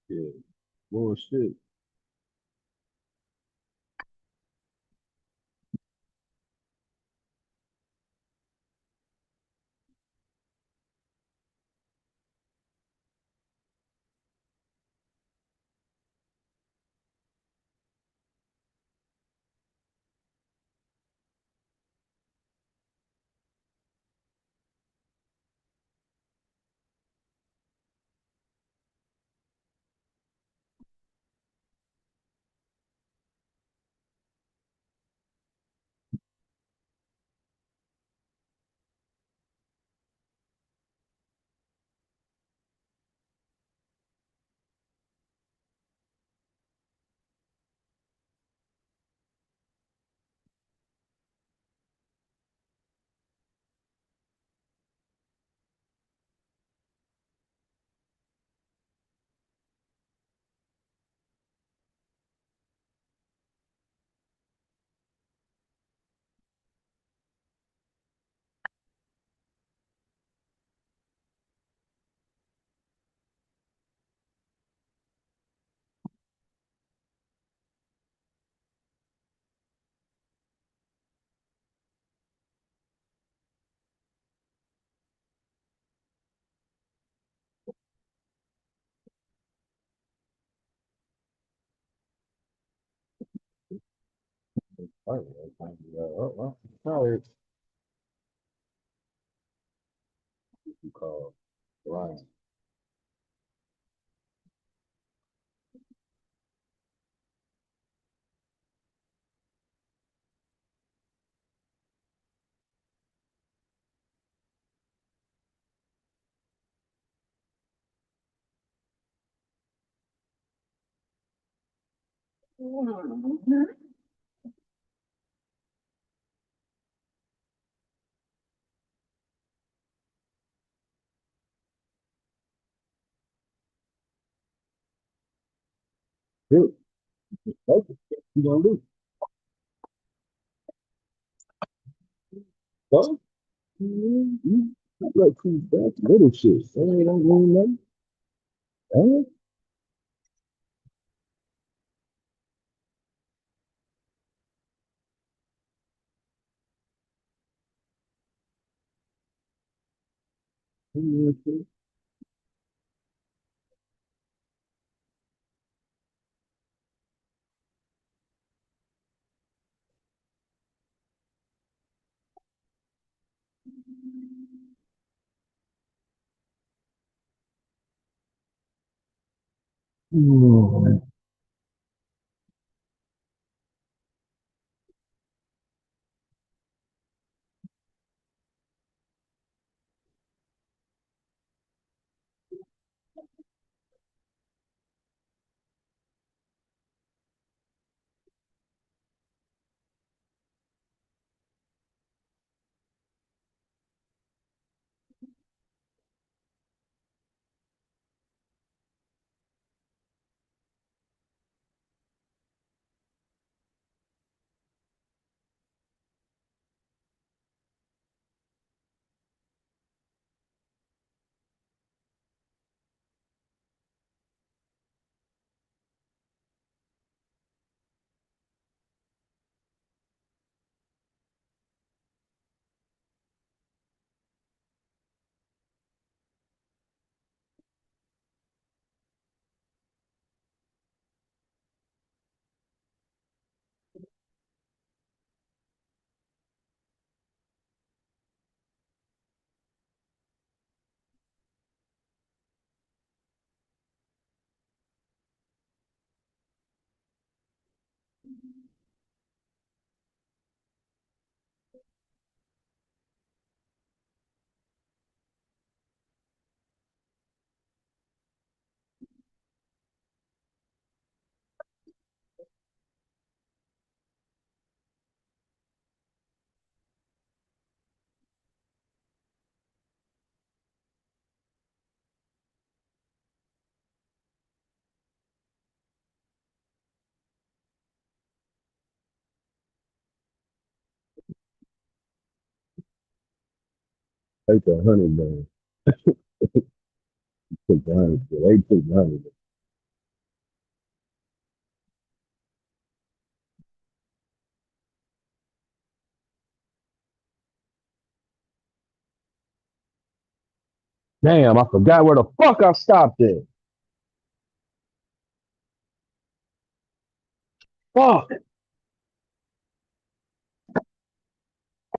Yeah. Bullshit. Probably you call Ryan. Good. Okay. You gonna lose. Huh? I like cool back little shit. I ain't gonna go nothing. Huh? Oh, take the honey man. Took the honey. They took the honey. Damn, I forgot where the fuck I stopped at. Fuck.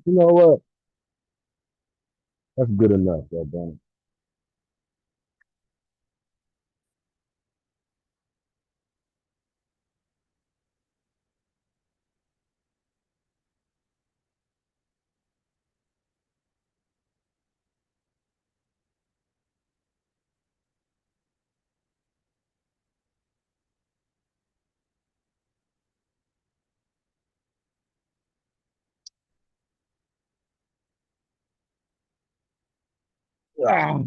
You know what? That's good enough, though, Danny. Ah.